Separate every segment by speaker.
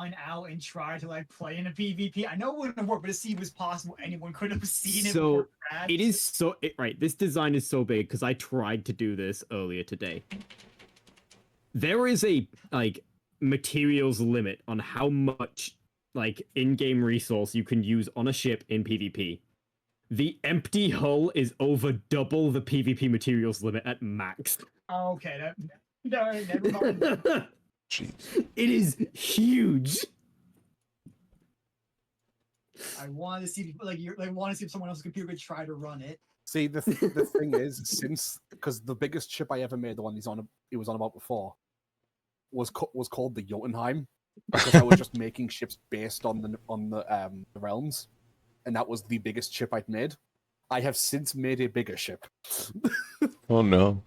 Speaker 1: design out and try to like play in a PvP? I know it wouldn't work, but to see if it was possible, anyone could have seen it.
Speaker 2: So it is so right. This design is so big because I tried to do this earlier today. There is a like materials limit on how much like in-game resource you can use on a ship in PvP. The empty hull is over double the PvP materials limit at max.
Speaker 1: Oh, okay, no, never mind.
Speaker 3: Jeez.
Speaker 2: It is huge.
Speaker 1: I wanted to see want to see if someone else's computer could try to run it.
Speaker 4: See, the thing is, because the biggest ship I ever made, the one he was on about before, was called the Jotunheim, because I was just making ships based on the realms, and that was the biggest ship I'd made. I have since made a bigger ship.
Speaker 3: Oh no!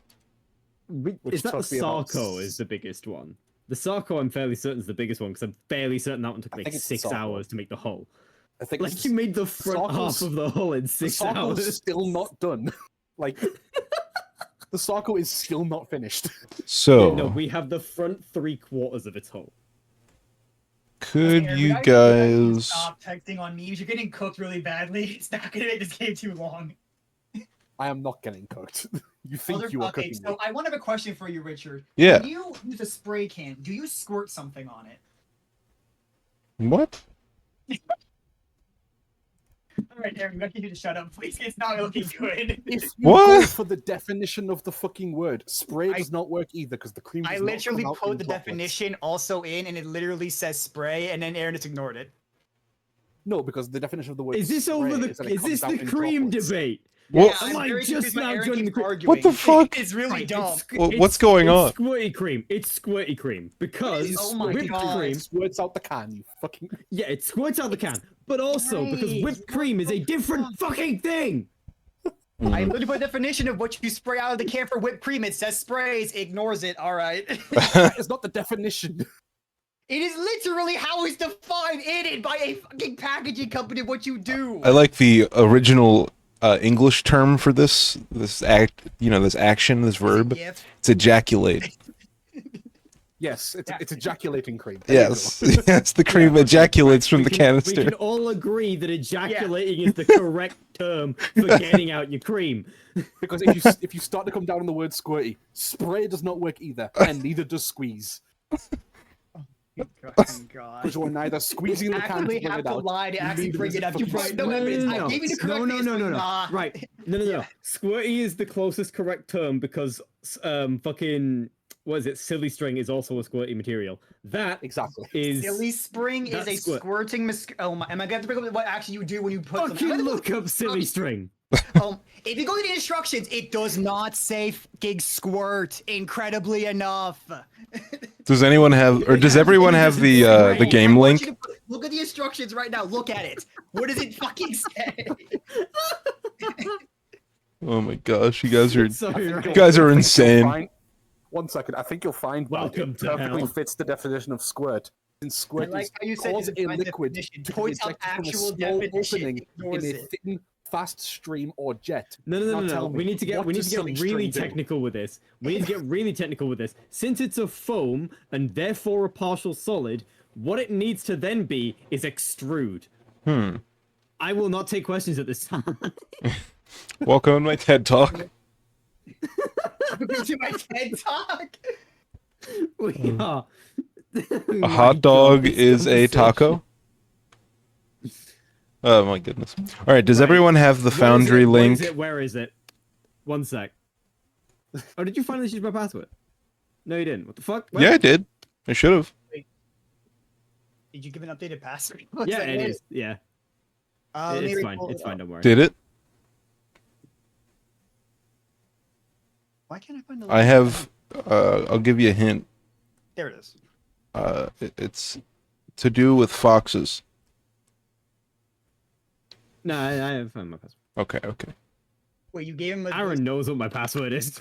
Speaker 2: Is that the Sarko is the biggest one? The Sarko, I'm fairly certain, is the biggest one because I'm fairly certain that one took like 6 hours to make the hull.
Speaker 4: I think
Speaker 2: like you made the front half of the hull in 6 hours.
Speaker 4: The Sarko's still not done. Like the Sarko is still not finished.
Speaker 3: So
Speaker 2: no, we have the front 3/4 of its hull.
Speaker 3: Could you guys
Speaker 1: stop texting on memes? You're getting cooked really badly. It's not gonna make this game too long.
Speaker 4: I am not getting cooked. You think you are cooking
Speaker 1: so
Speaker 4: me.
Speaker 1: I want to have a question for you, Richard.
Speaker 3: Yeah.
Speaker 1: When you use a spray can, do you squirt something on it?
Speaker 3: What?
Speaker 1: Alright, Aaron, we got you to shut up, please. It's not looking good.
Speaker 4: If you
Speaker 3: What?
Speaker 4: go for the definition of the fucking word, spray does not work either because the cream.
Speaker 5: I
Speaker 4: does not
Speaker 5: literally
Speaker 4: come out
Speaker 5: put
Speaker 4: in
Speaker 5: the
Speaker 4: droplets.
Speaker 5: definition also in, and it literally says spray, and then Aaron just ignored it.
Speaker 4: No, because the definition of the word.
Speaker 2: Is this
Speaker 4: spray
Speaker 2: over the?
Speaker 4: is that it
Speaker 2: Is this
Speaker 4: comes
Speaker 2: the
Speaker 4: out in
Speaker 2: cream
Speaker 4: droplets.
Speaker 2: debate?
Speaker 3: Well,
Speaker 2: Am I
Speaker 5: very
Speaker 2: just
Speaker 5: confused why
Speaker 2: now
Speaker 5: Aaron
Speaker 2: joining the
Speaker 5: keeps
Speaker 2: cream?
Speaker 5: arguing.
Speaker 3: What the fuck?
Speaker 5: It's really dumb.
Speaker 3: What's going on?
Speaker 2: It's squirty cream. It's squirty cream because
Speaker 5: Oh my
Speaker 2: whipped
Speaker 5: God.
Speaker 2: cream.
Speaker 4: Squirts out the can. You fucking.
Speaker 2: Yeah, it squirts out the can, but also because
Speaker 1: Right.
Speaker 2: whipped cream is a different fucking thing.
Speaker 5: I literally put a definition of what you spray out of the can for whipped cream. It says sprays, ignores it. All right.
Speaker 4: That is not the definition.
Speaker 5: It is literally how it's defined in it by a fucking packaging company. What you do.
Speaker 3: I like the original English term for this act. You know, this action, this verb.
Speaker 5: Yes.
Speaker 3: It's ejaculate.
Speaker 4: Yes, it's ejaculating cream. There you
Speaker 3: Yes, yes. The cream ejaculates from the
Speaker 2: We
Speaker 3: canister.
Speaker 2: can all agree that ejaculating is the correct term for getting out your cream.
Speaker 4: go. Because if you start to come down on the word squirty, spray does not work either, and neither does squeeze.
Speaker 5: God.
Speaker 4: Because you're neither squeezing the can to
Speaker 5: Actually
Speaker 4: bring
Speaker 5: have
Speaker 4: it
Speaker 5: to
Speaker 4: out.
Speaker 5: lie to actually
Speaker 4: neither
Speaker 5: bring
Speaker 4: is
Speaker 5: it up. You
Speaker 4: fucking
Speaker 5: right?
Speaker 2: No,
Speaker 5: No
Speaker 2: no,
Speaker 5: evidence.
Speaker 2: no,
Speaker 5: I
Speaker 2: no.
Speaker 5: gave you the correct
Speaker 2: No.
Speaker 5: Nah.
Speaker 2: Right. No. Squirty is the closest correct term because fucking what is it? Silly string is also a squirty material. That
Speaker 4: Exactly.
Speaker 2: is
Speaker 5: Silly spring is a
Speaker 2: That's squirt.
Speaker 5: squirting Oh my! Am I gonna have to bring up what actually you do when you put
Speaker 2: fucking look up silly string.
Speaker 5: If you go to the instructions, it does not say fucking squirt. Incredibly enough.
Speaker 3: Does anyone have, or does everyone have the game
Speaker 5: I want you
Speaker 3: link?
Speaker 5: to look at the instructions right now. Look at it. What does it fucking say?
Speaker 3: Oh my gosh, you guys are
Speaker 2: Sorry,
Speaker 3: you
Speaker 2: right.
Speaker 3: guys are
Speaker 4: I think you'll
Speaker 3: insane.
Speaker 4: find- 1 second. I think you'll find
Speaker 2: Welcome
Speaker 4: it
Speaker 2: to
Speaker 4: perfectly
Speaker 2: hell.
Speaker 4: fits the definition of squirt. And
Speaker 5: I
Speaker 4: squirt
Speaker 5: like
Speaker 4: is
Speaker 5: how you said
Speaker 4: cause
Speaker 5: you
Speaker 4: a
Speaker 5: defined
Speaker 4: liquid
Speaker 5: definition.
Speaker 4: to be
Speaker 5: Points out
Speaker 4: ejected from a
Speaker 5: actual
Speaker 4: small
Speaker 5: definition,
Speaker 4: opening in
Speaker 5: ignores
Speaker 4: a
Speaker 5: it.
Speaker 4: thin, fast stream or jet.
Speaker 2: No.
Speaker 4: Now tell
Speaker 2: We
Speaker 4: me,
Speaker 2: need to get
Speaker 4: what does silly
Speaker 2: really
Speaker 4: string do?
Speaker 2: technical with this. We need to get really technical with this. Since it's a foam and therefore a partial solid, what it needs to then be is extrude. I will not take questions at this time.
Speaker 3: Welcome to my TED Talk.
Speaker 5: Welcome to my TED Talk.
Speaker 2: We are.
Speaker 3: A hot dog is a taco. Oh my goodness. All right, does everyone have the Foundry link?
Speaker 2: Where is it? 1 sec. Oh, did you finally choose my password? No, you didn't. What the fuck? Where?
Speaker 3: Yeah, I did. I should have.
Speaker 5: Did you give an updated password?
Speaker 2: Yeah, it is. Yeah. It's fine. It's fine. Don't worry.
Speaker 3: Did it?
Speaker 5: Why can't I find the
Speaker 3: I have. I'll give you a hint.
Speaker 5: There it is.
Speaker 3: It's to do with foxes.
Speaker 2: No, I have found my password.
Speaker 3: Okay.
Speaker 5: Wait, you gave him a
Speaker 2: Aaron knows what my password is.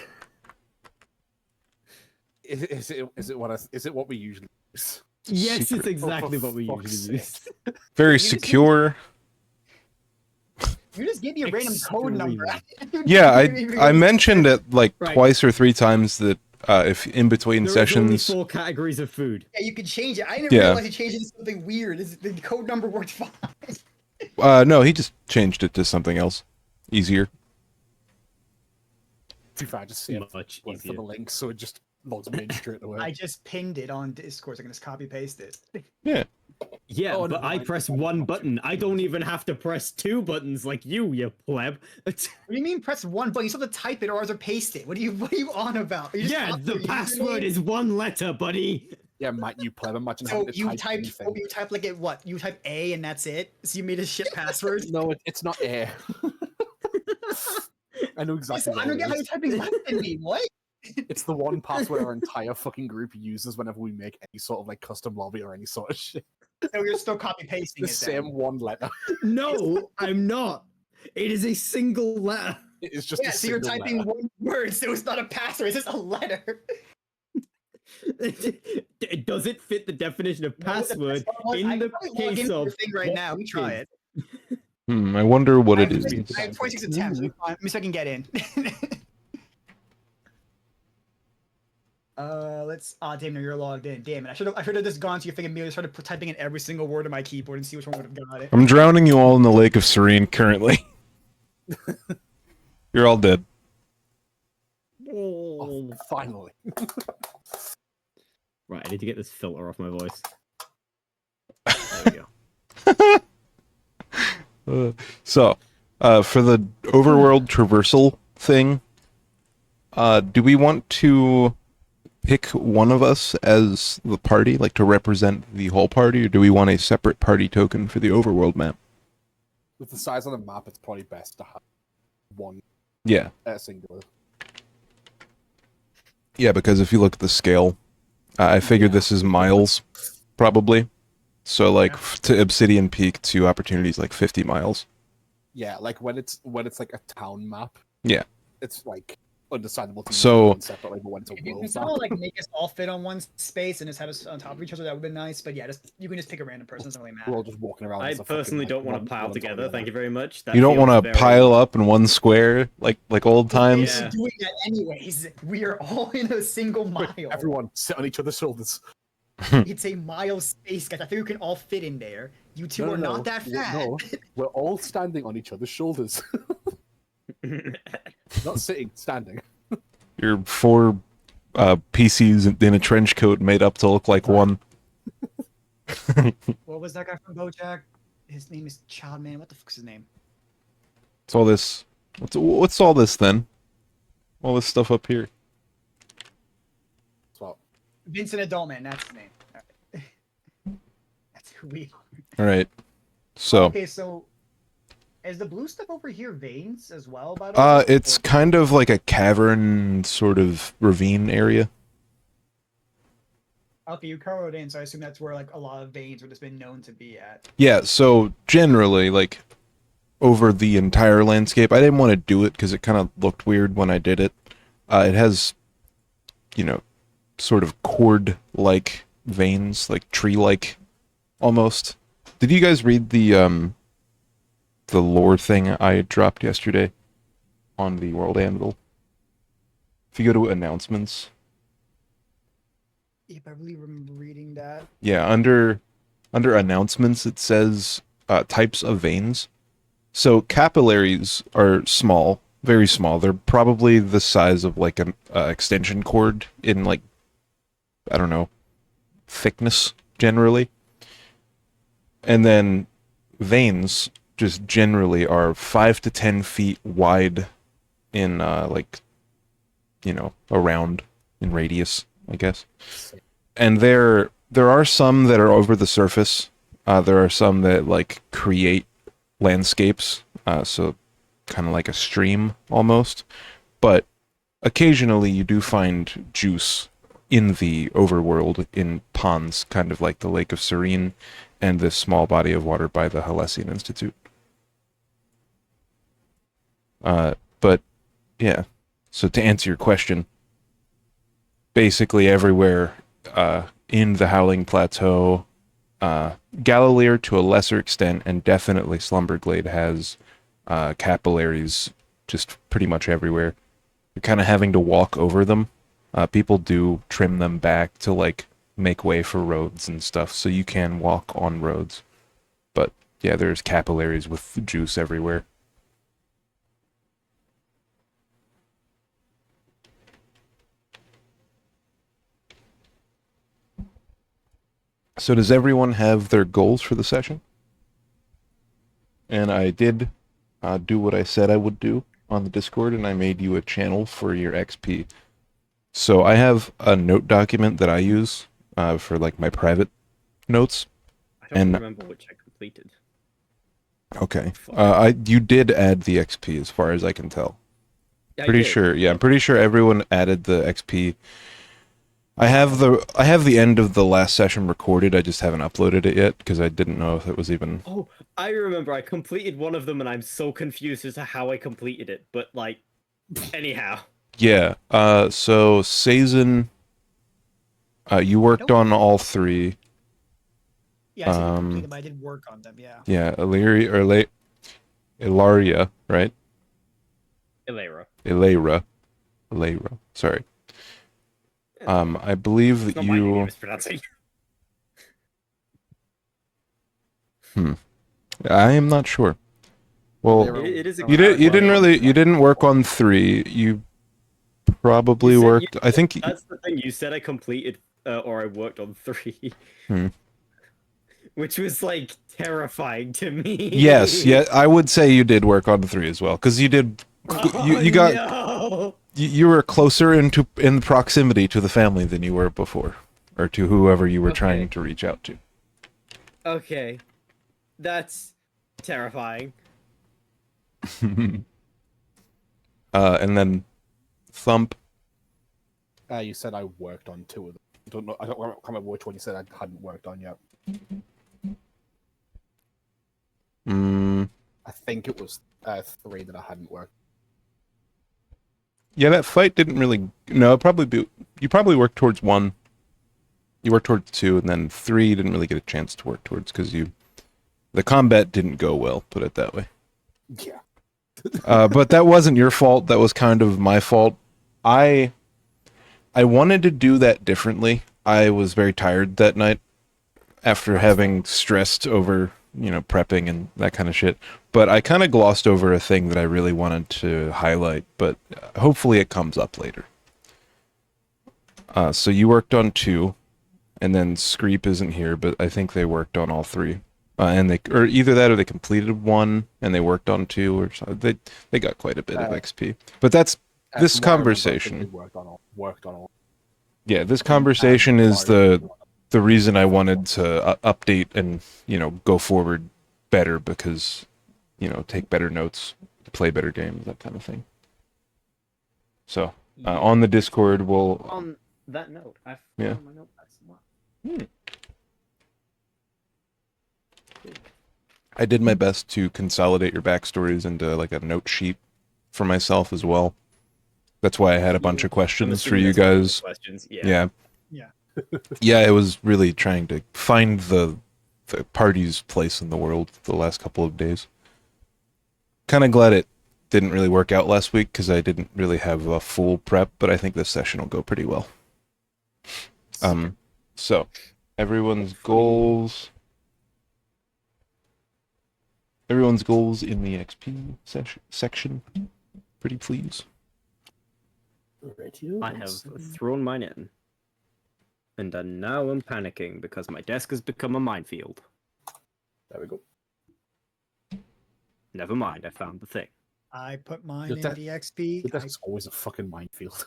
Speaker 4: Is it what we usually use?
Speaker 2: Yes,
Speaker 3: Secret.
Speaker 2: it's exactly
Speaker 4: Oh, for
Speaker 2: what we
Speaker 4: fuck's
Speaker 2: usually
Speaker 4: sake.
Speaker 2: use.
Speaker 3: Very
Speaker 5: You just-
Speaker 3: secure.
Speaker 5: You just gave me a random code number.
Speaker 2: Extremely.
Speaker 3: Yeah, I mentioned it like
Speaker 2: Right.
Speaker 3: twice or 3 times that if in between
Speaker 2: There is only
Speaker 3: sessions.
Speaker 2: 4 categories of food.
Speaker 5: Yeah, you can change it. I didn't
Speaker 3: Yeah.
Speaker 5: realize you changed it to something weird. The code number worked fine.
Speaker 3: No, he just changed it to something else, easier.
Speaker 4: Too far, just see
Speaker 2: Much
Speaker 4: one for
Speaker 2: easier.
Speaker 4: the link, so it just loads me in straight away.
Speaker 5: I just pinged it on Discord, so I can just copy paste it.
Speaker 3: Yeah.
Speaker 2: Yeah,
Speaker 4: Oh,
Speaker 2: but
Speaker 4: never
Speaker 2: I
Speaker 4: mind.
Speaker 2: press 1 button. I don't even have to press 2 buttons like you pleb.
Speaker 5: What do you mean press one button? You still have to type it or paste it. What are you on about? You just
Speaker 2: Yeah,
Speaker 5: copy
Speaker 2: the
Speaker 5: your
Speaker 2: password
Speaker 5: username?
Speaker 2: is 1 letter, buddy.
Speaker 4: Yeah, Matt, you pleb. Imagine
Speaker 5: So
Speaker 4: having to
Speaker 5: you
Speaker 4: type
Speaker 5: typed
Speaker 4: anything.
Speaker 5: you type like it what? You type A and that's it? So you made a shit password?
Speaker 4: No, it's not air. I know exactly
Speaker 5: I
Speaker 4: what
Speaker 5: don't
Speaker 4: it
Speaker 5: get how you're
Speaker 4: is.
Speaker 5: typing less than me. What?
Speaker 4: It's the one password our entire fucking group uses whenever we make any sort of like custom lobby or any sort of shit.
Speaker 5: So you're still copy pasting
Speaker 4: The
Speaker 5: it
Speaker 4: same
Speaker 5: then.
Speaker 4: one letter.
Speaker 2: No, I'm not. It is a single letter.
Speaker 4: It is just
Speaker 5: Yeah,
Speaker 4: a
Speaker 5: so you're
Speaker 4: single
Speaker 5: typing
Speaker 4: letter.
Speaker 5: one word, so it's not a password, it's just a letter.
Speaker 2: Does it fit the definition of
Speaker 5: No,
Speaker 2: password
Speaker 5: I
Speaker 2: in
Speaker 5: can
Speaker 2: the
Speaker 5: probably log
Speaker 2: case
Speaker 5: into your
Speaker 2: of
Speaker 5: thing right now. We try it.
Speaker 3: I wonder what
Speaker 5: I
Speaker 3: it
Speaker 5: have
Speaker 3: is.
Speaker 5: 26 I have 26 attempts. Let me see if I can get in. Let's. Damn, no, you're logged in. Damn it! I should have just gone to your thing and immediately started typing in every single word on my keyboard and see which one would have got it.
Speaker 3: I'm drowning you all in the Lake of Serene currently. You're all dead.
Speaker 4: Oh, finally.
Speaker 2: Right, I need to get this filter off my voice. There we go.
Speaker 3: So, for the overworld traversal thing, do we want to pick one of us as the party, like to represent the whole party, or do we want a separate party token for the overworld map?
Speaker 4: With the size of the map, it's probably best to have one
Speaker 3: Yeah.
Speaker 4: singular.
Speaker 3: Yeah, because if you look at the scale, I figured this is miles, probably. So, like, to Obsidian Peak to Opportunities, like 50 miles.
Speaker 4: Yeah, like when it's like a town map.
Speaker 3: Yeah.
Speaker 4: It's like understandable to
Speaker 3: So-
Speaker 4: use separately, but when it's a
Speaker 5: If you
Speaker 4: world
Speaker 5: can
Speaker 4: map,
Speaker 5: somehow like make us all fit on one space and just have us on top of each other, that would be nice. But yeah, you can just pick a random person. Doesn't really
Speaker 4: we're all
Speaker 5: matter.
Speaker 4: just walking around.
Speaker 2: I
Speaker 4: as a fucking,
Speaker 2: personally
Speaker 4: like,
Speaker 2: don't want
Speaker 4: one-
Speaker 2: to pile
Speaker 4: one on top of
Speaker 2: together.
Speaker 4: the
Speaker 2: Thank you
Speaker 4: other.
Speaker 2: very much. That
Speaker 3: You don't want
Speaker 2: feels
Speaker 3: to
Speaker 2: very-
Speaker 3: pile up in one square, like old times?
Speaker 2: Yeah.
Speaker 5: We're doing that anyways. We are all in a single mile.
Speaker 4: Quick, everyone sit on each other's shoulders.
Speaker 5: It's a mile space, guys. I think we can all fit in there. You two
Speaker 4: No,
Speaker 5: are
Speaker 4: no,
Speaker 5: not that
Speaker 4: no,
Speaker 5: fat.
Speaker 4: No, we're all standing on each other's shoulders. Not sitting, standing.
Speaker 3: You're 4 PCs in a trench coat made up to look like one.
Speaker 5: What was that guy from BoJack? His name is Childman. What the fuck's his name?
Speaker 3: What's all this? What's all this then? All this stuff up here.
Speaker 4: So,
Speaker 5: Vincent Adultman. That's his name. All right. That's who we are.
Speaker 3: All right. So,
Speaker 5: Okay, so is the blue stuff over here veins as well? By the way,
Speaker 3: it's
Speaker 5: Or-
Speaker 3: kind of like a cavern sort of ravine area.
Speaker 5: okay. You colored in, so I assume that's where like a lot of veins would have been known to be at.
Speaker 3: Yeah, so generally, like, over the entire landscape, I didn't want to do it because it kind of looked weird when I did it. It has, you know, sort of cord-like veins, like tree-like, almost. Did you guys read the lore thing I dropped yesterday on the World Anvil? If you go to announcements,
Speaker 5: If I really remember reading that.
Speaker 3: yeah, under announcements it says types of veins. So capillaries are small, very small. They're probably the size of like an extension cord in like, I don't know, thickness generally. And then veins just generally are 5 to 10 feet wide in like, you know, around in radius, I guess. And there are some that are over the surface. There are some that like create landscapes, so kind of like a stream almost. But occasionally you do find juice in the overworld in ponds, kind of like the Lake of Serene and this small body of water by the Halessian Institute. But yeah, so to answer your question, basically everywhere in the Howling Plateau, Galileer to a lesser extent, and definitely Slumberglade has capillaries just pretty much everywhere. You're kind of having to walk over them people do trim them back to like make way for roads and stuff, so you can walk on roads. But yeah, there's capillaries with juice everywhere. So does everyone have their goals for the session? And I did do what I said I would do on the Discord, and I made you a channel for your XP. So I have a note document that I use for like my private notes.
Speaker 2: I don't
Speaker 3: And-
Speaker 2: remember which I completed.
Speaker 3: Okay.
Speaker 2: Fuck.
Speaker 3: You did add the XP as far as I can tell.
Speaker 2: I
Speaker 3: Pretty
Speaker 2: did.
Speaker 3: sure. Yeah, I'm pretty sure everyone added the XP. I have the end of the last session recorded. I just haven't uploaded it yet because I didn't know if it was even.
Speaker 2: Oh, I remember. I completed one of them, and I'm so confused as to how I completed it. But like, anyhow.
Speaker 3: Yeah. So Sazin, you worked on all three.
Speaker 5: Yeah, I said you
Speaker 3: Um,
Speaker 5: completed, but I did work on them. Yeah.
Speaker 3: Yeah, Ilaria, right?
Speaker 2: Ilera.
Speaker 3: Ilera. Sorry. I believe
Speaker 2: It's
Speaker 3: that
Speaker 2: not my name,
Speaker 3: you.
Speaker 2: you're mispronouncing.
Speaker 3: I am not sure. Well,
Speaker 2: It is a
Speaker 3: you
Speaker 2: character name.
Speaker 3: didn't work on 3. You probably
Speaker 2: You said
Speaker 3: worked. I think.
Speaker 2: That's the thing. You said I completed or I worked on 3.
Speaker 3: Hmm.
Speaker 2: Which was like terrifying to me.
Speaker 3: Yes, yeah, I would say you did work on 3 as well, because you did. You got.
Speaker 2: No.
Speaker 3: You were closer in proximity to the family than you were before, or to whoever you were trying
Speaker 2: Okay.
Speaker 3: to reach out to.
Speaker 2: Okay. That's terrifying.
Speaker 3: And then Thump.
Speaker 4: You said I worked on 2 of them. I don't remember which one you said I hadn't worked on yet.
Speaker 3: Mm,
Speaker 4: I think it was 3 that I hadn't worked.
Speaker 3: yeah, that fight didn't really. No, you probably worked towards 1. You worked towards 2, and then 3 you didn't really get a chance to work towards because the combat didn't go well. Put it that way.
Speaker 4: Yeah.
Speaker 3: But that wasn't your fault. That was kind of my fault. I wanted to do that differently. I was very tired that night after having stressed over, prepping and that kind of shit. But I kind of glossed over a thing that I really wanted to highlight, but hopefully it comes up later. So you worked on 2, and then Screep isn't here, but I think they worked on all 3. And or either that or they completed 1 and they worked on 2, or something. They got quite a bit of XP. But that's this
Speaker 4: From what I remember, I think
Speaker 3: conversation.
Speaker 4: they worked on all.
Speaker 3: Yeah, this conversation is the reason I wanted to update and go forward better, because take better notes, play better games, that kind of thing. So on the Discord, we'll.
Speaker 2: On that note, I've
Speaker 3: Yeah.
Speaker 2: found my notepad somewhere.
Speaker 3: I did my best to consolidate your backstories into like a note sheet for myself as well. That's why I had a bunch of
Speaker 2: I'm
Speaker 3: questions for
Speaker 2: assuming
Speaker 3: you
Speaker 2: that's one of the
Speaker 3: guys.
Speaker 2: Questions.
Speaker 3: Yeah.
Speaker 5: Yeah.
Speaker 3: Yeah, I was really trying to find the party's place in the world the last couple of days. Kind of glad it didn't really work out last week because I didn't really have a full prep, but I think this session will go pretty well. So everyone's goals. Everyone's goals in the XP section. Pretty please.
Speaker 2: I have thrown mine in. And now I'm panicking because my desk has become a minefield.
Speaker 4: There we go.
Speaker 2: Never mind, I found the thing.
Speaker 5: I put mine
Speaker 4: Your
Speaker 5: in
Speaker 4: desk-
Speaker 5: the XP.
Speaker 4: The desk's always a fucking minefield.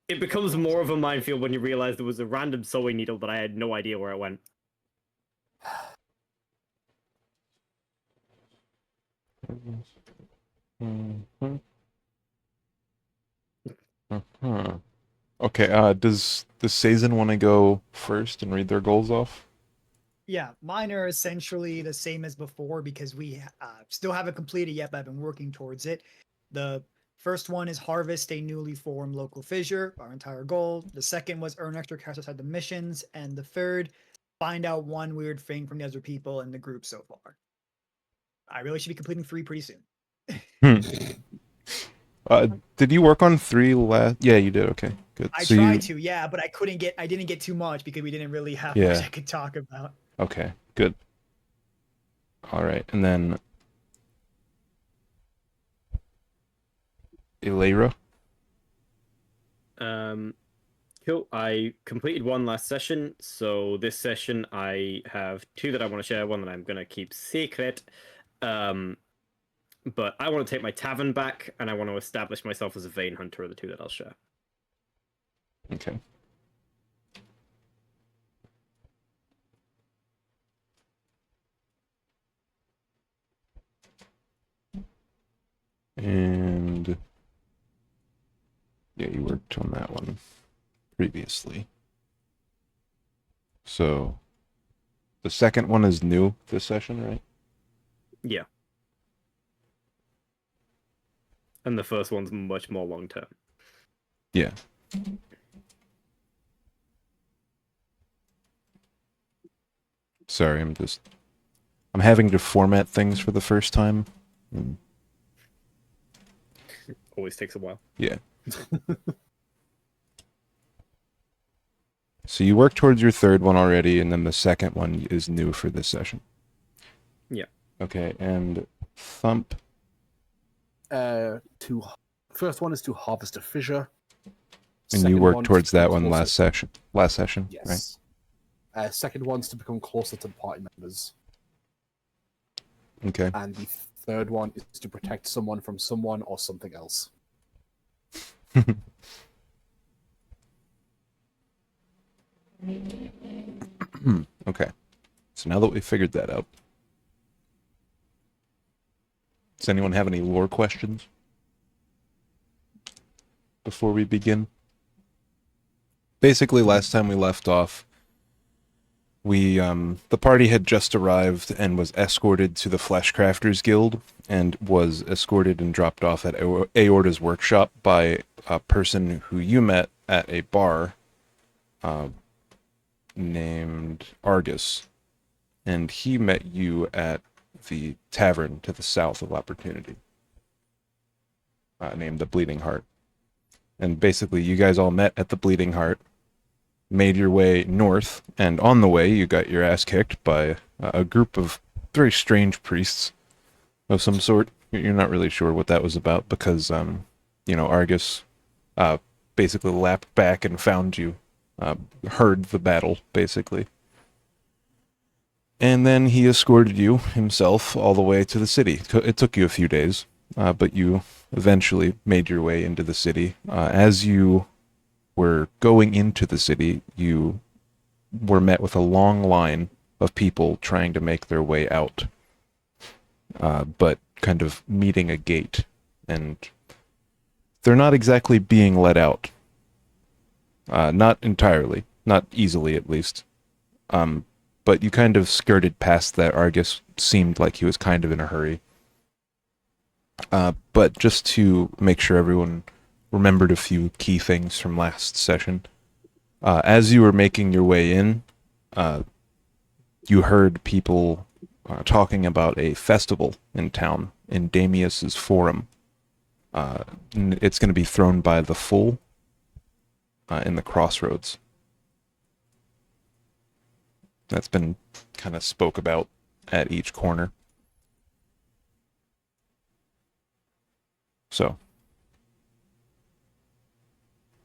Speaker 2: It becomes more of a minefield when you realize there was a random sewing needle that I had no idea where it went.
Speaker 3: Okay, does Sazin want to go first and read their goals off?
Speaker 5: Yeah, mine are essentially the same as before because we still haven't completed yet, but I've been working towards it. The first one is harvest a newly formed local fissure, our entire goal. The second was earn extra cash outside the missions. And the third, find out one weird thing from the other people in the group so far. I really should be completing 3 pretty soon.
Speaker 3: Did you work on 3 last? Yeah, you did. Okay. Good.
Speaker 5: I
Speaker 3: So
Speaker 5: tried
Speaker 3: you
Speaker 5: to, yeah, but I didn't get too much because we didn't really have
Speaker 3: Yeah.
Speaker 5: much I could talk about.
Speaker 3: Okay, good. All right, and then Elera.
Speaker 2: Cool. I completed one last session, so this session I have two that I want to share. One that I'm gonna keep secret. But I want to take my tavern back, and I want to establish myself as a vein hunter. Are the two that I'll share.
Speaker 3: Okay. And yeah, you worked on that one previously. So the second one is new this session, right?
Speaker 2: Yeah. And the first one's much more long term.
Speaker 3: Yeah. Sorry, I'm having to format things for the first time.
Speaker 2: Always takes a while.
Speaker 3: Yeah. So you work towards your third one already, and then the second one is new for this session.
Speaker 2: Yeah.
Speaker 3: Okay, and Thump.
Speaker 4: First one is to harvest a fissure.
Speaker 3: And you
Speaker 4: Second
Speaker 3: worked
Speaker 4: one to
Speaker 3: towards that
Speaker 4: become
Speaker 3: one
Speaker 4: closer-
Speaker 3: last session, right?
Speaker 4: Yes. Second one's to become closer to the party members,
Speaker 3: Okay.
Speaker 4: and the third one is to protect someone from someone or something else.
Speaker 3: Okay. So now that we figured that out, does anyone have any lore questions before we begin? Basically, last time we left off, the party had just arrived and was escorted to the Fleshcrafters Guild, and was escorted and dropped off at Aorta's workshop by a person who you met at a bar named Argus. And he met you at the tavern to the south of Opportunity, named the Bleeding Heart. And basically, you guys all met at the Bleeding Heart, made your way north, and on the way, you got your ass kicked by a group of very strange priests of some sort. You're not really sure what that was about because, Argus basically lapped back and found you, heard the battle, basically. And then he escorted you himself all the way to the city. It took you a few days, but you eventually made your way into the city. As you were going into the city, you were met with a long line of people trying to make their way out, but kind of meeting a gate. And they're not exactly being let out. Not entirely. Not easily, at least. But you kind of skirted past that. Argus seemed like he was kind of in a hurry. But just to make sure everyone remembered a few key things from last session, as you were making your way in, you heard people talking about a festival in town, in Damius's Forum. It's going to be thrown by the Full in the Crossroads. That's been kind of spoke about at each corner. So,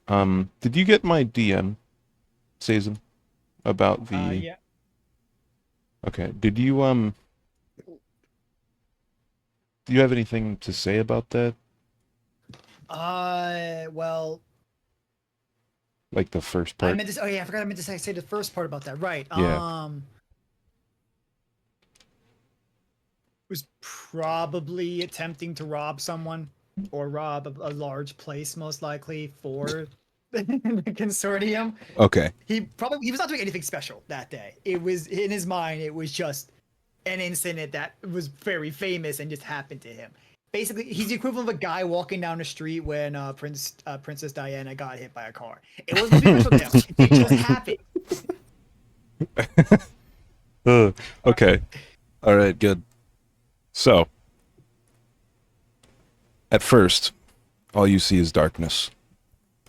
Speaker 3: did you get my DM, Sazin, about the?
Speaker 5: Yeah.
Speaker 3: Okay. Did you do you have anything to say about that?
Speaker 5: Well,
Speaker 3: Like the first
Speaker 5: I
Speaker 3: part?
Speaker 5: meant to. Oh yeah, I forgot. I meant to say the first part about that. Right.
Speaker 3: Yeah.
Speaker 5: Was probably attempting to rob someone or rob a large place, most likely for the consortium.
Speaker 3: Okay.
Speaker 5: He was not doing anything special that day. It was in his mind. It was just an incident that was very famous and just happened to him. Basically, he's the equivalent of a guy walking down the street when Princess Diana got hit by a car. It wasn't special to him. It just happened.
Speaker 3: Okay. All right, good. So, at first, all you see is darkness.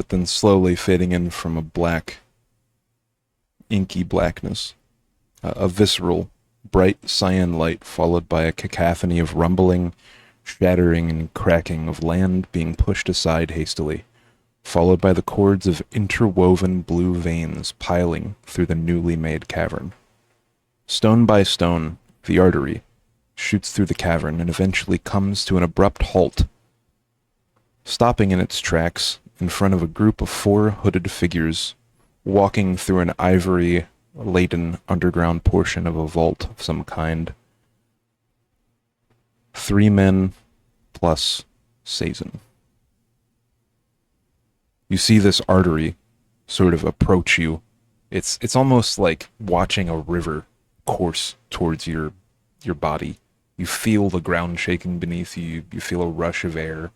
Speaker 3: but then slowly fading in from a black, inky blackness. A visceral, bright cyan light followed by a cacophony of rumbling, shattering, and cracking of land being pushed aside hastily, followed by the cords of interwoven blue veins piling through the newly made cavern. Stone by stone, the artery shoots through the cavern and eventually comes to an abrupt halt, stopping in its tracks in front of a group of 4 hooded figures walking through an ivory-laden underground portion of a vault of some kind. 3 men plus Sazin. You see this artery sort of approach you. It's almost like watching a river course towards your body. You feel the ground shaking beneath you. You feel a rush of air.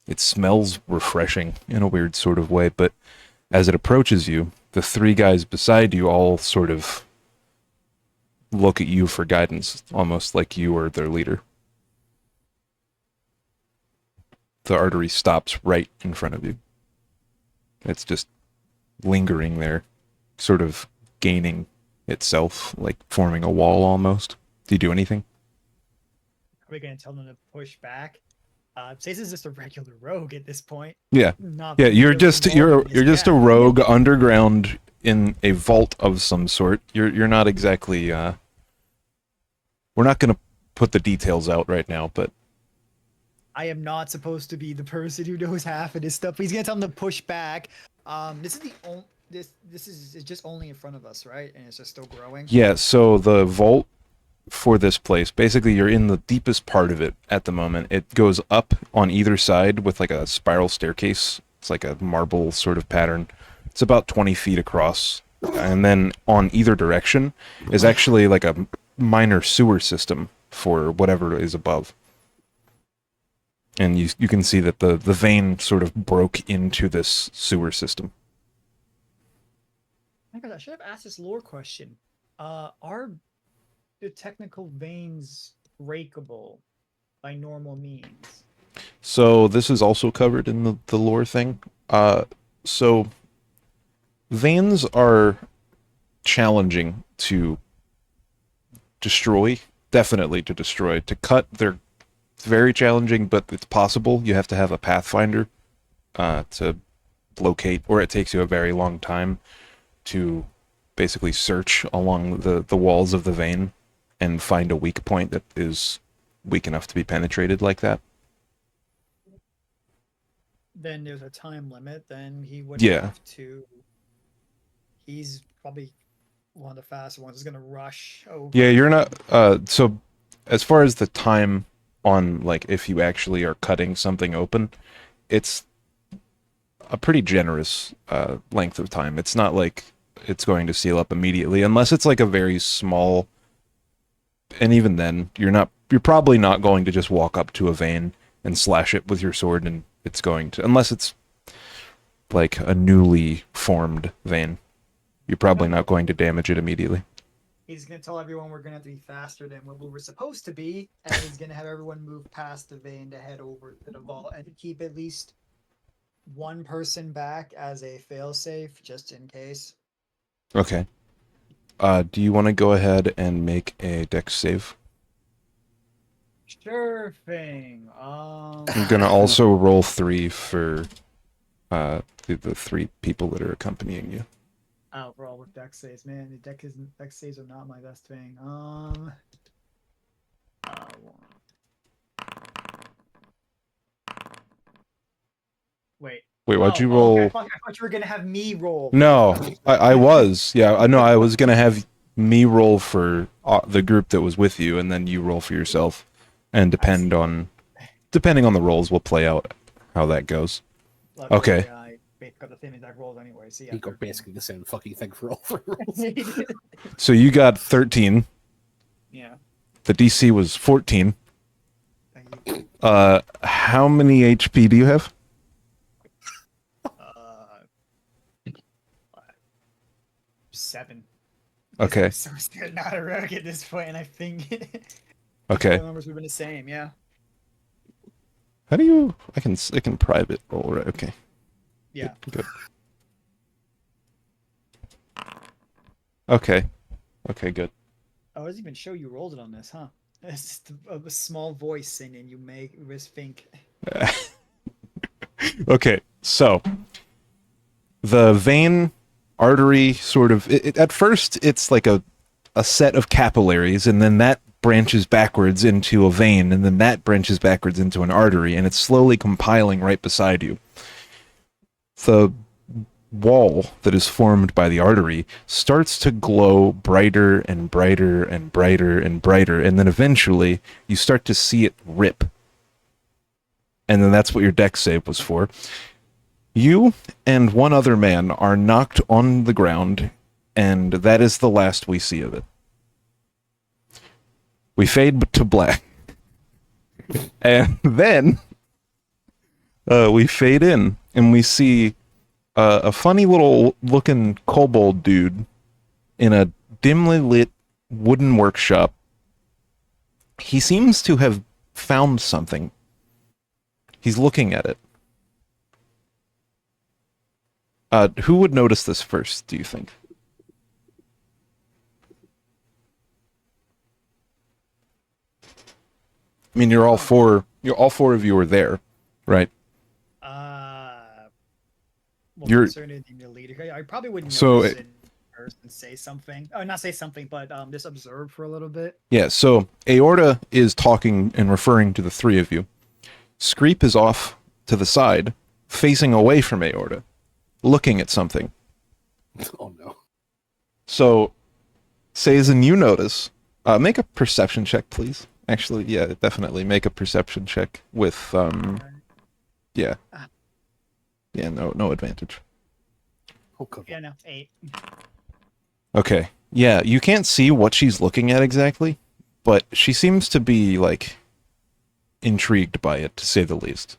Speaker 3: It smells refreshing in a weird sort of way, but as it approaches you, the 3 guys beside you all sort of look at you for guidance, almost like you are their leader. The artery stops right in front of you. It's just lingering there, sort of gaining itself, like forming a wall almost. Do you do anything?
Speaker 5: Are we gonna tell them to push back? Says is just a regular rogue at this point.
Speaker 3: Yeah.
Speaker 5: Not
Speaker 3: Yeah, you're
Speaker 5: really
Speaker 3: just
Speaker 5: involved in
Speaker 3: you're
Speaker 5: this
Speaker 3: just a
Speaker 5: cat.
Speaker 3: rogue underground in a vault of some sort. You're not exactly we're not going to put the details out right now, but
Speaker 5: I am not supposed to be the person who knows half of this stuff. He's gonna tell them to push back. This is the only this is it's just only in front of us, right? And it's just still growing.
Speaker 3: yeah, so the vault for this place, basically you're in the deepest part of it at the moment. It goes up on either side with like a spiral staircase. It's like a marble sort of pattern. It's about 20 feet across. And then on either direction is actually like a minor sewer system for whatever is above. And you can see that the vein sort of broke into this sewer system.
Speaker 5: Oh my God, I should have asked this lore question. Are the technical veins breakable by normal means?
Speaker 3: So this is also covered in the lore thing. So veins are challenging to destroy, definitely to destroy. To cut, they're very challenging, but it's possible. You have to have a pathfinder to locate, or it takes you a very long time to basically search along the walls of the vein and find a weak point that is weak enough to be penetrated like that.
Speaker 5: Then there's a time limit. Then he would
Speaker 3: Yeah.
Speaker 5: have to. He's probably one of the faster ones. Is gonna rush over.
Speaker 3: Yeah, you're not so as far as the time on, like, if you actually are cutting something open, it's a pretty generous length of time. It's not like it's going to seal up immediately unless it's like a very small, and even then you're probably not going to just walk up to a vein and slash it with your sword and it's going to, unless it's like a newly formed vein, you're probably not going to damage it immediately.
Speaker 5: He's gonna tell everyone we're gonna have to be faster than what we were supposed to be, and he's gonna have everyone move past the vein to head over to the vault and keep at least one person back as a failsafe, just in case.
Speaker 3: Okay. Do you want to go ahead and make a dex save?
Speaker 5: Sure thing.
Speaker 3: I'm gonna also roll 3 for the 3 people that are accompanying you.
Speaker 5: Overall with dex saves, man, the dex saves are not my best thing. Wait.
Speaker 3: Wait, why'd you
Speaker 5: Okay,
Speaker 3: roll?
Speaker 5: I thought you were gonna have me roll.
Speaker 3: No, I was. Yeah, I know. I was gonna have me roll for the group that was with you, and then you roll for yourself, and depending on the rolls, we'll play out how that goes.
Speaker 5: Luckily,
Speaker 3: Okay.
Speaker 5: I got the same exact rolls anyway. So yeah.
Speaker 4: He got basically the same fucking thing for all 3 rolls.
Speaker 3: So you got 13.
Speaker 5: Yeah.
Speaker 3: The DC was 14.
Speaker 5: Thank you.
Speaker 3: How many HP do you have?
Speaker 5: 7.
Speaker 3: Okay.
Speaker 5: So we're still not a rogue at this point, and I think
Speaker 3: Okay.
Speaker 5: the numbers would have been the same. Yeah.
Speaker 3: How do you? I can private roll, right? Okay.
Speaker 5: Yeah.
Speaker 3: Okay. Okay, good.
Speaker 5: Oh, it doesn't even show you rolled it on this, huh? It's just a small voice, and then you make risk think.
Speaker 3: Okay, so the vein artery sort of at first it's like a set of capillaries, and then that branches backwards into a vein, and then that branches backwards into an artery, and it's slowly compiling right beside you. The wall that is formed by the artery starts to glow brighter and brighter and brighter and brighter, and then eventually you start to see it rip. And then that's what your dex save was for. You and one other man are knocked on the ground, and that is the last we see of it. We fade to black. And then we fade in, and we see a funny little looking kobold dude in a dimly lit wooden workshop. He seems to have found something. He's looking at it. Who would notice this first, do you think? I mean, you're all four of you are there, right?
Speaker 5: Well,
Speaker 3: You're-
Speaker 5: concerning the leader, I probably wouldn't
Speaker 3: So
Speaker 5: notice it first and say something. Oh, not say something, but just observe for a little bit.
Speaker 3: Yeah, so Aorta is talking and referring to the three of you. Screep is off to the side, facing away from Aorta, looking at something.
Speaker 4: Oh no.
Speaker 3: So, Sazin, you notice. Make a perception check, please. Actually, yeah, definitely make a perception check with yeah. Yeah, no advantage.
Speaker 4: Oh, God.
Speaker 5: Yeah, no, 8.
Speaker 3: Okay. Yeah, you can't see what she's looking at exactly, but she seems to be like intrigued by it, to say the least.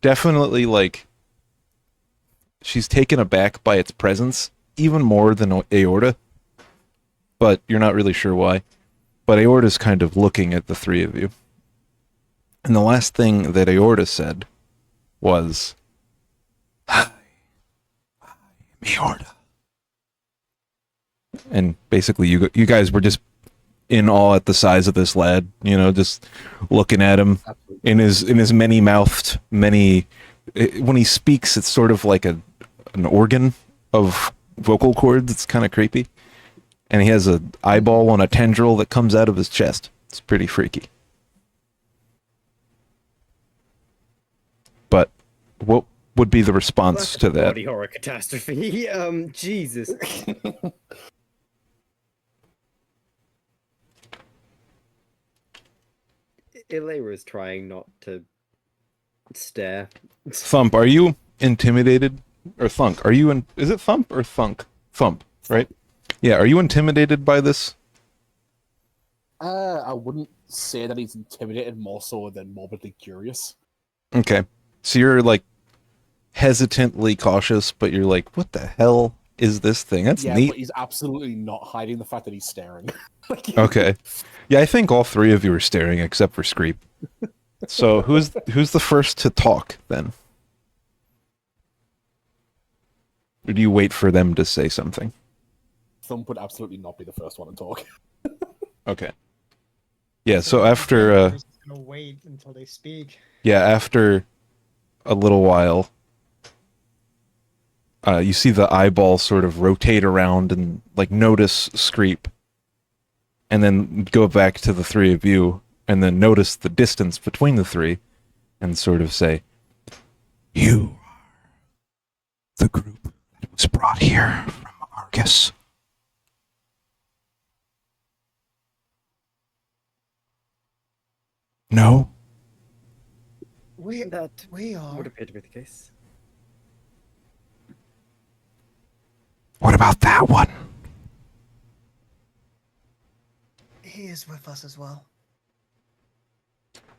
Speaker 3: Definitely like she's taken aback by its presence even more than Aorta, but you're not really sure why. But Aorta's kind of looking at the three of you. And the last thing that Aorta said was, "Hi, I'm Aorta." And basically you guys were just in awe at the size of this lad, you know, just looking at him
Speaker 4: Absolutely.
Speaker 3: in his many-mouthed, when he speaks, it's sort of like an organ of vocal cords. It's kind of creepy. And he has an eyeball on a tendril that comes out of his chest. It's pretty freaky. But what would be the response to that?
Speaker 2: Body horror catastrophe. Jesus. Ilera is trying not to stare.
Speaker 3: Thump, are you intimidated? Or Thunk, are you is it Thump or Thunk? Thump, right? Yeah, are you intimidated by this?
Speaker 4: I wouldn't say that he's intimidated, more so than morbidly curious.
Speaker 3: Okay. So you're like hesitantly cautious, but you're like, what the hell is this thing? That's
Speaker 4: Yeah,
Speaker 3: neat.
Speaker 4: but he's absolutely not hiding the fact that he's staring. Like,
Speaker 3: Okay. Yeah, I think all three of you are staring except for Screep. So who's the first to talk then? Or do you wait for them to say something?
Speaker 4: Thump would absolutely not be the first one to talk.
Speaker 3: Okay. Yeah, so after
Speaker 5: We're just gonna wait until they speak.
Speaker 3: after a little while, you see the eyeball sort of rotate around and like notice Screep, and then go back to the three of you, and then notice the distance between the three, and sort of say, "You are the group that was brought here from Argus." No?
Speaker 2: That
Speaker 5: We are.
Speaker 2: would appear to be the case.
Speaker 3: What about that one?
Speaker 5: He is with us as well.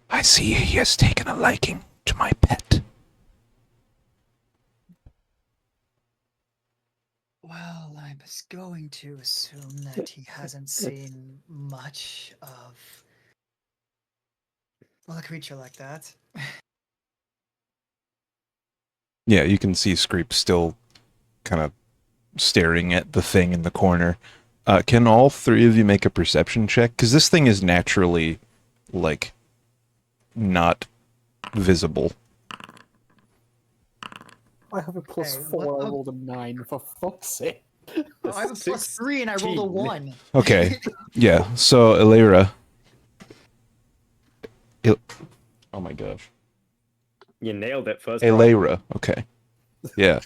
Speaker 3: I see he has taken a liking to my pet.
Speaker 5: Well, I was going to assume that he hasn't seen much of a creature like that.
Speaker 3: Yeah, you can see Screep still kind of staring at the thing in the corner. Can all three of you make a perception check? Because this thing is naturally, like, not visible.
Speaker 4: I have a plus
Speaker 5: Okay,
Speaker 4: 4.
Speaker 5: what
Speaker 4: I
Speaker 5: the-
Speaker 4: rolled a 9. For fuck's sake.
Speaker 5: Oh, I have a plus 3 and I rolled a 1.
Speaker 3: Okay, yeah. So Elera, oh my gosh,
Speaker 2: You nailed it first. try.
Speaker 3: Elera. Okay, yeah.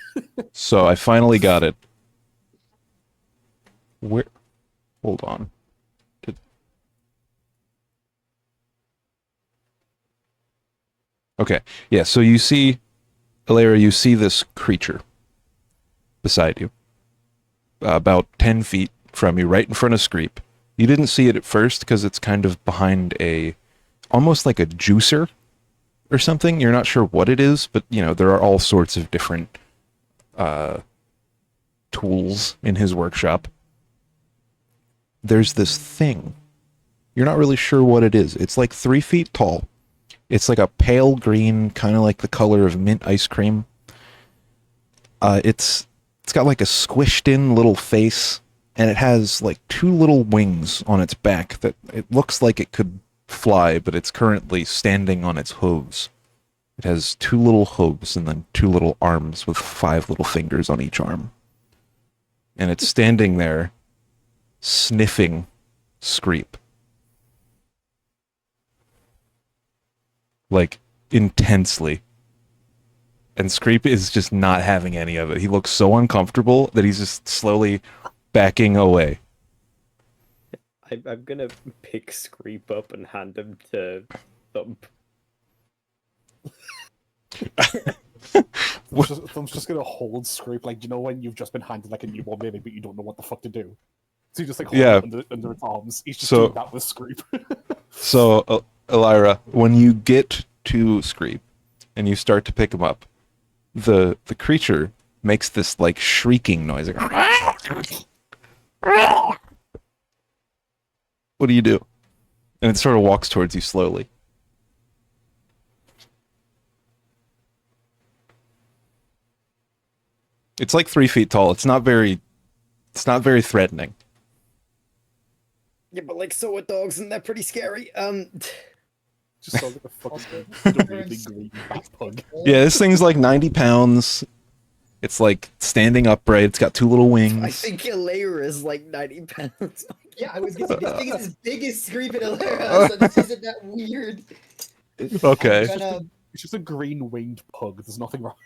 Speaker 3: So I finally got it. Where? Hold on. Okay, yeah. So you see, Elera, you see this creature beside you, about 10 feet from you, right in front of Screep. You didn't see it at first because it's kind of behind almost like a juicer or something. You're not sure what it is, but you know there are all sorts of different tools in his workshop. There's this thing. You're not really sure what it is. It's like 3 feet tall. It's like a pale green, kind of like the color of mint ice cream. It's got like a squished in little face, and it has like 2 little wings on its back that it looks like it could fly, but it's currently standing on its hooves. It has 2 little hooves and then 2 little arms with 5 little fingers on each arm. And it's standing there, sniffing Screep. Like, intensely. And Screep is just not having any of it. He looks so uncomfortable that he's just slowly backing away.
Speaker 2: I'm gonna pick Screep up and hand him to Thump.
Speaker 4: Thump's just gonna hold Scrape, like, you know when you've just been handed like a newborn baby, but you don't know what the fuck to do. So you just like hold it under its arms. He's just doing that with Scrape.
Speaker 3: So, Elira, when you get to Screep and you start to pick him up, the creature makes this like shrieking noise. What do you do? And it sort of walks towards you slowly. It's like 3 feet tall. It's not very threatening.
Speaker 2: Yeah, but like so are dogs, and they're pretty scary.
Speaker 4: Just sounds like a fucking really green bat pug.
Speaker 3: Yeah, this thing's like 90 pounds. It's like standing upright. It's got 2 little wings.
Speaker 2: I think Elera is like 90 pounds.
Speaker 5: Yeah, I was gonna say, this thing is as big as Screep and Ilera, so this isn't that weird.
Speaker 3: Okay.
Speaker 4: It's just a green winged pug. There's nothing wrong.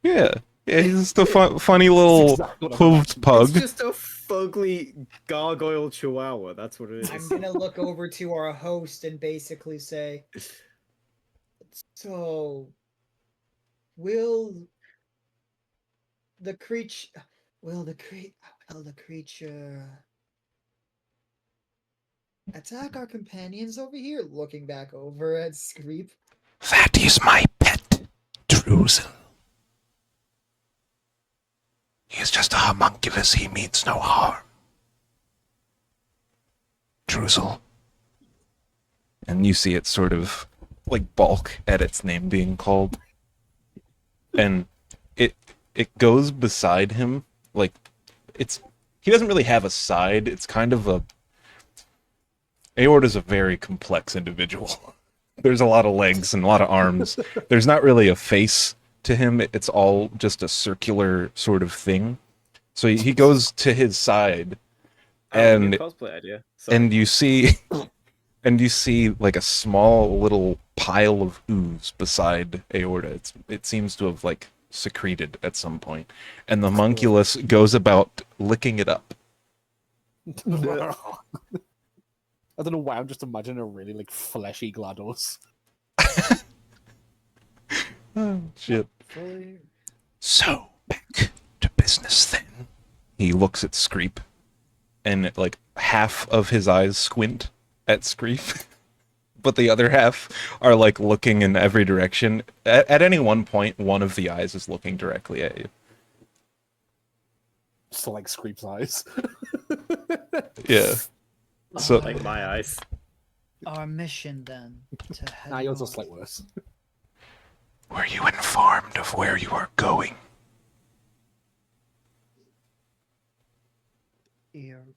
Speaker 3: Yeah. Yeah, he's just a funny little
Speaker 4: exactly what I'm
Speaker 3: hooved pug.
Speaker 2: It's just a fugly gargoyle chihuahua. That's what it is.
Speaker 5: I'm gonna look over to our host and basically say, so, will the creature attack our companions over here? Looking back over at Screep.
Speaker 3: That is my pet, Druzel. He is just a homunculus. He means no harm. Druzel. And you see it sort of like balk at its name being called. And it goes beside him. Like, he doesn't really have a side. It's kind of Aorta's a very complex individual. There's a lot of legs and a lot of arms. There's not really a face to him. It's all just a circular sort of thing. So he goes to his side, and
Speaker 2: cosplay idea.
Speaker 3: and you see like a small little pile of ooze beside Aorta. It seems to have like secreted at some point, and the homunculus goes about licking it up.
Speaker 4: I don't know why I'm just imagining a really like fleshy GLaDOS.
Speaker 3: Oh, shit. So, back to business then. He looks at Screep, and like half of his eyes squint at Screep, but the other half are like looking in every direction. At any one point, one of the eyes is looking directly at you.
Speaker 4: So like Screep's eyes.
Speaker 3: Yeah. So
Speaker 2: like my eyes.
Speaker 5: Our mission then to head
Speaker 4: Nah, yours are
Speaker 5: north.
Speaker 4: slightly worse.
Speaker 3: Were you informed of where you are going?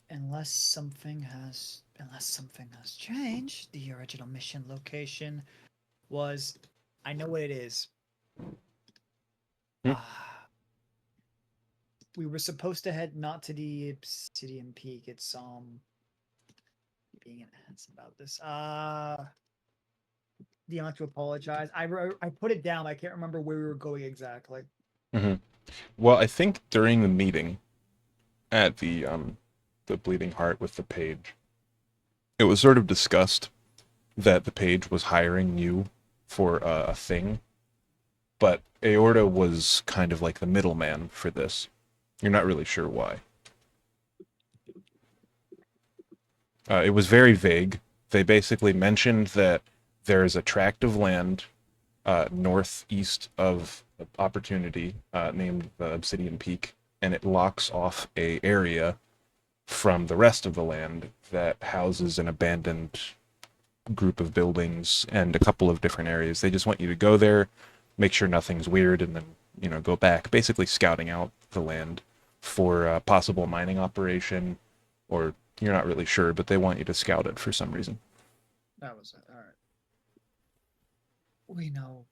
Speaker 5: Unless something has changed, the original mission location was, I know what it is.
Speaker 3: Hmm.
Speaker 5: We were supposed to head not to the Obsidian Peak. It's being an ass about this. Do you want to apologize? I put it down. I can't remember where we were going exactly.
Speaker 3: Mm-hmm. Well, I think during the meeting at the Bleeding Heart with the page, it was sort of discussed that the page was hiring you for a thing, but Aorta was kind of like the middleman for this. You're not really sure why. It was very vague. They basically mentioned that there is a tract of land northeast of Opportunity named the Obsidian Peak, and it locks off a area from the rest of the land that houses an abandoned group of buildings and a couple of different areas. They just want you to go there, make sure nothing's weird, and then, go back, basically scouting out the land for a possible mining operation, or you're not really sure, but they want you to scout it for some reason.
Speaker 5: That was it. All right. We know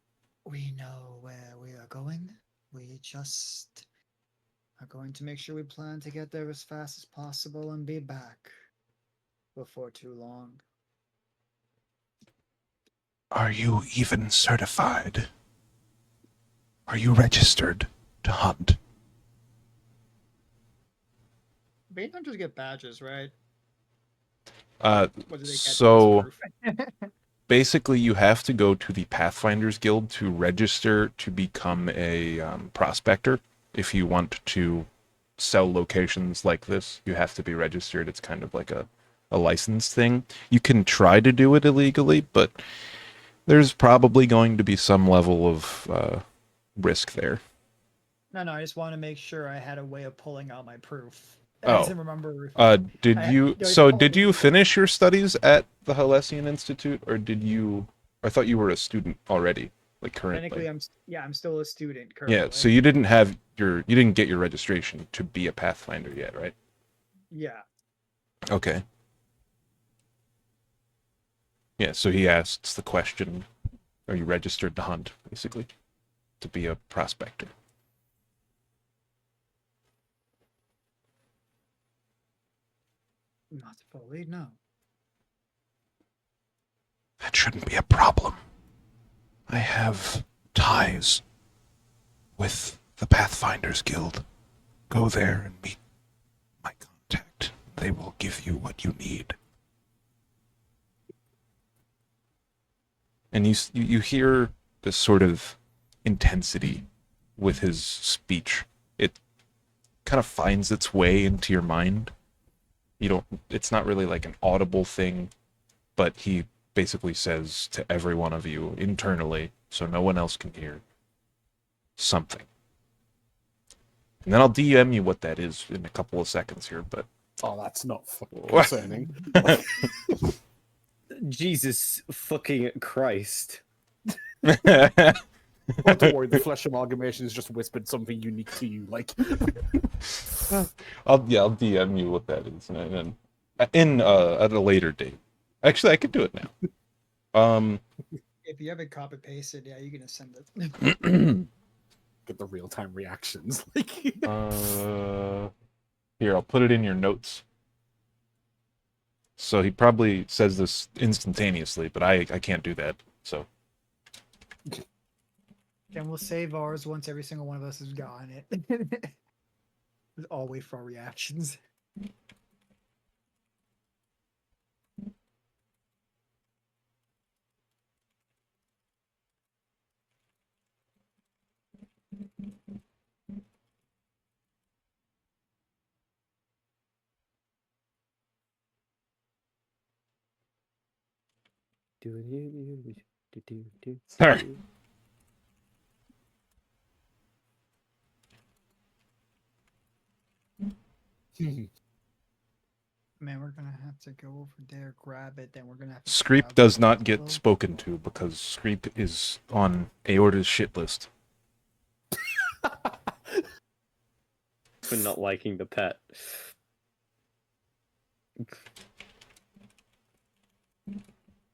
Speaker 5: where we are going. We just are going to make sure we plan to get there as fast as possible and be back before too long.
Speaker 3: Are you even certified? Are you registered to hunt?
Speaker 5: Bait hunters get badges, right?
Speaker 3: Uh,
Speaker 5: What do they get
Speaker 3: so
Speaker 5: as proof?
Speaker 3: basically you have to go to the Pathfinders Guild to register to become a prospector. If you want to sell locations like this, you have to be registered. It's kind of like a license thing. You can try to do it illegally, but there's probably going to be some level of risk there.
Speaker 5: No, I just want to make sure I had a way of pulling out my proof.
Speaker 3: Oh.
Speaker 5: I didn't remember.
Speaker 3: Did you finish your studies at the Halessian Institute, or I thought you were a student already, like currently.
Speaker 5: Technically, I'm still a student currently.
Speaker 3: Yeah, so you didn't get your registration to be a Pathfinder yet, right?
Speaker 5: Yeah.
Speaker 3: Okay. Yeah, so he asks the question, are you registered to hunt, basically, to be a prospector?
Speaker 5: Not fully, no.
Speaker 3: That shouldn't be a problem. I have ties with the Pathfinders Guild. Go there and meet my contact. They will give you what you need. And you hear this sort of intensity with his speech. It kind of finds its way into your mind. It's not really like an audible thing, but he basically says to every one of you internally, so no one else can hear, something. And then I'll DM you what that is in a couple of seconds here, but...
Speaker 4: Oh, that's not fucking concerning.
Speaker 2: Jesus fucking Christ.
Speaker 4: Oh, don't worry, the flesh amalgamation has just whispered something unique to you, like...
Speaker 3: I'll DM you what that is at a later date. Actually, I could do it now.
Speaker 5: If you have it copy pasted, yeah, you're gonna send it.
Speaker 4: Get the real-time reactions, like...
Speaker 3: Here, I'll put it in your notes. So he probably says this instantaneously, but I can't do that, so...
Speaker 5: And we'll save ours once every single one of us has gotten it. I'll wait for our reactions.
Speaker 3: Sorry.
Speaker 5: Man, we're gonna have to go over there, grab it, then we're gonna have to.
Speaker 3: Screep does not get spoken to because Screep is on Aorta's shit list.
Speaker 6: For not liking the pet.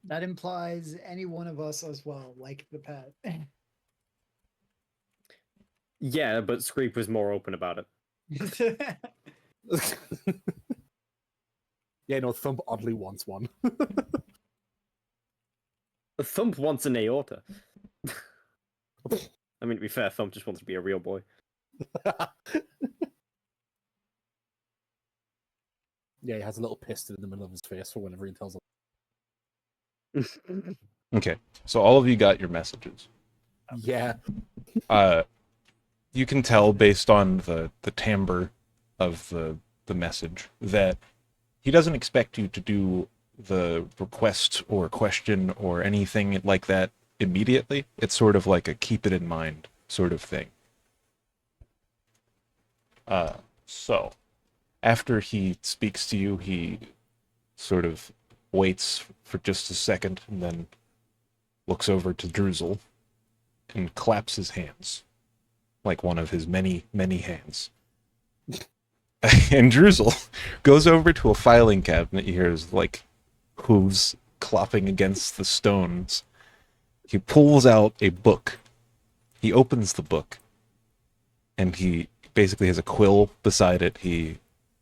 Speaker 5: That implies any one of us as well, like the pet.
Speaker 6: Yeah, but Screep was more open about it.
Speaker 4: Yeah, no, Thump oddly wants one.
Speaker 6: Thump wants an aorta. I mean, to be fair, Thump just wants to be a real boy.
Speaker 4: Yeah, he has a little piston in the middle of his face for whenever he tells him.
Speaker 3: Okay, so all of you got your messages.
Speaker 4: Yeah.
Speaker 3: You can tell based on the timbre of the message that he doesn't expect you to do the request or question or anything like that immediately. It's sort of like a keep it in mind sort of thing. So after he speaks to you, he sort of waits for just a second and then looks over to Druzel and claps his hands like one of his many, many hands. And Druzel goes over to a filing cabinet. He hears like hooves clopping against the stones. He pulls out a book. He opens the book and he basically has a quill beside it. He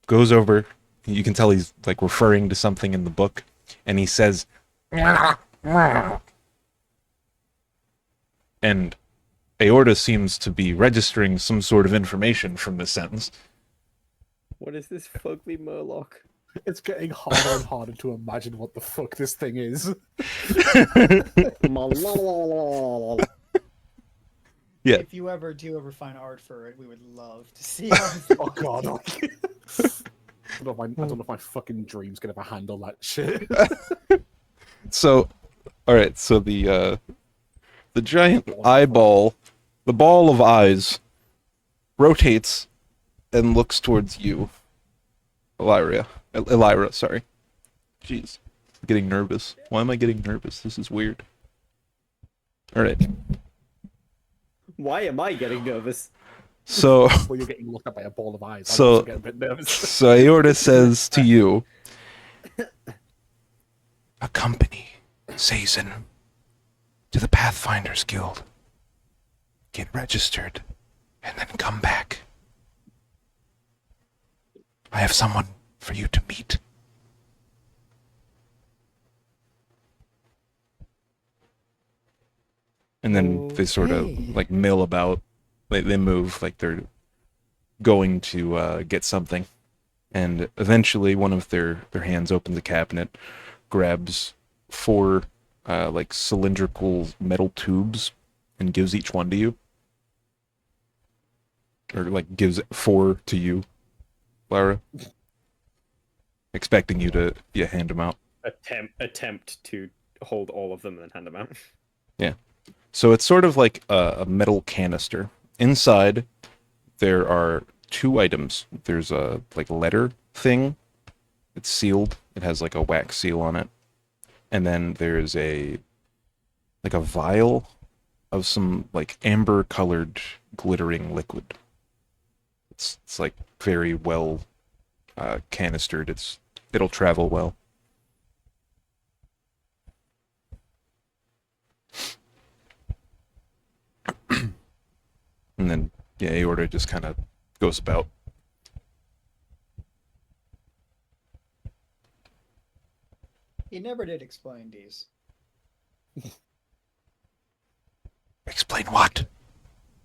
Speaker 3: goes over, you can tell he's like referring to something in the book, and he says, and Aorta seems to be registering some sort of information from this sentence.
Speaker 6: What is this fugly Murloc?
Speaker 4: It's getting harder and harder to imagine what the fuck this thing is.
Speaker 3: Yeah.
Speaker 5: If you ever find art for it, we would love to see how
Speaker 4: Oh god. I don't know if my fucking dreams can ever handle that shit.
Speaker 3: So, all right. So the giant eyeball, the ball of eyes, rotates and looks towards you, Elira. Sorry. Jeez, I'm getting nervous. Why am I getting nervous? This is weird. All right.
Speaker 6: Why am I getting nervous?
Speaker 3: So,
Speaker 4: Well, you're getting looked at by a ball of eyes. I'm
Speaker 3: So-
Speaker 4: also getting a bit nervous.
Speaker 3: so Aorta says to you, accompany Sazin to the Pathfinders Guild. Get registered, and then come back. I have someone for you to meet. And then they sort of like mill about. They move like they're going to get something. And eventually one of their hands opens a cabinet, grabs 4 like cylindrical metal tubes, and gives each one to you. Or like gives 4 to you, Lara. Expecting you to hand them out.
Speaker 6: Attempt to hold all of them and then hand them out.
Speaker 3: So it's sort of like a metal canister. Inside, there are 2 items. There's a like letter thing. It's sealed. It has like a wax seal on it. And then there's a vial of some like amber colored glittering liquid. It's like very well canistered. It'll travel well. And then, yeah, Aorta just kind of goes about.
Speaker 5: He never did explain these.
Speaker 3: Explain what?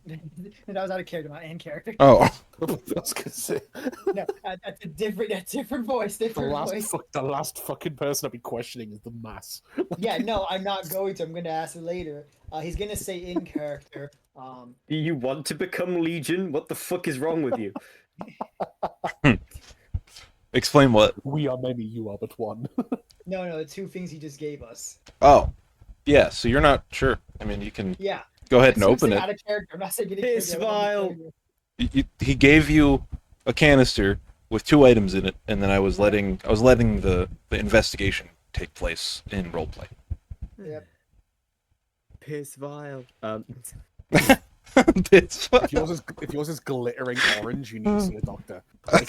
Speaker 5: That was out of character, not in character.
Speaker 3: Oh.
Speaker 4: I was gonna say,
Speaker 5: No, that's a different voice. Different voice.
Speaker 4: the last fucking person I'll be questioning is the mass.
Speaker 5: Yeah, no, I'm not going to. I'm going to ask it later. He's going to say in character.
Speaker 6: Do you want to become Legion? What the fuck is wrong with you?
Speaker 3: Explain what?
Speaker 4: We are many, you are but one.
Speaker 5: No, the 2 things he just gave us.
Speaker 3: Oh. Yeah, so you're not sure. I mean, you can
Speaker 5: Yeah.
Speaker 3: go ahead and
Speaker 5: So I'm
Speaker 3: open
Speaker 5: saying
Speaker 3: it.
Speaker 5: Out of character. I'm not saying get in
Speaker 6: Piss
Speaker 5: character, I want to
Speaker 6: vial.
Speaker 5: tell you.
Speaker 3: He gave you a canister with 2 items in it, and then I was letting the investigation take place in roleplay.
Speaker 5: Yep.
Speaker 6: Piss vial.
Speaker 3: It's
Speaker 4: If yours is glittering orange, you need to see a doctor. Like,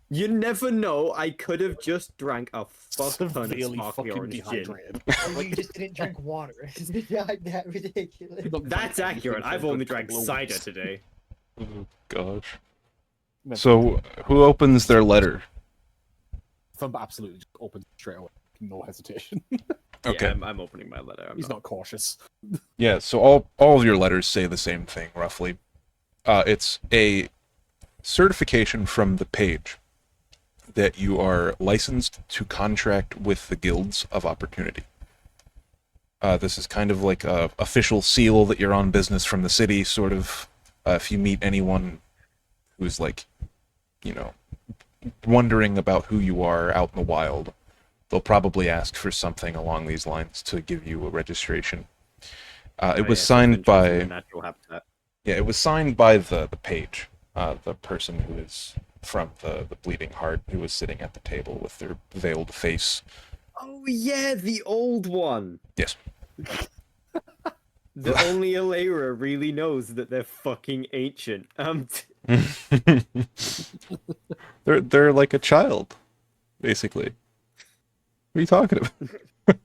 Speaker 6: You never know. I could have just drank a fuck ton of
Speaker 4: severely
Speaker 6: sparkly
Speaker 4: fucking
Speaker 6: orange gin.
Speaker 4: dehydrated.
Speaker 5: Or you just didn't drink water. Is it like that ridiculous?
Speaker 6: That's accurate. I've only drank cider today.
Speaker 3: oh gosh. So who opens their letter?
Speaker 4: Thumb absolutely just opens straight away, no hesitation.
Speaker 3: Okay.
Speaker 6: Yeah, I'm opening my letter.
Speaker 4: He's not cautious.
Speaker 3: Yeah, so all of your letters say the same thing, roughly. It's a certification from the page that you are licensed to contract with the Guilds of Opportunity. This is kind of like a official seal that you're on business from the city, sort of. If you meet anyone who's like, you know, wondering about who you are out in the wild, they'll probably ask for something along these lines to give you a registration. It was signed by
Speaker 6: natural habitat.
Speaker 3: yeah, it was signed by the page, the person who is from the Bleeding Heart, who was sitting at the table with their veiled face.
Speaker 6: Oh yeah, the old one.
Speaker 3: Yes.
Speaker 6: The only Alera really knows that they're fucking ancient.
Speaker 3: They're like a child, basically. What are you talking about?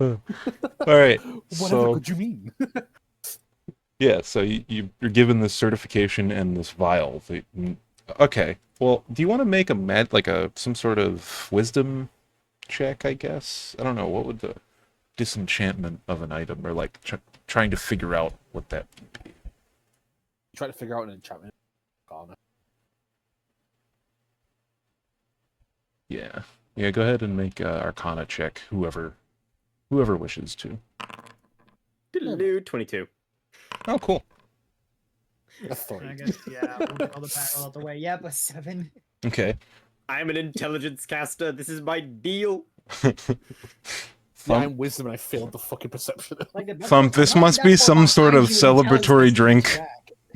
Speaker 3: All right.
Speaker 4: Whatever
Speaker 3: So
Speaker 4: could you mean?
Speaker 3: yeah, so you're given this certification and this vial. Okay. Well, do you want to make some sort of wisdom check? I guess I don't know. What would the disenchantment of an item, or like trying to figure out what that would be?
Speaker 4: Try to figure out an enchantment.
Speaker 3: Yeah. Yeah, go ahead and make Arcana check, whoever wishes to.
Speaker 6: 22.
Speaker 3: Oh, cool.
Speaker 4: A 3.
Speaker 5: I guess, yeah, we'll get all the back out the way. Yep, a 7.
Speaker 3: Okay.
Speaker 6: I'm an intelligence caster. This is my deal.
Speaker 4: Yeah, I'm wisdom and I failed the fucking perception.
Speaker 3: Thump, this must be some sort of celebratory drink.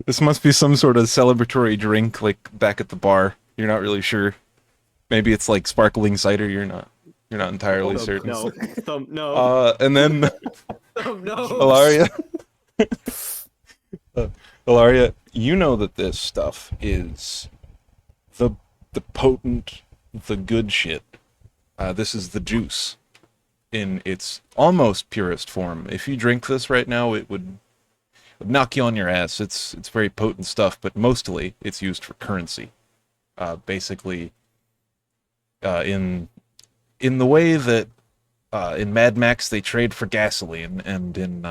Speaker 3: This must be some sort of celebratory drink, like back at the bar. You're not really sure. Maybe it's like sparkling cider. You're not entirely certain.
Speaker 6: No. Thump, no.
Speaker 3: And then
Speaker 6: Thump, no.
Speaker 3: Ilaria. Ilaria, you know that this stuff is the potent, the good shit. This is the juice in its almost purest form. If you drink this right now, it would knock you on your ass. It's very potent stuff, but mostly it's used for currency. Basically, in the way that in Mad Max they trade for gasoline, and in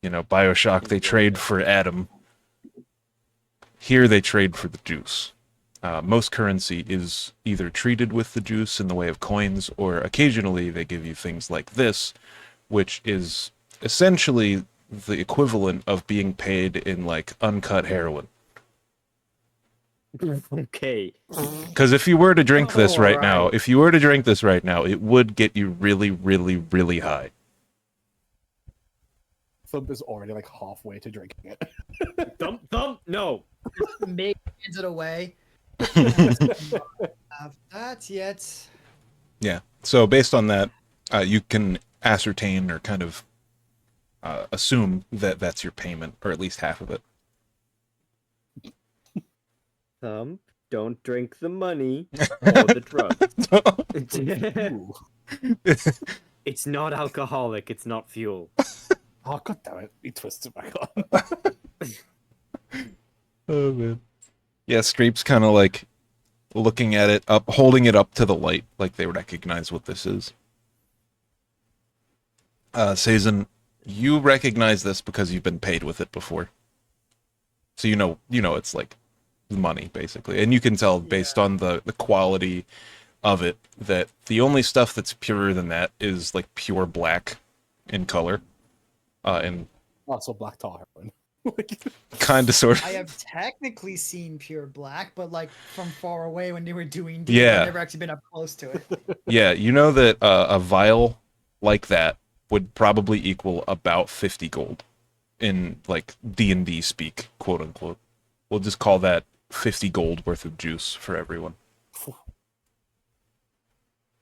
Speaker 3: BioShock they trade for Atom. Here they trade for the juice. Most currency is either treated with the juice in the way of coins, or occasionally they give you things like this, which is essentially the equivalent of being paid in like uncut heroin.
Speaker 6: Okay.
Speaker 3: Because if you were to drink this right now,
Speaker 6: Alright.
Speaker 3: it would get you really, really, really high.
Speaker 4: Thump is already like halfway to drinking it.
Speaker 6: Thump, no.
Speaker 5: Meg hands it away. Have that yet?
Speaker 3: Yeah. So based on that, you can ascertain or kind of assume that that's your payment, or at least half of it.
Speaker 6: Thump, don't drink the money or the drugs. It's not alcoholic. It's not fuel.
Speaker 4: Oh, god damn it. He twists it back on.
Speaker 3: Oh, man. Yeah, Streep's kind of like looking at it up, holding it up to the light, like they recognize what this is. Sazin, you recognize this because you've been paid with it before. So you know it's like money, basically. And you can tell based on the quality of it that the only stuff that's purer than that is like pure black in color. And
Speaker 4: Also black tar heroin.
Speaker 3: kind of sort of.
Speaker 5: I have technically seen pure black, but like from far away when they were doing deals,
Speaker 3: Yeah.
Speaker 5: I've never actually been up close to it.
Speaker 3: Yeah, you know that a vial like that would probably equal about 50 gold in like D&D speak, quote unquote. We'll just call that 50 gold worth of juice for everyone.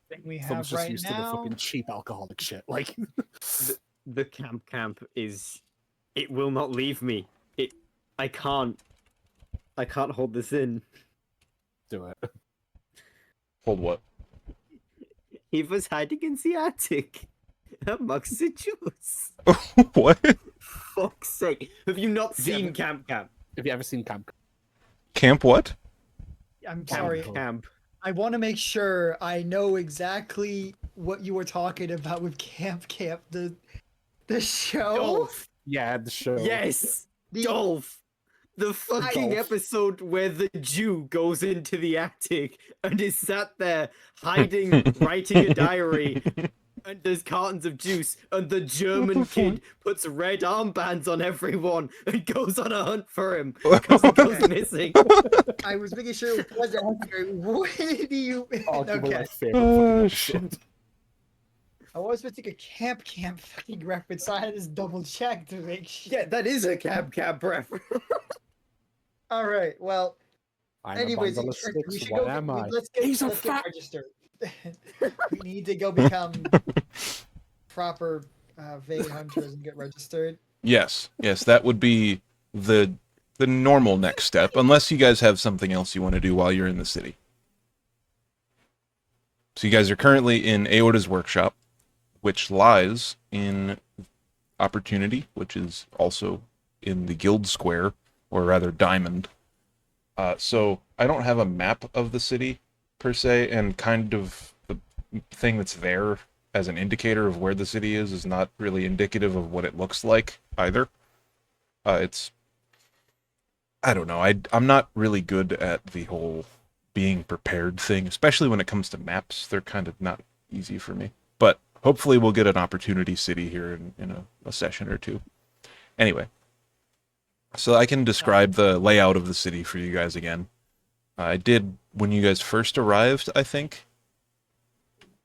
Speaker 5: Thing we
Speaker 4: Thumb's
Speaker 5: have
Speaker 4: just
Speaker 5: right
Speaker 4: used to the
Speaker 5: now.
Speaker 4: fucking cheap alcoholic shit. Like,
Speaker 6: The camp is, it will not leave me. I can't hold this in.
Speaker 4: do it.
Speaker 3: Hold what?
Speaker 6: He was hiding in the attic amongst the juice.
Speaker 3: What?
Speaker 6: Fuck's sake. Have you not seen Camp?
Speaker 4: Have you ever seen Camp?
Speaker 3: Camp what?
Speaker 5: I'm
Speaker 4: Camp.
Speaker 5: sorry.
Speaker 6: Camp.
Speaker 5: I want to make sure I know exactly what you were talking about with Camp. The show.
Speaker 6: Dolph.
Speaker 4: Yeah, the show.
Speaker 6: Yes.
Speaker 5: The-
Speaker 6: Dolph. The fucking
Speaker 4: Dolph.
Speaker 6: episode where the Jew goes into the attic and is sat there hiding, writing a diary, and there's cartons of juice, and the German kid puts red armbands on everyone and goes on a hunt for him because he goes missing.
Speaker 5: I was making sure it wasn't accurate. What do you?
Speaker 4: Arguably
Speaker 5: Okay.
Speaker 4: my favorite
Speaker 3: Oh,
Speaker 4: fucking
Speaker 3: shit.
Speaker 4: episode.
Speaker 5: I was supposed to take a camp fucking reference, so I had this double check to make sure.
Speaker 6: Yeah, that is a Camp reference.
Speaker 5: All right. Well,
Speaker 4: I'm
Speaker 5: anyways,
Speaker 4: a bundle of
Speaker 5: we
Speaker 4: sticks.
Speaker 5: should
Speaker 4: What
Speaker 5: go.
Speaker 4: am I?
Speaker 5: Let's get.
Speaker 4: He's a
Speaker 5: Let's get
Speaker 4: fat.
Speaker 5: registered. We need to go become proper vague hunters and get registered.
Speaker 3: Yes, that would be the normal next step, unless you guys have something else you want to do while you're in the city. So you guys are currently in Aorta's workshop, which lies in Opportunity, which is also in the Guild Square, or rather Diamond. So I don't have a map of the city, per se, and kind of the thing that's there as an indicator of where the city is not really indicative of what it looks like, either. I don't know, I'm not really good at the whole being prepared thing, especially when it comes to maps. They're kind of not easy for me. But hopefully we'll get an Opportunity City here in a session or two. Anyway. So I can describe the layout of the city for you guys again. I did when you guys first arrived, I think.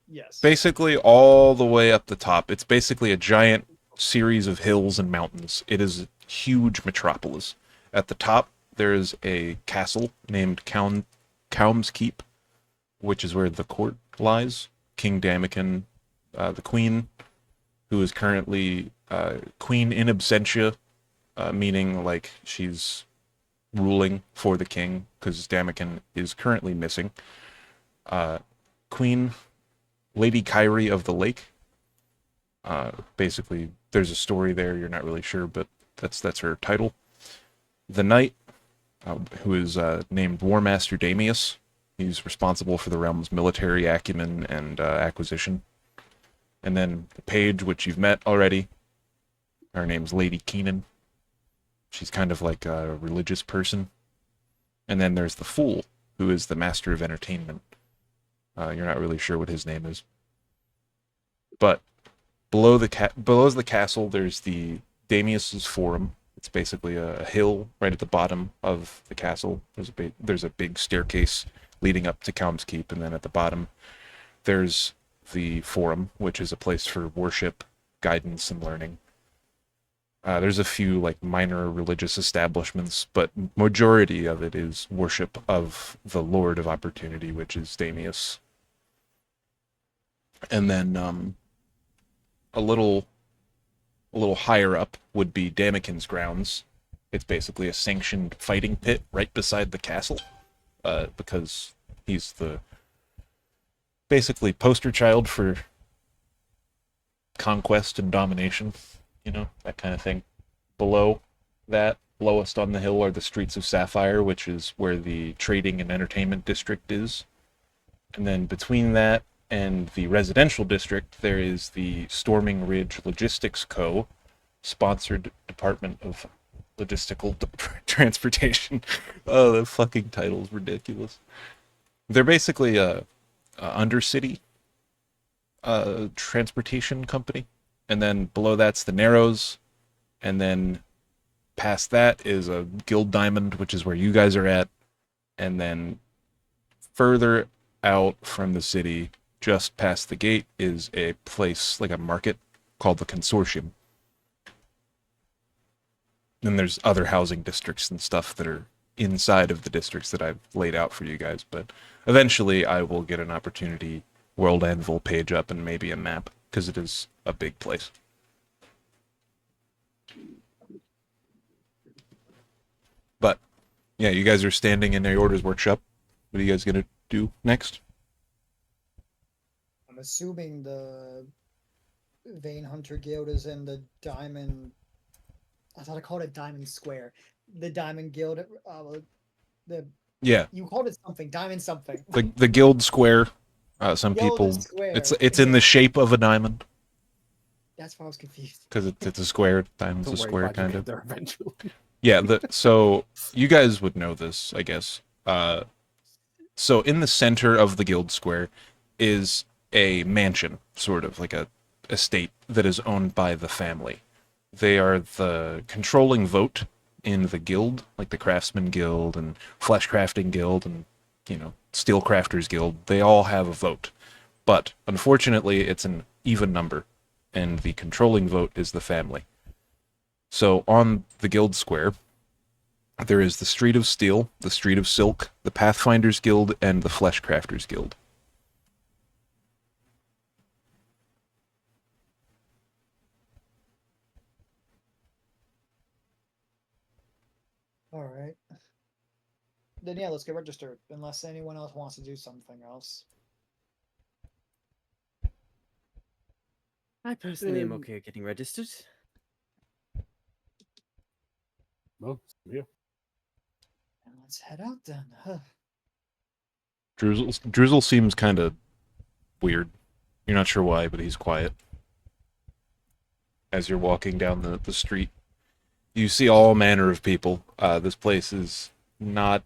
Speaker 5: Yes.
Speaker 3: Basically all the way up the top. It's basically a giant series of hills and mountains. It is a huge metropolis. At the top, there is a castle named Kaum's Keep, which is where the court lies. King Damakin, the queen, who is currently queen in absentia, meaning like she's ruling for the king, because Damakin is currently missing. Queen Lady Kyrie of the Lake. Basically, there's a story there. You're not really sure, but that's her title. The knight, who is named War Master Damius. He's responsible for the realm's military acumen and acquisition. And then the page, which you've met already. Her name's Lady Keenan. She's kind of like a religious person. And then there's the fool, who is the master of entertainment. You're not really sure what his name is. But below the castle, there's the Damius's Forum. It's basically a hill right at the bottom of the castle. There's a big staircase leading up to Kaum's Keep, and then at the bottom there's the Forum, which is a place for worship, guidance, and learning. There's a few like minor religious establishments, but majority of it is worship of the Lord of Opportunity, which is Damius. And then a little higher up would be Damakin's grounds. It's basically a sanctioned fighting pit right beside the castle, because he's the basically poster child for conquest and domination. That kind of thing. Below that, lowest on the hill, are the Streets of Sapphire, which is where the trading and entertainment district is. And then between that and the residential district, there is the Storming Ridge Logistics Co., sponsored Department of Logistical Transportation. Oh, the fucking title's ridiculous. They're basically a undercity transportation company. And then below that's the Narrows, and then past that is a Guild Diamond, which is where you guys are at, and then further out from the city, just past the gate, is a place, like a market, called the Consortium. Then there's other housing districts and stuff that are inside of the districts that I've laid out for you guys, but eventually I will get an opportunity World Anvil page up and maybe a map, because it is a big place. But, yeah, you guys are standing in the Orders Workshop. What are you guys going to do next?
Speaker 5: I'm assuming the Vein Hunter Guild is in the Diamond. I thought I called it Diamond Square. The Diamond Guild. The
Speaker 3: Yeah,
Speaker 5: you called it something. Diamond something.
Speaker 3: the Guild Square. Some
Speaker 5: Guild
Speaker 3: people...
Speaker 5: Square.
Speaker 3: It's in the shape of a diamond,
Speaker 5: That's why I was confused.
Speaker 3: because it's a square. Diamond's
Speaker 4: Don't
Speaker 3: a
Speaker 4: worry,
Speaker 3: square,
Speaker 4: Brad, you'll
Speaker 3: kind
Speaker 4: get
Speaker 3: of.
Speaker 4: there eventually.
Speaker 3: Yeah, so you guys would know this, I guess. So in the center of the guild square is a mansion, sort of like a estate that is owned by the family. They are the controlling vote in the guild, like the Craftsman Guild and Flesh Crafting Guild and, Steel Crafters Guild. They all have a vote. But unfortunately, it's an even number, and the controlling vote is the family. So on the guild square, there is the Street of Steel, the Street of Silk, the Pathfinders Guild, and the Flesh Crafters Guild.
Speaker 5: All right. Then yeah, let's get registered. Unless anyone else wants to do something else.
Speaker 6: I personally am okay with getting registered.
Speaker 4: No, yeah.
Speaker 5: And let's head out then. Huh.
Speaker 3: Druzel seems kind of weird. You're not sure why, but he's quiet. As you're walking down the street, you see all manner of people. This place is not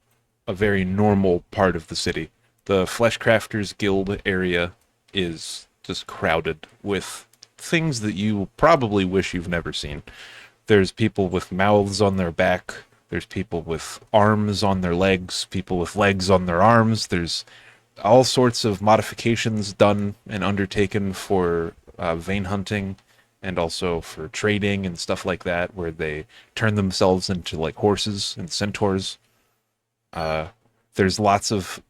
Speaker 3: a very normal part of the city. The Flesh Crafters Guild area is just crowded with things that you probably wish you've never seen. There's people with mouths on their back. There's people with arms on their legs, people with legs on their arms. There's all sorts of modifications done and undertaken for vein hunting and also for trading and stuff like that, where they turn themselves into like horses and centaurs. There's lots of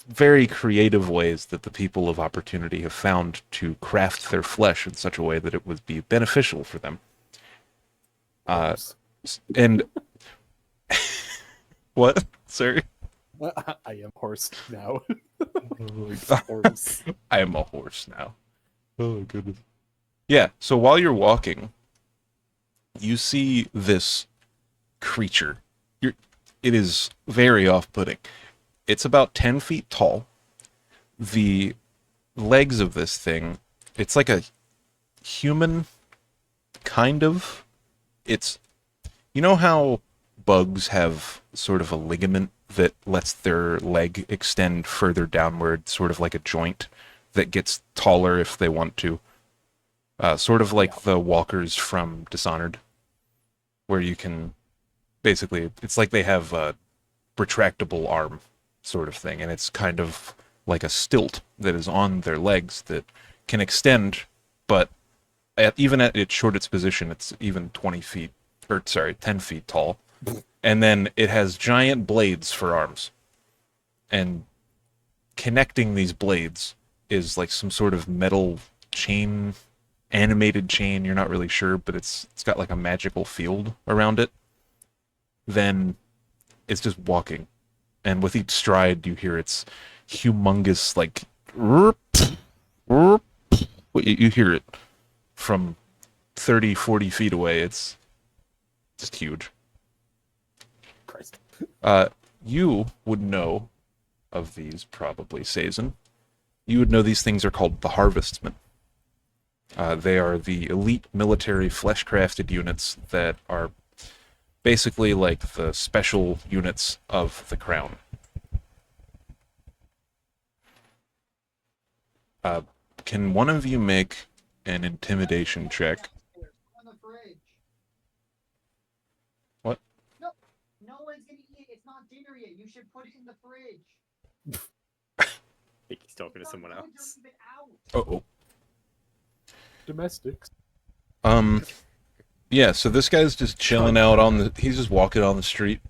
Speaker 3: very creative ways that the people of Opportunity have found to craft their flesh in such a way that it would be beneficial for them. And what? Sorry?
Speaker 4: I am horse now.
Speaker 3: Horse. I am a horse now. Oh, goodness. Yeah, so while you're walking, you see this creature. It is very off-putting. It's about 10 feet tall. The legs of this thing, it's like a human, kind of. It's, you know how bugs have sort of a ligament that lets their leg extend further downward, sort of like a joint that gets taller if they want to? Sort of like the walkers from Dishonored, where you can, basically, it's like they have a retractable arm sort of thing, and it's kind of like a stilt that is on their legs that can extend, but even at its shortest position, it's even 10 feet tall. And then it has giant blades for arms. And connecting these blades is like some sort of metal chain, animated chain, you're not really sure, but it's got like a magical field around it. Then it's just walking. And with each stride, you hear its humongous, like, you hear it from 30, 40 feet away. It's just huge.
Speaker 4: Christ.
Speaker 3: You would know of these, probably, Sazin. You would know these things are called the Harvestmen. They are the elite military flesh-crafted units that are basically like the special units of the Crown. Can one of you make an intimidation check?
Speaker 5: On the fridge.
Speaker 3: What?
Speaker 5: No, no one's gonna eat it. It's not dinner yet. You should put it in the fridge.
Speaker 6: I think he's talking to
Speaker 5: It's
Speaker 6: someone
Speaker 5: not good,
Speaker 6: else.
Speaker 5: don't leave it out.
Speaker 3: Uh-oh.
Speaker 4: Domestics.
Speaker 3: Yeah, so this guy's just chilling out he's just walking on the street.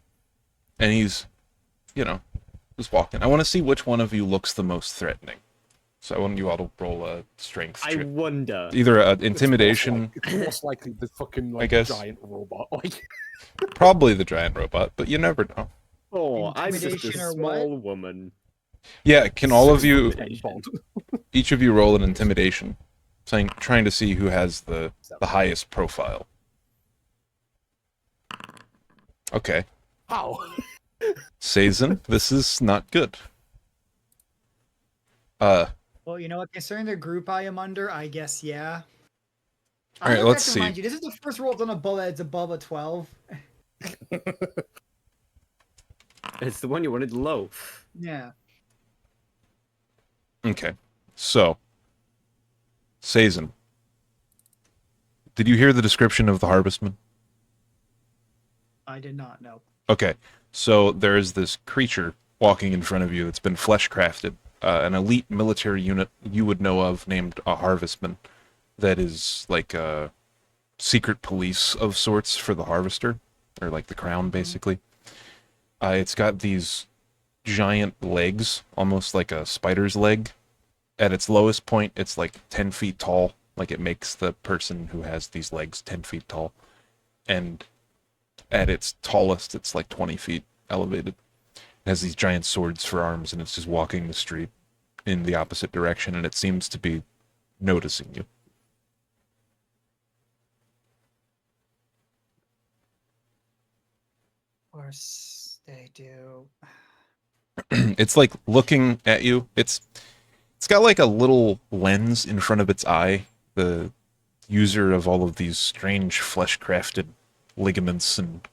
Speaker 3: and he's, just walking. I want to see which one of you looks the most threatening. So I want you all to roll a strength
Speaker 6: I
Speaker 3: check.
Speaker 6: wonder.
Speaker 3: Either intimidation,
Speaker 4: It's most likely the fucking
Speaker 3: guess.
Speaker 4: giant robot. Like,
Speaker 3: probably the giant robot, but you never know.
Speaker 6: Oh, I'm just a
Speaker 5: Intimidation or what?
Speaker 6: small woman.
Speaker 3: Yeah, can all of you,
Speaker 6: Intimidation.
Speaker 3: each of you, roll an intimidation, trying to see who has the highest profile. Okay,
Speaker 4: how?
Speaker 3: Sazin, this is not good.
Speaker 5: Well, you know what? Considering the group I am under, I guess yeah.
Speaker 3: All right,
Speaker 5: I
Speaker 3: let's
Speaker 5: have to remind
Speaker 3: see.
Speaker 5: you, this is the first roll done above that's above a 12.
Speaker 6: It's the one you wanted low.
Speaker 5: Yeah.
Speaker 3: Okay, so Sazin, did you hear the description of the harvestman?
Speaker 5: I did not know.
Speaker 3: Okay, so there is this creature walking in front of you that's been flesh crafted, an elite military unit you would know of named a harvestman, that is like a secret police of sorts for the harvester, or like the crown, basically. It's got these giant legs, almost like a spider's leg. At its lowest point, it's like 10 feet tall, like it makes the person who has these legs 10 feet tall. And at its tallest, it's like 20 feet elevated. It has these giant swords for arms, and it's just walking the street in the opposite direction, and it seems to be noticing you.
Speaker 5: Of course they do.
Speaker 3: It's like looking at you. It's got like a little lens in front of its eye. The user of all of these strange flesh-crafted ligaments and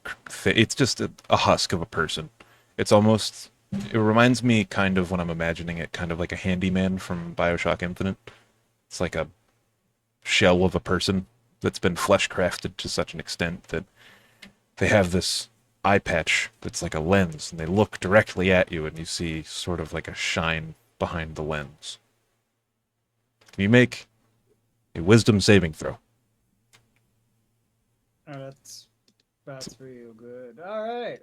Speaker 3: it's just a husk of a person. It's almost, it reminds me kind of, when I'm imagining it, kind of like a handyman from BioShock Infinite. It's like a shell of a person that's been flesh-crafted to such an extent that they have this eye patch that's like a lens, and they look directly at you, and you see sort of like a shine behind the lens. Can you make a wisdom saving throw?
Speaker 5: Oh, that's real good. All right.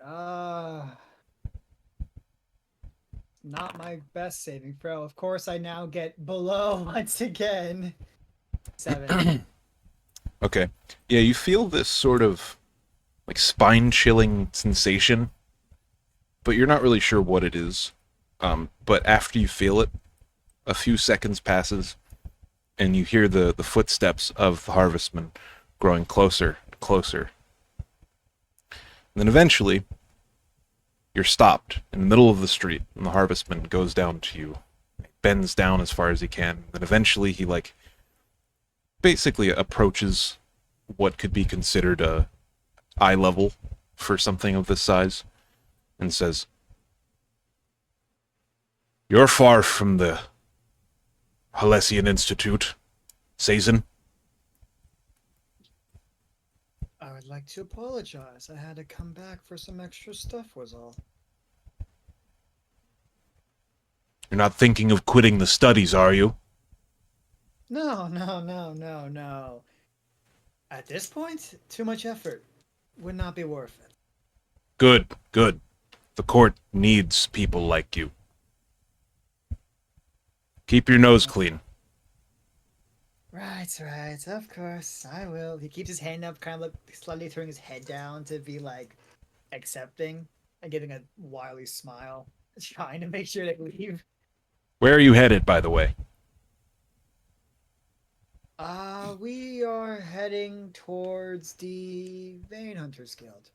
Speaker 5: Not my best saving throw. Of course, I now get below once again. 7.
Speaker 3: Okay. Yeah, you feel this sort of like spine-chilling sensation, but you're not really sure what it is. But after you feel it, a few seconds passes, and you hear the footsteps of the harvestman growing closer and closer. And then eventually, you're stopped in the middle of the street, and the harvestman goes down to you, bends down as far as he can. Then eventually he basically approaches what could be considered a eye level for something of this size, and says, "You're far from the Halessian Institute, Sazin."
Speaker 5: I would like to apologize. I had to come back for some extra stuff was all.
Speaker 3: You're not thinking of quitting the studies, are you?
Speaker 5: No. At this point, too much effort. Would not be worth it.
Speaker 3: Good, good. The court needs people like you. Keep your nose clean.
Speaker 5: Right. Of course, I will. He keeps his hand up, kind of slightly turning his head down to be like accepting and giving a wily smile, trying to make sure they leave.
Speaker 3: Where are you headed, by the way?
Speaker 5: We are heading towards the Vein Hunters Guild.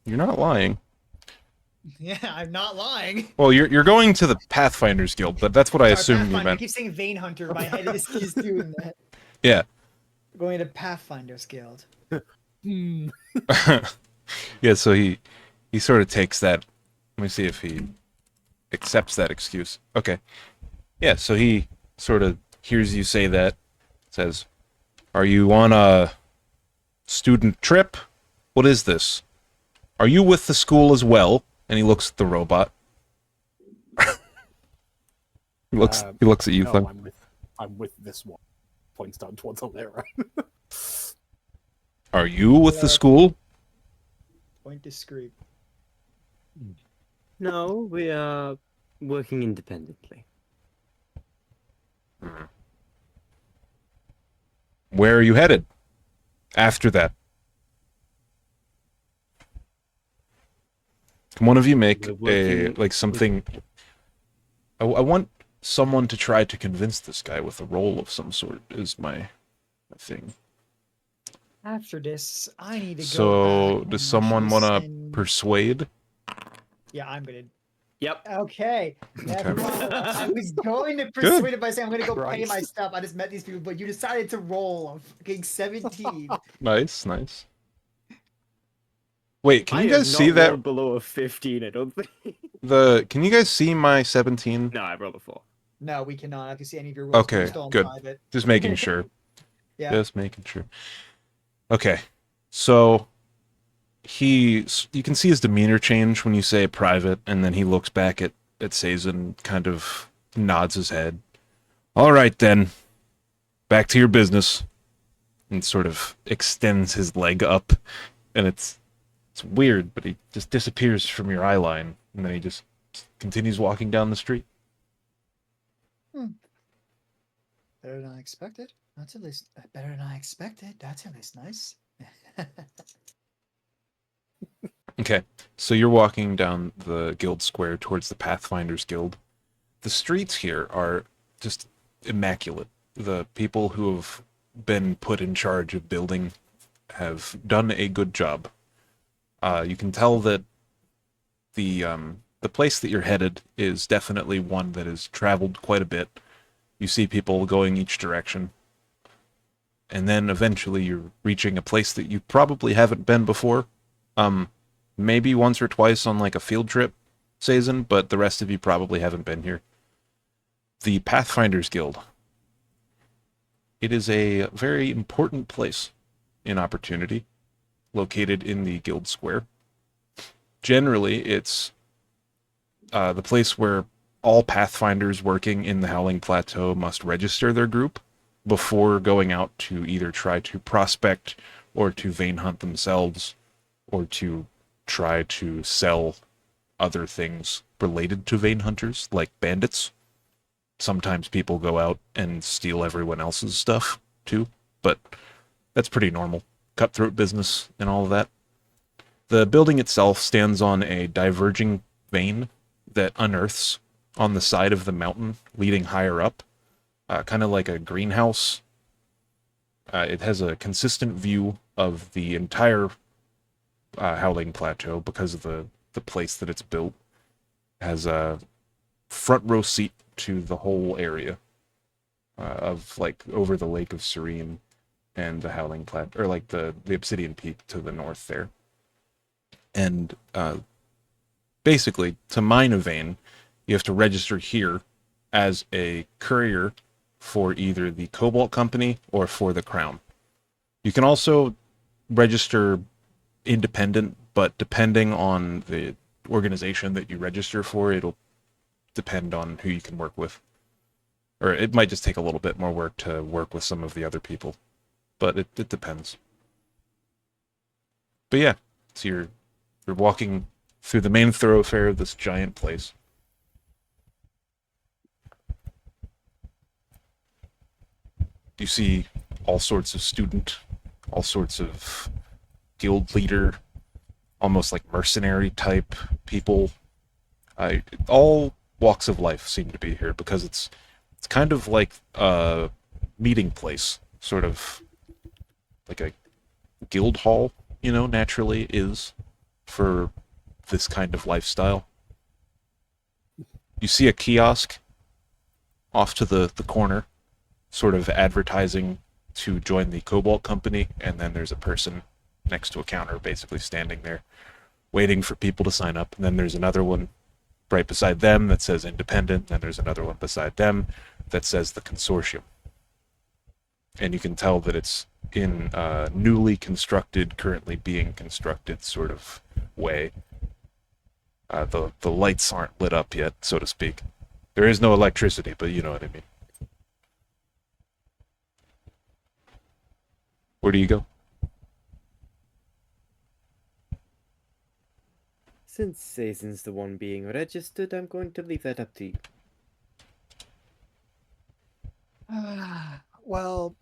Speaker 3: You're not lying.
Speaker 5: Yeah, I'm not lying.
Speaker 3: Well, you're going to the Pathfinders Guild, but that's what I assumed you
Speaker 5: I
Speaker 3: meant.
Speaker 5: keep saying Vein Hunter. My head is doing that.
Speaker 3: Yeah.
Speaker 5: Going to Pathfinders Guild.
Speaker 3: Yeah, so he sort of takes that. Let me see if he accepts that excuse. Okay. Yeah, so he sort of hears you say that, says, "Are you on a student trip? What is this? Are you with the school as well?" And he looks at the robot. He looks at you,
Speaker 4: No,
Speaker 3: Flem.
Speaker 4: I'm with this one. Points down towards Alera.
Speaker 3: Are you with the school?
Speaker 5: Point discreet.
Speaker 6: No, we are working independently.
Speaker 3: Where are you headed after that? Can one of you make
Speaker 6: We're working
Speaker 3: like something? I want someone to try to convince this guy with a role of some sort. Is my thing.
Speaker 5: After this, I need to go
Speaker 3: So,
Speaker 5: back
Speaker 3: does
Speaker 5: and
Speaker 3: someone want to
Speaker 5: send...
Speaker 3: persuade?
Speaker 5: Yeah, I'm gonna.
Speaker 6: Yep.
Speaker 5: Okay.
Speaker 3: Okay.
Speaker 5: I was going to persuade it by saying I'm gonna go pay my
Speaker 4: Christ.
Speaker 5: stuff. I just met these people, but you decided to roll a fucking 17.
Speaker 3: Nice, nice. Wait, can
Speaker 6: I
Speaker 3: you
Speaker 6: have
Speaker 3: guys
Speaker 6: not
Speaker 3: see that?
Speaker 6: rolled below a 15, I don't think.
Speaker 3: Can you guys see my 17?
Speaker 6: No, I rolled a 4.
Speaker 5: No, we cannot. I can see any of your rolls. But
Speaker 3: Okay,
Speaker 5: you're still on
Speaker 3: good.
Speaker 5: private.
Speaker 3: Just making sure.
Speaker 5: Yeah.
Speaker 3: Just making sure. Okay, so you can see his demeanor change when you say private, and then he looks back at Sazin, kind of nods his head. All right then, back to your business, and sort of extends his leg up, and it's weird, but he just disappears from your eye line, and then he just continues walking down the street.
Speaker 5: Better than I expected. That's at least better than I expected. That's at least nice.
Speaker 3: Okay, so you're walking down the guild square towards the Pathfinders Guild. The streets here are just immaculate. The people who have been put in charge of building have done a good job. You can tell that the place that you're headed is definitely one that has traveled quite a bit. You see people going each direction. And then eventually you're reaching a place that you probably haven't been before. Maybe once or twice on like a field trip, Sazin, but the rest of you probably haven't been here. The Pathfinders Guild. It is a very important place in Opportunity, located in the guild square. Generally, it's the place where all Pathfinders working in the Howling Plateau must register their group before going out to either try to prospect or to vein hunt themselves or to try to sell other things related to vein hunters, like bandits. Sometimes people go out and steal everyone else's stuff, too, but that's pretty normal. Cutthroat business and all of that. The building itself stands on a diverging vein that unearths on the side of the mountain leading higher up, kind of like a greenhouse. It has a consistent view of the entire Howling Plateau because of the place that it's built. It has a front row seat to the whole area of like over the Lake of Serene and the Howling Plateau, or like the Obsidian Peak to the north there. And basically, to mine a vein, you have to register here as a courier for either the Cobalt Company or for the Crown. You can also register independent, but depending on the organization that you register for, it'll depend on who you can work with. Or it might just take a little bit more work to work with some of the other people. But it depends. But yeah, so you're walking through the main thoroughfare of this giant place. You see all sorts of student, all sorts of guild leader, almost like mercenary type people. All walks of life seem to be here because it's kind of like a meeting place, sort of like a guild hall, naturally is for this kind of lifestyle. You see a kiosk off to the corner, sort of advertising to join the Cobalt Company, and then there's a person next to a counter basically standing there waiting for people to sign up. And then there's another one right beside them that says independent, then there's another one beside them that says the consortium. And you can tell that it's in a newly constructed, currently being constructed sort of way. The lights aren't lit up yet, so to speak. There is no electricity, but you know what I mean. Where do you go?
Speaker 6: Since Sazen's the one being registered, I'm going to leave that up to you.
Speaker 5: Well,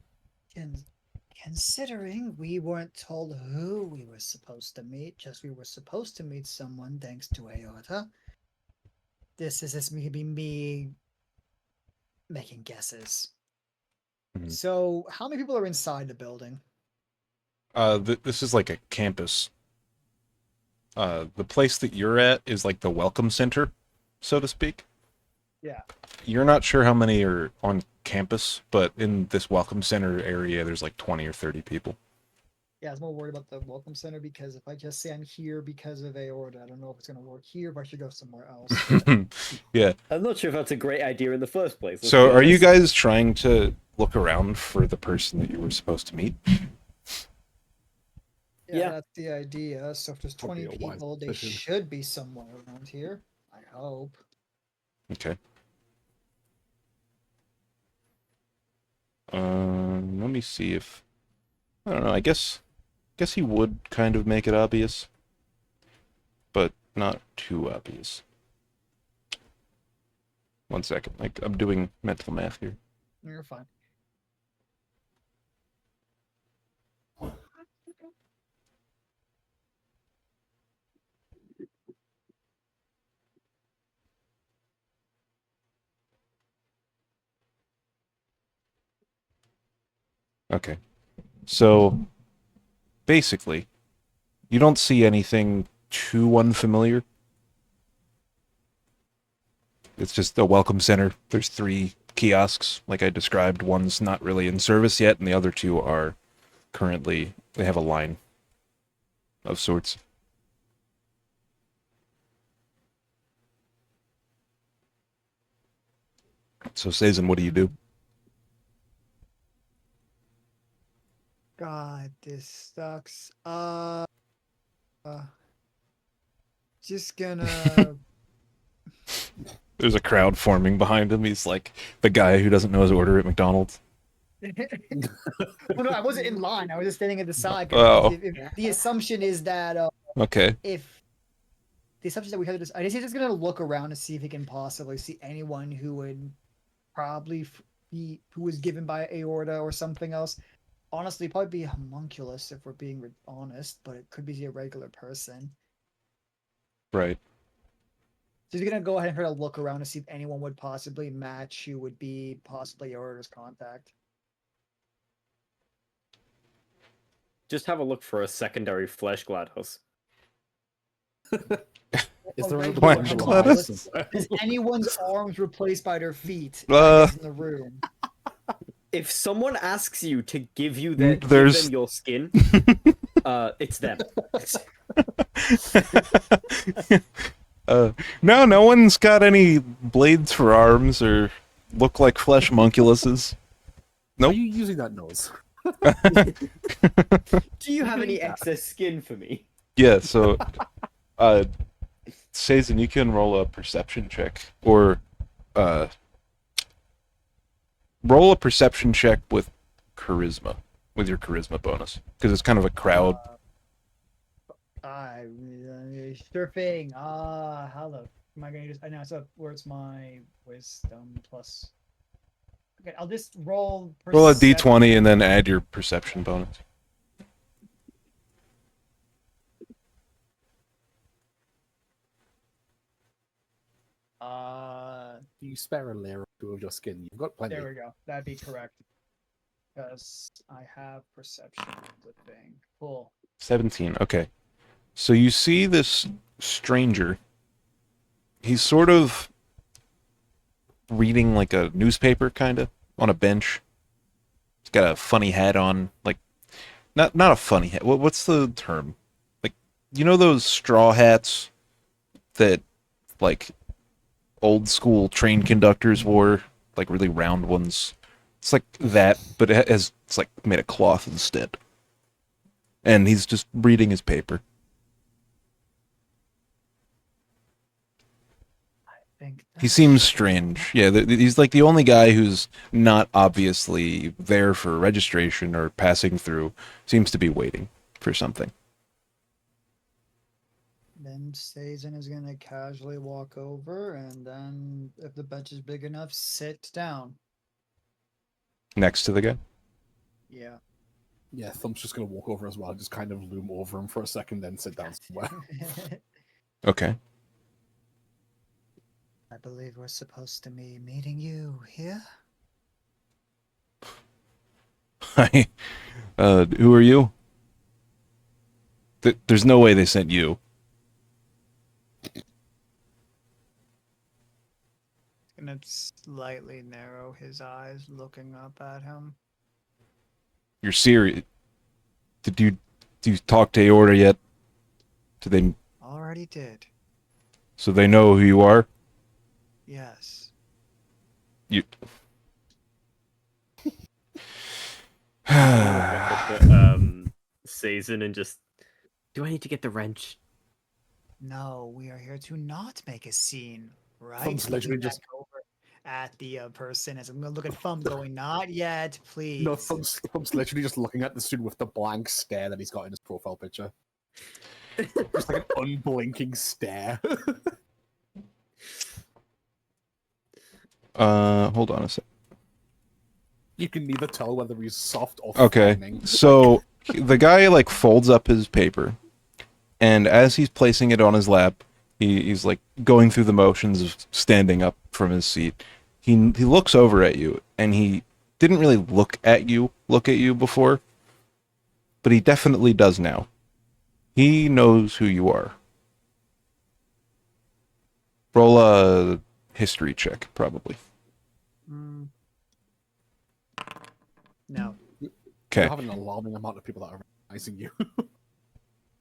Speaker 5: considering we weren't told who we were supposed to meet, just we were supposed to meet someone thanks to Aorta. This is just me making guesses.
Speaker 3: Mhm.
Speaker 5: So, how many people are inside the building?
Speaker 3: This is like a campus. The place that you're at is like the welcome center, so to speak.
Speaker 5: Yeah.
Speaker 3: You're not sure how many are on campus, but in this welcome center area, there's like 20 or 30 people.
Speaker 5: Yeah, I was more worried about the welcome center because if I just say I'm here because of Aorta, I don't know if it's going to work here, if I should go somewhere else.
Speaker 3: Yeah.
Speaker 6: I'm not sure if that's a great idea in the first place. let's
Speaker 3: So
Speaker 6: be
Speaker 3: are you
Speaker 6: honest.
Speaker 3: guys trying to look around for the person that you were supposed to meet?
Speaker 6: Yeah.
Speaker 5: That's the idea. So if there's 20
Speaker 4: Probably a wise
Speaker 5: people, they
Speaker 4: decision.
Speaker 5: should be somewhere around here. I hope.
Speaker 3: Okay. Let me see if I don't know. I guess he would kind of make it obvious, but not too obvious. One second. Like I'm doing mental math here.
Speaker 5: You're fine.
Speaker 3: Okay. So basically, you don't see anything too unfamiliar. It's just a welcome center. There's 3 kiosks, like I described. One's not really in service yet, and the other 2 are currently, they have a line of sorts. So, Sazen, what do you do?
Speaker 5: God, this sucks. Just gonna.
Speaker 3: There's a crowd forming behind him. He's like the guy who doesn't know his order at McDonald's.
Speaker 5: Well, no, I wasn't in line. I was just standing at the side. 'Cause
Speaker 3: Oh.
Speaker 5: if the assumption is that
Speaker 3: Okay.
Speaker 5: if the assumption that we have to, I guess he's just gonna look around to see if he can possibly see anyone who would probably be who was given by aorta or something else. Honestly, probably be a homunculus if we're being honest, but it could be a regular person.
Speaker 3: Right.
Speaker 5: So he's gonna go ahead and try to look around to see if anyone would possibly match who would be possibly aorta's contact.
Speaker 6: Just have a look for a secondary flesh GLaDOS.
Speaker 4: Is there
Speaker 5: A
Speaker 4: another
Speaker 5: regular
Speaker 4: one in the
Speaker 3: Gladys?
Speaker 4: line?
Speaker 5: Is anyone's arms replaced by their feet
Speaker 3: Uh.
Speaker 5: in the room?
Speaker 6: If someone asks you to give you their, give
Speaker 3: There's-
Speaker 6: them your skin, it's them.
Speaker 3: No one's got any blades for arms or look like flesh homunculuses.
Speaker 4: Are
Speaker 3: Nope.
Speaker 4: you using that nose?
Speaker 6: Do you have any excess skin for me?
Speaker 3: Yeah, so Sazen, you can roll a perception check or roll a perception check with charisma, with your charisma bonus, because it's kind of a crowd.
Speaker 5: Sure thing. How the am I gonna just? I know. So where's my wisdom plus? Okay, I'll just roll.
Speaker 3: Roll a d20 and then add your perception bonus.
Speaker 4: Do you spare a layer or 2 of your skin? You've got plenty.
Speaker 5: There we go. That'd be correct. Because I have perception of the thing. Cool.
Speaker 3: 17. Okay. So you see this stranger. He's sort of reading like a newspaper, kind of, on a bench. He's got a funny hat on, like not a funny hat. What's the term? Like, you know those straw hats that like old school train conductors wore, like really round ones. It's like that, but it's like made of cloth instead. And he's just reading his paper.
Speaker 5: Think
Speaker 3: He seems strange. Yeah, he's like the only guy who's not obviously there for registration or passing through. Seems to be waiting for something.
Speaker 5: then Sazen is gonna casually walk over, and then if the bench is big enough, sit down.
Speaker 3: Next to the guy.
Speaker 5: Yeah.
Speaker 4: Yeah, Thump's just gonna walk over as well, just kind of loom over him for a second, then sit down somewhere.
Speaker 3: Okay.
Speaker 5: I believe we're supposed to be meeting you here.
Speaker 3: Hi. Who are you? There's no way they sent you.
Speaker 5: Gonna slightly narrow his eyes, looking up at him.
Speaker 3: You're serious. Do you talk to Aorta yet? Do they?
Speaker 5: Already did.
Speaker 3: So they know who you are?
Speaker 5: Yes.
Speaker 3: You.
Speaker 6: Season and just. Do I need to get the wrench?
Speaker 5: No, we are here to not make a scene, right?
Speaker 4: Thump's literally
Speaker 5: Looking
Speaker 4: just
Speaker 5: back over at the person as I'm gonna look at Thumb, going, "Not yet, please."
Speaker 4: no. Thump's literally just looking at the student with the blank stare that he's got in his profile picture, just like an unblinking stare.
Speaker 3: Hold on a sec.
Speaker 4: You can neither tell whether he's soft or
Speaker 3: Okay,
Speaker 4: threatening.
Speaker 3: so the guy like folds up his paper, and as he's placing it on his lap, he's like going through the motions of standing up from his seat. He looks over at you, and he didn't really look at you before, but he definitely does now. He knows who you are. Roll a history check, probably.
Speaker 5: Mm. No.
Speaker 3: Okay.
Speaker 4: You have an alarming amount of people that are recognizing you.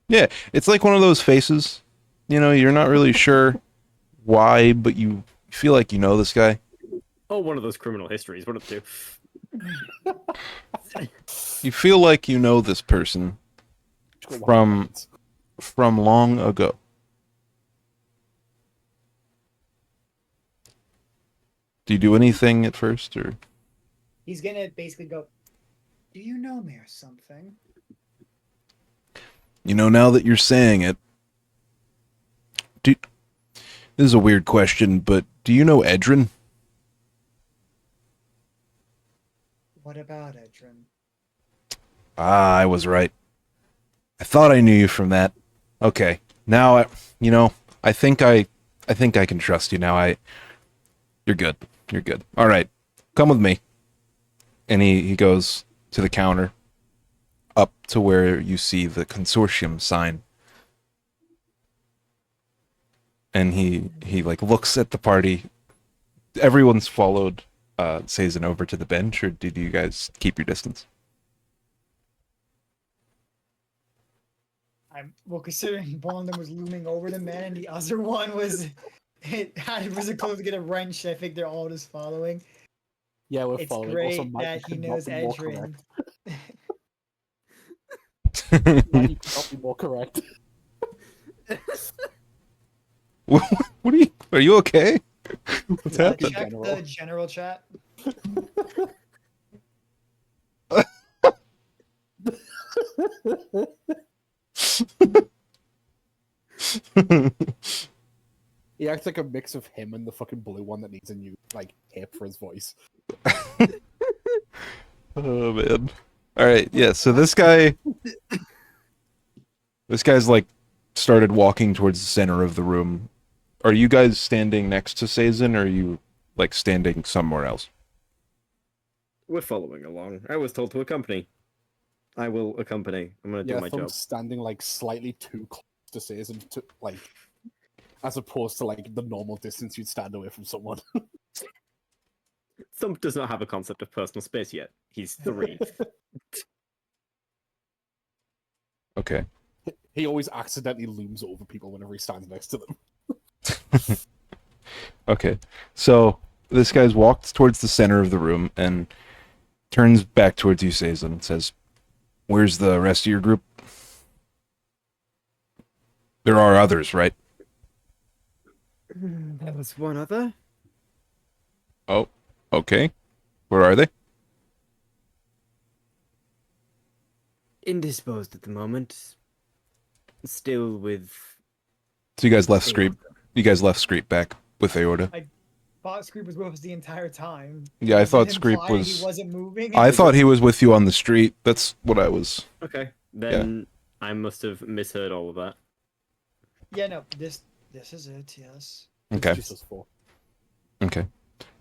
Speaker 3: Yeah, it's like one of those faces. You know, you're not really sure why, but you feel like you know this guy.
Speaker 6: Oh, one of those criminal histories. One of the two.
Speaker 3: You feel like you know this person from long ago. Do you do anything at first, or?
Speaker 5: He's gonna basically go, "Do you know me or something?"
Speaker 3: You know, now that you're saying it, this is a weird question, but do you know Edrin?
Speaker 5: What about Edrin?
Speaker 3: Ah, I was right. I thought I knew you from that. Okay, now I think I can trust you now. You're good. You're good. All right, come with me. And he goes to the counter, up to where you see the consortium sign. And he like looks at the party. Everyone's followed Sazen over to the bench, or did you guys keep your distance?
Speaker 5: Considering one of them was looming over the man and the other one was close to get a wrench, I think they're all just following.
Speaker 4: Yeah, we're
Speaker 5: It's
Speaker 4: following.
Speaker 5: great
Speaker 4: Also, Mike,
Speaker 5: that
Speaker 4: you
Speaker 5: he
Speaker 4: could not
Speaker 5: knows
Speaker 4: be more
Speaker 5: Edrin.
Speaker 4: correct. Mike, you could not be more correct.
Speaker 3: What are you okay? What's happening?
Speaker 5: Check
Speaker 4: General.
Speaker 5: the general chat.
Speaker 4: He acts like a mix of him and the fucking blue one that needs a new like hip for his voice.
Speaker 3: Oh man. All right, yeah, so this guy's like started walking towards the center of the room. Are you guys standing next to Sazen, or are you like standing somewhere else?
Speaker 6: We're following along. I was told to accompany. I will accompany. I'm gonna do my job.
Speaker 4: Thumb's standing like slightly too close to Sazen to like, as opposed to like the normal distance you'd stand away from someone.
Speaker 6: Thump does not have a concept of personal space yet. He's 3.
Speaker 3: Okay.
Speaker 4: He always accidentally looms over people whenever he stands next to them.
Speaker 3: Okay. So this guy's walked towards the center of the room and turns back towards you, Sazen, and says, "Where's the rest of your group?" There are others, right?
Speaker 6: There was one other.
Speaker 3: Oh, okay. Where are they?
Speaker 6: Indisposed at the moment. Still with
Speaker 3: So you guys left Screep. You guys left Screep back with Aorta.
Speaker 5: Thought Screep was with us the entire time.
Speaker 3: Yeah, I
Speaker 5: Does
Speaker 3: thought
Speaker 5: it
Speaker 3: Screep
Speaker 5: imply
Speaker 3: was.
Speaker 5: He wasn't moving.
Speaker 3: I thought he was with you on the street. That's what I was.
Speaker 6: Okay, then I must have misheard all of that.
Speaker 5: Yeah, no. This is it. Yes.
Speaker 3: Okay.
Speaker 4: It's just us four.
Speaker 3: Okay.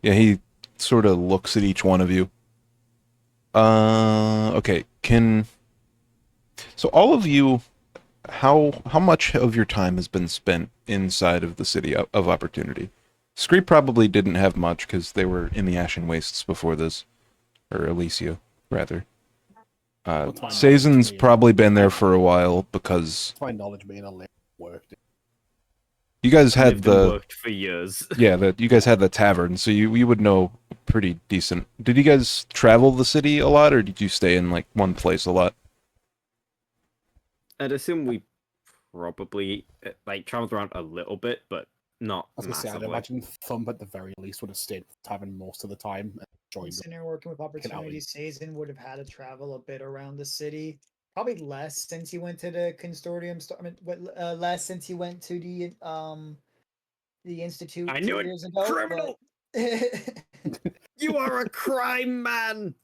Speaker 3: Yeah, he sort of looks at each one of you. Okay. So all of you, how much of your time has been spent inside of the city of Opportunity? Screep probably didn't have much because they were in the Ashen Wastes before this, or Elysia, rather. Sazen's probably been there for a while because
Speaker 4: To my knowledge, me and Elaine worked.
Speaker 3: you guys had
Speaker 6: Lived and
Speaker 3: the
Speaker 6: worked for years.
Speaker 3: yeah, you guys had the tavern, so you would know pretty decent. Did you guys travel the city a lot, or did you stay in like one place a lot?
Speaker 6: I'd assume we probably like traveled around a little bit, but not
Speaker 4: I was gonna say, I'd
Speaker 6: massively.
Speaker 4: imagine Thumb at the very least would have stayed with Tavern most of the time and joined them.
Speaker 5: Considering working with opportunities, Sazen would have had to travel a bit around the city. Probably less since he went to the consortium. Less since he went to the institute
Speaker 6: I knew
Speaker 5: 2
Speaker 6: it.
Speaker 5: years ago.
Speaker 6: Criminal! You are a crime man.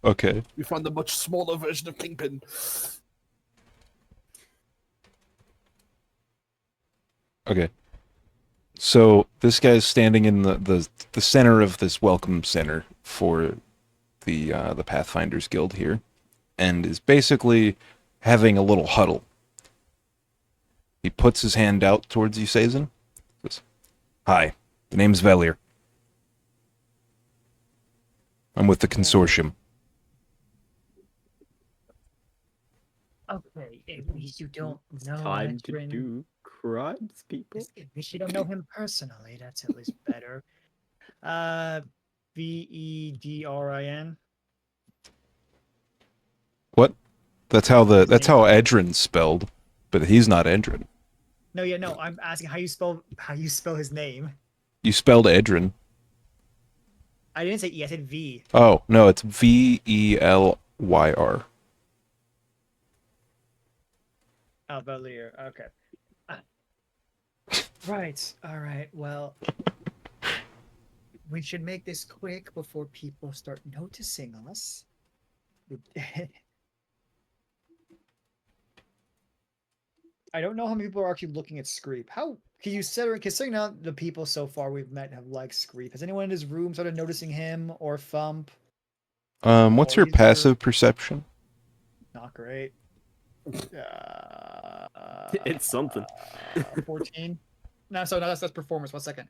Speaker 3: Okay.
Speaker 4: We found a much smaller version of Kingpin.
Speaker 3: Okay. So this guy's standing in the center of this welcome center for the Pathfinders Guild here, and is basically having a little huddle. He puts his hand out towards you, Sazen. Says, "Hi, the name's Velir. I'm with the consortium."
Speaker 5: Okay, at least you don't know.
Speaker 6: Time to do crimes, people.
Speaker 5: At least you don't know him personally. That's at least better. Vedrin.
Speaker 3: What? That's how Edrin's spelled, but he's not Edrin.
Speaker 5: No, yeah, no. I'm asking how you spell his name.
Speaker 3: You spelled Edrin.
Speaker 5: I didn't say E. I said V.
Speaker 3: Oh no, it's Velyr.
Speaker 5: Oh, Velir. Okay. Right. All right. Well, we should make this quick before people start noticing us. I don't know how many people are actually looking at Screep. How can you considering now the people so far we've met have liked Screep? Has anyone in his room started noticing him or Thump?
Speaker 3: What's your
Speaker 5: Or either-
Speaker 3: passive perception?
Speaker 5: Not great.
Speaker 6: It's something.
Speaker 5: 14. No, so no, that's performance. 1 second.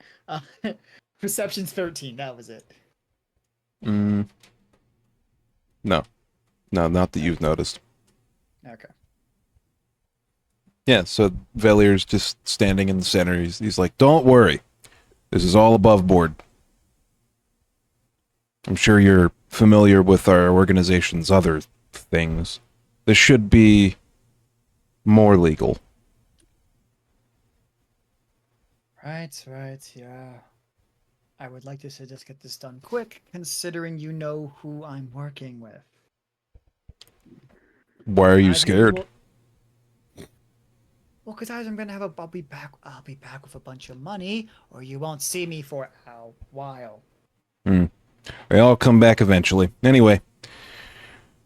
Speaker 5: Perception's 13. That was it.
Speaker 3: No, not that you've noticed.
Speaker 5: Okay.
Speaker 3: Yeah, so Velir's just standing in the center. He's like, "Don't worry, this is all above board. I'm sure you're familiar with our organization's other things. This should be more legal."
Speaker 5: Right, yeah. I would like to just get this done quick, considering you know who I'm working with.
Speaker 3: Why are you
Speaker 5: As
Speaker 3: scared?
Speaker 5: usual- Well, because I'm gonna have I'll be back with a bunch of money, or you won't see me for a while.
Speaker 3: They all come back eventually. Anyway,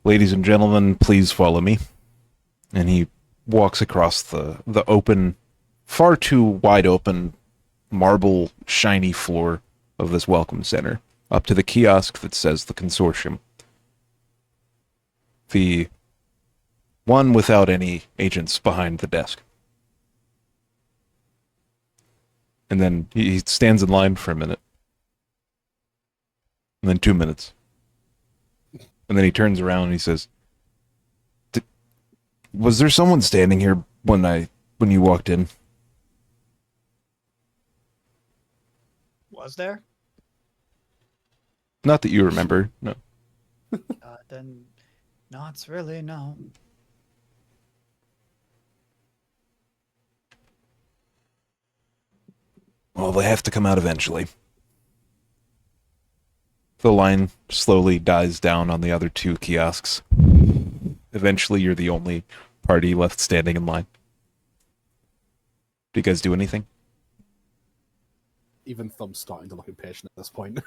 Speaker 3: ladies and gentlemen, please follow me. And he walks across the open, far too wide open, marble, shiny floor of this welcome center, up to the kiosk that says the consortium. The one without any agents behind the desk. And then he stands in line for a minute. And then 2 minutes. And then he turns around and he says, "Was there someone standing here when you walked in?"
Speaker 5: Was there?
Speaker 3: Not that you remember, no.
Speaker 5: Then, not really. No.
Speaker 3: Well, they have to come out eventually. The line slowly dies down on the other two kiosks. Eventually, you're the only party left standing in line. Do you guys do anything?
Speaker 4: Even Thumb's starting to look impatient at this point.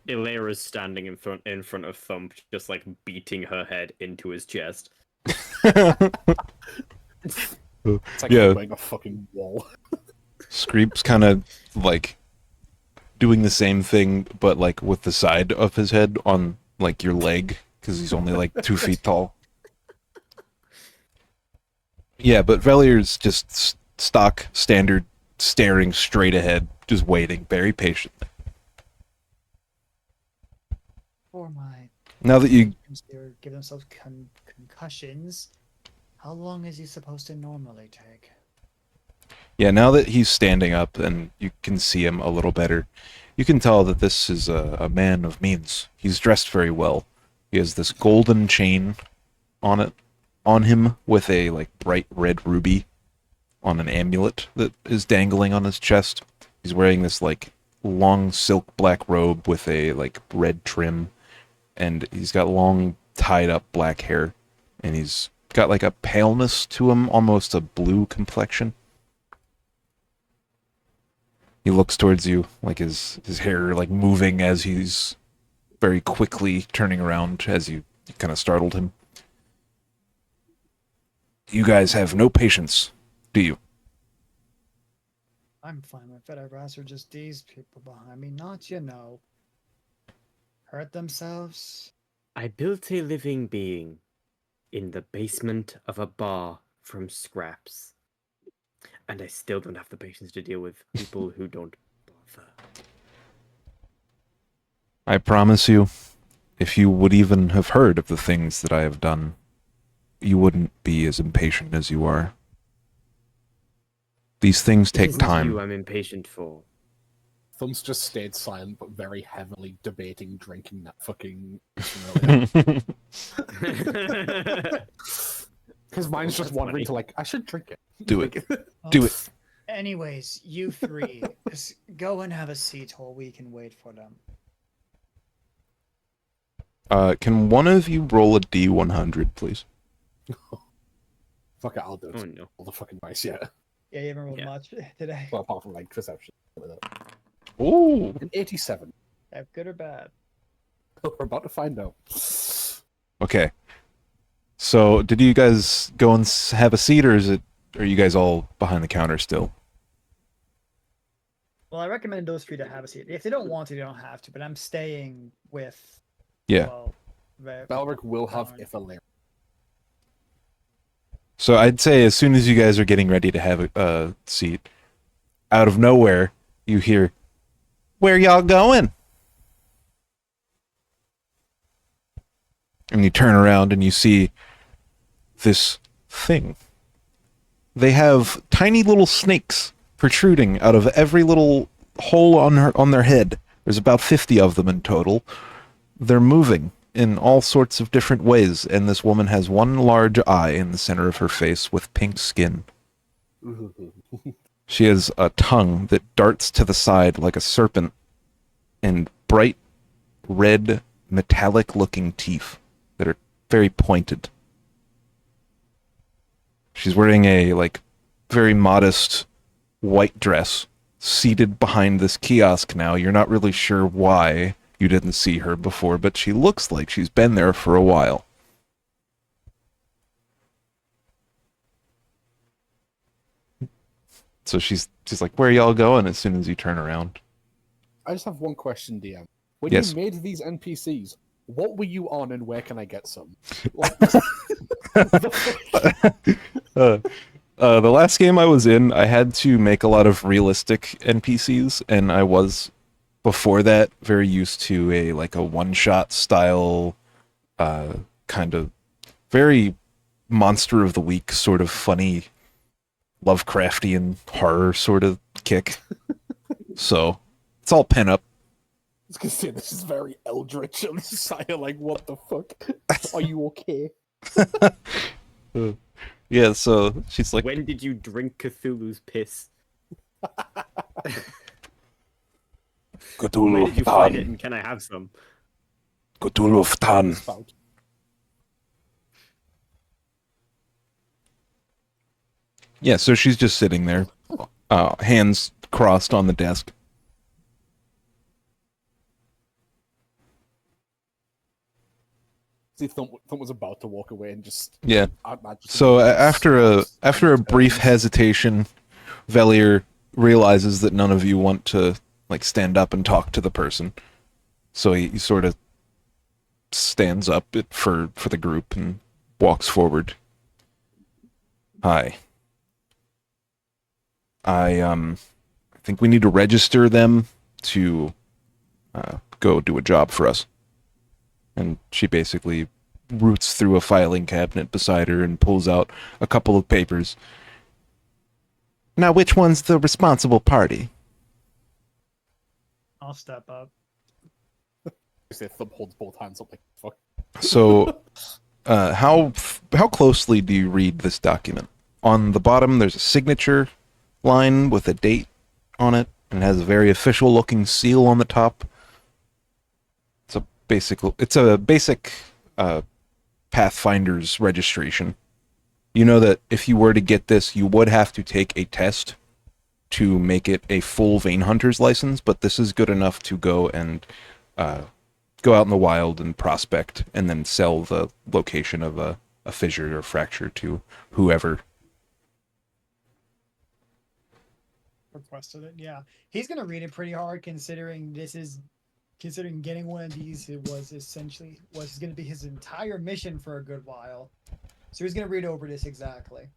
Speaker 6: Illyra is standing in front of Thump, just like beating her head into his chest.
Speaker 4: It's like
Speaker 3: Yeah.
Speaker 4: wearing a fucking wall.
Speaker 3: Screep's kind of like doing the same thing, but like with the side of his head on like your leg, because he's only like 2 feet tall. Yeah, but Velier's just stock standard, staring straight ahead, just waiting very patiently.
Speaker 5: For my
Speaker 3: Now that you
Speaker 5: they're giving themselves concussions, how long is he supposed to normally take?
Speaker 3: Yeah, now that he's standing up and you can see him a little better, you can tell that this is a man of means. He's dressed very well. He has this golden chain on him with a like bright red ruby on an amulet that is dangling on his chest. He's wearing this like long silk black robe with a like red trim, and he's got long tied up black hair, and he's got like a paleness to him, almost a blue complexion. He looks towards you, like his hair like moving as he's very quickly turning around as you kind of startled him. You guys have no patience, do you?
Speaker 5: I'm fine with it. I'd rather just these people behind me, not, hurt themselves.
Speaker 6: I built a living being in the basement of a bar from scraps. And I still don't have the patience to deal with people who don't bother.
Speaker 3: I promise you, if you would even have heard of the things that I have done, you wouldn't be as impatient as you are. These things take
Speaker 6: It isn't
Speaker 3: time.
Speaker 6: you I'm impatient for.
Speaker 4: Thumb's just stayed silent, but very heavily debating drinking that fucking. His mind's just
Speaker 6: That's
Speaker 4: wandering
Speaker 6: funny.
Speaker 4: to like, I should drink it.
Speaker 3: Do it.
Speaker 4: Like,
Speaker 3: Do it.
Speaker 5: Anyways, you three, just go and have a seat while we can wait for them.
Speaker 3: Can one of you roll a D100, please?
Speaker 4: Fuck it, I'll do it.
Speaker 6: Oh no.
Speaker 4: All the fucking dice, yeah.
Speaker 5: Yeah, you haven't rolled
Speaker 6: Yeah.
Speaker 5: much today.
Speaker 4: Well, apart from like perception.
Speaker 3: Ooh.
Speaker 4: An 87.
Speaker 5: Good or bad?
Speaker 4: We're about to find out.
Speaker 3: Okay. So, did you guys go and have a seat, or are you guys all behind the counter still?
Speaker 5: Well, I recommend those three to have a seat. If they don't want to, they don't have to. But I'm staying with.
Speaker 3: Yeah.
Speaker 5: Well,
Speaker 4: Balric will have
Speaker 5: Darn.
Speaker 4: Ithalir.
Speaker 3: So I'd say as soon as you guys are getting ready to have a seat, out of nowhere, you hear, "Where y'all going?" And you turn around and you see this thing. They have tiny little snakes protruding out of every little hole on their head. There's about 50 of them in total. They're moving in all sorts of different ways, and this woman has one large eye in the center of her face with pink skin. She has a tongue that darts to the side like a serpent, and bright red metallic-looking teeth that are very pointed. She's wearing a very modest white dress, seated behind this kiosk now. You're not really sure why you didn't see her before, but she looks like she's been there for a while. So she's like, "Where are y'all going?" as soon as you turn around.
Speaker 4: I just have one question, DM. When
Speaker 3: Yes.
Speaker 4: you made these NPCs, what were you on and where can I get some?
Speaker 3: The last game I was in, I had to make a lot of realistic NPCs, and I was, before that, very used to a one-shot style, kind of very monster of the week sort of funny Lovecraftian horror sort of kick. So it's all pin up.
Speaker 4: I was gonna say, this is very eldritch on the side, like, what the fuck? Are you okay?
Speaker 3: Yeah, so she's like,
Speaker 6: When did you drink Cthulhu's piss? Where did you find it, and can I have some?
Speaker 3: Cthulhu Ftan.
Speaker 4: Spout.
Speaker 3: Yeah, so she's just sitting there, hands crossed on the desk.
Speaker 4: See, Thump was about to walk away and just.
Speaker 3: Yeah.
Speaker 4: Just
Speaker 3: So after a
Speaker 4: turns.
Speaker 3: brief hesitation, Velier realizes that none of you want to like stand up and talk to the person. So he sort of stands up for the group and walks forward. Hi. I think we need to register them to go do a job for us. And she basically roots through a filing cabinet beside her and pulls out a couple of papers. Now, which one's the responsible party?
Speaker 5: I'll step up.
Speaker 4: Thump holds both hands up like fuck.
Speaker 3: So, how closely do you read this document? On the bottom, there's a signature line with a date on it, and it has a very official-looking seal on the top. It's a basic Pathfinder's registration. You know that if you were to get this, you would have to take a test to make it a full Vein Hunter's license, but this is good enough to go and go out in the wild and prospect, and then sell the location of a fissure or fracture to whoever.
Speaker 5: Requested it, yeah. He's gonna read it pretty hard, considering getting one of these was gonna be his entire mission for a good while. So he's gonna read over this exactly.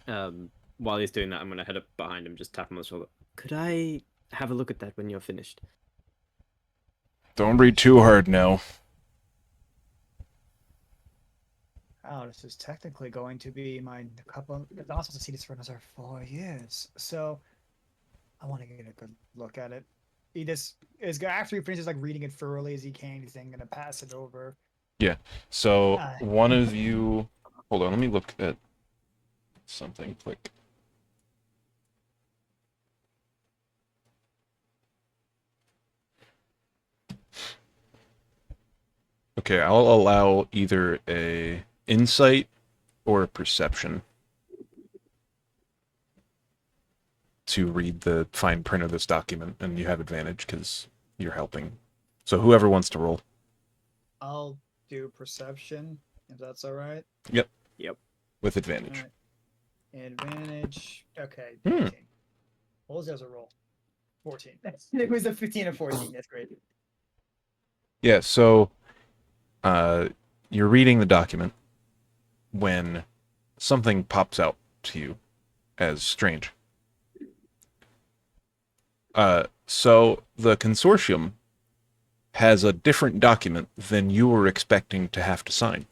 Speaker 6: While he's doing that, I'm gonna head up behind him, just tap him on the shoulder. Could I have a look at that when you're finished?
Speaker 3: Don't read too hard now.
Speaker 5: Oh, this is technically going to be my couple. I'm not supposed to see this for another 4 years, so I want to get a good look at it. He just is after he finishes like reading it thoroughly as he can. He's then gonna pass it over.
Speaker 3: Yeah. So one of you, hold on. Let me look at something quick. Okay, I'll allow either a insight or a perception to read the fine print of this document, and you have advantage because you're helping. So whoever wants to roll.
Speaker 5: I'll do perception if that's all right.
Speaker 3: Yep.
Speaker 6: Yep.
Speaker 3: With advantage.
Speaker 5: All right. Advantage. Okay.
Speaker 3: Hmm.
Speaker 5: 14. What was the other roll? 14. It was a 15 and 14. That's great.
Speaker 3: Yeah, so you're reading the document when something pops out to you as strange. So the consortium has a different document than you were expecting to have to sign.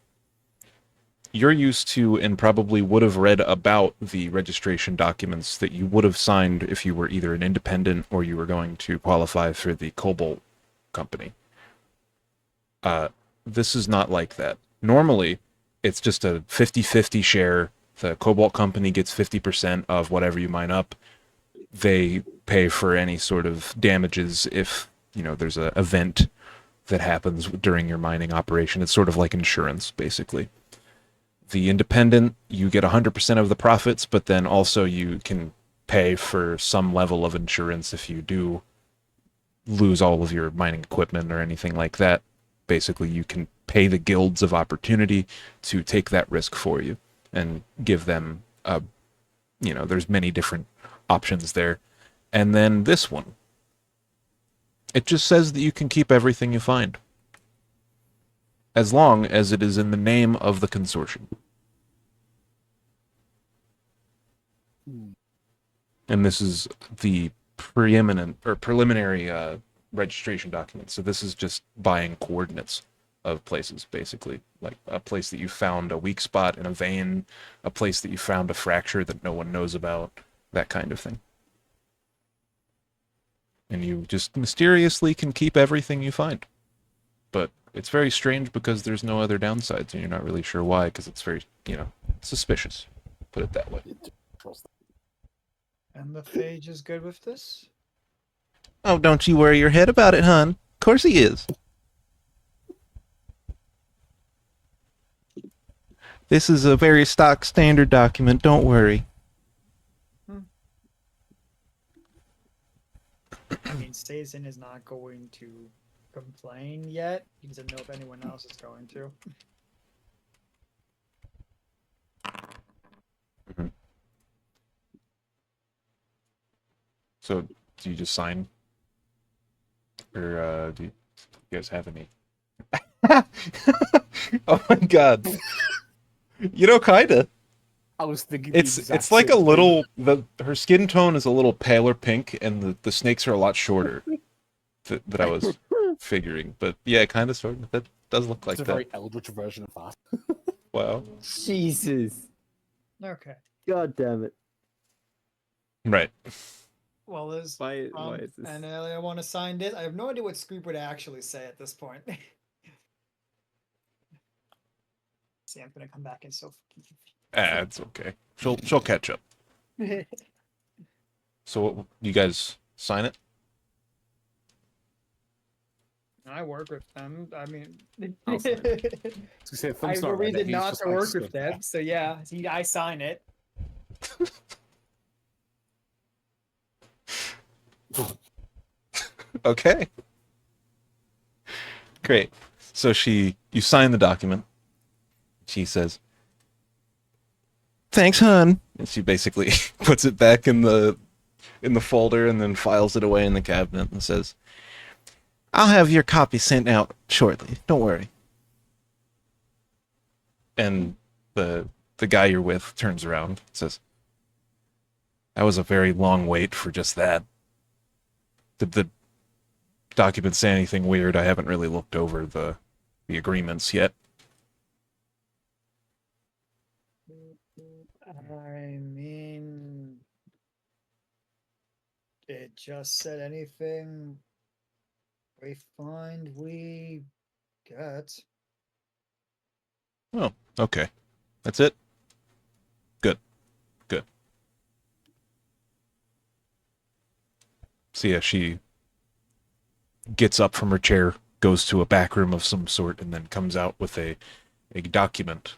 Speaker 3: You're used to and probably would have read about the registration documents that you would have signed if you were either an independent or you were going to qualify for the Cobalt company. This is not like that. Normally, it's just a 50-50 share. The Cobalt company gets 50% of whatever you mine up. They pay for any sort of damages if, there's an event that happens during your mining operation. It's sort of like insurance, basically. The independent, you get 100% of the profits, but then also you can pay for some level of insurance if you do lose all of your mining equipment or anything like that. Basically, you can pay the guilds of opportunity to take that risk for you and give them there's many different options there. And then this one, it just says that you can keep everything you find as long as it is in the name of the consortium. And this is the preliminary registration document. So this is just buying coordinates of places, basically. Like a place that you found a weak spot in a vein, a place that you found a fracture that no one knows about, that kind of thing. And you just mysteriously can keep everything you find. But it's very strange because there's no other downsides, and you're not really sure why, because it's very, suspicious. Put it that way.
Speaker 5: And the Phage is good with this?
Speaker 3: Oh, don't you worry your head about it, hon. Of course he is. This is a very stock standard document. Don't worry.
Speaker 5: I mean, Stason is not going to complain yet. He doesn't know if anyone else is going to.
Speaker 3: So, do you just sign? Or do you guys have any? Oh my god. You know, kinda.
Speaker 4: I was thinking the
Speaker 3: It's
Speaker 4: exact
Speaker 3: like a
Speaker 4: same thing.
Speaker 3: little her skin tone is a little paler pink, and the snakes are a lot shorter. That I was figuring, but yeah, kind of sort of. That does look like
Speaker 4: It's a
Speaker 3: that.
Speaker 4: very eldritch version of that.
Speaker 3: Wow.
Speaker 6: Jesus.
Speaker 5: Okay.
Speaker 6: God damn it.
Speaker 3: Right.
Speaker 5: Well, there's
Speaker 6: Why is this?
Speaker 5: and I want to sign this. I have no idea what Scoop would actually say at this point. See, I'm gonna come back and so.
Speaker 3: It's okay. She'll catch up. So, what, you guys sign it?
Speaker 5: I work with them. I mean,
Speaker 4: I'll sign
Speaker 5: I
Speaker 4: I was gonna say,
Speaker 5: have
Speaker 4: thumbs
Speaker 5: no
Speaker 4: not red,
Speaker 5: reason
Speaker 4: he's
Speaker 5: not
Speaker 4: just,
Speaker 5: to
Speaker 4: like,
Speaker 5: work
Speaker 4: stood
Speaker 5: with
Speaker 4: there.
Speaker 5: them. So yeah, I sign it.
Speaker 3: Okay. Great. So you sign the document. She says, "Thanks, hon." And she basically puts it back in the folder and then files it away in the cabinet and says, "I'll have your copy sent out shortly. Don't worry." And the guy you're with turns around and says, "That was a very long wait for just that. Did the document say anything weird? I haven't really looked over the agreements yet."
Speaker 5: I mean, it just said anything we find we get.
Speaker 3: Oh, okay. That's it? Good. Good. So yeah, she gets up from her chair, goes to a back room of some sort, and then comes out with a document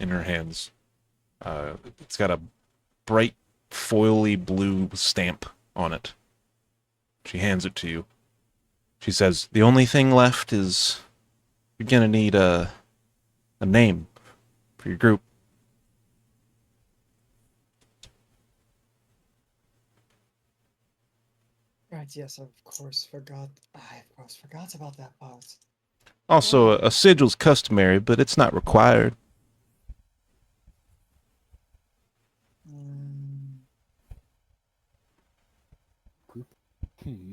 Speaker 3: in her hands. It's got a bright, foily blue stamp on it. She hands it to you. She says, "The only thing left is you're gonna need a name for your group."
Speaker 5: Right, yes, of course forgot. I of course forgot about that part.
Speaker 3: Also, a sigil's customary, but it's not required.
Speaker 5: Mm,
Speaker 4: Hmm.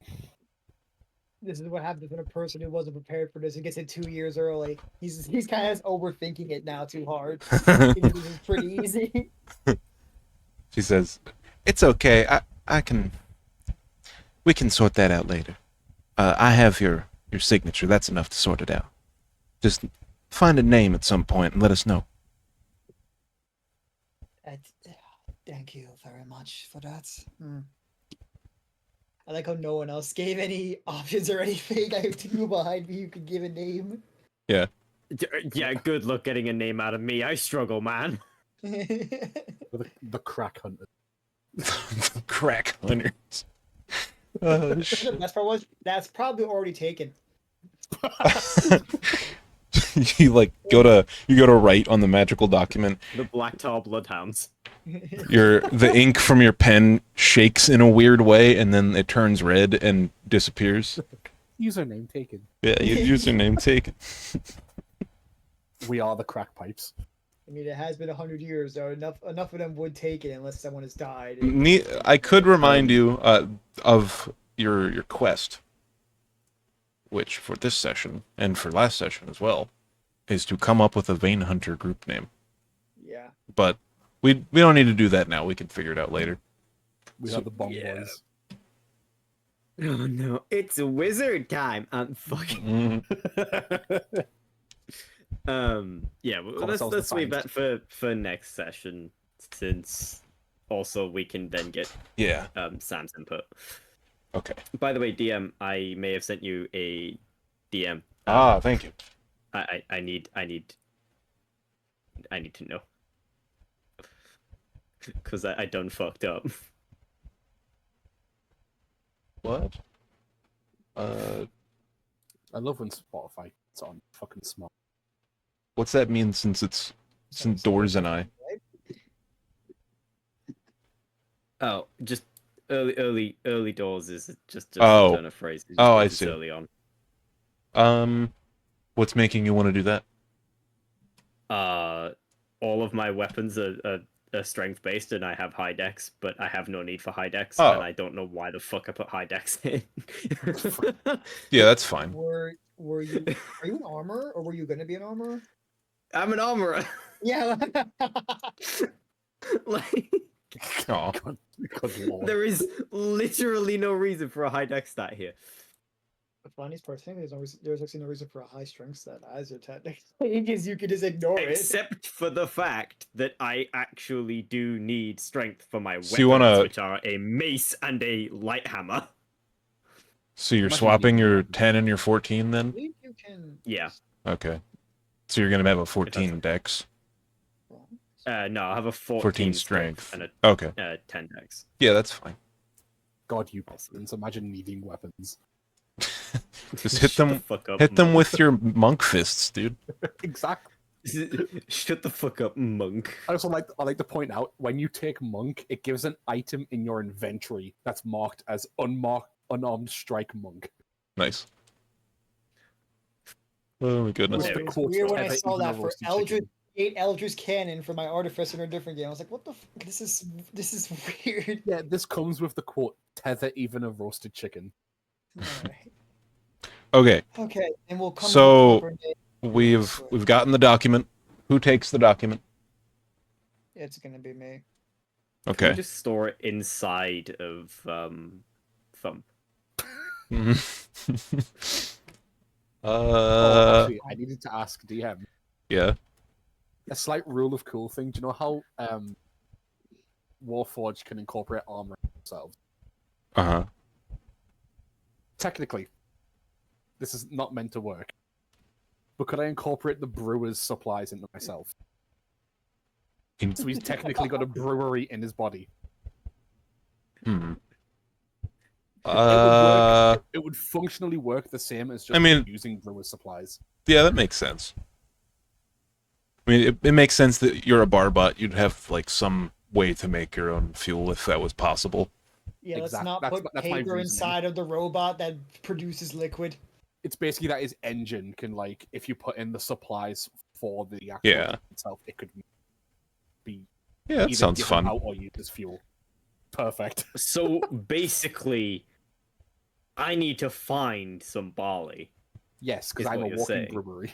Speaker 5: this is what happens when a person who wasn't prepared for this and gets it 2 years early. He's kind of overthinking it now too hard. This is pretty easy.
Speaker 3: She says, "It's okay. We can sort that out later. I have your signature. That's enough to sort it out. Just find a name at some point and let us know."
Speaker 5: Thank you very much for that. I like how no one else gave any options or anything. I have two behind me who could give a name.
Speaker 3: Yeah.
Speaker 6: Yeah, good luck getting a name out of me. I struggle, man.
Speaker 4: The crack hunter.
Speaker 3: Crack hunters.
Speaker 5: The best part was that's probably already taken.
Speaker 3: You go to write on the magical document.
Speaker 6: The Black Tar Bloodhounds.
Speaker 3: The ink from your pen shakes in a weird way, and then it turns red and disappears.
Speaker 4: Username taken.
Speaker 3: Yeah, your username taken.
Speaker 4: We are the crack pipes.
Speaker 5: I mean, it has been 100 years, though. Enough of them would take it unless someone has died.
Speaker 3: I could remind you of your quest, which for this session and for last session as well, is to come up with a Vein Hunter group name.
Speaker 5: Yeah.
Speaker 3: But we don't need to do that now. We can figure it out later.
Speaker 4: We
Speaker 3: So-
Speaker 4: are the bomb
Speaker 6: yeah.
Speaker 4: boys.
Speaker 6: Oh no, it's wizard time. I'm fucking. Yeah, well,
Speaker 4: Call
Speaker 6: let's
Speaker 4: ourselves
Speaker 6: leave
Speaker 4: defined.
Speaker 6: that for next session, since also we can then get
Speaker 3: Yeah.
Speaker 6: Sam's input.
Speaker 3: Okay.
Speaker 6: By the way, DM, I may have sent you a DM.
Speaker 3: Thank you.
Speaker 6: I need I need to know. Because I done fucked up.
Speaker 3: What?
Speaker 4: I love when Spotify it's on fucking smart.
Speaker 3: What's that mean since it's Doors and I?
Speaker 6: Oh, just early doors is just
Speaker 3: Oh.
Speaker 6: a turn of phrase. It just
Speaker 3: Oh,
Speaker 6: means
Speaker 3: I
Speaker 6: it's
Speaker 3: see.
Speaker 6: early on.
Speaker 3: What's making you want to do that?
Speaker 6: All of my weapons are strength based, and I have high dex, but I have no need for high dex,
Speaker 3: Oh.
Speaker 6: and I don't know why the fuck I put high dex in.
Speaker 3: Yeah, that's fine.
Speaker 5: Were you are you an armor or were you gonna be an armor?
Speaker 6: I'm an armorer.
Speaker 5: Yeah.
Speaker 6: Like,
Speaker 3: Aw.
Speaker 4: Good lord.
Speaker 6: there is literally no reason for a high dex stat here.
Speaker 5: The funniest part thing is there's actually no reason for a high strength stat either technically, because you could just ignore it.
Speaker 6: Except for the fact that I actually do need strength for my
Speaker 3: So you
Speaker 6: weapons,
Speaker 3: wanna-
Speaker 6: which are a mace and a light hammer.
Speaker 3: So you're
Speaker 4: Imagine
Speaker 3: swapping
Speaker 4: being-
Speaker 3: your 10 and your 14
Speaker 5: I
Speaker 3: then?
Speaker 5: believe you can.
Speaker 6: Yeah.
Speaker 3: Okay. So you're gonna have a 14 dex.
Speaker 6: No, I have a
Speaker 3: 14 strength.
Speaker 6: and
Speaker 3: Okay.
Speaker 6: a 10 dex.
Speaker 3: Yeah, that's fine.
Speaker 4: God, you peasants. Imagine needing weapons.
Speaker 3: Just hit
Speaker 6: Shut the
Speaker 3: them
Speaker 6: fuck up,
Speaker 3: hit them
Speaker 6: monk.
Speaker 3: with your monk fists, dude.
Speaker 4: Exactly.
Speaker 6: Shut the fuck up, monk.
Speaker 4: I like to point out when you take monk, it gives an item in your inventory that's marked as unarmed strike monk.
Speaker 3: Nice. Oh my goodness.
Speaker 6: There
Speaker 4: The
Speaker 6: we go.
Speaker 4: quote
Speaker 5: Weird when I
Speaker 4: forever
Speaker 5: saw
Speaker 4: eating a
Speaker 5: that for
Speaker 4: roasted
Speaker 5: Eldritch
Speaker 4: chicken.
Speaker 5: 8 Eldritch Cannon for my artificer in a different game. I was like, what the fuck? This is weird.
Speaker 4: Yeah, this comes with the quote, tether even a roasted chicken.
Speaker 5: Alright.
Speaker 3: Okay,
Speaker 5: Okay, and we'll come
Speaker 3: So-
Speaker 5: to the proper name.
Speaker 3: we've gotten the document. Who takes the document?
Speaker 5: It's gonna be me.
Speaker 6: Can
Speaker 3: Okay.
Speaker 6: we just store it inside of Thumb?
Speaker 4: Actually, I needed to ask DM.
Speaker 3: Yeah.
Speaker 4: A slight rule of cool thing. Do you know how Warforged can incorporate armor themselves?
Speaker 3: Uh-huh.
Speaker 4: Technically, this is not meant to work. But could I incorporate the brewer's supplies into myself? So he's technically got a brewery in his body.
Speaker 3: Hmm.
Speaker 4: It would work. It would functionally work the same as just
Speaker 3: I mean-
Speaker 4: using brewer's supplies.
Speaker 3: Yeah, that makes sense. I mean, it makes sense that you're a barbot. You'd have, like, some way to make your own fuel if that was possible.
Speaker 5: Yeah, let's
Speaker 4: Exact-
Speaker 5: not
Speaker 4: that's-
Speaker 5: put
Speaker 4: that's my
Speaker 5: paper
Speaker 4: reasoning.
Speaker 5: inside of the robot that produces liquid.
Speaker 4: It's basically that his engine can, like, if you put in the supplies for the actual
Speaker 3: Yeah.
Speaker 4: engine itself, it could be
Speaker 3: Yeah, that
Speaker 4: either
Speaker 3: sounds
Speaker 4: given
Speaker 3: fun.
Speaker 4: out or used as fuel. Perfect.
Speaker 6: So basically, I need to find some barley.
Speaker 4: Yes, because
Speaker 6: Is
Speaker 4: I'm
Speaker 6: what
Speaker 4: a
Speaker 6: you're
Speaker 4: walking
Speaker 6: saying.
Speaker 4: brewery.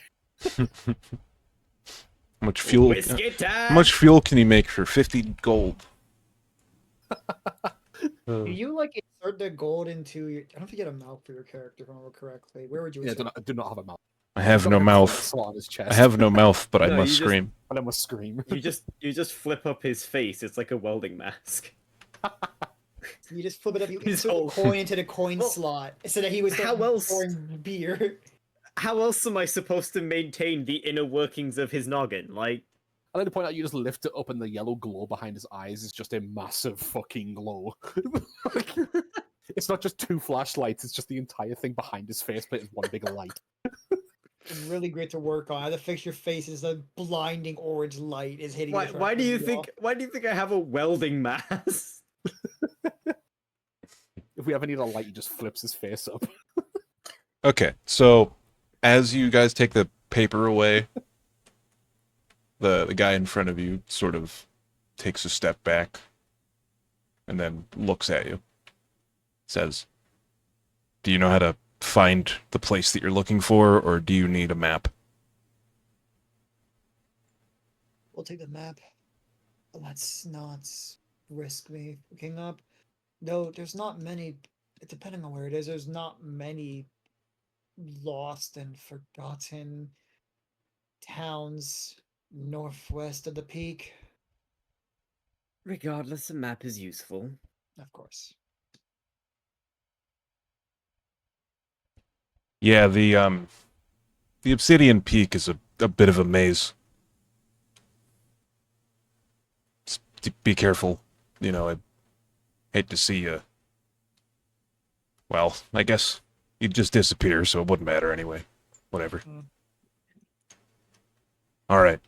Speaker 3: How much fuel?
Speaker 6: Whiskey time!
Speaker 3: How much fuel can you make for 50 gold?
Speaker 5: Do you like insert the gold into your? I don't think you had a mouth for your character, if I remember correctly. Where would you?
Speaker 4: Yeah,
Speaker 5: insert
Speaker 4: do not have a mouth.
Speaker 3: I have
Speaker 4: Got
Speaker 3: no
Speaker 4: a
Speaker 3: mouth.
Speaker 4: slot on his chest.
Speaker 3: I have no mouth, but I
Speaker 6: No,
Speaker 3: must
Speaker 6: you just-
Speaker 3: scream.
Speaker 4: But I must scream.
Speaker 6: You just flip up his face. It's like a welding mask.
Speaker 5: You just flip it up. You
Speaker 6: His
Speaker 5: insert
Speaker 6: whole-
Speaker 5: the coin into the coin
Speaker 6: Well,
Speaker 5: slot so that he was
Speaker 6: how else-
Speaker 5: pouring beer.
Speaker 6: How else am I supposed to maintain the inner workings of his noggin? Like,
Speaker 4: I like to point out you just lift it up and the yellow glow behind his eyes is just a massive fucking glow. Like, it's not just two flashlights, it's just the entire thing behind his face, but it's one big light.
Speaker 5: It's really great to work on. I have to fix your face as a blinding orange light is hitting.
Speaker 6: why,
Speaker 5: you,
Speaker 6: why do you
Speaker 5: off.
Speaker 6: think? Why do you think I have a welding mask?
Speaker 4: If we ever need a light, he just flips his face up.
Speaker 3: Okay, so as you guys take the paper away, the guy in front of you sort of takes a step back and then looks at you. Says, "Do you know how to find the place that you're looking for, or do you need a map?"
Speaker 5: We'll take the map. Let's not risk me looking up. No, there's not many. Depending on where it is, there's not many lost and forgotten towns northwest of the peak.
Speaker 6: Regardless, a map is useful.
Speaker 5: Of course.
Speaker 3: Yeah, the Obsidian Peak is a bit of a maze. be careful. You know, I hate to see you. Well, I guess you'd just disappear, so it wouldn't matter anyway. Whatever.
Speaker 5: Mm.
Speaker 3: All right.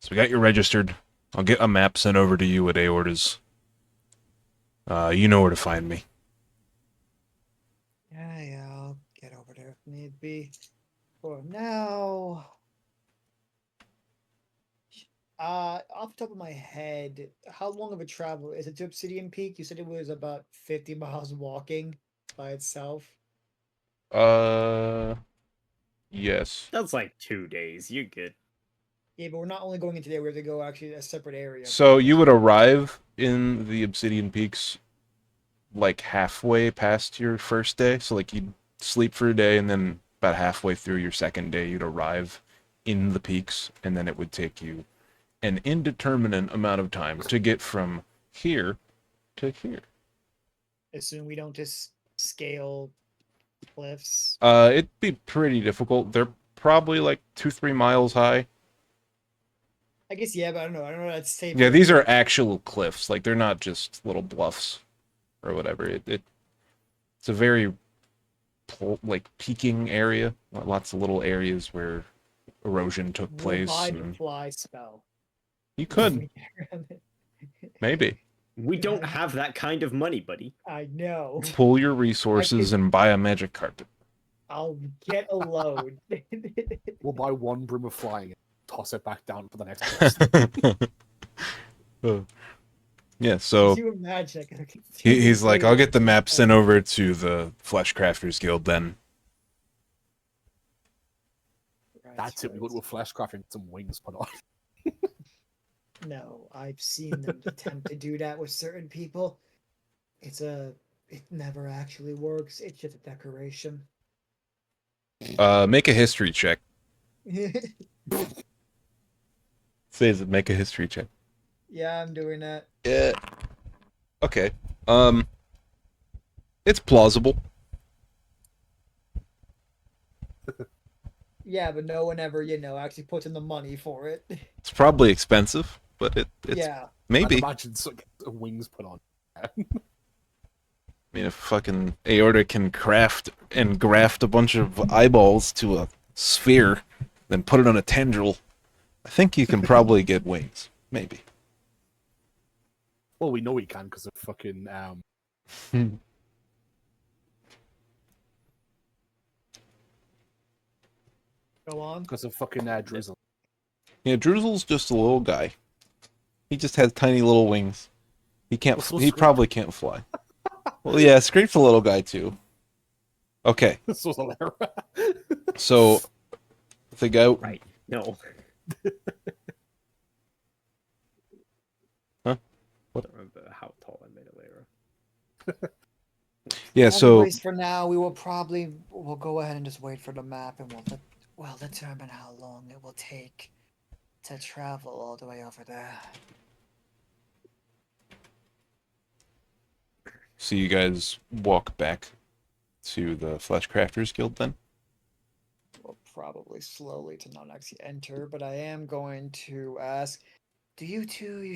Speaker 3: So we got you registered. I'll get a map sent over to you at Aorta's. You know where to find me.
Speaker 5: Yeah, I'll get over there if need be. For now, off the top of my head, how long of a travel is it to Obsidian Peak? You said it was about 50 miles walking by itself.
Speaker 3: Yes.
Speaker 6: That's like 2 days. You're good.
Speaker 5: Yeah, but we're not only going into there, we have to go actually a separate area.
Speaker 3: So you would arrive in the Obsidian Peaks like halfway past your first day. So like you'd sleep for a day and then about halfway through your second day you'd arrive in the peaks, and then it would take you an indeterminate amount of time to get from here to here.
Speaker 5: Assume we don't just scale cliffs.
Speaker 3: It'd be pretty difficult. They're probably like 2-3 miles high.
Speaker 5: I guess yeah, but I don't know. I don't know. That's safe.
Speaker 3: Yeah, these are actual cliffs. Like they're not just little bluffs or whatever. It's a very like peaking area. Lots of little areas where erosion took place.
Speaker 5: Hide
Speaker 3: And
Speaker 5: fly spell.
Speaker 3: you could maybe
Speaker 6: We don't have that kind of money, buddy.
Speaker 5: I know.
Speaker 3: pull your resources and buy a magic carpet.
Speaker 5: I'll get a load.
Speaker 4: We'll buy one broom of flying and toss it back down for the next person.
Speaker 3: Yeah, so
Speaker 5: Could you imagine?
Speaker 3: he's like, I'll get the map sent over to the Flesh Crafters Guild then.
Speaker 5: Right,
Speaker 4: That's it. We go
Speaker 5: right.
Speaker 4: to a flesh craft and get some wings put on.
Speaker 5: No, I've seen them attempt to do that with certain people. It never actually works. It's just a decoration.
Speaker 3: Make a history check. Says it, make a history check.
Speaker 5: Yeah, I'm doing that.
Speaker 3: Yeah. Okay. It's plausible.
Speaker 5: Yeah, but no one ever, actually puts in the money for it.
Speaker 3: It's probably expensive, but it's
Speaker 5: Yeah.
Speaker 3: maybe.
Speaker 4: I'd imagine wings put on.
Speaker 3: I mean, if fucking Aorta can craft and graft a bunch of eyeballs to a sphere, then put it on a tendril, I think you can probably get wings. Maybe.
Speaker 4: Well, we know we can because of fucking
Speaker 5: Go on.
Speaker 4: because of fucking Drizzle.
Speaker 3: Yeah, Druzel's just a little guy. He just has tiny little wings. He can't.
Speaker 4: So
Speaker 3: He
Speaker 4: Scrape-
Speaker 3: probably can't fly. Well, yeah, Scrape's a little guy too. Okay,
Speaker 4: This was hilarious.
Speaker 3: so the guy.
Speaker 6: Right. No.
Speaker 3: Huh?
Speaker 6: I don't remember how tall I made it later.
Speaker 3: Yeah, so
Speaker 5: Anyways, for now, we'll go ahead and just wait for the map, and we'll determine how long it will take to travel all the way over there.
Speaker 3: so you guys walk back to the Flesh Crafters Guild then.
Speaker 5: We'll probably slowly to not actually enter, but I am going to ask, you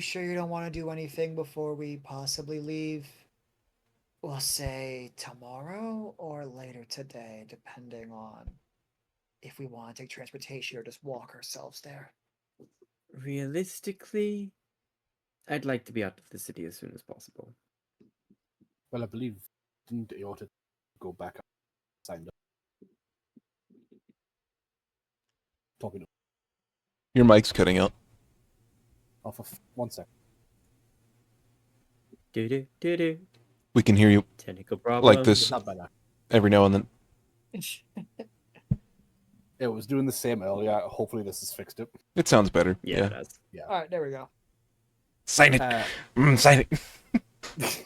Speaker 5: sure you don't want to do anything before we possibly leave? We'll say tomorrow or later today, depending on if we want to take transportation or just walk ourselves there.
Speaker 6: Realistically, I'd like to be out of the city as soon as possible.
Speaker 4: Well, I believe didn't Aorta go back up, signed up? Talking
Speaker 3: Your mic's cutting out.
Speaker 4: off of 1 second.
Speaker 6: Do do do do.
Speaker 3: We can hear you
Speaker 6: Technical problem.
Speaker 3: like this
Speaker 4: Not by that.
Speaker 3: every now and then.
Speaker 4: It was doing the same earlier. Hopefully, this has fixed it.
Speaker 3: It sounds better.
Speaker 6: Yeah, it does.
Speaker 5: All right, there we go.
Speaker 3: Sign it. Sign it.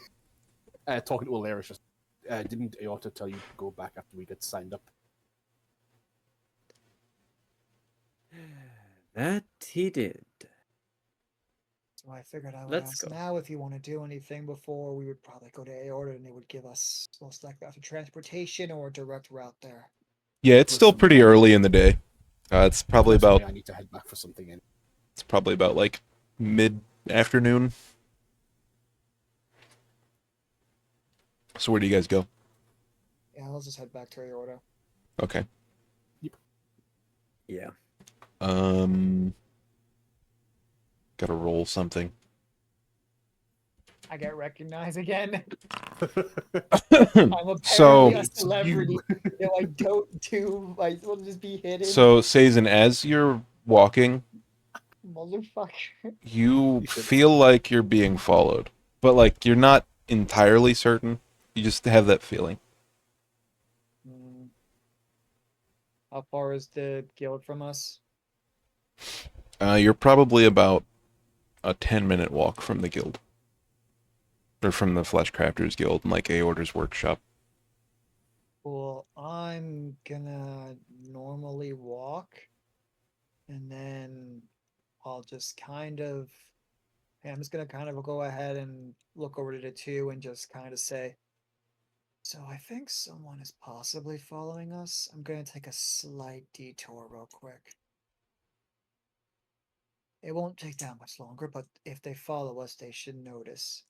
Speaker 4: Talking to Alaris, just didn't Aorta tell you to go back after we get signed up?
Speaker 6: That he did.
Speaker 5: So I figured I would
Speaker 6: Let's
Speaker 5: ask
Speaker 6: go.
Speaker 5: now if you want to do anything before we would probably go to Aorta and they would give us most likely after transportation or a direct route there.
Speaker 3: Yeah, it's still pretty early in the day. It's probably
Speaker 4: Personally,
Speaker 3: about
Speaker 4: I need to head back for something in.
Speaker 3: like mid afternoon. So where do you guys go?
Speaker 5: Yeah, let's just head back to Aorta.
Speaker 3: Okay.
Speaker 6: Yeah.
Speaker 3: Gotta roll something.
Speaker 5: I get recognized again. I'm apparently
Speaker 3: So,
Speaker 5: a celebrity. Though I don't do. I will just be hidden.
Speaker 3: so Sazin, as you're walking,
Speaker 5: Motherfucker.
Speaker 3: you
Speaker 4: You should.
Speaker 3: feel like you're being followed, but like you're not entirely certain. You just have that feeling.
Speaker 5: Hmm. How far is the guild from us?
Speaker 3: You're probably about a 10-minute walk from the guild. Or from the Flesh Crafters Guild and like Aorta's workshop.
Speaker 5: Well, I'm gonna normally walk, and then I'll just kind of. Hey, I'm just gonna kind of go ahead and look over to the two and just kind of say, so I think someone is possibly following us. I'm gonna take a slight detour real quick. It won't take that much longer, but if they follow us, they should notice.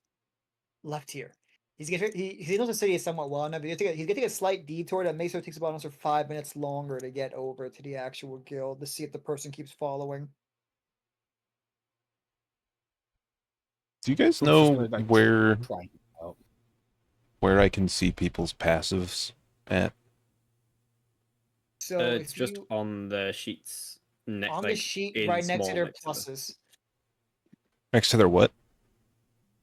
Speaker 5: Left here. He knows the city is somewhat well enough. He's getting a slight detour that makes sure it takes about another 5 minutes longer to get over to the actual guild to see if the person keeps following.
Speaker 3: Do you guys
Speaker 4: So it's just
Speaker 3: know
Speaker 4: gonna, like,
Speaker 3: where
Speaker 4: try out.
Speaker 3: I can see people's passives at?
Speaker 5: So
Speaker 6: It's
Speaker 5: if
Speaker 6: just
Speaker 5: you
Speaker 6: on the sheets.
Speaker 5: on the sheet
Speaker 6: in
Speaker 5: right next to
Speaker 6: small
Speaker 5: their
Speaker 6: next to them.
Speaker 5: pluses.
Speaker 3: Next to their what?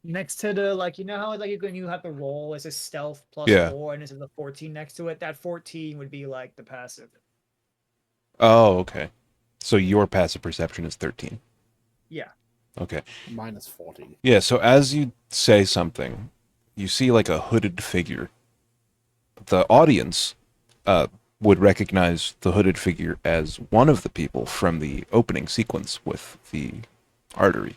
Speaker 5: Next to the you know how like you have the roll as a stealth plus
Speaker 3: Yeah.
Speaker 5: 4 and this is a 14 next to it. That 14 would be like the passive.
Speaker 3: Oh, okay. So your passive perception is 13.
Speaker 5: Yeah.
Speaker 3: Okay.
Speaker 4: Minus 40.
Speaker 3: Yeah, so as you say something, you see like a hooded figure. The audience would recognize the hooded figure as one of the people from the opening sequence with the artery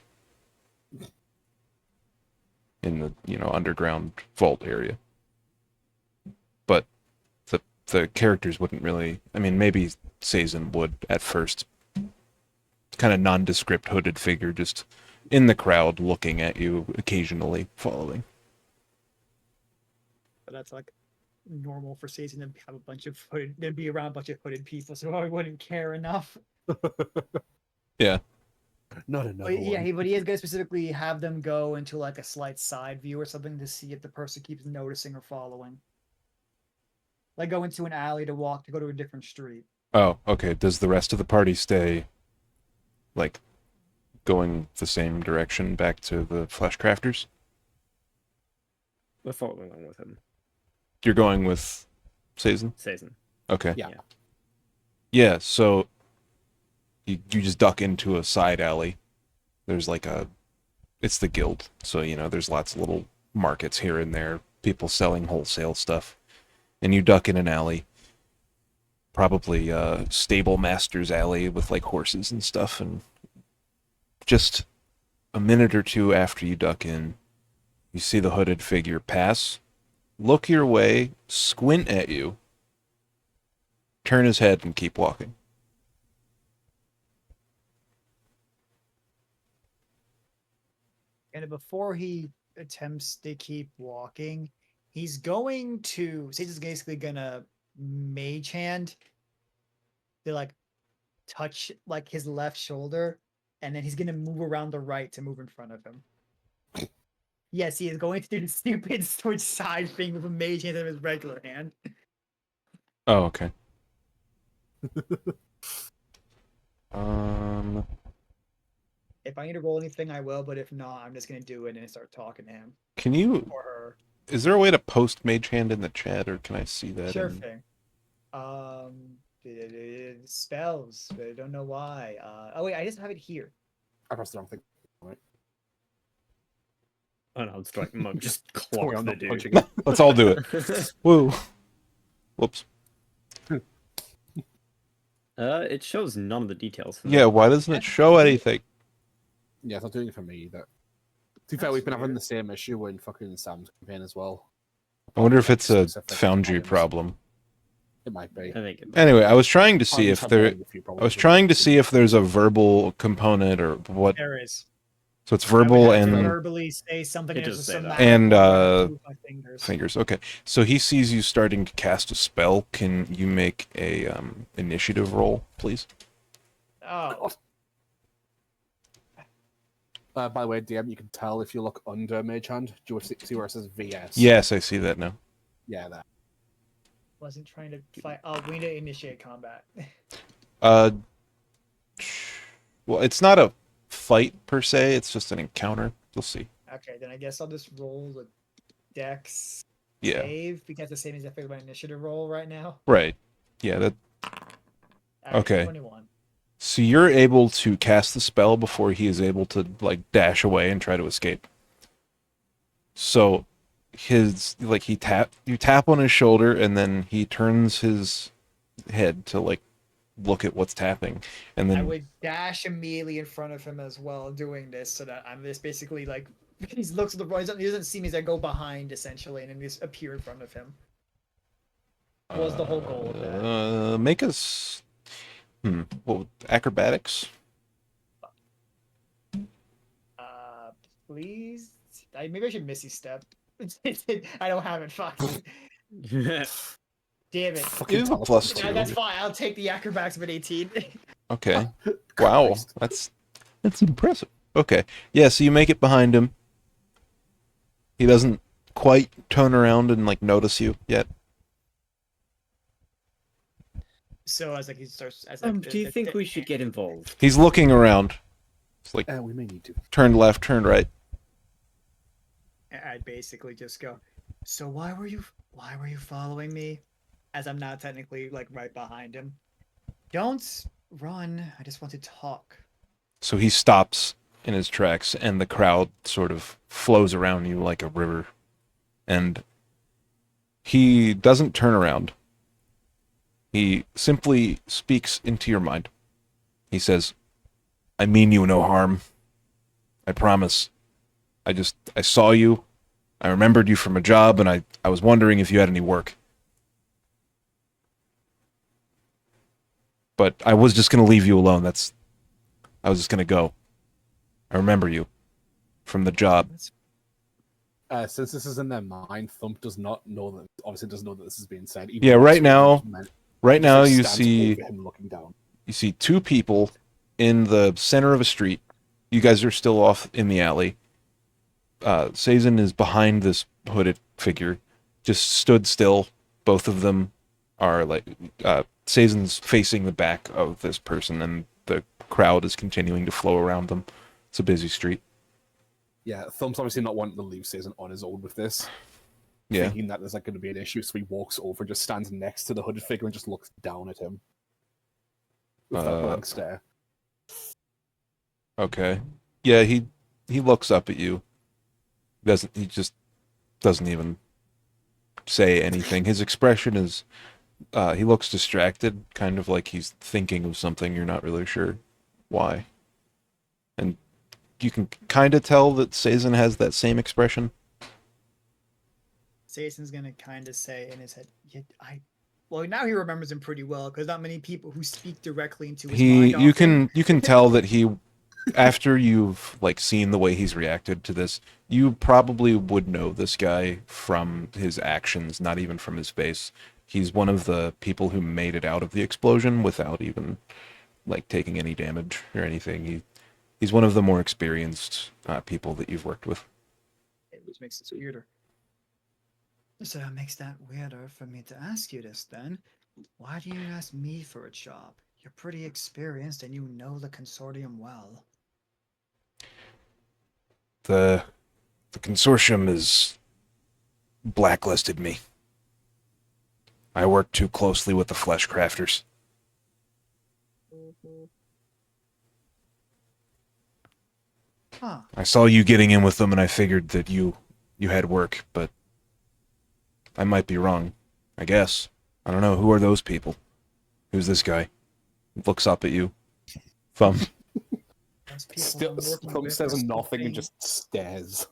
Speaker 3: in the, underground vault area. But the characters wouldn't really, I mean, maybe Sazin would at first. Kind of nondescript hooded figure just in the crowd looking at you, occasionally following.
Speaker 5: But that's like normal for season to have a bunch of hooded, to be around a bunch of hooded people, so I wouldn't care enough.
Speaker 3: Yeah.
Speaker 4: Not another
Speaker 5: But yeah,
Speaker 4: one.
Speaker 5: but he is gonna specifically have them go into like a slight side view or something to see if the person keeps noticing or following. Like go into an alley to walk to go to a different street.
Speaker 3: Oh, okay. Does the rest of the party stay, like, going the same direction back to the Flesh Crafters?
Speaker 6: We're following along with him.
Speaker 3: You're going with Sazin?
Speaker 6: Sazin.
Speaker 3: Okay.
Speaker 4: Yeah.
Speaker 3: Yeah, so you just duck into a side alley. There's like it's the guild, so there's lots of little markets here and there, people selling wholesale stuff. And you duck in an alley, probably stable master's alley with like horses and stuff, and just a minute or two after you duck in, you see the hooded figure pass, look your way, squint at you, turn his head, and keep walking.
Speaker 5: And before he attempts to keep walking, he's going to. Satan's basically gonna mage hand. They like touch like his left shoulder, and then he's gonna move around the right to move in front of him. Yes, he is going to do the stupid switch side thing with a mage hand in his regular hand.
Speaker 3: Oh, okay.
Speaker 5: If I need to roll anything, I will, but if not, I'm just gonna do it and start talking to him
Speaker 3: Can you?
Speaker 5: or her.
Speaker 3: Is there a way to post mage hand in the chat, or can I see that?
Speaker 5: Sure thing. Spells, but I don't know why. Oh wait, I just have it here.
Speaker 4: I pressed the wrong thing.
Speaker 6: Oh no, it's like Mug just
Speaker 4: Sorry,
Speaker 6: clocked
Speaker 4: I'm
Speaker 6: the
Speaker 4: not
Speaker 6: dude.
Speaker 4: punching it.
Speaker 3: Let's all do it. Woo. Whoops.
Speaker 6: It shows none of the details. For
Speaker 3: Yeah,
Speaker 6: that.
Speaker 3: why doesn't it show anything?
Speaker 4: Yeah, it's not doing it for me either. To be fair, we've been having the same issue in fucking Sam's campaign as well.
Speaker 3: I wonder if it's a
Speaker 4: Specific
Speaker 3: Foundry
Speaker 4: items.
Speaker 3: problem.
Speaker 4: It might be.
Speaker 6: I think it
Speaker 3: Anyway, I was trying to see
Speaker 4: I'm
Speaker 3: if
Speaker 4: just
Speaker 3: there.
Speaker 4: having a few
Speaker 3: I
Speaker 4: problems
Speaker 3: was
Speaker 4: with
Speaker 3: trying
Speaker 4: it.
Speaker 3: to see if there's a verbal component or what.
Speaker 5: There is.
Speaker 3: So it's
Speaker 5: I would
Speaker 3: verbal
Speaker 5: have to
Speaker 3: and
Speaker 5: verbally say something.
Speaker 6: It
Speaker 5: And it's
Speaker 6: does
Speaker 5: just
Speaker 6: say
Speaker 5: a
Speaker 6: that.
Speaker 5: matter
Speaker 3: And,
Speaker 5: of move my fingers.
Speaker 3: fingers. Okay. So he sees you starting to cast a spell. Can you make a initiative roll, please?
Speaker 5: Oh,
Speaker 4: By the way, DM, you can tell if you look under Mage Hand. Do you see where it says VS?
Speaker 3: Yes, I see that now.
Speaker 4: Yeah, that.
Speaker 5: wasn't trying to fight. Oh, we need to initiate combat.
Speaker 3: Uh, well, it's not a fight per se. It's just an encounter. You'll see.
Speaker 5: Okay, then I guess I'll just roll the dex
Speaker 3: Yeah.
Speaker 5: save because the same as I figured my initiative roll right now.
Speaker 3: Right. Yeah. That.
Speaker 5: Alright,
Speaker 3: Okay.
Speaker 5: 21.
Speaker 3: So you're able to cast the spell before he is able to like dash away and try to escape. So you tap on his shoulder and then he turns his head to like look at what's tapping, and
Speaker 5: I
Speaker 3: then
Speaker 5: would dash immediately in front of him as well, doing this so that I'm just basically like he looks at the he doesn't see me as I go behind essentially and then just appear in front of him. Was the whole goal of that?
Speaker 3: make us acrobatics.
Speaker 5: Please. Maybe I should Missy step. I don't have it. Fuck. Damn it.
Speaker 4: Fucking
Speaker 3: You have a
Speaker 4: teleport.
Speaker 3: +2.
Speaker 5: Yeah, that's fine. I'll take the acrobatics of an 18.
Speaker 3: Okay. Wow,
Speaker 4: Christ.
Speaker 3: that's impressive. Okay, yeah. So you make it behind him. He doesn't quite turn around and like notice you yet.
Speaker 5: So as like he starts as
Speaker 6: Do you think we should get involved?
Speaker 3: He's looking around. It's like
Speaker 4: We may need to.
Speaker 3: turned left, turned right.
Speaker 5: I'd basically just go, so why were you following me? As I'm not technically like right behind him. Don't run. I just want to talk.
Speaker 3: So he stops in his tracks, and the crowd sort of flows around you like a river. And he doesn't turn around. He simply speaks into your mind. He says, I mean you no harm. I promise. I saw you. I remembered you from a job, and I was wondering if you had any work. But I was just going to leave you alone. I was just going to go. I remember you from the job.
Speaker 4: Since this is in their mind, Thump does not know that. Obviously, doesn't know that this is being said.
Speaker 3: Yeah, right now you
Speaker 4: stands
Speaker 3: see
Speaker 4: over him looking down.
Speaker 3: you see two people in the center of a street. You guys are still off in the alley. Sazin is behind this hooded figure, just stood still. Both of them are like Sazin's facing the back of this person, and the crowd is continuing to flow around them. It's a busy street.
Speaker 4: Yeah, Thump's obviously not wanting to leave Sazin on his own with this.
Speaker 3: Yeah.
Speaker 4: Thinking that there's like going to be an issue, so he walks over, just stands next to the hooded figure, and just looks down at him with that blank stare.
Speaker 3: Okay. Yeah, he looks up at you. He just doesn't even say anything. His expression is he looks distracted, kind of like he's thinking of something. You're not really sure why. And you can kind of tell that Sazin has that same expression.
Speaker 5: Sazin's gonna kind of say in his head, yeah, well, now he remembers him pretty well because not many people who speak directly into his mind.
Speaker 3: You can tell that he, after you've like seen the way he's reacted to this, you probably would know this guy from his actions, not even from his face. He's one of the people who made it out of the explosion without even like taking any damage or anything. He's one of the more experienced people that you've worked with.
Speaker 5: Which makes this weirder. So it makes that weirder for me to ask you this then. Why do you ask me for a job? You're pretty experienced and you know the consortium well.
Speaker 3: The consortium has blacklisted me. I work too closely with the flesh crafters.
Speaker 5: Huh.
Speaker 3: I saw you getting in with them, and I figured that you had work, but I might be wrong. I guess. I don't know. Who are those people? Who's this guy? Looks up at you. Thumb.
Speaker 5: Those people
Speaker 4: Still,
Speaker 5: I'm working
Speaker 4: Thump
Speaker 5: with
Speaker 4: says
Speaker 5: are
Speaker 4: nothing and
Speaker 5: something-
Speaker 4: just stares.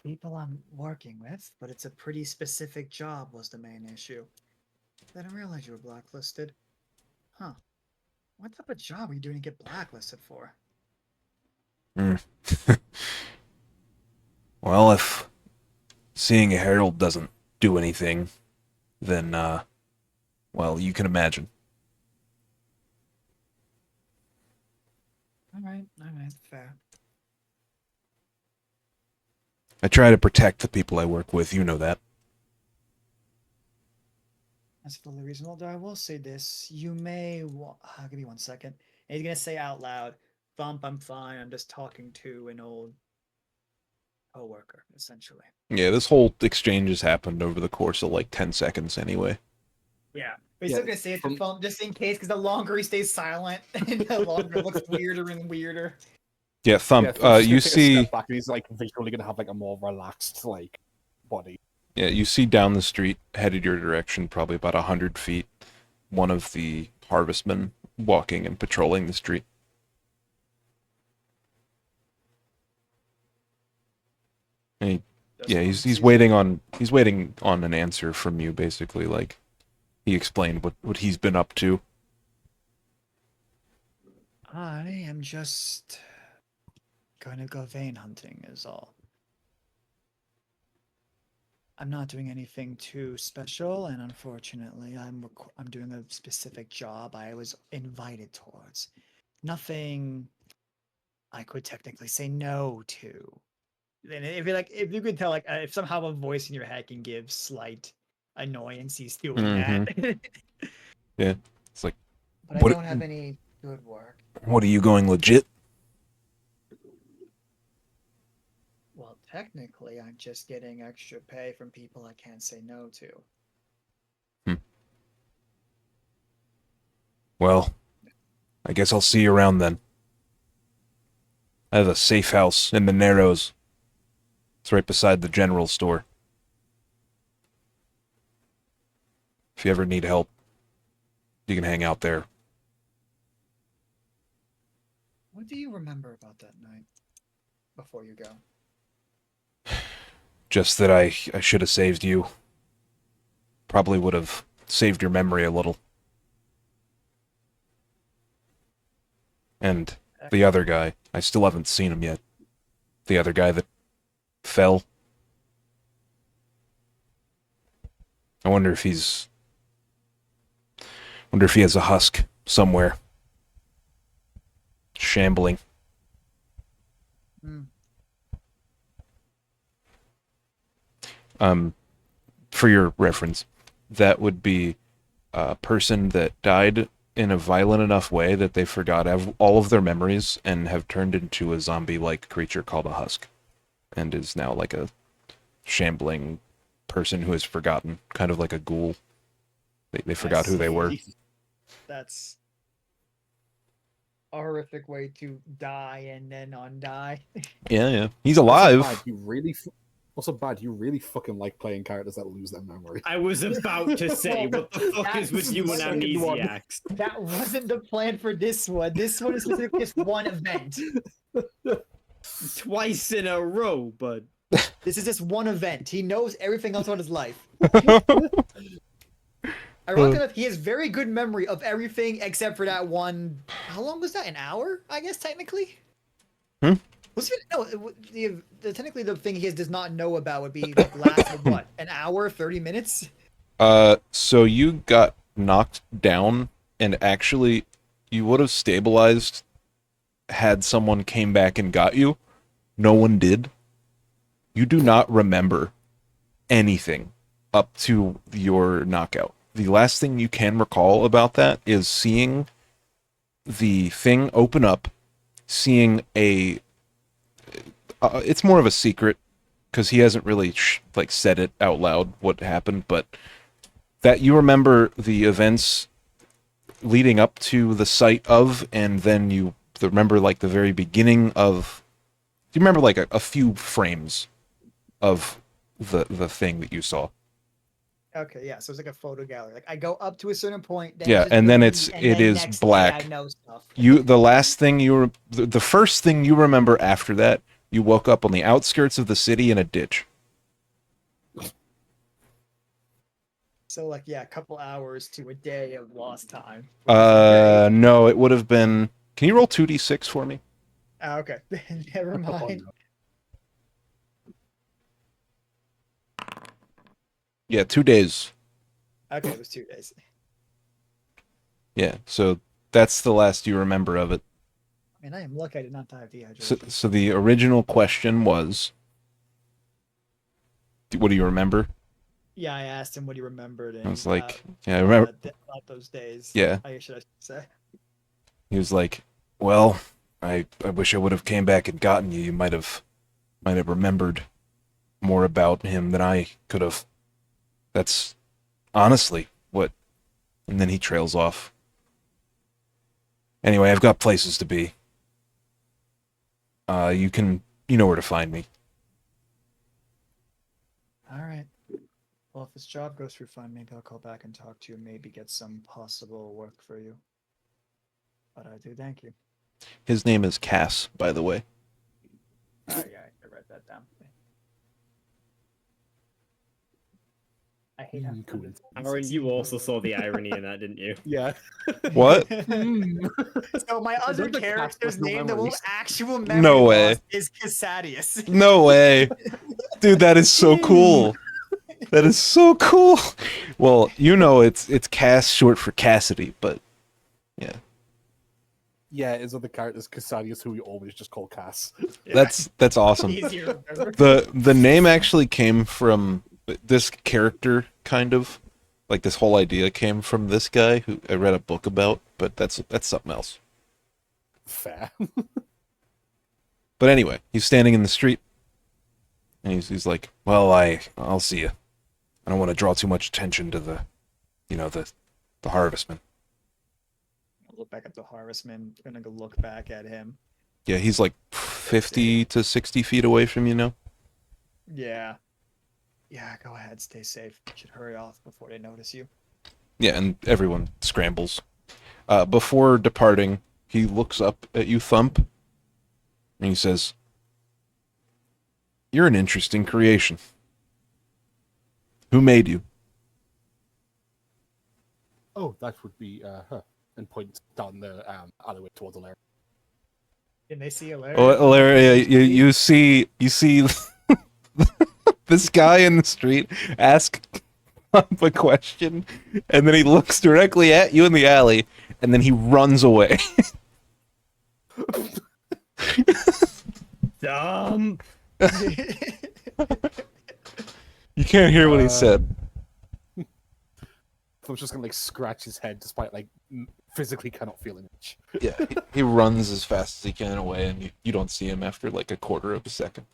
Speaker 5: People I'm working with, but it's a pretty specific job was the main issue. I didn't realize you were blacklisted. Huh. What type of job are you doing to get blacklisted for?
Speaker 3: Well, if seeing a herald doesn't do anything, then, well, you can imagine.
Speaker 5: All right, fair.
Speaker 3: I try to protect the people I work with, you know that.
Speaker 5: That's fully reasonable. Though I will say this: you may. Give me 1 second. And he's gonna say out loud, "Thump, I'm fine. I'm just talking to an old coworker, essentially."
Speaker 3: Yeah, this whole exchange has happened over the course of like 10 seconds anyway.
Speaker 5: Yeah, but he's
Speaker 4: Yeah,
Speaker 5: still gonna say it to
Speaker 4: from-
Speaker 5: Thump just in case, because the longer he stays silent, the longer it looks weirder and weirder.
Speaker 3: Yeah, Thump,
Speaker 4: Thump's just
Speaker 3: you
Speaker 4: gonna take a
Speaker 3: see...
Speaker 4: step back and he's like visually gonna have like a more relaxed like body.
Speaker 3: Yeah, you see down the street, headed your direction, probably about 100 feet, one of the harvestmen walking and patrolling the street. And
Speaker 5: Just
Speaker 3: yeah,
Speaker 5: Thump
Speaker 3: he's
Speaker 5: sees
Speaker 3: waiting on an answer from you, basically. Like, he explained what he's been up to.
Speaker 5: I am just gonna go vein hunting, is all. I'm not doing anything too special, and unfortunately, I'm doing a specific job I was invited towards. Nothing I could technically say no to. Then if you could tell, like, if somehow a voice in your head can give slight annoyance, he's doing that.
Speaker 3: Yeah, it's like,
Speaker 5: But I
Speaker 3: What-
Speaker 5: don't have any good work.
Speaker 3: what are you going legit?
Speaker 5: Well, technically, I'm just getting extra pay from people I can't say no to.
Speaker 3: Well, I guess I'll see you around then. I have a safe house in the Narrows. It's right beside the general store. If you ever need help, you can hang out there.
Speaker 5: What do you remember about that night before you go?
Speaker 3: Just that I should have saved you. Probably would have saved your memory a little. And the other guy, I still haven't seen him yet. The other guy that fell. I wonder if he has a husk somewhere. Shambling.
Speaker 5: Hmm.
Speaker 3: For your reference, that would be a person that died in a violent enough way that they forgot all of their memories and have turned into a zombie-like creature called a husk, and is now like a shambling person who has forgotten, kind of like a ghoul. They forgot who they were.
Speaker 5: That's a horrific way to die and then undie.
Speaker 3: Yeah. He's alive.
Speaker 4: Also bad, you really fucking like playing characters that lose their memory.
Speaker 6: I was about to say, what the fuck is with you and
Speaker 5: That's the second one.
Speaker 6: amnesiacs?
Speaker 5: That wasn't the plan for this one. This one is specifically just one event.
Speaker 6: Twice in a row, but
Speaker 5: This is just one event. He knows everything else about his life. Ironically enough, he has very good memory of everything except for that one. How long was that? An hour? I guess technically. Was it no? Technically, the thing he does not know about would be like lasted what, an hour, 30 minutes.
Speaker 3: So you got knocked down, and actually, you would have stabilized had someone came back and got you. No one did. You do not remember anything up to your knockout. The last thing you can recall about that is seeing the thing open up, seeing a... it's more of a secret, because he hasn't really said it out loud what happened, but that you remember the events leading up to the site of, and then you remember like the very beginning of... You remember like a few frames of the thing that you saw.
Speaker 5: Okay, yeah, so it's like a photo gallery. Like I go up to a certain point. Then
Speaker 3: Yeah,
Speaker 5: it's
Speaker 3: and then
Speaker 5: just
Speaker 3: it is
Speaker 5: next day
Speaker 3: black.
Speaker 5: I know stuff.
Speaker 3: The last thing the first thing you remember after that, you woke up on the outskirts of the city in a ditch.
Speaker 5: So like yeah, a couple hours to a day of lost time.
Speaker 3: No, it would have been... Can you roll 2d6 for me?
Speaker 5: Ah, okay. Never
Speaker 4: Oh,
Speaker 5: mind.
Speaker 4: no.
Speaker 3: Yeah, 2 days.
Speaker 5: Okay, it was 2 days.
Speaker 3: Yeah, so that's the last you remember of it.
Speaker 5: I mean, I am lucky I did not die of
Speaker 3: So,
Speaker 5: dehydration.
Speaker 3: so the original question was, what do you remember?
Speaker 5: Yeah, I asked him what he remembered, and
Speaker 3: I was like, yeah, I remember.
Speaker 5: about those days.
Speaker 3: Yeah.
Speaker 5: I should I say.
Speaker 3: He was like, well, I wish I would have came back and gotten you. You might have remembered more about him than I could have. That's honestly what. And then he trails off. Anyway, I've got places to be. You know where to find me.
Speaker 5: All right. Well, if this job goes through fine, maybe I'll call back and talk to you. Maybe get some possible work for you. But I do thank you.
Speaker 3: His name is Cass, by the way.
Speaker 5: Oh yeah, I read that down. I hate how
Speaker 4: Coincidence.
Speaker 6: Aaron, you also saw the irony in that, didn't you?
Speaker 4: Yeah.
Speaker 3: What?
Speaker 5: So my other
Speaker 4: the cat
Speaker 5: character's
Speaker 4: with no
Speaker 5: name, the one
Speaker 4: memories.
Speaker 5: actual memory
Speaker 3: No way.
Speaker 5: loss, is Cassadius.
Speaker 3: No way. Dude, that is so cool. That is so cool. Well, you know it's Cass short for Cassidy, but yeah.
Speaker 4: Yeah, his other character's Cassadius, who we always just call Cass.
Speaker 3: That's awesome.
Speaker 5: Easier to remember.
Speaker 3: The name actually came from this character, kind of. Like this whole idea came from this guy who I read a book about, but that's something else.
Speaker 4: Fair.
Speaker 3: But anyway, he's standing in the street, and he's like, "Well, I'll see you. I don't want to draw too much attention to the harvestman."
Speaker 5: I'll look back at the harvestman. Gonna go look back at him.
Speaker 3: Yeah, he's like 50 to 60 feet away from you now.
Speaker 5: Yeah. Yeah, go ahead. Stay safe. Should hurry off before they notice you.
Speaker 3: Yeah, and everyone scrambles. Before departing, he looks up at you, Thump, and he says, "You're an interesting creation. Who made you?"
Speaker 4: Oh, that would be her. And points down the alleyway towards the lair.
Speaker 5: Can they see Alaria?
Speaker 3: Oh, Alaria, you see this guy in the street ask Thump a question, and then he looks directly at you in the alley, and then he runs away.
Speaker 6: Dumb.
Speaker 3: You can't hear what he said.
Speaker 4: So I'm just gonna like scratch his head, despite like physically cannot feel an itch.
Speaker 3: Yeah, he runs as fast as he can away, and you don't see him after like a quarter of a second.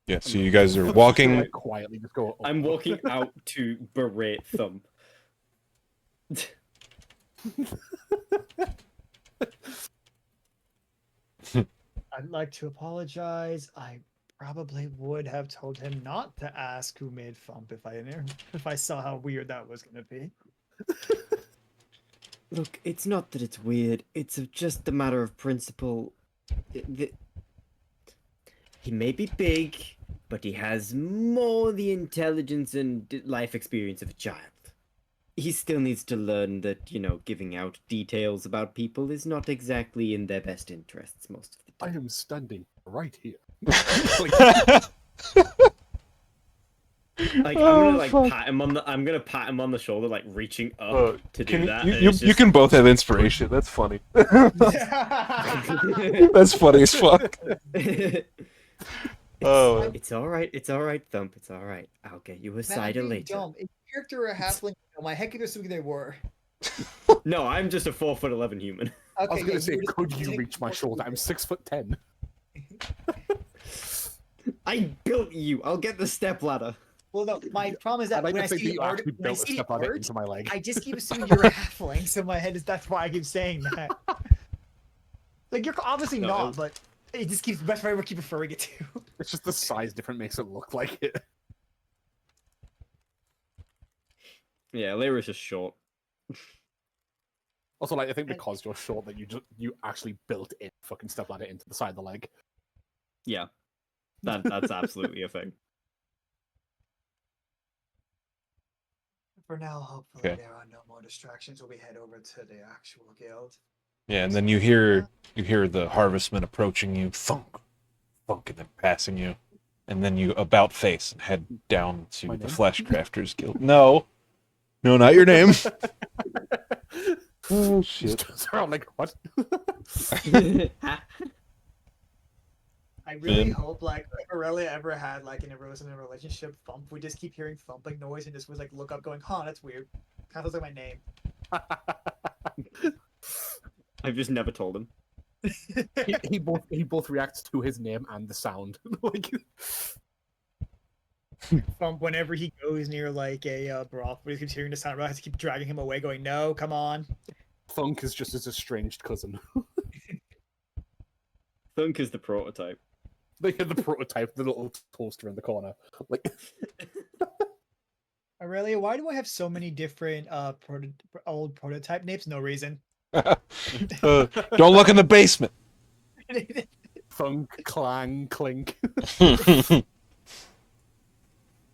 Speaker 3: Yeah, so you guys are walking.
Speaker 4: Like, quietly, just go.
Speaker 6: I'm walking out to berate Thump.
Speaker 5: I'd like to apologize. I probably would have told him not to ask who made Thump if I saw how weird that was gonna be.
Speaker 6: Look, it's not that it's weird. It's just a matter of principle. He may be big, but he has more the intelligence and life experience of a child. He still needs to learn that, giving out details about people is not exactly in their best interests most of the
Speaker 4: I
Speaker 6: time.
Speaker 4: am standing right here.
Speaker 6: Like, I'm gonna pat him on the shoulder, like reaching up to do that. and it's
Speaker 3: You can both have inspiration. That's funny. That's funny as fuck. Oh,
Speaker 6: It's all right. It's all right, Thump. It's all right. I'll get you a cider later.
Speaker 5: Dumb. If character or a halfling, my heck could assume they were.
Speaker 6: No, I'm just a 4'11" human.
Speaker 4: I was
Speaker 5: Okay,
Speaker 4: gonna
Speaker 5: yeah,
Speaker 4: say,
Speaker 5: you were
Speaker 4: could
Speaker 5: just-
Speaker 4: you reach my shoulder? I'm 6'10".
Speaker 6: I built you. I'll get the step ladder.
Speaker 5: Well, no, my problem is that
Speaker 4: I'd like
Speaker 5: when
Speaker 4: to
Speaker 5: I
Speaker 4: think that
Speaker 5: see
Speaker 4: you
Speaker 5: art,
Speaker 4: actually
Speaker 5: when I
Speaker 4: built a
Speaker 5: see
Speaker 4: step ladder
Speaker 5: art,
Speaker 4: into my leg.
Speaker 5: I just keep assuming you're a halfling, so my head is that's why I keep saying that. Like you're obviously
Speaker 6: No,
Speaker 5: not, but it just keeps best way I keep referring it to.
Speaker 4: It's just the size different makes it look like it.
Speaker 6: Yeah, Lyra's just short.
Speaker 4: Also, like I think because you're short, that you actually built in fucking step ladder into the side of the leg.
Speaker 6: Yeah, that's absolutely a thing.
Speaker 1: for now, hopefully
Speaker 3: Okay.
Speaker 1: there are no more distractions when we head over to the actual guild.
Speaker 3: Yeah, and then you hear the harvestman approaching you, thunk, thunk, and then passing you, and then you about face and head down to
Speaker 4: My
Speaker 3: the
Speaker 4: name?
Speaker 3: Fleshcrafters Guild. No, not your name. Oh shit!
Speaker 4: So I'm like, what?
Speaker 1: I really
Speaker 3: Man.
Speaker 1: hope, like, if Aurelia ever had, like, an erosion in a relationship thump, we just keep hearing thumping noise and just was like, look up going, huh, that's weird. Kind of looks like my name.
Speaker 6: I've just never told him.
Speaker 4: he both reacts to his name and the sound. Like,
Speaker 5: Thump whenever he goes near like a brothel, he keeps hearing the sound. I have to keep dragging him away, going, "No, come on."
Speaker 4: Thunk is just his estranged cousin.
Speaker 6: Thunk is the prototype.
Speaker 4: They had the prototype, the little toaster in the corner. Like,
Speaker 5: Aurelia, why do I have so many different old prototype names? No reason.
Speaker 3: Don't look in the basement.
Speaker 4: Thunk, clang, clink.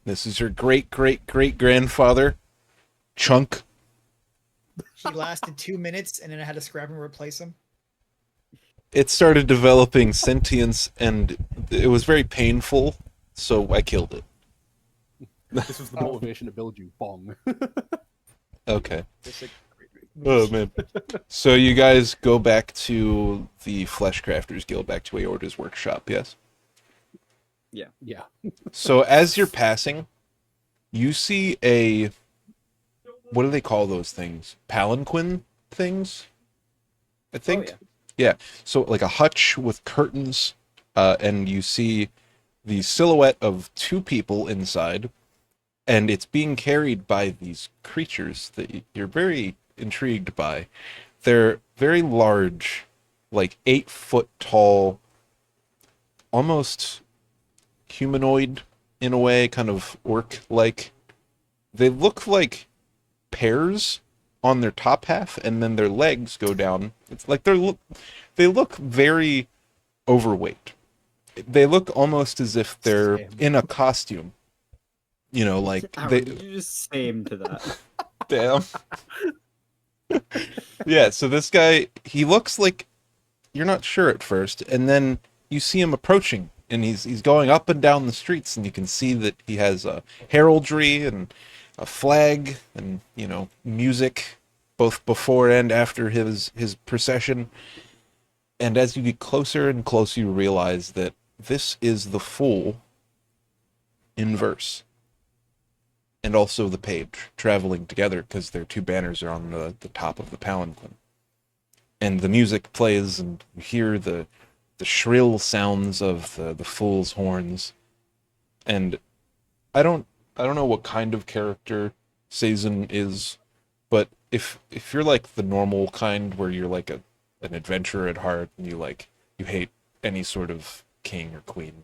Speaker 3: This is her great grandfather, Chunk.
Speaker 5: He lasted 2 minutes, and then I had to scrap him and replace him.
Speaker 3: It started developing sentience, and it was very painful, so I killed it.
Speaker 4: This was the motivation to build you. Bong.
Speaker 3: Okay.
Speaker 5: Just like,
Speaker 3: Oh man. So you guys go back to the Fleshcrafters Guild, back to Aorta's workshop, yes?
Speaker 4: Yeah.
Speaker 3: So as you're passing, you see a, what do they call those things? Palanquin things? I think.
Speaker 6: yeah.
Speaker 3: Yeah. So like a hutch with curtains, and you see the silhouette of two people inside, and it's being carried by these creatures that you're very intrigued by. They're very large, like 8 foot tall, almost humanoid in a way, kind of orc-like. They look like pears on their top half, and then their legs go down. It's like they look very overweight. They look almost as if they're
Speaker 4: Same.
Speaker 3: in a costume. You know, like
Speaker 6: Aaron, you just say him to that.
Speaker 3: damn. Yeah, so this guy, he looks like you're not sure at first, and then you see him approaching, and he's going up and down the streets, and you can see that he has a heraldry and a flag and, you know, music both before and after his procession. And as you get closer and closer, you realize that this is the Fool in verse. And also the page, traveling together, because their two banners are on the top of the palanquin. And the music plays, and you hear the shrill sounds of the Fool's horns. And I don't know what kind of character Sazin is, but if you're like the normal kind where you're like an adventurer at heart and you hate any sort of king or queen,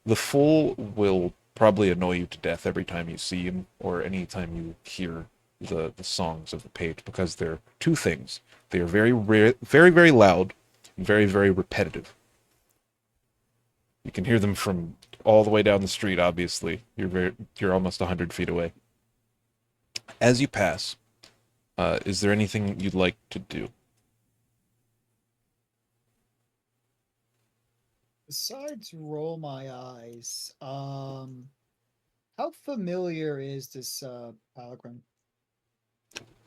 Speaker 3: the Fool will probably annoy you to death every time you see him or any time you hear the songs of the page, because they're two things. They are very very loud and very, very repetitive. You can hear them from all the way down the street, obviously. You're almost 100 feet away. As you pass, is there anything you'd like to do?
Speaker 5: Besides roll my eyes, how familiar is this palanquin?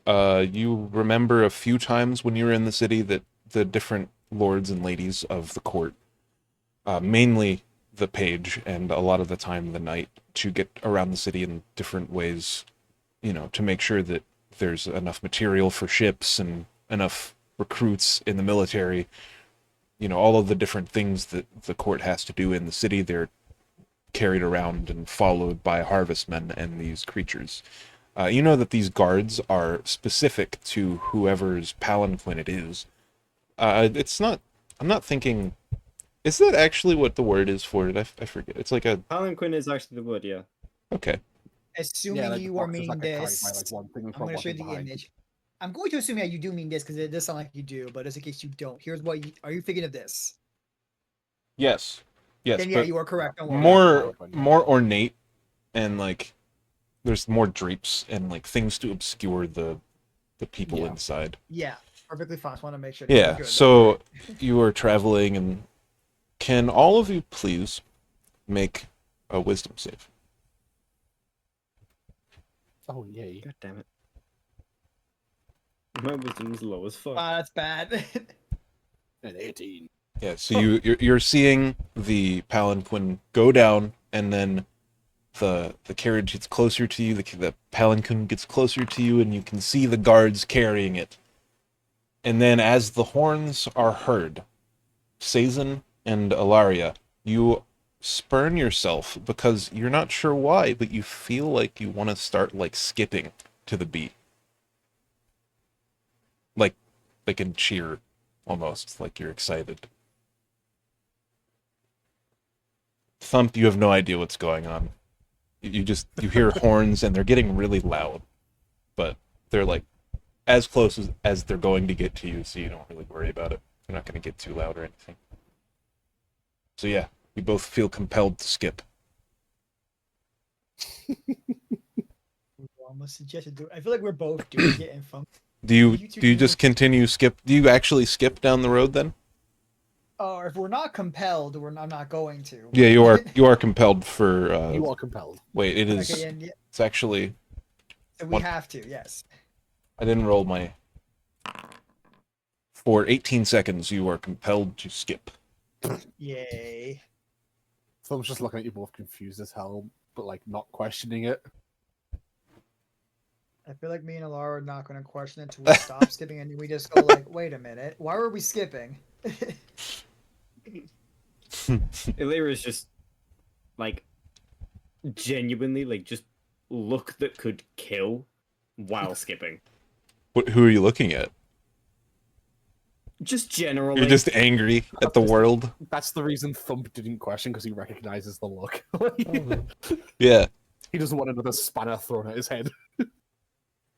Speaker 3: You remember a few times when you were in the city that the different lords and ladies of the court, mainly the page and a lot of the time the knight, to get around the city in different ways, you know, to make sure that there's enough material for ships and enough recruits in the military. You know, all of the different things that the court has to do in the city, they're carried around and followed by harvestmen and these creatures. You know that these guards are specific to whoever's palanquin it is. It's not... I'm not thinking... Is that actually what the word is for it? I forget. It's like a...
Speaker 6: Palanquin is actually the word, yeah.
Speaker 3: Okay.
Speaker 5: Assuming
Speaker 4: like, the
Speaker 5: you are
Speaker 4: box is,
Speaker 5: meaning
Speaker 4: like, carried
Speaker 5: this,
Speaker 4: by, like, one thing in
Speaker 5: I'm
Speaker 4: front,
Speaker 5: going to
Speaker 4: one
Speaker 5: show you
Speaker 4: thing
Speaker 5: the
Speaker 4: behind.
Speaker 5: image. I'm going to assume that you do mean this because it does sound like you do, but just in case you don't, here's what are you thinking of this?
Speaker 3: Yes. Yes,
Speaker 5: Then yeah,
Speaker 3: but
Speaker 5: you are correct. Don't worry.
Speaker 3: more ornate and like there's more drapes and like things to obscure the people
Speaker 4: Yeah.
Speaker 3: inside.
Speaker 5: Yeah, perfectly fine. Just want to make sure.
Speaker 3: Yeah,
Speaker 5: We're good,
Speaker 3: so you are traveling, and can all of you please make a wisdom save?
Speaker 4: Oh yay!
Speaker 6: God damn it. My wisdom's low as fuck.
Speaker 5: Wow, that's bad.
Speaker 4: An 18.
Speaker 3: Yeah, so you're seeing the palanquin go down, and then the carriage gets closer to you. The palanquin gets closer to you, and you can see the guards carrying it. And then, as the horns are heard, Sazin and Ilaria, you spurn yourself because you're not sure why, but you feel like you want to start like skipping to the beat, like in cheer, almost like you're excited. Thump, you have no idea what's going on. You hear horns, and they're getting really loud, but they're like as close as they're going to get to you, so you don't really worry about it. They're not going to get too loud or anything. So yeah, you both feel compelled to skip.
Speaker 5: Almost suggested do. I feel like we're both doing it in fun.
Speaker 3: Do you
Speaker 5: two
Speaker 3: do you
Speaker 5: can
Speaker 3: just
Speaker 5: work-
Speaker 3: continue skip? Do you actually skip down the road then?
Speaker 5: Or if we're not compelled, I'm not going to.
Speaker 3: Yeah, you are compelled for.
Speaker 4: You are compelled.
Speaker 3: Wait, it is.
Speaker 5: Okay, and yeah,
Speaker 3: It's actually.
Speaker 5: so we
Speaker 3: What?
Speaker 5: have to. Yes.
Speaker 3: I didn't roll my. For 18 seconds, you are compelled to skip.
Speaker 5: Yay.
Speaker 4: Thumb's just looking at you both confused as hell, but like not questioning it.
Speaker 5: I feel like me and Alara are not going to question it until we stop skipping, and we just go like, "Wait a minute, why were we skipping?"
Speaker 6: Illyria is just like genuinely like just look that could kill while skipping.
Speaker 3: Who are you looking at?
Speaker 6: Just generally.
Speaker 3: You're just angry at the world.
Speaker 4: That's the reason Thump didn't question, because he recognizes the look.
Speaker 3: Yeah.
Speaker 4: He doesn't want another spanner thrown at his head.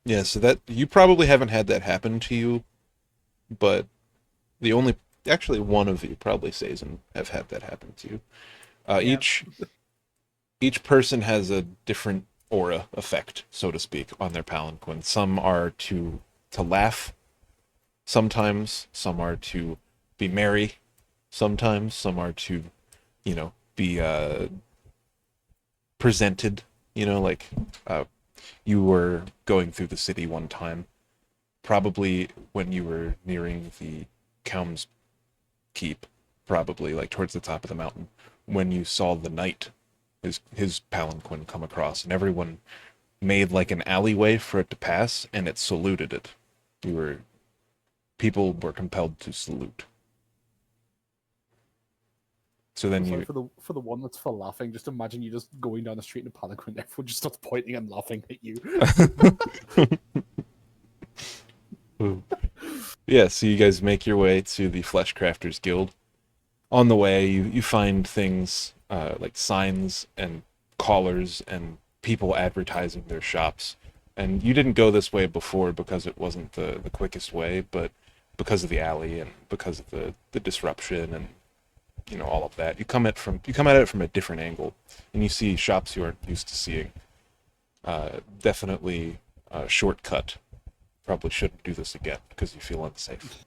Speaker 3: Yeah, so that you probably haven't had that happen to you, but actually one of you, probably Sazin, have had that happen to you.
Speaker 5: Yep.
Speaker 3: Each person has a different aura effect, so to speak, on their palanquin. Some are to laugh, sometimes. Some are to be merry, sometimes. Some are to, be presented. Like you were going through the city one time, probably when you were nearing the Kelm's Keep, probably like towards the top of the mountain, when you saw the knight, his palanquin come across, and everyone made like an alleyway for it to pass, and it saluted it. People were compelled to salute. So then
Speaker 4: Sorry, for the one that's for laughing, just imagine you just going down the street in a palanquin, and everyone just starts pointing and laughing at you.
Speaker 3: Yeah, so you guys make your way to the Fleshcrafters Guild. On the way, you find things like signs and collars and people advertising their shops. And you didn't go this way before because it wasn't the quickest way, but because of the alley and because of the disruption and all of that. You come at it from a different angle, and you see shops you aren't used to seeing. Definitely a shortcut. Probably shouldn't do this again because you feel unsafe.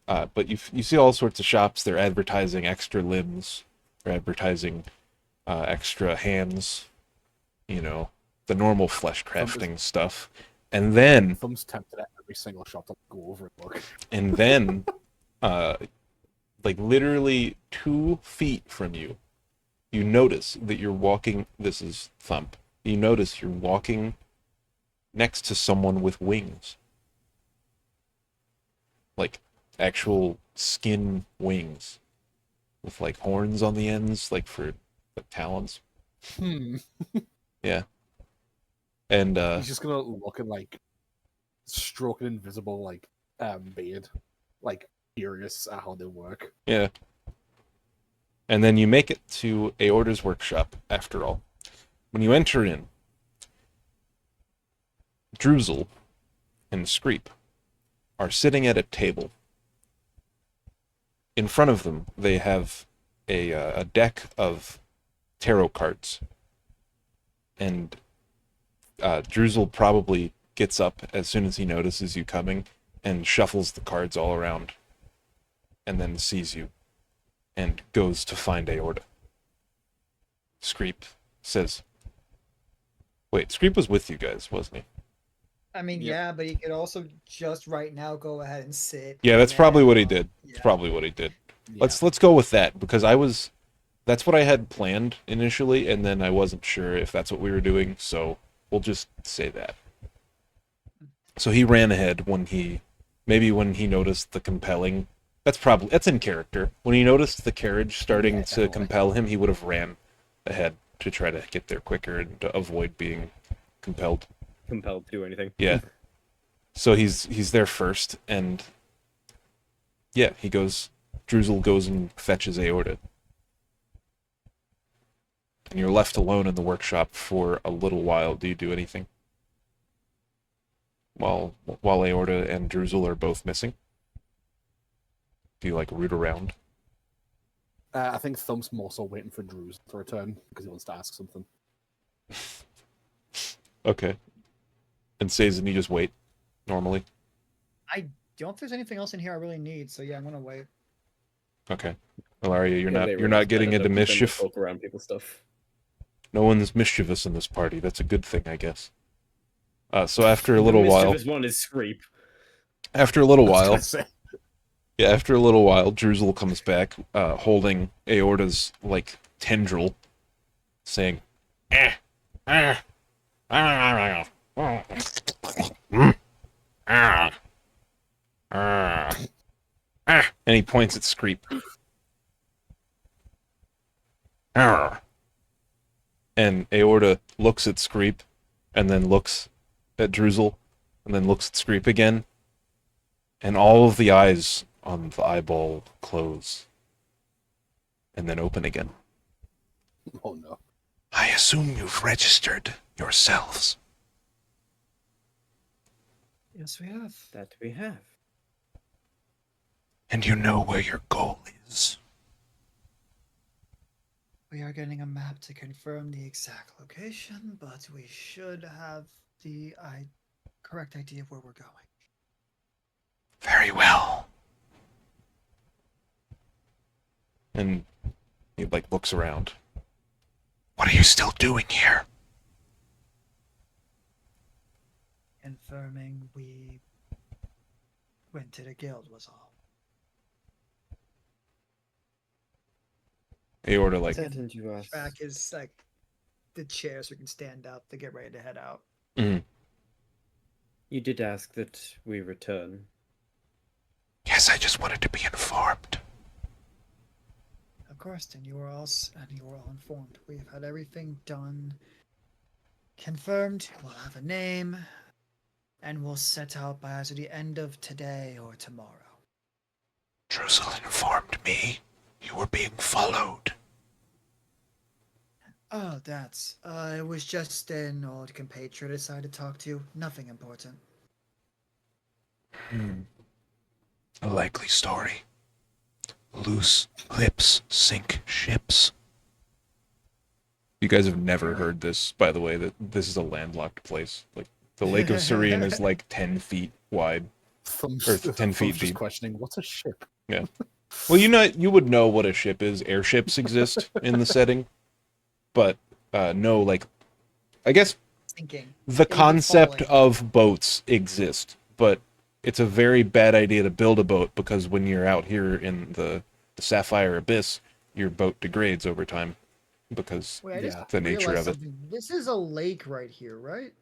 Speaker 3: But you see all sorts of shops. They're advertising extra limbs. They're advertising extra hands. The normal flesh crafting stuff. And then
Speaker 4: Thumb's tempted at every single shop to go over and look.
Speaker 3: And then, like literally 2 feet from you, you notice that you're walking. This is Thump. You notice you're walking next to someone with wings. Like actual skin wings. With like horns on the ends, like for like talons. Yeah. And
Speaker 4: He's just gonna look and like stroke an invisible beard, like curious at how they work.
Speaker 3: yeah. And then you make it to Aorta's workshop, after all. When you enter in, Druzel and Screep are sitting at a table. In front of them, they have a deck of tarot cards. And Druzel probably gets up as soon as he notices you coming and shuffles the cards all around and then sees you and goes to find Aorta. Screep says, wait, Screep was with you guys, wasn't he?
Speaker 5: I mean,
Speaker 6: Yep.
Speaker 5: yeah, but he could also just right now go ahead and sit.
Speaker 3: Yeah, that's
Speaker 5: and
Speaker 3: probably
Speaker 5: then,
Speaker 3: what he did. That's
Speaker 5: yeah.
Speaker 3: probably what he did.
Speaker 4: Yeah.
Speaker 3: Let's go with that because that's what I had planned initially, and then I wasn't sure if that's what we were doing, so we'll just say that. So he ran ahead when he noticed the compelling. That's in character. When he noticed the carriage starting
Speaker 4: Yeah,
Speaker 3: to
Speaker 4: definitely.
Speaker 3: compel him, he would have ran ahead to try to get there quicker and to avoid being compelled.
Speaker 6: Compelled to do anything.
Speaker 3: Yeah. So he's there first, and yeah, Druzel goes and fetches Aorta. And you're left alone in the workshop for a little while. Do you do anything? While Aorta and Druzel are both missing? Do you, like, root around?
Speaker 4: I think Thump's more so waiting for Drew's to return because he wants to ask something.
Speaker 3: Okay. And Sazin, you just wait, normally?
Speaker 5: I don't think there's anything else in here I really need, so yeah, I'm gonna wait.
Speaker 3: Okay. Ilaria, you're
Speaker 6: Yeah, they
Speaker 3: not
Speaker 6: really
Speaker 3: getting
Speaker 6: better
Speaker 3: into
Speaker 6: than
Speaker 3: mischief?
Speaker 6: poke around people's stuff.
Speaker 3: No one's mischievous in this party. That's a good thing, I guess. So after a little
Speaker 6: The
Speaker 3: while...
Speaker 6: mischievous one is Screep.
Speaker 3: After a little
Speaker 4: I was
Speaker 3: while...
Speaker 4: gonna say.
Speaker 3: Yeah, after a little while, Druzel comes back, holding Aorta's, like, tendril, saying, eh, ah, ah, ah, ah, ah, ah, and he points at Screep. Ah. And Aorta looks at Screep, and then looks at Druzel, and then looks at Screep again, and all of the eyes on the eyeball close, and then open again.
Speaker 4: Oh no.
Speaker 3: I assume you've registered yourselves.
Speaker 5: Yes, we have.
Speaker 6: That we have.
Speaker 3: And you know where your goal is.
Speaker 5: We are getting a map to confirm the exact location, but we should have the correct idea of where we're going.
Speaker 3: Very well. And he, like, looks around. What are you still doing here?
Speaker 5: Confirming we went to the guild was all.
Speaker 3: Aorta, like,
Speaker 5: Then
Speaker 6: Didn't you ask?
Speaker 5: back is like the chair so we can stand up to get ready to head out.
Speaker 6: You did ask that we return.
Speaker 3: yes, I just wanted to be informed.
Speaker 5: Of course, then you were all informed. We have had everything done, confirmed. We'll have a name, and we'll set out by either the end of today or tomorrow.
Speaker 3: Druzel informed me you were being followed.
Speaker 5: Oh, that's it was just an old compatriot I decided to talk to. Nothing important.
Speaker 3: A likely story. Loose lips sink ships. You guys have never heard this, by the way, that this is a landlocked place. Like, the Lake of Serene is like 10 feet wide.
Speaker 4: Thump's,
Speaker 3: Or 10 feet
Speaker 4: just
Speaker 3: deep.
Speaker 4: questioning, what's a ship?
Speaker 3: Yeah. Well, you would know what a ship is. Airships exist in the setting. But, no, like, I guess
Speaker 5: Thinking.
Speaker 3: the
Speaker 5: David
Speaker 3: concept
Speaker 5: falling.
Speaker 3: of boats exist, but it's a very bad idea to build a boat because when you're out here in the Sapphire Abyss, your boat degrades over time because
Speaker 5: Wait, I just
Speaker 4: Yeah.
Speaker 3: the nature
Speaker 5: realized
Speaker 3: of it.
Speaker 5: something. This is a lake right here, right?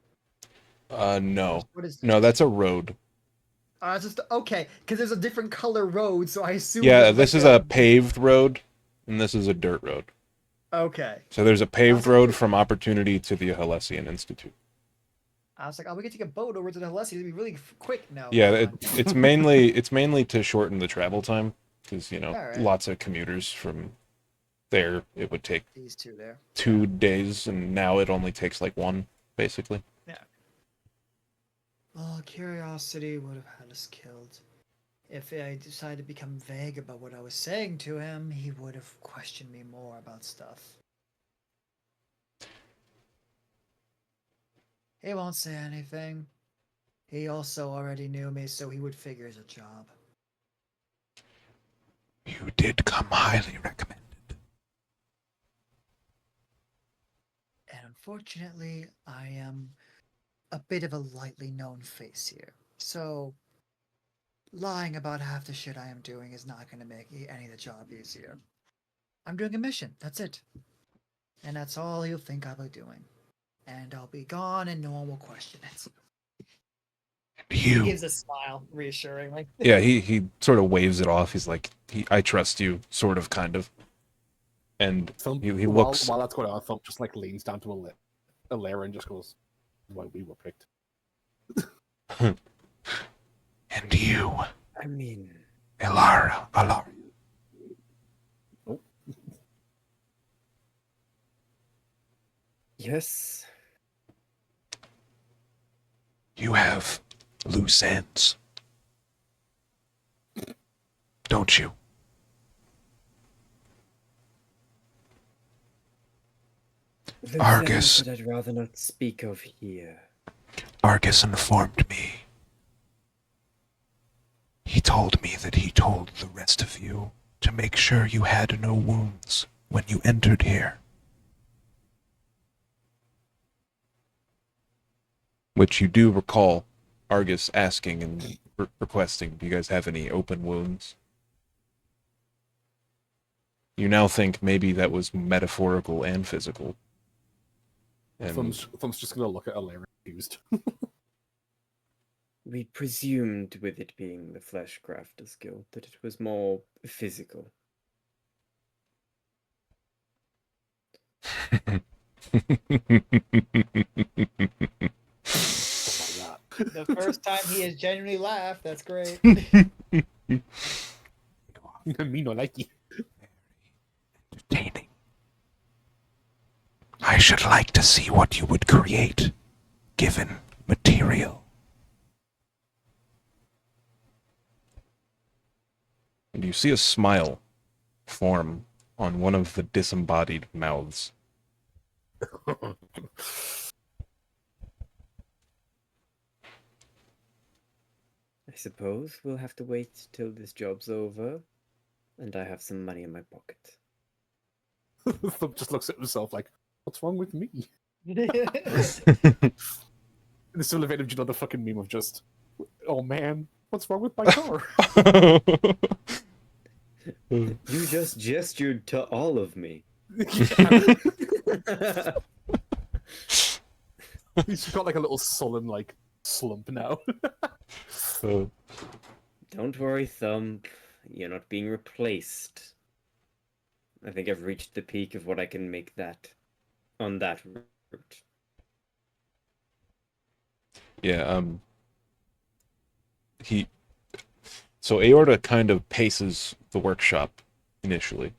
Speaker 3: No.
Speaker 5: What is
Speaker 3: No,
Speaker 5: this?
Speaker 3: that's a road.
Speaker 5: It's just okay, because there's a different color road, so I assume.
Speaker 3: Yeah,
Speaker 5: there's
Speaker 3: this
Speaker 5: like
Speaker 3: is a paved road, and this is a dirt road.
Speaker 5: Okay.
Speaker 3: So there's a paved
Speaker 5: That's
Speaker 3: road
Speaker 5: weird.
Speaker 3: from Opportunity to the Halessian Institute.
Speaker 5: I was like, oh, we can take a boat over to the Halessi. It'd be really quick now.
Speaker 3: Yeah, it's mainly to shorten the travel time because
Speaker 5: Alright.
Speaker 3: lots of commuters from there. It would take
Speaker 5: These two there.
Speaker 3: 2 days, and now it only takes like 1, basically.
Speaker 5: Well, curiosity would have had us killed. If I decided to become vague about what I was saying to him, he would have questioned me more about stuff. He won't say anything. He also already knew me, so he would figure it's a job.
Speaker 3: You did come highly recommended.
Speaker 5: And unfortunately, I am a bit of a lightly known face here. So, lying about half the shit I am doing is not going to make any of the job easier. I'm doing a mission, that's it. And that's all he'll think I'll be doing. And I'll be gone and no one will question it. He
Speaker 3: You.
Speaker 5: gives a smile, reassuringly.
Speaker 3: Yeah, he sort of waves it off. He's like, I trust you, sort of, kind of. And
Speaker 4: Thump,
Speaker 3: he
Speaker 4: while,
Speaker 3: looks.
Speaker 4: while that's going on, Thump just like leans down to Alara and just goes, "Why we were picked."
Speaker 3: And you,
Speaker 6: I mean,
Speaker 3: Alara.
Speaker 6: yes.
Speaker 3: You have loose ends. Don't you?
Speaker 6: Those
Speaker 3: Argus.
Speaker 6: things that I'd rather not speak of here.
Speaker 3: Argus informed me. He told me that he told the rest of you to make sure you had no wounds when you entered here. Which you do recall Argus asking and requesting, do you guys have any open wounds? You now think maybe that was metaphorical and physical. And
Speaker 4: Thump's just gonna look at Alara confused.
Speaker 6: We presumed, with it being the Fleshcrafter's Guild, that it was more physical.
Speaker 5: The first time he has genuinely laughed, that's great.
Speaker 4: Me no like you.
Speaker 3: Entertaining. I should like to see what you would create, given material. And you see a smile form on one of the disembodied mouths.
Speaker 6: I suppose we'll have to wait till this job's over, and I have some money in my pocket.
Speaker 4: Thump just looks at himself like, "What's wrong with me?" This elevated, you know, the fucking meme of just, "Oh man, what's wrong with my car?"
Speaker 6: You just gestured to all of me.
Speaker 4: He's got like a little sullen like slump now.
Speaker 6: Don't worry, Thump. You're not being replaced. I think I've reached the peak of what I can make that on that route.
Speaker 3: Yeah, so Aorta kind of paces the workshop initially,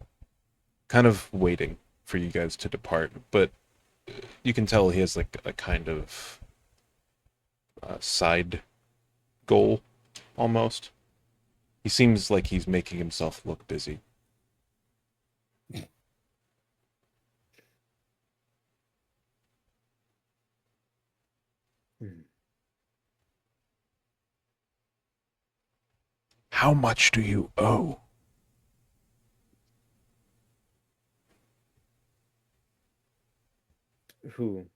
Speaker 3: kind of waiting for you guys to depart, but you can tell he has like a kind of side goal, almost. He seems like he's making himself look busy. How much do you owe?
Speaker 6: Who?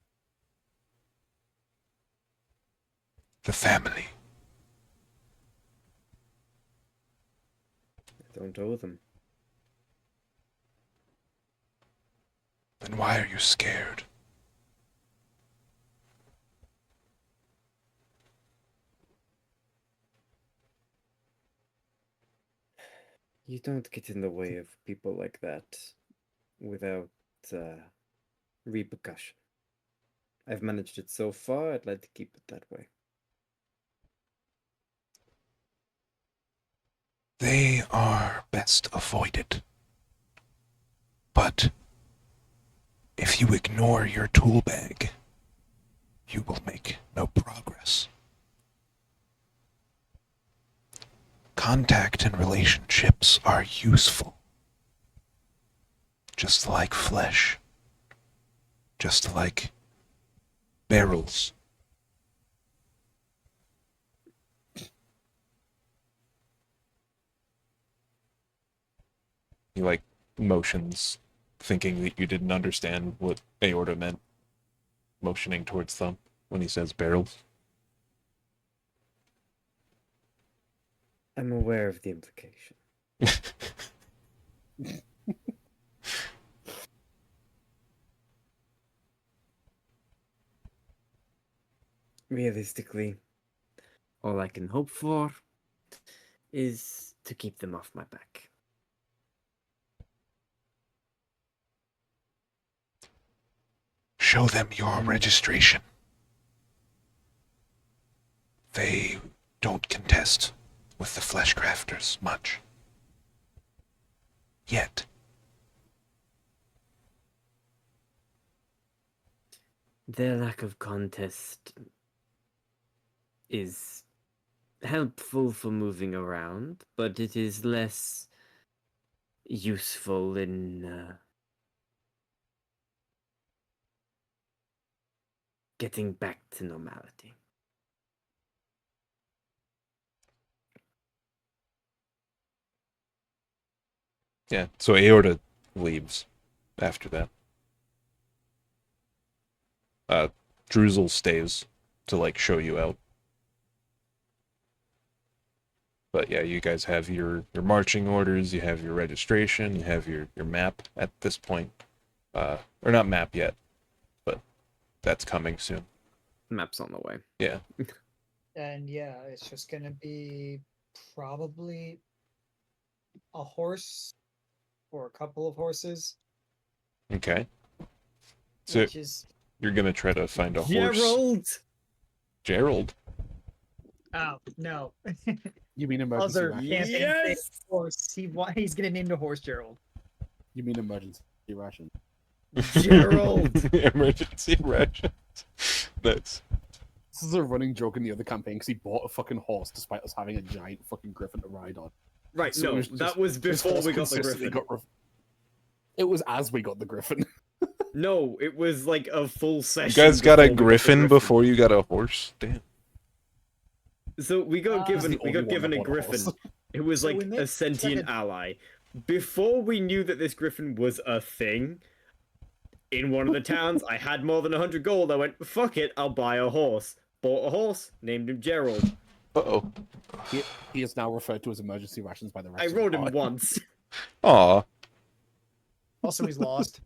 Speaker 3: The family.
Speaker 6: I don't owe them.
Speaker 3: Then why are you scared?
Speaker 6: You don't get in the way of people like that without repercussion. I've managed it so far, I'd like to keep it that way.
Speaker 3: They are best avoided. But if you ignore your tool bag, you will make no progress. Contact and relationships are useful. Just like flesh. Just like barrels He like motions, thinking that you didn't understand what Aorta meant, motioning towards them when he says barrels.
Speaker 6: I'm aware of the implication. Realistically, all I can hope for is to keep them off my back.
Speaker 3: Show them your registration. They don't contest with the flesh crafters much. Yet.
Speaker 6: Their lack of contest is helpful for moving around, but it is less useful in getting back to normality.
Speaker 3: Yeah, so Aorta leaves after that. Druzel stays to like show you out. But yeah, you guys have your marching orders, you have your registration, you have your map at this point. Or not map yet, but that's coming soon.
Speaker 6: Map's on the way.
Speaker 3: Yeah.
Speaker 5: And yeah, it's just gonna be probably a horse or a couple of horses,
Speaker 3: Okay. So
Speaker 5: which is
Speaker 3: you're gonna try to find a horse.
Speaker 6: Gerald!
Speaker 3: Gerald.
Speaker 5: oh no,
Speaker 4: You mean emergency
Speaker 5: other
Speaker 4: ration?
Speaker 5: campaign
Speaker 6: Yes!
Speaker 5: horse. He's gonna name the horse Gerald.
Speaker 4: You mean emergency ration?
Speaker 6: Gerald!
Speaker 3: Emergency rations. That's
Speaker 4: This is a running joke in the other campaign because he bought a fucking horse despite us having a giant fucking griffin to ride on.
Speaker 6: Right,
Speaker 4: So it
Speaker 6: no,
Speaker 4: was
Speaker 6: that
Speaker 4: just-
Speaker 6: was
Speaker 4: This
Speaker 6: before
Speaker 4: horse
Speaker 6: we got the
Speaker 4: consistently
Speaker 6: griffin.
Speaker 4: It was as we got the griffin.
Speaker 6: No, it was like a full
Speaker 3: you
Speaker 6: session.
Speaker 3: guys got a
Speaker 6: before we the
Speaker 3: griffin before you got a horse? Damn.
Speaker 6: So we got
Speaker 5: He's
Speaker 6: given
Speaker 4: the
Speaker 6: we
Speaker 4: only
Speaker 6: got
Speaker 4: one
Speaker 6: given
Speaker 4: that
Speaker 6: a
Speaker 4: bought a
Speaker 6: griffin.
Speaker 4: horse.
Speaker 6: It was
Speaker 5: So
Speaker 6: like
Speaker 5: we made-
Speaker 6: a
Speaker 5: it's like
Speaker 6: sentient
Speaker 5: a-
Speaker 6: ally. Before we knew that this griffin was a thing, in one of the towns, I had more than 100 gold. I went, fuck it, I'll buy a horse. Bought a horse, named him Gerald.
Speaker 3: Uh-oh.
Speaker 4: He is now referred to as emergency rations by the rest
Speaker 6: I
Speaker 4: of the
Speaker 6: rode him
Speaker 4: party.
Speaker 6: once.
Speaker 3: Aw.
Speaker 5: Also, he's lost.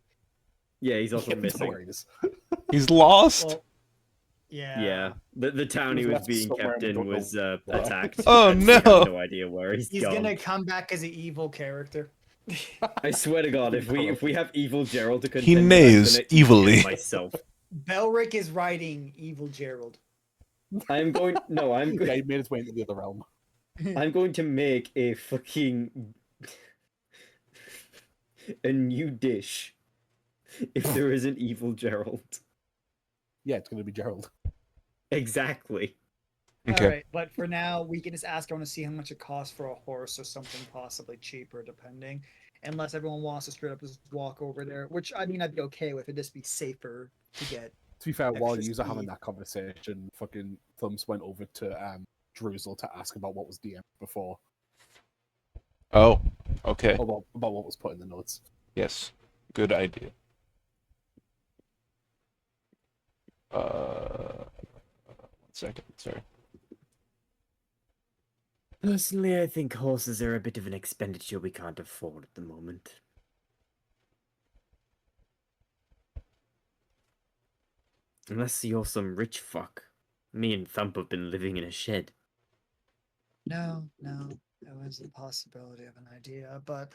Speaker 6: Yeah, he's also
Speaker 4: Yeah, no
Speaker 6: missing.
Speaker 4: worries.
Speaker 3: He's lost?
Speaker 5: Well, yeah.
Speaker 6: Yeah, the town he
Speaker 4: He was
Speaker 6: was
Speaker 4: left
Speaker 6: being
Speaker 4: somewhere
Speaker 6: kept
Speaker 4: we
Speaker 6: in
Speaker 4: don't know
Speaker 6: was
Speaker 4: where.
Speaker 6: attacked.
Speaker 3: Oh,
Speaker 6: and we have
Speaker 3: no.
Speaker 6: no idea where he's
Speaker 5: He's
Speaker 6: gone.
Speaker 5: gonna come back as an evil character.
Speaker 6: I swear to God, if we have evil Gerald to contend
Speaker 3: He
Speaker 6: with, I'm
Speaker 3: neighs
Speaker 6: gonna eat
Speaker 3: evilly.
Speaker 6: him myself.
Speaker 5: Belric is riding evil Gerald.
Speaker 6: I'm going. No, I'm.
Speaker 4: Yeah, he made his way into the other realm.
Speaker 6: I'm going to make a fucking a new dish. If there is an evil Gerald,
Speaker 4: Yeah, it's gonna be Gerald.
Speaker 6: exactly.
Speaker 3: Okay.
Speaker 5: All right, but for now, we can just ask everyone to see how much it costs for a horse or something possibly cheaper, depending. Unless everyone wants to straight up just walk over there, which I mean, I'd be okay with. It'd just be safer to get.
Speaker 4: To be fair, while
Speaker 5: Extra
Speaker 4: you were having
Speaker 5: speed.
Speaker 4: that conversation, fucking Thumbs went over to Druzel to ask about what was DM before,
Speaker 3: Oh, okay.
Speaker 4: about what was put in the notes.
Speaker 3: Yes. Good idea. One second, sorry.
Speaker 6: Personally, I think horses are a bit of an expenditure we can't afford at the moment. Unless you're some rich fuck. Me and Thump have been living in a shed.
Speaker 5: No, that was a possibility of an idea, but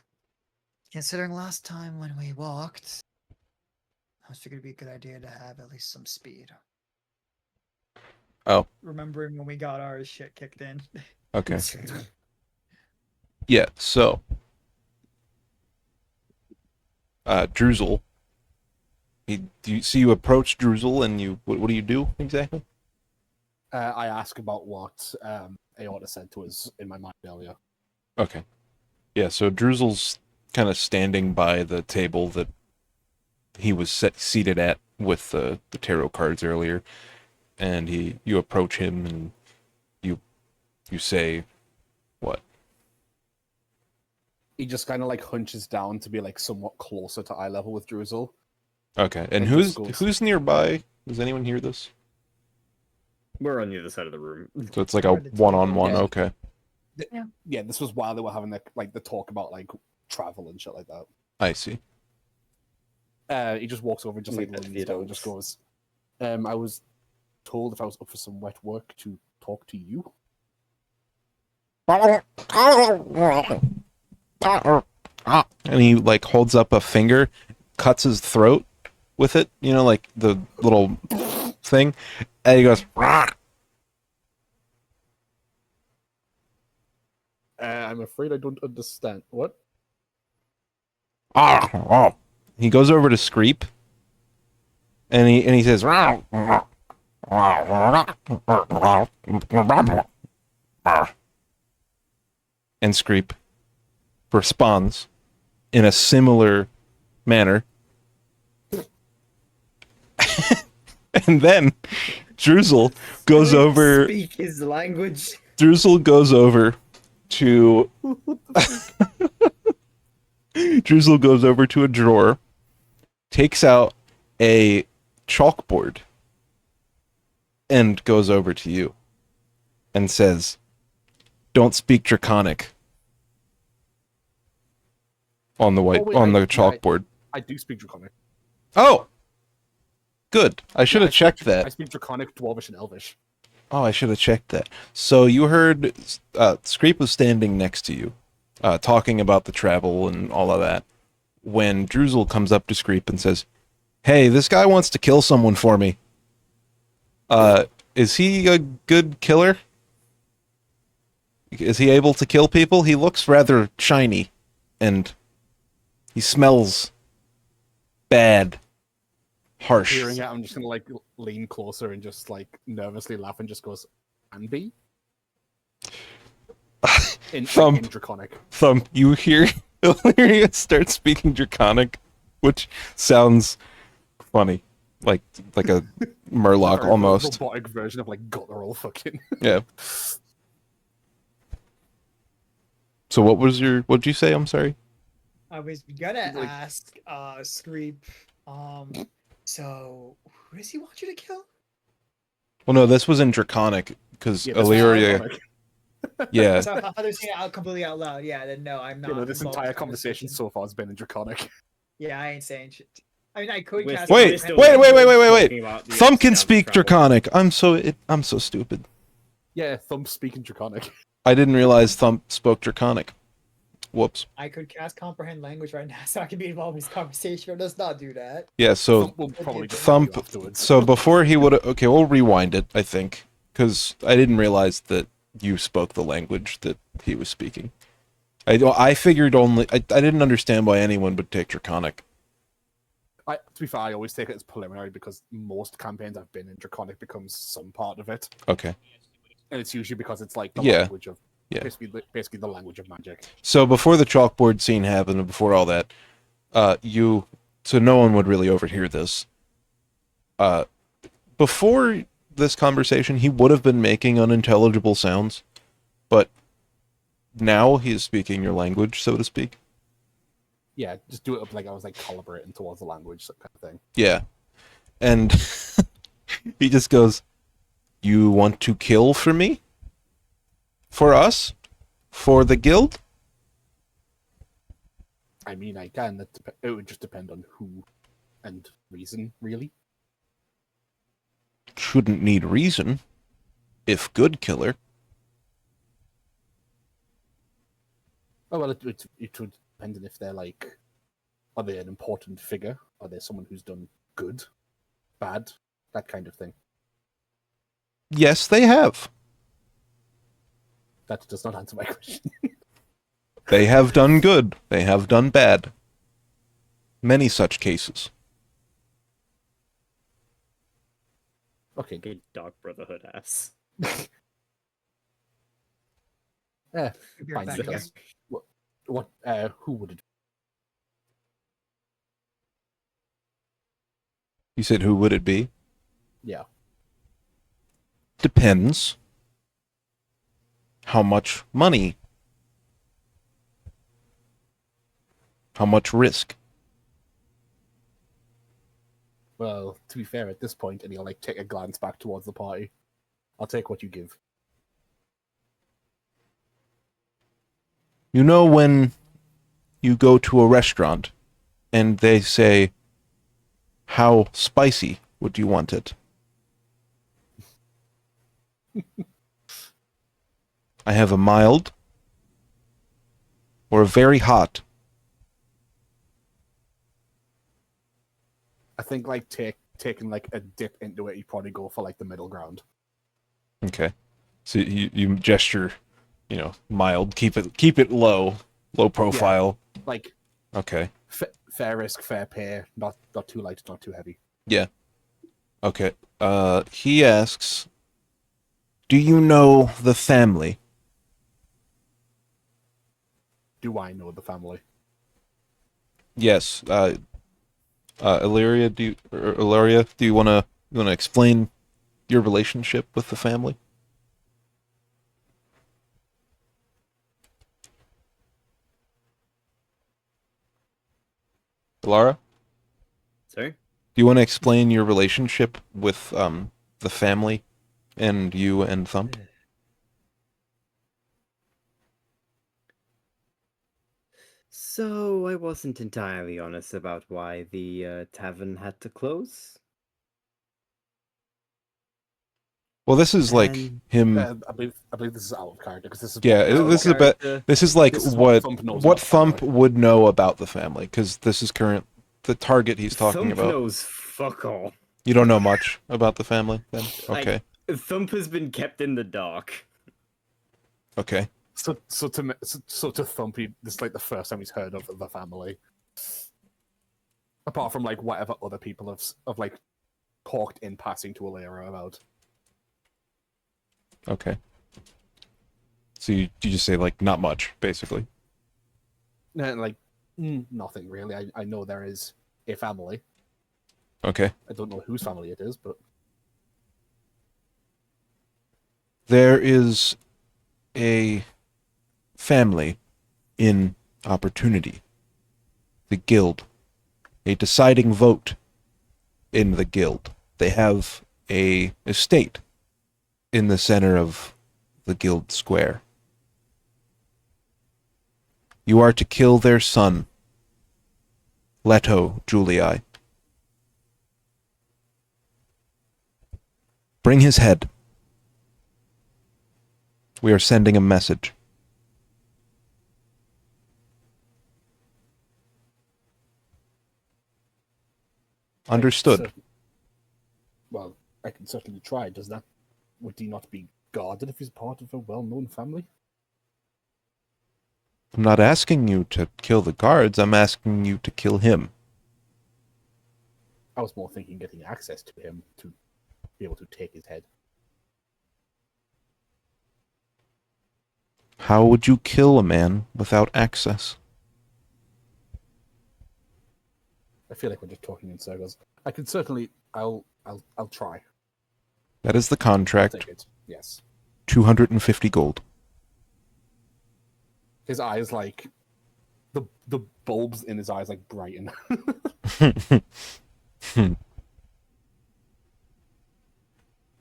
Speaker 5: considering last time when we walked, I was figured it'd be a good idea to have at least some speed.
Speaker 3: Oh.
Speaker 5: Remembering when we got our shit kicked in.
Speaker 3: Okay. Yeah, so Druzel. You approach Druzel and what do you do exactly?
Speaker 4: I ask about what Aorta said to us in my mind earlier.
Speaker 3: Okay. Yeah, so Druzel's kind of standing by the table that he was seated at with the tarot cards earlier, and you approach him and you say, what?
Speaker 4: he just kind of like hunches down to be like somewhat closer to eye level with Druzel.
Speaker 3: Okay, and
Speaker 4: It
Speaker 3: who's
Speaker 4: just goes-
Speaker 3: who's nearby? Does anyone hear this?
Speaker 6: We're on the other side of the room.
Speaker 3: So it's like a
Speaker 5: Or the
Speaker 3: one-on-one.
Speaker 4: Yeah.
Speaker 3: Okay,
Speaker 4: Yeah, this was while they were having the talk about like travel and shit like that.
Speaker 3: I see.
Speaker 4: He just walks over and just like
Speaker 6: Leave that to
Speaker 4: leans
Speaker 6: the
Speaker 4: down and just
Speaker 6: adults.
Speaker 4: goes, I was told if I was up for some wet work to talk to you.
Speaker 3: And he like holds up a finger, cuts his throat with it, you know, like the little thing, and he goes.
Speaker 4: I'm afraid I don't understand. What?
Speaker 3: He goes over to Screep, and he says, and Screep responds in a similar manner. And then Druzel goes over.
Speaker 6: Speak his language.
Speaker 3: Druzel goes over to. Druzel goes over to a drawer, takes out a chalkboard, and goes over to you and says, "Don't speak Draconic." On the
Speaker 4: wait,
Speaker 3: the
Speaker 4: yeah,
Speaker 3: chalkboard.
Speaker 4: I do speak Draconic.
Speaker 3: Oh, good. I should
Speaker 4: Yeah,
Speaker 3: have checked
Speaker 4: I
Speaker 3: that.
Speaker 4: speak Draconic, Dwarvish, and Elvish.
Speaker 3: Oh, I should have checked that. So you heard Screep was standing next to you, talking about the travel and all of that. When Druzel comes up to Screep and says, "Hey, this guy wants to kill someone for me. Is he a good killer? Is he able to kill people? He looks rather shiny, and he smells bad, harsh."
Speaker 4: Hearing it, I'm just gonna like lean closer and just like nervously laugh and just goes, "Andy?" In Draconic.
Speaker 3: Thump, you hear Illyria start speaking Draconic, which sounds funny, like a Murloc
Speaker 4: Very
Speaker 3: almost.
Speaker 4: robotic version of like guttural fucking.
Speaker 3: Yeah. So what'd you say? I'm sorry.
Speaker 5: I was gonna
Speaker 4: Like-
Speaker 5: ask Screep, so who does he want you to kill?
Speaker 3: Well, no, this was in Draconic because
Speaker 4: Yeah, that's
Speaker 3: Illyria.
Speaker 4: Draconic.
Speaker 3: Yeah.
Speaker 5: So how they're saying it out completely out loud. Yeah, then no, I'm not.
Speaker 4: You know, this
Speaker 5: involved in
Speaker 4: entire
Speaker 5: the
Speaker 4: conversation so far has been in Draconic.
Speaker 5: Yeah, I ain't saying shit. I mean, I could
Speaker 6: We're
Speaker 5: cast.
Speaker 6: still-
Speaker 3: Wait,
Speaker 6: we're still
Speaker 3: wait.
Speaker 6: talking about the
Speaker 3: Thumb can
Speaker 6: extent of
Speaker 3: speak
Speaker 6: travel.
Speaker 3: Draconic. I'm so stupid.
Speaker 4: Yeah, Thumb speaking Draconic.
Speaker 3: I didn't realize Thump spoke Draconic. Whoops.
Speaker 5: I could cast comprehend language right now, so I can be involved in this conversation. But let's not do that.
Speaker 3: Yeah. So
Speaker 4: Thump will probably get
Speaker 3: Thump.
Speaker 4: you afterwards.
Speaker 3: So before he would. Okay, we'll rewind it. I think because I didn't realize that you spoke the language that he was speaking. I figured only. I didn't understand why anyone would take Draconic.
Speaker 4: To be fair, I always take it as preliminary because most campaigns I've been in, Draconic becomes some part of it,
Speaker 3: Okay.
Speaker 4: and it's usually because it's like the
Speaker 3: Yeah.
Speaker 4: language of
Speaker 3: Yeah.
Speaker 4: basically the language of magic.
Speaker 3: So before the chalkboard scene happened, and before all that, so no one would really overhear this. Before this conversation, he would have been making unintelligible sounds, but now he is speaking your language, so to speak.
Speaker 4: Yeah, just do it up like I was like calibrating towards the language, that kind of thing.
Speaker 3: Yeah. And he just goes, "You want to kill for me? For us? For the guild?"
Speaker 4: I mean, I can. It would just depend on who and reason, really.
Speaker 3: Shouldn't need reason. If good killer.
Speaker 4: Oh well, it would depend on if they're like, are they an important figure? Are they someone who's done good, bad, that kind of thing?
Speaker 3: Yes, they have.
Speaker 4: That does not answer my question.
Speaker 3: They have done good. They have done bad. Many such cases.
Speaker 4: Okay,
Speaker 6: Good Dark Brotherhood ass.
Speaker 4: yeah,
Speaker 5: If you're
Speaker 4: fine.
Speaker 5: back
Speaker 6: Because-
Speaker 5: here.
Speaker 4: What? Who would it?
Speaker 3: You said who would it be?
Speaker 4: Yeah.
Speaker 3: Depends. How much money How much risk?
Speaker 4: Well, to be fair, at this point, and he'll like take a glance back towards the party. I'll take what you give.
Speaker 3: You know when you go to a restaurant and they say, how spicy would you want it? I have a mild or a very hot.
Speaker 4: I think like taking like a dip into it, you probably go for like the middle ground.
Speaker 3: Okay. So you gesture, mild, keep it low profile.
Speaker 4: Like
Speaker 3: Okay.
Speaker 4: fair risk, fair pay, not too light, not too heavy.
Speaker 3: Yeah. Okay. He asks, do you know the family?
Speaker 4: Do I know the family?
Speaker 3: Yes. Illyria, do you wanna explain your relationship with the family? Lara,
Speaker 6: Sorry?
Speaker 3: do you want to explain your relationship with the family and you and Thump?
Speaker 6: So I wasn't entirely honest about why the tavern had to close.
Speaker 3: Well, this is like
Speaker 6: And-
Speaker 3: him.
Speaker 4: I believe this is out of character because this is
Speaker 3: Yeah,
Speaker 6: Out of
Speaker 3: this is a bit.
Speaker 6: character.
Speaker 3: This is like
Speaker 4: This is
Speaker 3: what
Speaker 4: Thump knows
Speaker 3: what
Speaker 4: about the
Speaker 3: Thump
Speaker 4: family.
Speaker 3: would know about the family, because this is the target he's talking
Speaker 6: Thump
Speaker 3: about.
Speaker 6: knows fuck all.
Speaker 3: You don't know much about the family, then?
Speaker 6: Like-
Speaker 3: Okay,
Speaker 6: Thump has been kept in the dark.
Speaker 3: okay.
Speaker 4: So to Thumpy, this is like the first time he's heard of the family. Apart from like whatever other people have like talked in passing to Alera about.
Speaker 3: Okay. So you just say like not much, basically.
Speaker 4: And like nothing really. I know there is a family.
Speaker 3: Okay.
Speaker 4: I don't know whose family it is, but
Speaker 3: There is a family in Opportunity. The Guild. A deciding vote in the Guild. They have a estate in the center of the Guild Square. You are to kill their son, Leto Julii. Bring his head. We are sending a message. Understood.
Speaker 4: Well, I can certainly try. Would he not be guarded if he's part of a well-known family?
Speaker 3: I'm not asking you to kill the guards, I'm asking you to kill him.
Speaker 4: I was more thinking getting access to him to be able to take his head.
Speaker 3: How would you kill a man without access?
Speaker 4: I feel like we're just talking in circles. I can certainly. I'll try.
Speaker 3: That is the
Speaker 4: I'll
Speaker 3: contract.
Speaker 4: take it. Yes.
Speaker 3: 250 gold.
Speaker 4: His eyes like the bulbs in his eyes like brighten.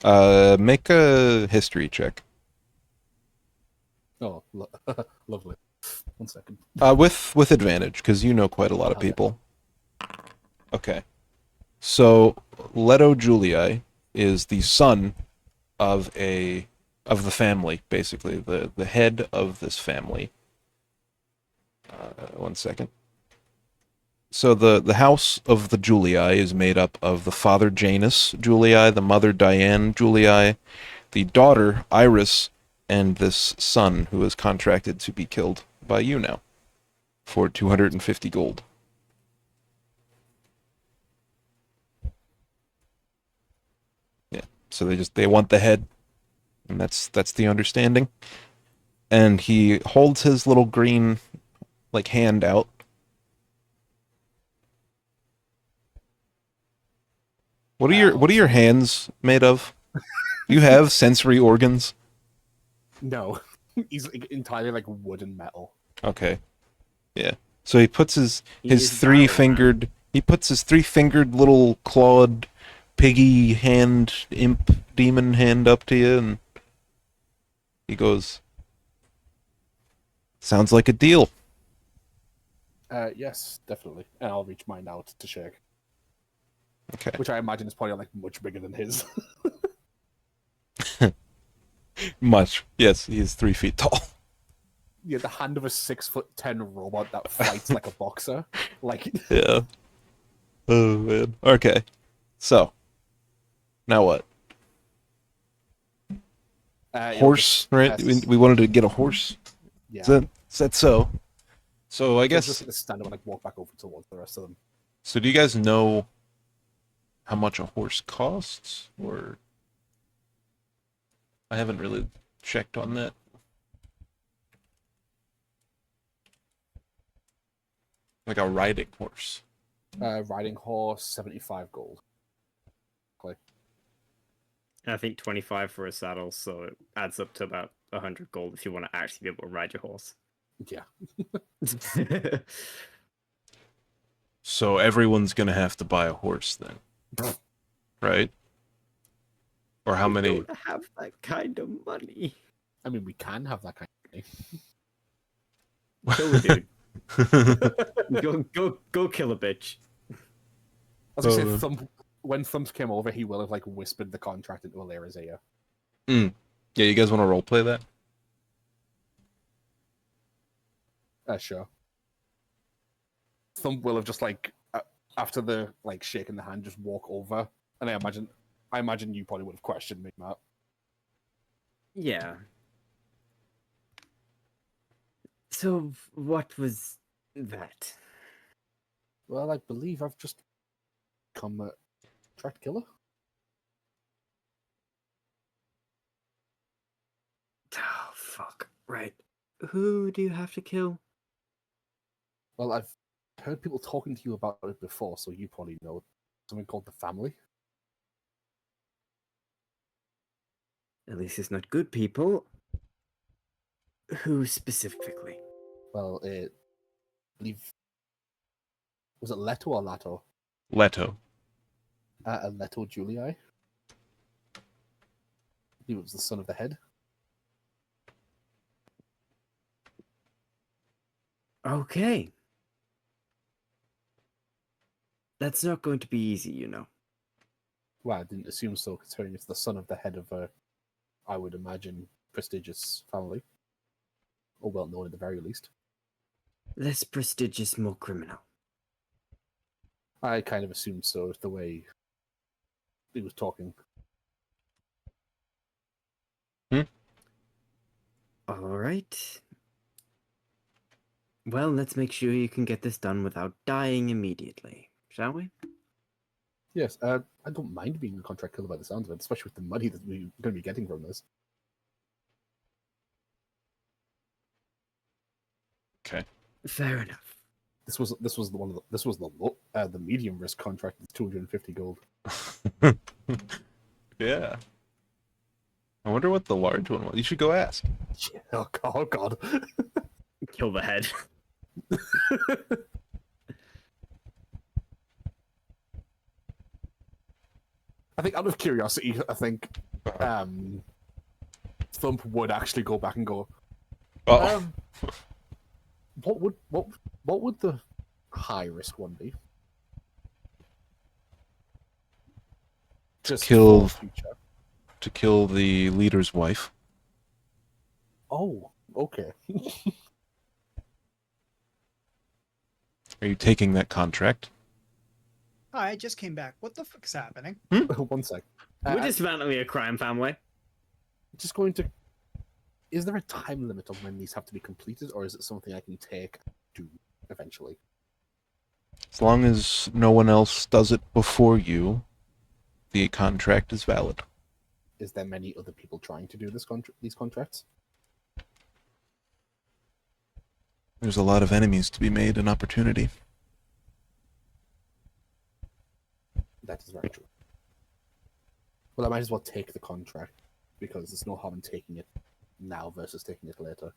Speaker 3: Make a history check.
Speaker 4: Oh, lovely. 1 second.
Speaker 3: With advantage, because you know quite a lot of
Speaker 4: Oh, yeah.
Speaker 3: people. Okay. So Leto Julii is the son of the family, basically the head of this family. 1 second. So the house of the Julii is made up of the father Janus Julii, the mother Diane Julii, the daughter Iris, and this son who is contracted to be killed by you now for 250 gold. Yeah. So they want the head, and that's the understanding. And he holds his little green like hand out. What are your hands made of? Do you have sensory organs?
Speaker 4: No, he's like, entirely like wood and metal.
Speaker 3: Okay. Yeah. So he puts his
Speaker 6: He
Speaker 3: his
Speaker 6: is battle
Speaker 3: three
Speaker 6: man.
Speaker 3: fingered he puts his 3-fingered little clawed piggy hand imp demon hand up to you and he goes, "Sounds like a deal."
Speaker 4: Yes, definitely. And I'll reach mine out to shake,
Speaker 3: Okay.
Speaker 4: which I imagine is probably like much bigger than his.
Speaker 3: Much. Yes, he is 3 feet tall.
Speaker 4: Yeah, the hand of a 6'10" robot that fights like a boxer. Like,
Speaker 3: Yeah. Oh man. Okay. So, now what?
Speaker 4: you'll
Speaker 3: Horse,
Speaker 4: just
Speaker 3: right? We wanted to get a horse.
Speaker 4: yeah.
Speaker 3: Is that so? So I
Speaker 4: So
Speaker 3: guess.
Speaker 4: just gonna stand up and like walk back over towards the rest of them.
Speaker 3: So do you guys know how much a horse costs, or I haven't really checked on that. Like a riding horse.
Speaker 4: Riding horse, 75 gold.
Speaker 6: I think 25 for a saddle, so it adds up to about 100 gold if you want to actually be able to ride your horse.
Speaker 4: Yeah.
Speaker 3: So everyone's gonna have to buy a horse then, right? Or how
Speaker 6: We
Speaker 3: many?
Speaker 6: don't have that kind of money.
Speaker 4: I mean, we can have that kind of thing.
Speaker 6: Kill the dude. Go kill a bitch.
Speaker 4: As I said,
Speaker 3: Oh,
Speaker 4: when Thumps came over, he will have like whispered the contract into Alera's ear.
Speaker 3: Yeah, you guys want to roleplay that?
Speaker 4: Sure. Thump will have just like after the like shaking the hand, just walk over, and I imagine you probably would have questioned me, Matt.
Speaker 6: Yeah. So what was that?
Speaker 4: Well, I believe I've just become a track killer.
Speaker 6: Oh fuck. Right. Who do you have to kill?
Speaker 4: Well, I've heard people talking to you about it before, so you probably know something called the family.
Speaker 6: At least it's not good people. Who specifically?
Speaker 4: Well, I believe was it Leto or Lato?
Speaker 3: Leto.
Speaker 4: Leto Julii. I believe it was the son of the head.
Speaker 6: Okay. That's not going to be easy, you know.
Speaker 4: Well, I didn't assume so, considering it's the son of the head of a, I would imagine, prestigious family. Or well known at the very least.
Speaker 6: Less prestigious, more criminal.
Speaker 4: I kind of assumed so, the way he was talking.
Speaker 6: All right. Well, let's make sure you can get this done without dying immediately, shall we?
Speaker 4: Yes, I don't mind being a contract killer by the sounds of it, especially with the money that we're going to be getting from this.
Speaker 3: Okay.
Speaker 6: Fair enough.
Speaker 4: This was the medium risk contract. It's 250 gold.
Speaker 3: Yeah. I wonder what the large one was. You should go ask.
Speaker 4: Yeah, oh god.
Speaker 6: Kill the head.
Speaker 4: I think out of curiosity, Thump would actually go back and go,
Speaker 3: Oh,
Speaker 4: what would the high risk one be? Just
Speaker 3: kill-
Speaker 4: for future.
Speaker 3: to kill the leader's wife.
Speaker 4: Oh, okay.
Speaker 3: Are you taking that contract?
Speaker 5: Hi, I just came back. What the fuck's happening?
Speaker 4: 1 sec.
Speaker 6: We're dismantling a crime family.
Speaker 4: Just going to. Is there a time limit on when these have to be completed, or is it something I can take and do eventually?
Speaker 3: As long as no one else does it before you, the contract is valid.
Speaker 4: Is there many other people trying to do these contracts?
Speaker 3: There's a lot of enemies to be made in opportunity.
Speaker 4: That is very true. Well, I might as well take the contract, because there's no harm in taking it now versus taking it later.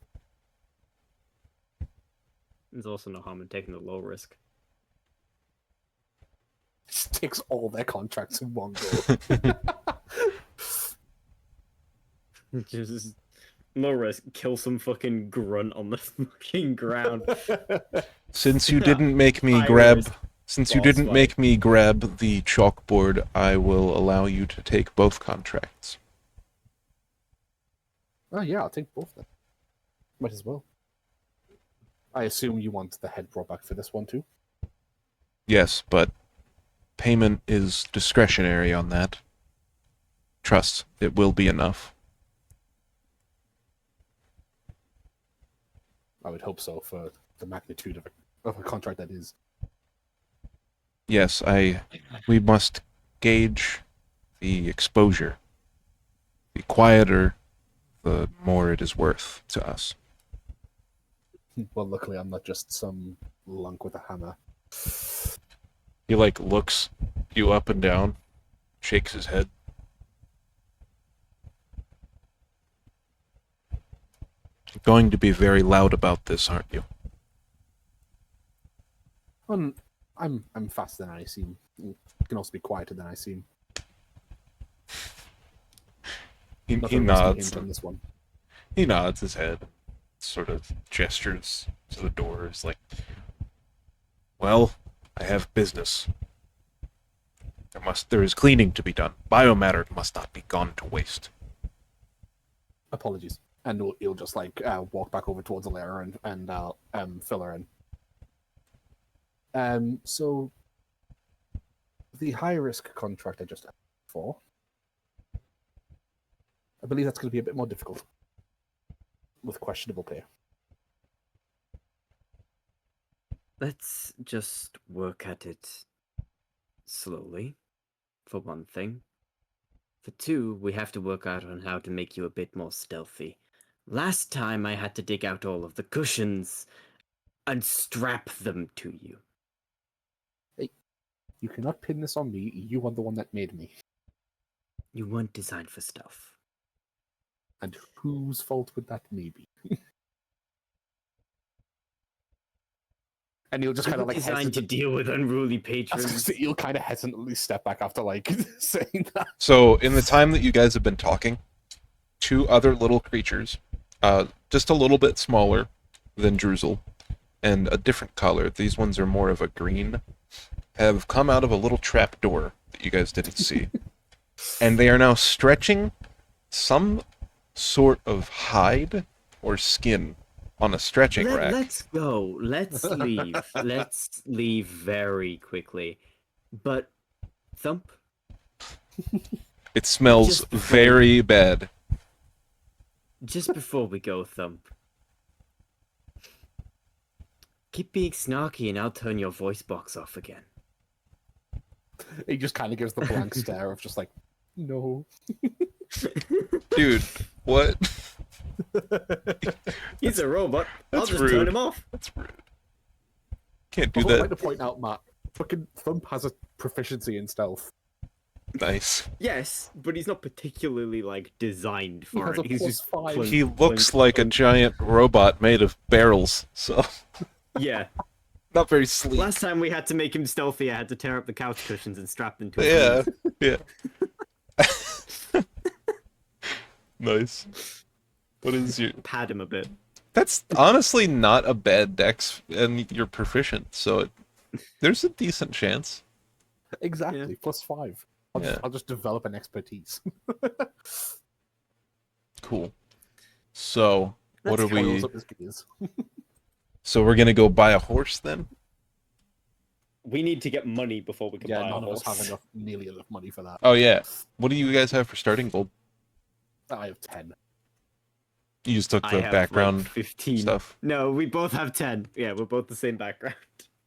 Speaker 6: There's also no harm in taking the low risk.
Speaker 4: Just takes all their contracts in one go.
Speaker 6: Just low risk, kill some fucking grunt on the fucking ground.
Speaker 3: Since you didn't make me
Speaker 6: High
Speaker 3: grab,
Speaker 6: risk
Speaker 3: since you
Speaker 6: boss
Speaker 3: didn't
Speaker 6: fight.
Speaker 3: make me grab the chalkboard, I will allow you to take both contracts.
Speaker 4: Oh yeah, I'll take both then. Might as well. I assume you want the head brought back for this one too?
Speaker 3: Yes, but payment is discretionary on that. Trust, it will be enough.
Speaker 4: I would hope so for the magnitude of a contract that is.
Speaker 3: Yes, we must gauge the exposure. The quieter, the more it is worth to us.
Speaker 4: Well, luckily I'm not just some lunk with a hammer.
Speaker 3: He, like, looks you up and down, shakes his head. You're going to be very loud about this, aren't you?
Speaker 4: I'm faster than I seem. You can also be quieter than I seem.
Speaker 3: He
Speaker 4: Nothing
Speaker 3: nods.
Speaker 4: on this one.
Speaker 3: He nods his head, sort of gestures to the doors, like, well, I have business. There is cleaning to be done. Biomatter must not be gone to waste.
Speaker 4: Apologies. And he'll just like walk back over towards the lair and fill her in. So the high risk contract I just asked for, I believe that's going to be a bit more difficult with questionable pay.
Speaker 6: Let's just work at it slowly, for one thing. For two, we have to work out on how to make you a bit more stealthy. Last time I had to dig out all of the cushions and strap them to you.
Speaker 4: Hey, you cannot pin this on me. You are the one that made me.
Speaker 6: You weren't designed for stealth.
Speaker 4: And whose fault would that maybe? And he'll just kind of like
Speaker 6: designed to deal with unruly patrons.
Speaker 4: He'll kind of hesitantly step back after like saying that.
Speaker 3: So, in the time that you guys have been talking, two other little creatures, just a little bit smaller than Druzel, and a different color, these ones are more of a green, have come out of a little trap door that you guys didn't see. And they are now stretching some sort of hide or skin on a stretching rack.
Speaker 6: Let's go. Let's leave. Let's leave very quickly. But, Thump?
Speaker 3: It smells
Speaker 6: Just-
Speaker 3: very bad.
Speaker 6: Just before we go, Thump. Keep being snarky and I'll turn your voice box off again.
Speaker 4: He just kind of gives the blank stare of just like, no.
Speaker 3: Dude, what?
Speaker 6: He's a robot. I'll
Speaker 3: That's
Speaker 6: just
Speaker 3: rude.
Speaker 6: turn him off.
Speaker 3: That's rude. Can't do
Speaker 4: Also, I'd like
Speaker 3: that.
Speaker 4: to point out, Matt, fucking Thump has a proficiency in stealth.
Speaker 3: Nice.
Speaker 6: Yes, but he's not particularly like designed
Speaker 4: He
Speaker 6: for
Speaker 4: has
Speaker 6: it.
Speaker 4: a
Speaker 6: He's
Speaker 4: plus
Speaker 6: just
Speaker 4: 5.
Speaker 6: clunk,
Speaker 3: He looks
Speaker 6: clunk,
Speaker 3: like a
Speaker 6: clunk.
Speaker 3: giant robot made of barrels, so
Speaker 6: Yeah.
Speaker 3: not very sleek.
Speaker 6: Last time we had to make him stealthy, I had to tear up the couch cushions and strap them to his
Speaker 3: Yeah,
Speaker 6: knees.
Speaker 3: yeah. Nice. What is your...
Speaker 6: Pad him a bit.
Speaker 3: That's honestly not a bad dex, and you're proficient, so there's a decent chance.
Speaker 4: Exactly, plus 5.
Speaker 3: Yeah.
Speaker 4: I'll just develop an expertise.
Speaker 3: Cool. So, what are we...
Speaker 4: Coils up his gears.
Speaker 3: So we're gonna go buy a horse then?
Speaker 6: We need to get money before we can
Speaker 4: Yeah,
Speaker 6: buy a
Speaker 4: none of us
Speaker 6: horse.
Speaker 4: have nearly enough money for that.
Speaker 3: Oh yeah. What do you guys have for starting gold?
Speaker 4: I have 10.
Speaker 3: You just took
Speaker 6: I
Speaker 3: the
Speaker 6: have,
Speaker 3: background
Speaker 6: like, 15.
Speaker 3: stuff.
Speaker 6: No, we both have 10. Yeah, we're both the same background.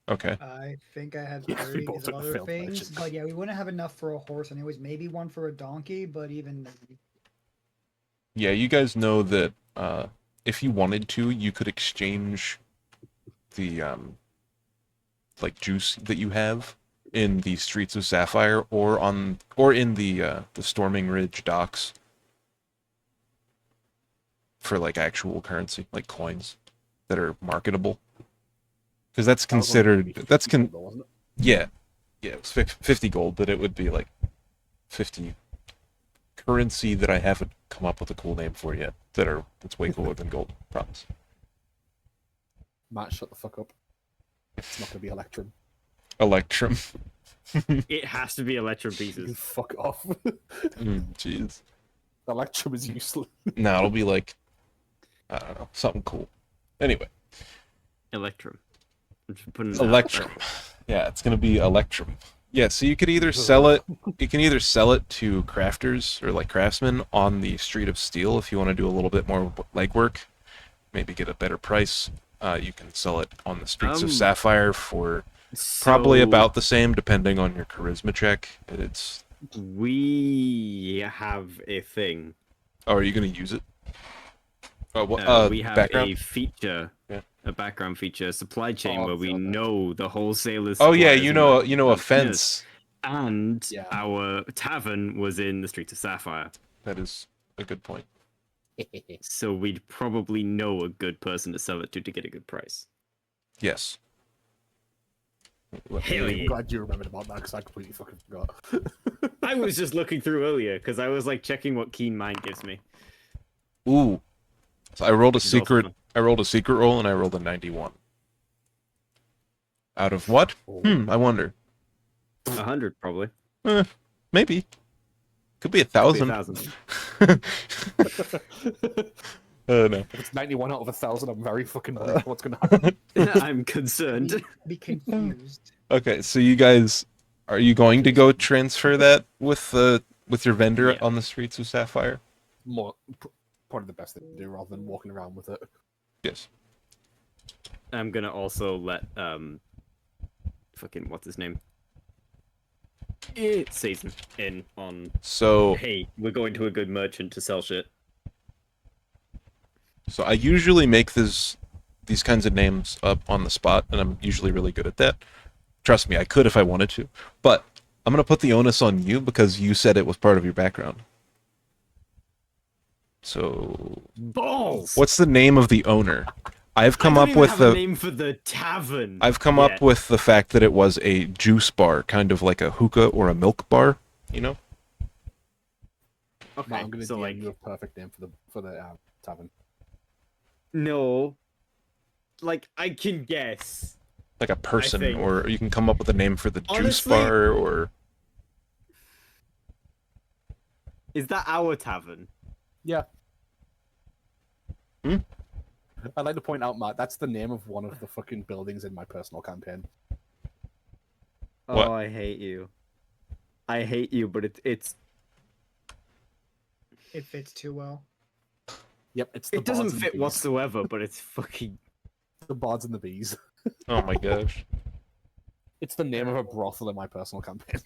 Speaker 3: Okay.
Speaker 5: I think I have
Speaker 4: Yeah, we
Speaker 5: 30
Speaker 4: both
Speaker 5: of
Speaker 4: took the
Speaker 5: other
Speaker 4: failed
Speaker 5: things,
Speaker 4: legend.
Speaker 5: but yeah, we wouldn't have enough for a horse anyways. Maybe one for a donkey, but even then,
Speaker 3: Yeah, you guys know that if you wanted to, you could exchange the like juice that you have in the streets of Sapphire or in the Storming Ridge docks for like actual currency, like coins that are marketable. because that's
Speaker 4: That was only
Speaker 3: considered
Speaker 4: maybe
Speaker 3: that's
Speaker 4: 50 gold, though, wasn't it?
Speaker 3: yeah, it was 50 gold, but it would be like 50 currency that I haven't come up with a cool name for yet. That's way cooler than gold. Promise.
Speaker 4: Matt, shut the fuck up. It's not gonna be Electrum.
Speaker 3: Electrum.
Speaker 6: It has to be Electrum
Speaker 4: You can
Speaker 6: pieces.
Speaker 4: fuck off.
Speaker 3: Jeez.
Speaker 4: Electrum is useless.
Speaker 3: No, it'll be like I don't know, something cool. Anyway,
Speaker 6: Electrum. I'm just putting it out
Speaker 3: Electrum.
Speaker 6: there.
Speaker 3: Yeah, it's gonna be Electrum. Yeah, so you could either sell it. You can either sell it to crafters or like craftsmen on the Street of Steel if you want to do a little bit more legwork, maybe get a better price. You can sell it on the Streets of Sapphire for probably
Speaker 6: So,
Speaker 3: about the same, depending on your charisma check. It's.
Speaker 6: we have a thing.
Speaker 3: Oh, are you gonna use it? Oh, what?
Speaker 6: We have
Speaker 3: background.
Speaker 6: a feature,
Speaker 3: Yeah.
Speaker 6: a background feature, supply chain,
Speaker 4: Oh,
Speaker 6: where we
Speaker 4: okay.
Speaker 6: know the wholesalers.
Speaker 3: Oh yeah,
Speaker 6: suppliers,
Speaker 3: you
Speaker 6: and
Speaker 3: know,
Speaker 6: merchants
Speaker 3: you know a
Speaker 6: and spinners.
Speaker 3: fence.
Speaker 6: And
Speaker 4: Yeah.
Speaker 6: our tavern was in the Streets of Sapphire,
Speaker 3: That is a good point.
Speaker 6: so we'd probably know a good person to sell it to get a good price.
Speaker 3: Yes.
Speaker 6: Hell
Speaker 4: I'm
Speaker 6: yeah.
Speaker 4: glad you remembered about that because I completely fucking forgot.
Speaker 6: I was just looking through earlier because I was like checking what Keen Mind gives me.
Speaker 3: Ooh. So I rolled a
Speaker 6: Which is also
Speaker 3: secret.
Speaker 6: fun.
Speaker 3: I rolled a secret roll and I rolled a 91. Out of what? I wonder.
Speaker 6: 100 probably.
Speaker 3: Maybe. Could be
Speaker 6: Could be
Speaker 3: 1,000.
Speaker 6: 1,000.
Speaker 3: No.
Speaker 4: If it's 91 out of 1,000, I'm very fucking worried what's gonna happen.
Speaker 6: I'm concerned.
Speaker 5: Be confused.
Speaker 3: Okay, so you guys, are you going to go transfer that with your vendor
Speaker 6: Yeah.
Speaker 3: on the Streets of Sapphire?
Speaker 4: Probably the best thing to do rather than walking around with it.
Speaker 3: Yes.
Speaker 6: I'm gonna also let fucking what's his name? Season in on.
Speaker 3: So
Speaker 6: Hey, we're going to a good merchant to sell shit.
Speaker 3: So I usually make these kinds of names up on the spot, and I'm usually really good at that. Trust me, I could if I wanted to. But I'm going to put the onus on you because you said it was part of your background. So,
Speaker 6: Balls.
Speaker 3: what's the name of the owner? I've come
Speaker 6: I
Speaker 3: up
Speaker 6: don't even
Speaker 3: with
Speaker 6: have a
Speaker 3: the
Speaker 6: name for the tavern.
Speaker 3: I've come up with the fact that it was a juice bar, kind of like a hookah or a milk bar, you know?
Speaker 6: Okay,
Speaker 4: Matt, I'm gonna
Speaker 6: so
Speaker 4: DM
Speaker 6: like
Speaker 4: you a perfect name for the tavern.
Speaker 6: no, like I can guess.
Speaker 3: Like a person,
Speaker 6: think-
Speaker 3: or you can come up with a name for the juice
Speaker 6: Honestly-
Speaker 3: bar, or
Speaker 6: Is that our tavern?
Speaker 4: Yeah.
Speaker 3: Hmm?
Speaker 4: I'd like to point out, Matt, that's the name of one of the fucking buildings in my personal campaign.
Speaker 3: What?
Speaker 6: Oh, I hate you. I hate you, but it's
Speaker 5: It fits too well.
Speaker 4: Yep, it's the
Speaker 6: it doesn't
Speaker 4: Bards and
Speaker 6: fit
Speaker 4: Bees.
Speaker 6: whatsoever, but it's fucking.
Speaker 4: The Bards and the Bees.
Speaker 3: oh my gosh.
Speaker 4: It's the name of a brothel in my personal campaign.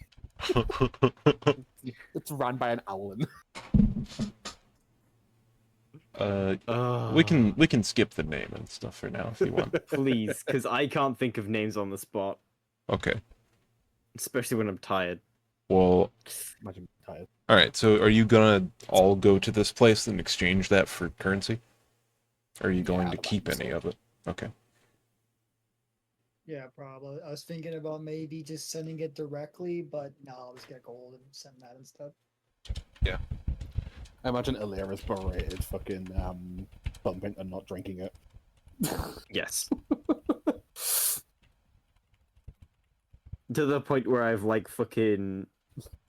Speaker 4: It's run by an owlin.
Speaker 3: We can skip the name and stuff for now if you want.
Speaker 6: Please, because I can't think of names on the spot,
Speaker 3: Okay.
Speaker 6: especially when I'm tired.
Speaker 3: Well,
Speaker 4: Imagine being tired.
Speaker 3: all right. So, are you gonna all go to this place and exchange that for currency? Or are you going
Speaker 4: Yeah,
Speaker 3: to
Speaker 4: I'd
Speaker 3: keep
Speaker 4: imagine
Speaker 3: any
Speaker 4: so.
Speaker 3: of it? Okay.
Speaker 5: Yeah, probably. I was thinking about maybe just sending it directly, but no, I'll just get gold and send that instead.
Speaker 4: I imagine Illyria's berated fucking bumping and not drinking it.
Speaker 6: Yes. To the point where I've like fucking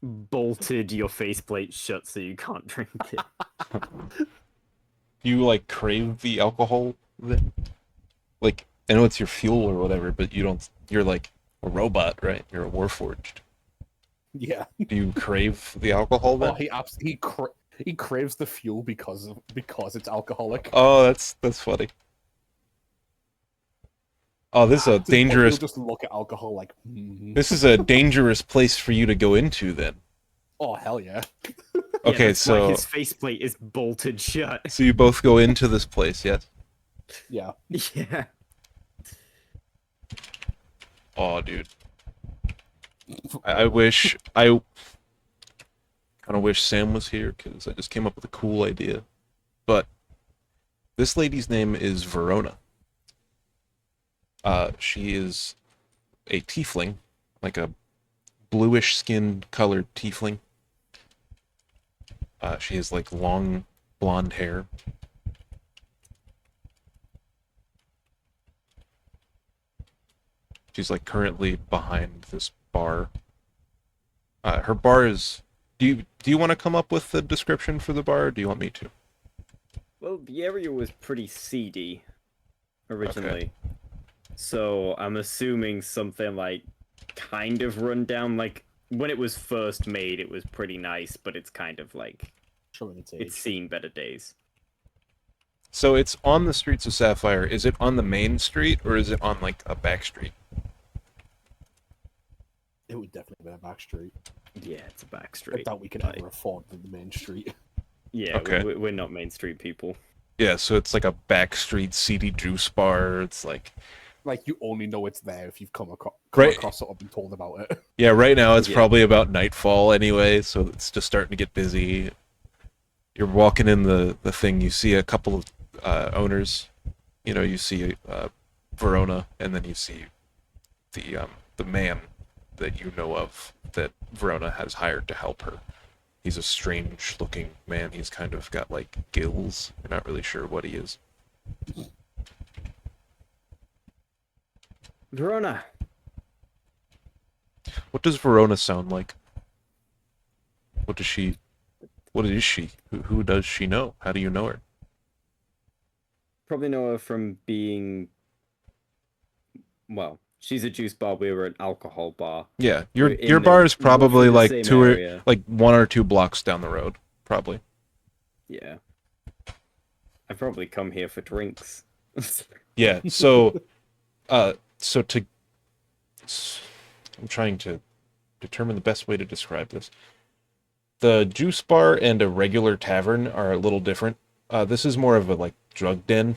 Speaker 6: bolted your faceplate shut so you can't drink it.
Speaker 3: You like crave the alcohol then? Like, I know it's your fuel or whatever, but you don't. You're like a robot, right? You're a warforged.
Speaker 4: Yeah.
Speaker 3: Do you crave the alcohol then?
Speaker 4: Oh, he craves the fuel because it's alcoholic.
Speaker 3: Oh, that's funny. Oh, this is a
Speaker 4: So
Speaker 3: dangerous.
Speaker 4: He'll just look at alcohol like. "Mhm."
Speaker 3: This is a dangerous place for you to go into then.
Speaker 4: Oh hell yeah!
Speaker 3: Okay,
Speaker 6: that's why
Speaker 3: so
Speaker 6: his faceplate is bolted shut.
Speaker 3: so you both go into this place, yes?
Speaker 4: Yeah.
Speaker 6: Yeah.
Speaker 3: Oh, dude. I wish I kind of wish Sam was here because I just came up with a cool idea. But this lady's name is Verona. She is a tiefling, like a bluish skinned colored tiefling. She has like long blonde hair. She's like currently behind this bar. Her bar is. Do you want to come up with the description for the bar, or do you want me to?
Speaker 6: Well, the area was pretty seedy originally. So I'm assuming something like kind of run down. Like when it was first made, it was pretty nice, but it's kind of like
Speaker 4: Showing its age.
Speaker 6: it's seen better days.
Speaker 3: So it's on the streets of Sapphire. Is it on the main street, or is it on like a back street?
Speaker 4: It would definitely be a back street.
Speaker 6: Yeah, it's a back
Speaker 4: I
Speaker 6: street.
Speaker 4: doubt we could
Speaker 6: like-
Speaker 4: ever afford the main street.
Speaker 6: Yeah,
Speaker 3: Okay.
Speaker 6: we're not Main Street people.
Speaker 3: Yeah, so it's like a back street seedy juice bar. It's like
Speaker 4: Like, you only know it's there if you've come
Speaker 3: Right.
Speaker 4: across it or been told about it.
Speaker 3: yeah, right now it's
Speaker 6: Yeah.
Speaker 3: probably about nightfall anyway, so it's just starting to get busy. You're walking in the thing, you see a couple of owners. You know, you see Verona, and then you see the man that you know of that Verona has hired to help her. He's a strange looking man. He's kind of got like gills. You're not really sure what he is.
Speaker 6: Verona.
Speaker 3: What does Verona sound like? What is she? Who does she know? How do you know her?
Speaker 6: Probably know her from being. Well, she's a juice bar. We were an alcohol bar.
Speaker 3: Yeah,
Speaker 6: We're
Speaker 3: your
Speaker 6: in
Speaker 3: bar
Speaker 6: the-
Speaker 3: is probably
Speaker 6: roughly the
Speaker 3: like
Speaker 6: same
Speaker 3: two or
Speaker 6: area.
Speaker 3: like 1 or 2 blocks down the road, probably.
Speaker 6: Yeah. I've probably come here for drinks.
Speaker 3: Yeah. So, I'm trying to determine the best way to describe this. The juice bar and a regular tavern are a little different. This is more of a like drug den.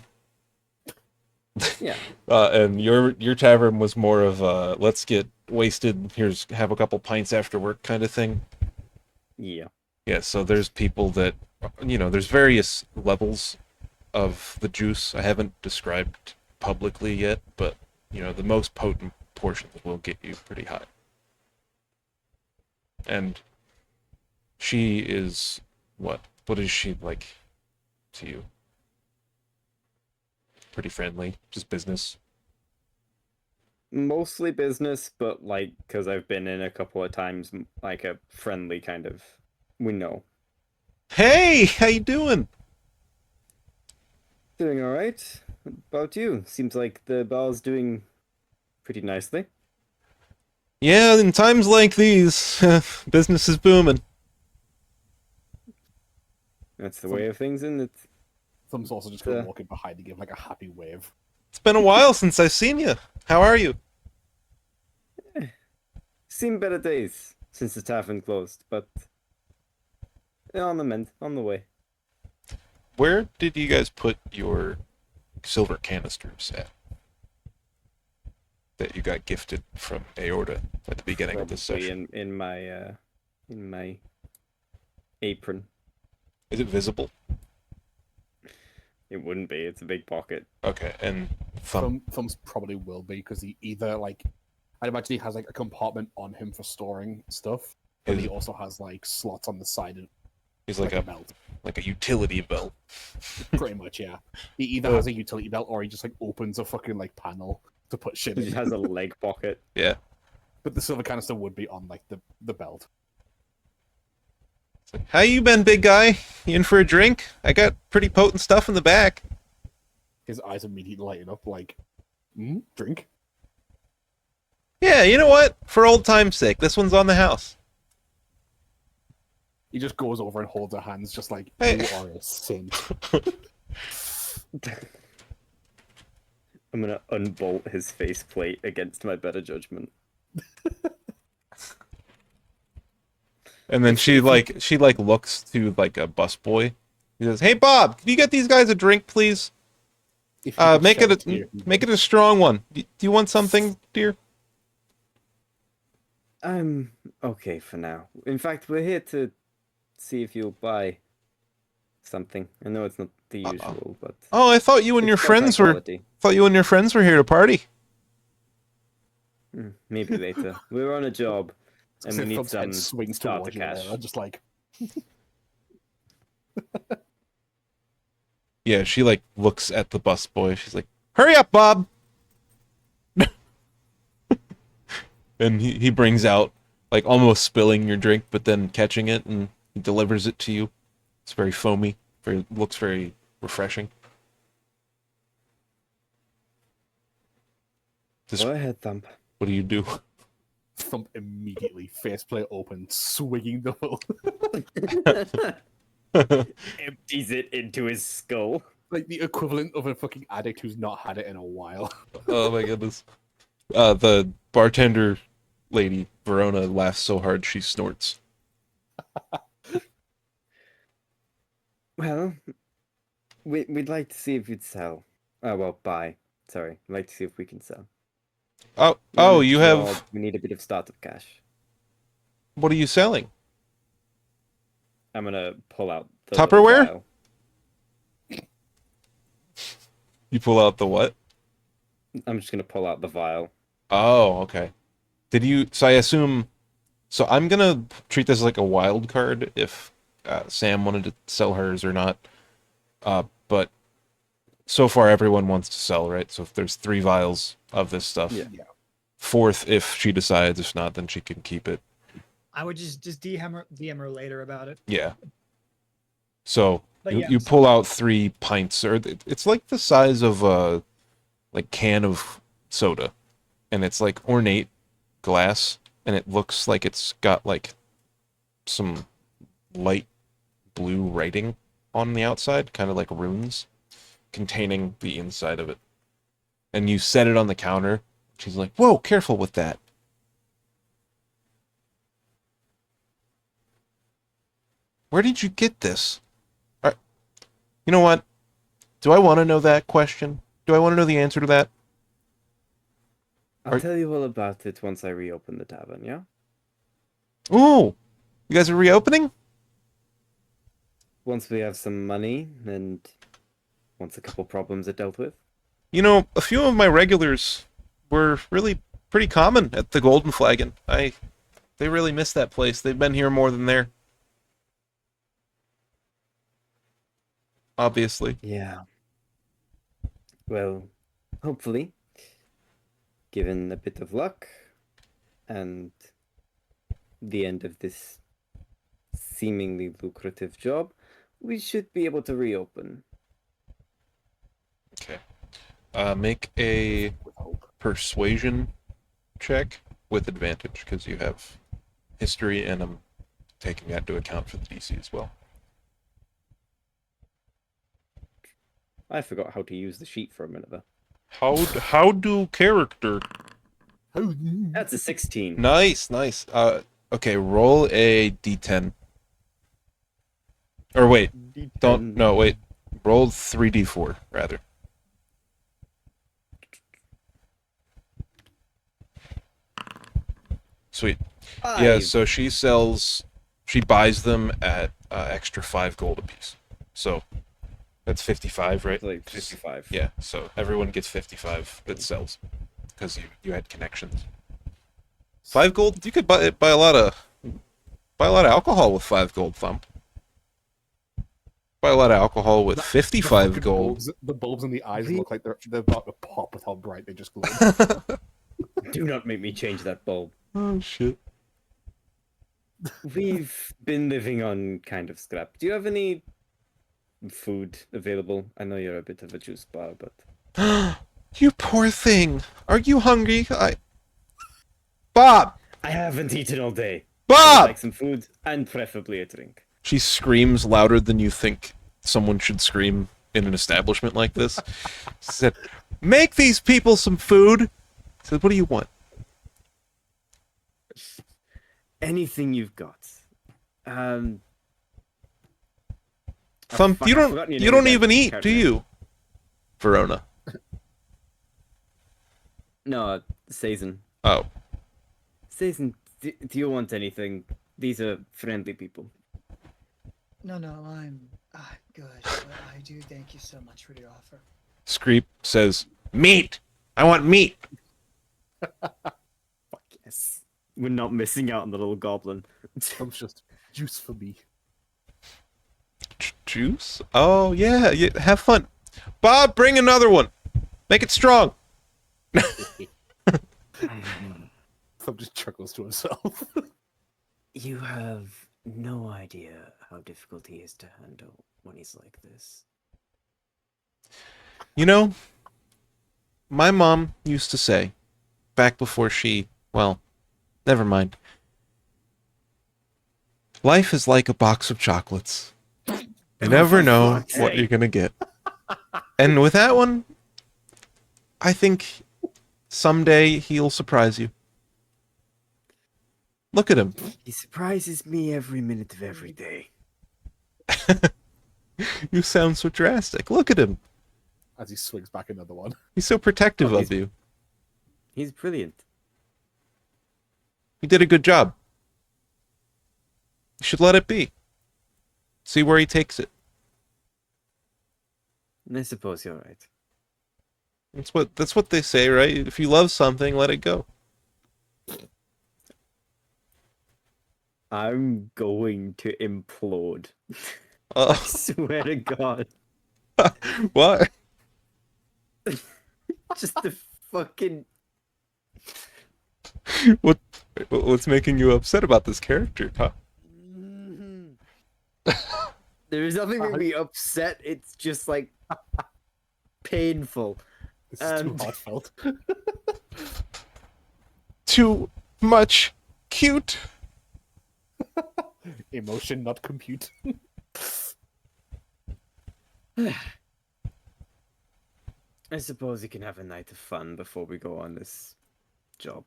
Speaker 6: Yeah.
Speaker 3: And your tavern was more of a let's get wasted. Have a couple pints after work kind of thing.
Speaker 6: Yeah.
Speaker 3: Yeah. So there's people that there's various levels of the juice. I haven't described publicly yet, but the most potent portions will get you pretty high. And she is what? What is she like to you? Pretty friendly, just business.
Speaker 6: Mostly business, but like, because I've been in a couple of times, like a friendly kind of. We know.
Speaker 3: Hey, how you doing?
Speaker 6: Doing all right. What about you? Seems like the bar's doing pretty nicely.
Speaker 3: Yeah, in times like these, business is booming.
Speaker 6: That's the way of things, isn't it?
Speaker 4: Thumb's also just going to walk in behind and give like a happy wave.
Speaker 3: It's been a while since I've seen you. How are you?
Speaker 6: Seen better days since the tavern closed, but on the mend, on the way.
Speaker 3: Where did you guys put your silver canisters at? That you got gifted from Aorta at the beginning of this
Speaker 6: Probably
Speaker 3: session.
Speaker 6: in my apron.
Speaker 3: Is it visible?
Speaker 6: It wouldn't be. It's a big pocket.
Speaker 3: Okay, and Thumb.
Speaker 4: Thumb's probably will be because he either like, I'd imagine he has like a compartment on him for storing stuff, but
Speaker 3: Is-
Speaker 4: he also has like slots on the side of
Speaker 3: He's like
Speaker 4: a
Speaker 3: a
Speaker 4: belt.
Speaker 3: like a utility belt.
Speaker 4: Pretty much, yeah. He either has a utility belt or he just like opens a fucking like panel to put shit
Speaker 6: It just
Speaker 4: in.
Speaker 6: has a leg pocket.
Speaker 3: Yeah.
Speaker 4: But the silver canister would be on like the belt.
Speaker 3: It's like, how you been, big guy? You in for a drink? I got pretty potent stuff in the back.
Speaker 4: His eyes immediately lighten up like, drink.
Speaker 3: Yeah, you know what? For old time's sake, this one's on the house.
Speaker 4: He just goes over and holds her hands, just like,
Speaker 3: Hey.
Speaker 4: you are a saint.
Speaker 6: I'm gonna unbolt his faceplate against my better judgment.
Speaker 3: And then she looks to like a busboy. He says, "Hey Bob, can you get these guys a drink, please?
Speaker 4: If you could
Speaker 3: Make
Speaker 4: shout
Speaker 3: it
Speaker 4: here,
Speaker 3: make it a strong one. Do you want something, dear?"
Speaker 6: I'm okay for now. In fact, we're here to see if you'll buy something. I know it's not the usual, but
Speaker 3: Oh, I thought you and
Speaker 6: it's
Speaker 3: your
Speaker 6: still high
Speaker 3: friends were
Speaker 6: quality.
Speaker 3: here to party.
Speaker 6: Maybe later. We're on a job, and we need
Speaker 4: Thump's
Speaker 6: some
Speaker 4: head swings
Speaker 6: starter
Speaker 4: towards you
Speaker 6: cash.
Speaker 4: there. I'm just like,
Speaker 3: Yeah, she like looks at the busboy. She's like, "Hurry up, Bob!" And he brings out like almost spilling your drink, but then catching it and he delivers it to you. It's very foamy. Looks very refreshing. This,
Speaker 6: Go ahead, Thump.
Speaker 3: what do you do?
Speaker 4: Thump immediately, faceplate open, swinging the whole.
Speaker 6: Empties it into his skull.
Speaker 4: Like the equivalent of a fucking addict who's not had it in a while.
Speaker 3: Oh my goodness. The bartender lady, Verona, laughs so hard she snorts.
Speaker 6: Well, we'd like to see if you'd sell. Oh, well, buy. Sorry. We'd like to see if we can sell.
Speaker 3: Oh,
Speaker 6: We're on
Speaker 3: oh,
Speaker 6: a
Speaker 3: you
Speaker 6: job,
Speaker 3: have...
Speaker 6: We need a bit of startup cash.
Speaker 3: What are you selling?
Speaker 6: I'm gonna pull out the
Speaker 3: Tupperware?
Speaker 6: vial.
Speaker 3: You pull out the what?
Speaker 6: I'm just gonna pull out the vial.
Speaker 3: Oh, okay. Did you... So I assume... So I'm gonna treat this like a wild card if Sam wanted to sell hers or not. But so far everyone wants to sell, right? So if there's 3 vials of this stuff,
Speaker 6: Yeah.
Speaker 3: fourth if she decides. If not, then she can keep it.
Speaker 5: I would just DM her later about it.
Speaker 3: Yeah. So
Speaker 5: But
Speaker 3: you,
Speaker 5: yeah,
Speaker 3: you
Speaker 5: so-
Speaker 3: pull out 3 pints, or it's like the size of a like can of soda, and it's like ornate glass, and it looks like it's got like some light blue writing on the outside, kind of like runes, containing the inside of it. And you set it on the counter. She's like, "Whoa, careful with that." Where did you get this? You know what? Do I want to know that question? Do I want to know the answer to that?
Speaker 6: I'll
Speaker 3: Are-
Speaker 6: tell you all about it once I reopen the tavern, yeah?
Speaker 3: Ooh, you guys are reopening?
Speaker 6: Once we have some money and once a couple problems are dealt with.
Speaker 3: You know, a few of my regulars were really pretty common at the Golden Flagon. They really miss that place. They've been here more than there. Obviously.
Speaker 6: Yeah. Well, hopefully, given a bit of luck and the end of this seemingly lucrative job, we should be able to reopen.
Speaker 3: Okay. Make a persuasion check with advantage, because you have history, and I'm taking that into account for the DC as well.
Speaker 6: I forgot how to use the sheet for a minute there.
Speaker 3: How do character?
Speaker 6: That's a 16.
Speaker 3: Nice. Okay, roll a d10. Or wait, wait. Roll 3d4 rather. Sweet. Yeah, so she buys them at extra 5 gold apiece. So that's 55, right?
Speaker 6: Like 55.
Speaker 3: Yeah, so everyone gets 55 that sells because you had connections. 5 gold, you could buy a lot of alcohol with 5 gold, Thump. Buy a lot of alcohol with 55
Speaker 4: The
Speaker 3: gold.
Speaker 4: the bulbs in the eyes look like they're about to pop with how bright they just glow.
Speaker 6: Do not make me change that bulb.
Speaker 3: Oh shit.
Speaker 6: We've been living on kind of scrap. Do you have any food available? I know you're a bit of a juice bar, but...
Speaker 3: You poor thing. Are you hungry? Bob!
Speaker 6: I haven't eaten all day. I
Speaker 3: Bob!
Speaker 6: would like some food, and preferably a drink.
Speaker 3: She screams louder than you think someone should scream in an establishment like this. She said, "Make these people some food." I said, "What do you want?"
Speaker 6: Anything you've got.
Speaker 3: Thump,
Speaker 6: fuck,
Speaker 3: you
Speaker 6: I've forgotten your
Speaker 3: don't
Speaker 6: name again.
Speaker 3: even eat,
Speaker 6: Can't
Speaker 3: do
Speaker 6: remember.
Speaker 3: you? Verona.
Speaker 6: No, Sazen.
Speaker 3: Oh.
Speaker 6: Sazen, do you want anything? These are friendly people.
Speaker 5: No, I'm good. But I do thank you so much for the offer.
Speaker 3: Screep says, "Meat! I want meat!"
Speaker 6: Yes. We're not missing out on the little goblin.
Speaker 4: Trump's just juice for me.
Speaker 3: Juice? Oh, yeah, yeah. Have fun. Bob, bring another one. Make it strong.
Speaker 4: Trump just chuckles to himself.
Speaker 6: You have no idea how difficult he is to handle when he's like this.
Speaker 3: You know, my mom used to say, back before she, well, never mind. Life is like a box of chocolates. You never know
Speaker 6: fuck's
Speaker 3: what
Speaker 6: sake.
Speaker 3: you're gonna get. And with that one, I think someday he'll surprise you. Look at him.
Speaker 6: He surprises me every minute of every day.
Speaker 3: You sound so drastic. Look at him.
Speaker 4: As he swings back another one.
Speaker 3: He's so protective
Speaker 6: Oh,
Speaker 3: of you.
Speaker 6: He's brilliant.
Speaker 3: He did a good job. You should let it be. See where he takes it.
Speaker 6: I suppose you're right.
Speaker 3: That's what they say, right? If you love something, let it go.
Speaker 6: I'm going to implode. I
Speaker 3: Oh,
Speaker 6: swear to God.
Speaker 3: what?
Speaker 6: Just the fucking...
Speaker 3: What's making you upset about this character, huh?
Speaker 6: There is nothing making me upset. It's just like painful.
Speaker 4: This is too
Speaker 6: And-
Speaker 4: heartfelt.
Speaker 3: Too much cute.
Speaker 4: Emotion, not compute.
Speaker 6: I suppose we can have a night of fun before we go on this job.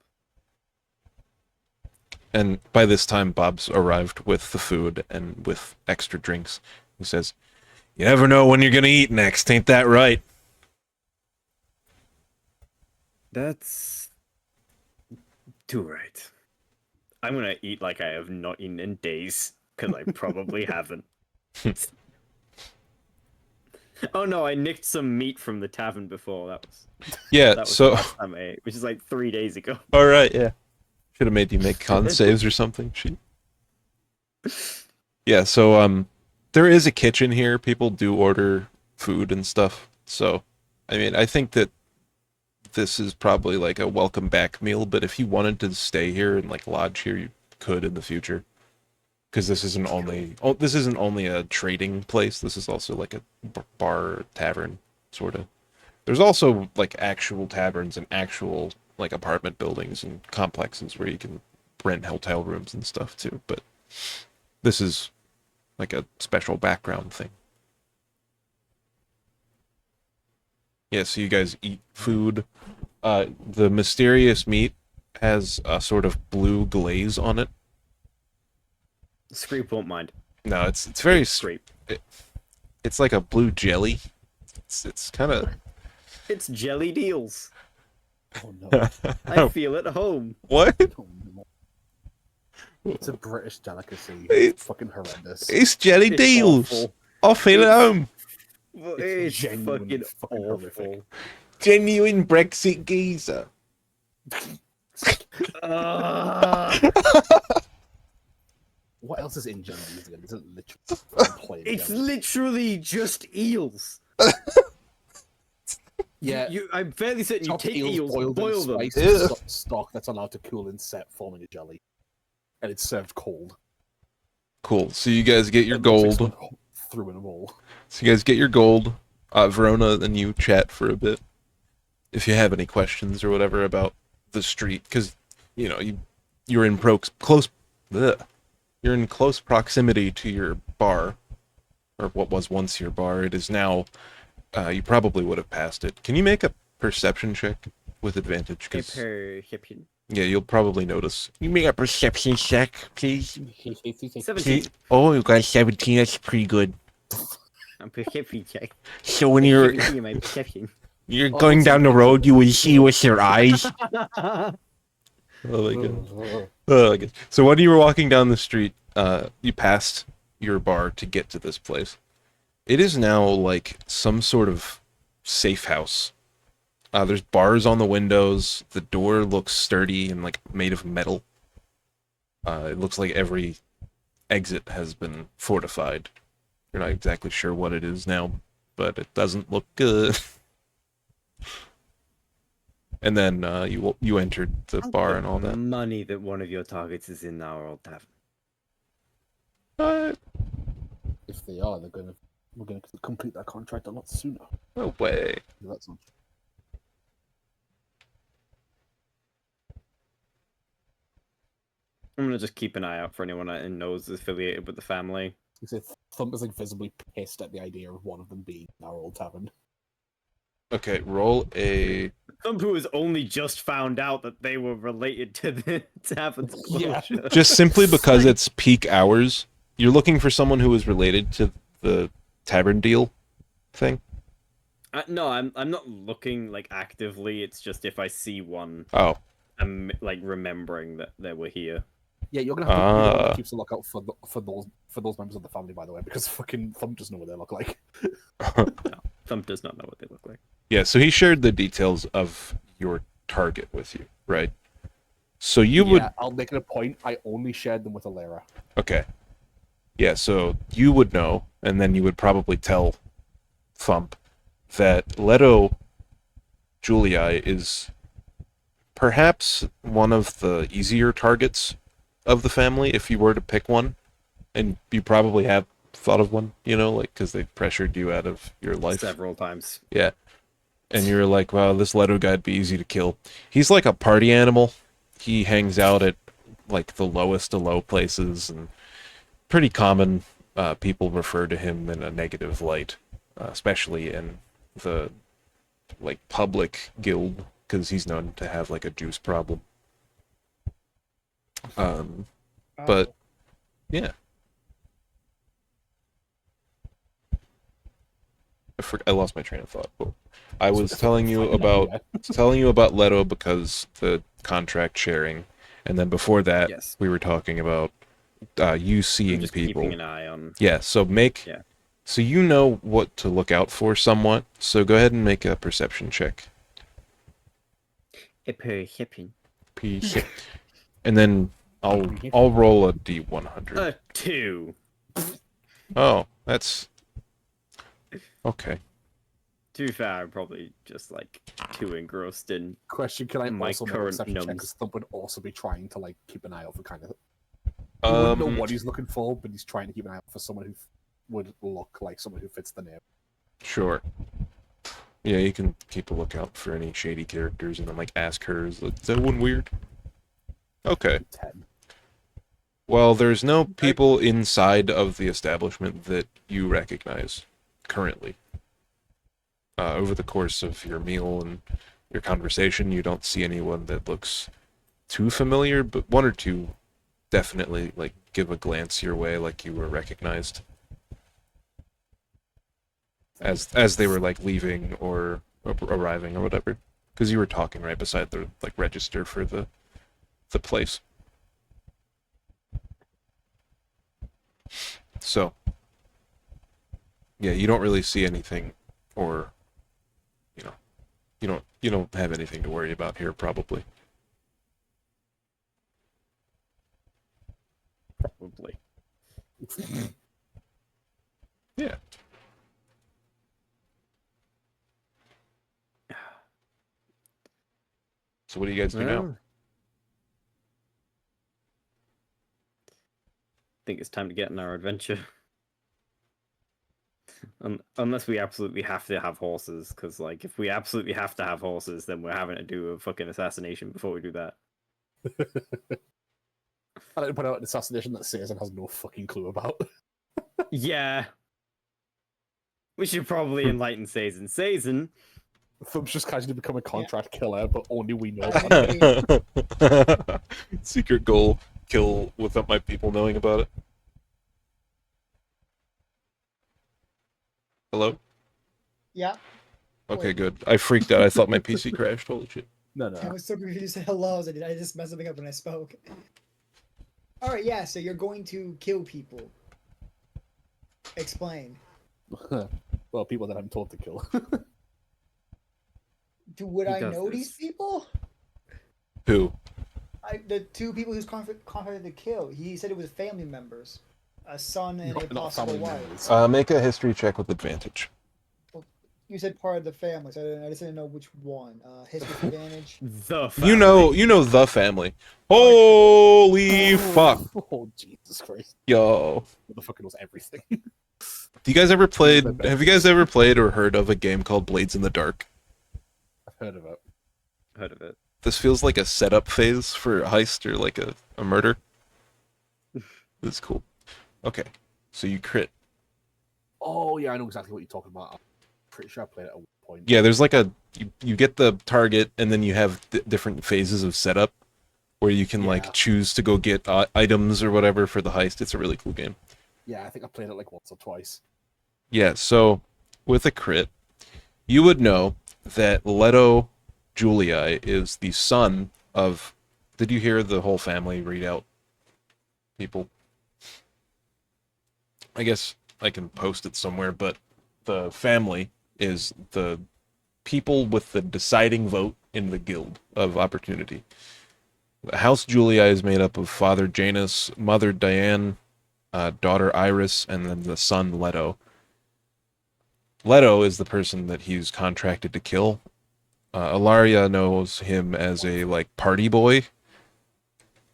Speaker 3: And by this time, Bob's arrived with the food and with extra drinks. He says, "You never know when you're gonna eat next, ain't that right?"
Speaker 6: That's too right. I'm gonna eat like I have not eaten in days, because I probably haven't. Oh no, I nicked some meat from the tavern before. That
Speaker 3: Yeah,
Speaker 6: was
Speaker 3: so...
Speaker 6: the last time I ate, which is like 3 days ago.
Speaker 3: Alright, yeah. Should have made you make con saves or something. Shoot. Yeah, so, there is a kitchen here. People do order food and stuff. So, I mean, I think that this is probably like a welcome back meal, but if you wanted to stay here and like lodge here, you could in the future. Because this isn't only a trading place. This is also like a bar, tavern, sort of. There's also like actual taverns and actual like apartment buildings and complexes where you can rent hotel rooms and stuff too. But this is like a special background thing. Yeah, so you guys eat food. The mysterious meat has a sort of blue glaze on it.
Speaker 6: Screep won't mind.
Speaker 3: No, it's very
Speaker 6: Screep.
Speaker 3: it's like a blue jelly. It's kind of
Speaker 6: It's jelly deals.
Speaker 4: Oh no.
Speaker 6: I feel at home.
Speaker 3: what?
Speaker 4: Oh, no. It's a British delicacy.
Speaker 3: It's-
Speaker 4: It's fucking horrendous.
Speaker 3: It's jelly
Speaker 6: It's
Speaker 3: deals.
Speaker 6: awful.
Speaker 3: I feel at
Speaker 6: It's-
Speaker 3: home.
Speaker 6: Well,
Speaker 4: It's
Speaker 6: it's
Speaker 4: genuinely
Speaker 6: fucking
Speaker 4: fucking horrific.
Speaker 6: awful.
Speaker 3: Genuine Brexit geezer.
Speaker 4: What else is in jelly beans again? Is it literally plain
Speaker 6: It's
Speaker 4: jelly?
Speaker 6: literally just eels.
Speaker 4: Yeah.
Speaker 6: I'm fairly certain you
Speaker 4: Chopped
Speaker 6: take eels, boil
Speaker 4: in
Speaker 6: them.
Speaker 4: spiced
Speaker 3: Ew.
Speaker 4: stock that's allowed to cool and set, forming a jelly, and it's served cold.
Speaker 3: Cool. So you guys get your
Speaker 4: And looks like
Speaker 3: gold.
Speaker 4: someone threw in a bowl.
Speaker 3: So you guys get your gold. Verona and you chat for a bit. If you have any questions or whatever about the street, because you know you're in close. Ugh. You're in close proximity to your bar, or what was once your bar. It is now. You probably would have passed it. Can you make a perception check with advantage? 'Cause,
Speaker 6: Perception.
Speaker 3: yeah, you'll probably notice. You make a perception check, please.
Speaker 6: 17.
Speaker 3: Oh, you got 17. That's pretty good.
Speaker 6: I'm perception check.
Speaker 3: So when you're
Speaker 6: my perception.
Speaker 3: going down the road, you will see with your eyes. Oh my god. Oh my god. So when you were walking down the street, you passed your bar to get to this place. It is now like some sort of safe house. There's bars on the windows. The door looks sturdy and like made of metal. It looks like every exit has been fortified. You're not exactly sure what it is now, but it doesn't look good. And then you entered the bar and all that.
Speaker 6: Money that one of your targets is in our old tavern.
Speaker 4: If they are, we're gonna complete that contract a lot sooner.
Speaker 3: No way.
Speaker 4: That's not.
Speaker 6: I'm gonna just keep an eye out for anyone I knows is affiliated with the family.
Speaker 4: Thump is like visibly pissed at the idea of one of them being in our old tavern.
Speaker 3: Okay, roll a.
Speaker 6: Some who has only just found out that they were related to the tavern's
Speaker 4: Yeah.
Speaker 6: closure.
Speaker 3: Just simply because it's peak hours. You're looking for someone who is related to the tavern deal thing?
Speaker 6: No, I'm not looking like actively. It's just if I see one,
Speaker 3: Oh.
Speaker 6: I'm like remembering that they were here.
Speaker 4: Yeah, you're gonna have to keep a lookout for those members of the family, by the way, because fucking Thump doesn't know what they look like.
Speaker 6: Thump does not know what they look like.
Speaker 3: Yeah, so he shared the details of your target with you, right? So you would.
Speaker 4: I'll make it a point. I only shared them with Alera.
Speaker 3: Okay. Yeah, so you would know, and then you would probably tell Thump that Leto Julii is perhaps one of the easier targets of the family if you were to pick one. And you probably have thought of one, you know, like, because they pressured you out of your life.
Speaker 6: Several times.
Speaker 3: Yeah. And you're like, wow, this Leto guy'd be easy to kill. He's like a party animal. He hangs out at, like, the lowest of low places, and pretty common people refer to him in a negative light, especially in the, like, public guild, because he's known to have, like, a juice problem. But, yeah. I lost my train of thought. But I was telling you about Leto because the contract sharing, and then before that,
Speaker 6: Yes.
Speaker 3: we were talking about you seeing
Speaker 6: Just
Speaker 3: people.
Speaker 6: keeping an eye on.
Speaker 3: Yeah. So so you know what to look out for somewhat. So go ahead and make a perception check. And then I'll roll a d100.
Speaker 6: A 2.
Speaker 3: Oh, that's okay.
Speaker 6: To be fair, I'm probably just like too engrossed in.
Speaker 4: Question: Can I
Speaker 6: My
Speaker 4: also make a
Speaker 6: current
Speaker 4: perception check?
Speaker 6: numbs.
Speaker 4: Because Thump would also be trying to like keep an eye out for kind of. He wouldn't know what he's looking for, but he's trying to keep an eye out for someone who would look like someone who fits the name.
Speaker 3: Sure. Yeah, you can keep a lookout for any shady characters and then like ask her, is that one weird? Okay.
Speaker 4: 10.
Speaker 3: Well, there's no people inside of the establishment that you recognize currently. Over the course of your meal and your conversation, you don't see anyone that looks too familiar, but one or two definitely like give a glance your way like you were recognized. As they were like leaving or arriving or whatever, because you were talking right beside the like register for the place. So yeah, you don't really see anything, or you don't have anything to worry about here probably.
Speaker 6: Probably.
Speaker 3: Yeah. So what do you guys do now?
Speaker 6: I think it's time to get on our adventure. Unless we absolutely have to have horses, because like if we absolutely have to have horses, then we're having to do a fucking assassination before we do that.
Speaker 4: I like to put out an assassination that Cezanne has no fucking clue about.
Speaker 6: Yeah. We should probably enlighten Sazin. Sazin,
Speaker 4: Thump's just casually become a contract killer, but only we know about it.
Speaker 3: Secret goal: kill without my people knowing about it. Hello?
Speaker 5: Yeah.
Speaker 3: Okay,
Speaker 5: Wait.
Speaker 3: good. I freaked out. I thought my PC crashed. Holy shit.
Speaker 4: No.
Speaker 5: I was so confused. You said hello. So I just messed something up when I spoke. All right. Yeah. So you're going to kill people. Explain.
Speaker 4: Well, people that I'm told to kill.
Speaker 5: would
Speaker 6: He
Speaker 5: I
Speaker 6: does
Speaker 5: know these
Speaker 6: this.
Speaker 5: people?
Speaker 3: Who?
Speaker 5: The two people who's confident to kill. He said it was family members, a son and a
Speaker 4: Not
Speaker 5: possible
Speaker 4: family
Speaker 5: wife.
Speaker 4: members.
Speaker 3: Make a history check with advantage.
Speaker 5: You said part of the family, so I just didn't know which one. History with advantage.
Speaker 6: The family.
Speaker 3: You know the family. Holy fuck,
Speaker 4: Oh, Jesus Christ.
Speaker 3: yo!
Speaker 4: Motherfucker knows everything.
Speaker 3: Do you guys ever played?
Speaker 4: my
Speaker 3: Have you guys ever played or heard of a game called Blades in the Dark?
Speaker 4: I've heard of it.
Speaker 6: Heard of it.
Speaker 3: This feels like a setup phase for a heist or like a murder. This is cool. Okay, so you crit.
Speaker 4: Oh, yeah, I know exactly what you're talking about. I'm pretty sure I played it at one point.
Speaker 3: Yeah, there's like you get the target and then you have different phases of setup where you can
Speaker 4: Yeah.
Speaker 3: like choose to go get items or whatever for the heist. It's a really cool game.
Speaker 4: Yeah, I think I played it like once or twice.
Speaker 3: Yeah, so with a crit, you would know that Leto Julii is the son of. Did you hear the whole family read out? People. I guess I can post it somewhere, but the family is the people with the deciding vote in the Guild of Opportunity. House Julia is made up of Father Janus, Mother Diane, daughter Iris, and then the son Leto. Leto is the person that he's contracted to kill. Ilaria knows him as a like party boy.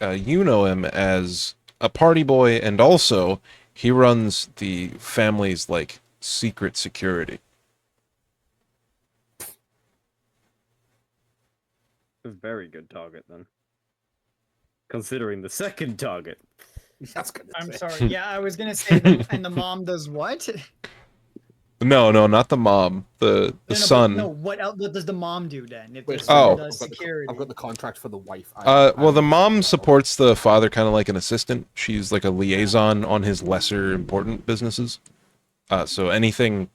Speaker 3: You know him as a party boy, and also he runs the family's like secret security.
Speaker 6: A very good target then. Considering the second target.
Speaker 4: That's good.
Speaker 5: I'm sorry. Yeah, I was gonna say, and the mom does what?
Speaker 3: No, not the mom. The
Speaker 5: But
Speaker 3: son.
Speaker 5: no, what else does the mom do then? If the
Speaker 4: Wait,
Speaker 5: son
Speaker 3: oh.
Speaker 5: does security.
Speaker 4: I've got the contract for the wife.
Speaker 3: Well, the mom supports the father kind of like an assistant. She's like a liaison on his lesser important businesses. So anything,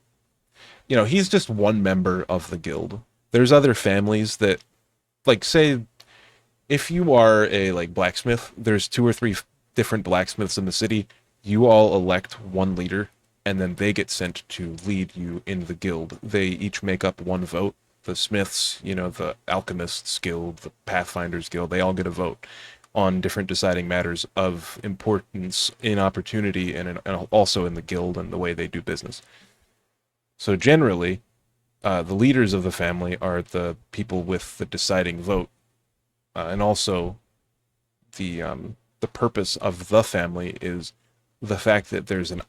Speaker 3: he's just one member of the guild. There's other families that, like, say, if you are a like blacksmith, there's 2 or 3 different blacksmiths in the city. You all elect one leader, and then they get sent to lead you in the guild. They each make up one vote. The smiths, the alchemists guild, the pathfinders guild, they all get a vote on different deciding matters of importance in opportunity and also in the guild and the way they do business. So generally, the leaders of the family are the people with the deciding vote, and also the purpose of the family is the fact that there isn't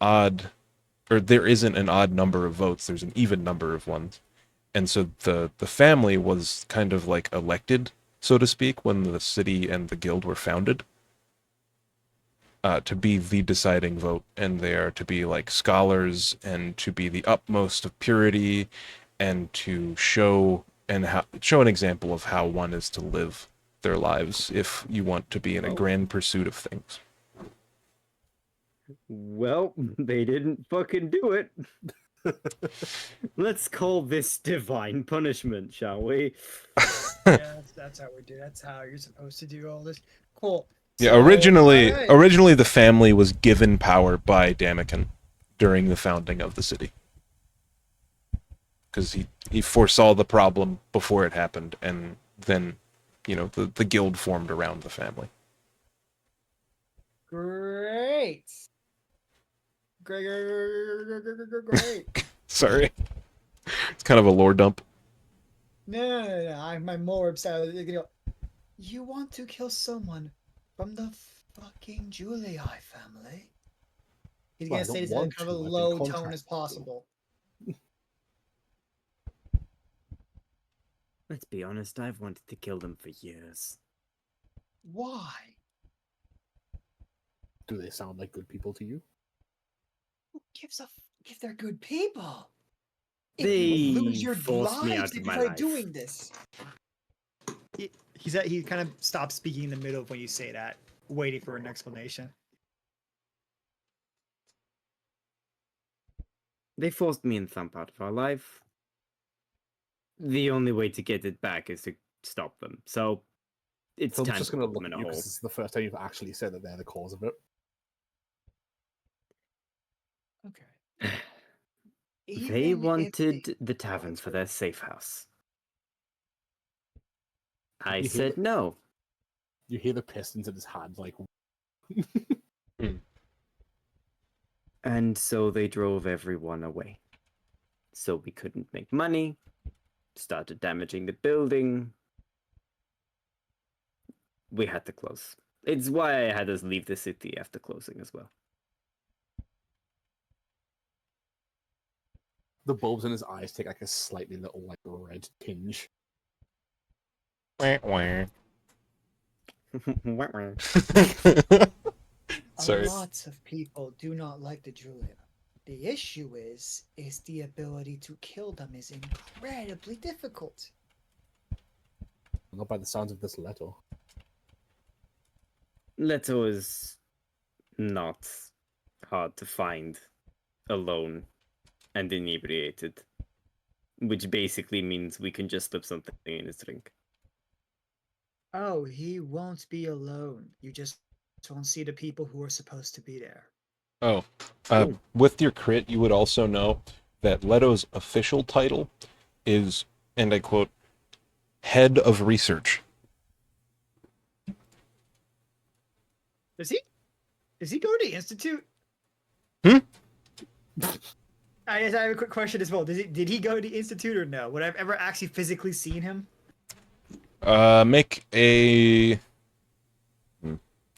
Speaker 3: an odd number of votes, there's an even number of ones. And so the family was kind of like elected, so to speak, when the city and the guild were founded, to be the deciding vote, and they are to be like scholars and to be the utmost of purity and to show an example of how one is to live their lives if you want to be in a grand pursuit of things.
Speaker 6: Well, they didn't fucking do it. Let's call this divine punishment, shall we?
Speaker 5: Yeah, that's how we do. That's how you're supposed to do all this. Cool.
Speaker 3: Yeah,
Speaker 5: So,
Speaker 3: originally
Speaker 5: alright.
Speaker 3: the family was given power by Damakin during the founding of the city. Because he foresaw the problem before it happened, and then, the guild formed around the family.
Speaker 5: Great. Great.
Speaker 3: Sorry. It's kind of a lore dump.
Speaker 5: No. I'm more upset. You want to kill someone from the fucking Julii family? He's
Speaker 4: Well,
Speaker 5: gonna
Speaker 4: I
Speaker 5: say
Speaker 4: don't
Speaker 5: this in
Speaker 4: want
Speaker 5: kind of a
Speaker 4: to, I've been
Speaker 5: low tone
Speaker 4: contracted
Speaker 5: as
Speaker 4: to.
Speaker 5: possible.
Speaker 6: Let's be honest, I've wanted to kill them for years.
Speaker 5: Why?
Speaker 4: Do they sound like good people to you?
Speaker 5: Who gives a if they're good people? If
Speaker 6: They
Speaker 5: you lose your
Speaker 6: forced me out
Speaker 5: lives
Speaker 6: of
Speaker 5: if
Speaker 6: my
Speaker 5: you try
Speaker 6: life.
Speaker 5: doing this. He kind of stops speaking in the middle of when you say that, waiting for an explanation.
Speaker 6: They forced me and Thump out of our life. The only way to get it back is to stop them. So it's
Speaker 4: So I'm
Speaker 6: time
Speaker 4: just
Speaker 6: to
Speaker 4: going to
Speaker 6: put
Speaker 4: look
Speaker 6: them
Speaker 4: at
Speaker 6: in
Speaker 4: you
Speaker 6: a hole.
Speaker 4: because it's the first time you've actually said that they're the cause of it.
Speaker 5: Okay.
Speaker 6: They wanted the tavern for their safe house. I
Speaker 4: You hear
Speaker 6: said no.
Speaker 4: You hear the pistons in his hand, like,
Speaker 6: And so they drove everyone away. So we couldn't make money, started damaging the building. We had to close. It's why I had us leave the city after closing as well.
Speaker 4: the bulbs in his eyes take like a slightly little like red tinge.
Speaker 3: Wah, wah. Sorry.
Speaker 5: Lots of people do not like the druid. The issue is the ability to kill them is incredibly difficult.
Speaker 4: Not by the sounds of this letter.
Speaker 6: Leto is not hard to find alone and inebriated, which basically means we can just slip something in his drink.
Speaker 5: Oh, he won't be alone. You just won't see the people who are supposed to be there.
Speaker 3: Oh, with your crit, you would also know that Leto's official title is, and I quote, Head of Research.
Speaker 5: Does he go to the institute?
Speaker 3: Hmm?
Speaker 5: I have a quick question as well. Did he go to the institute or no? Would I have ever actually physically seen him?
Speaker 3: Make a...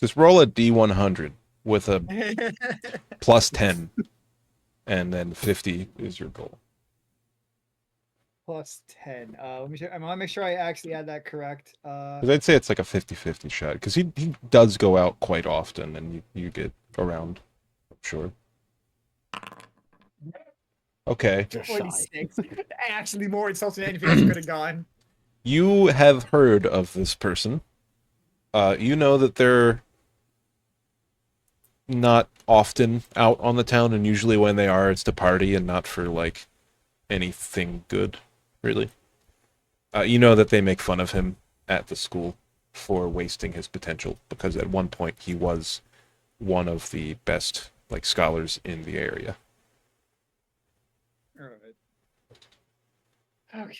Speaker 3: Just roll a D100 with a plus 10, and then 50 is your goal.
Speaker 5: Plus 10. I want to make sure I actually had that correct.
Speaker 3: 'Cause I'd say it's like a 50-50 shot, because he does go out quite often, and you get around, sure. Okay.
Speaker 4: Just shy.
Speaker 5: 46. Actually, more insulting than anything else could have gone.
Speaker 3: You have heard of this person. You know that they're not often out on the town, and usually when they are, it's to party and not for, like, anything good, really. You know that they make fun of him at the school for wasting his potential, because at one point he was one of the best, like, scholars in the area.
Speaker 5: Alright. Okay.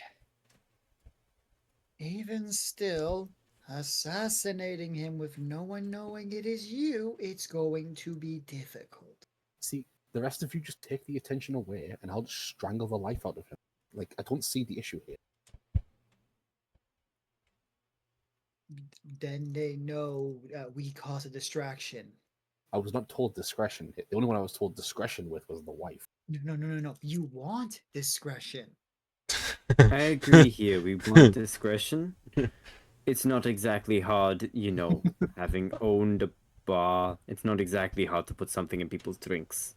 Speaker 5: Even still, assassinating him with no one knowing it is you, it's going to be difficult.
Speaker 4: See, the rest of you just take the attention away, and I'll just strangle the life out of him. Like, I don't see the issue here.
Speaker 5: Then they know we cause a distraction.
Speaker 4: I was not told discretion. The only one I was told discretion with was the wife.
Speaker 5: No. You want discretion.
Speaker 6: I agree here. We want discretion. It's not exactly hard, having owned a bar. It's not exactly hard to put something in people's drinks.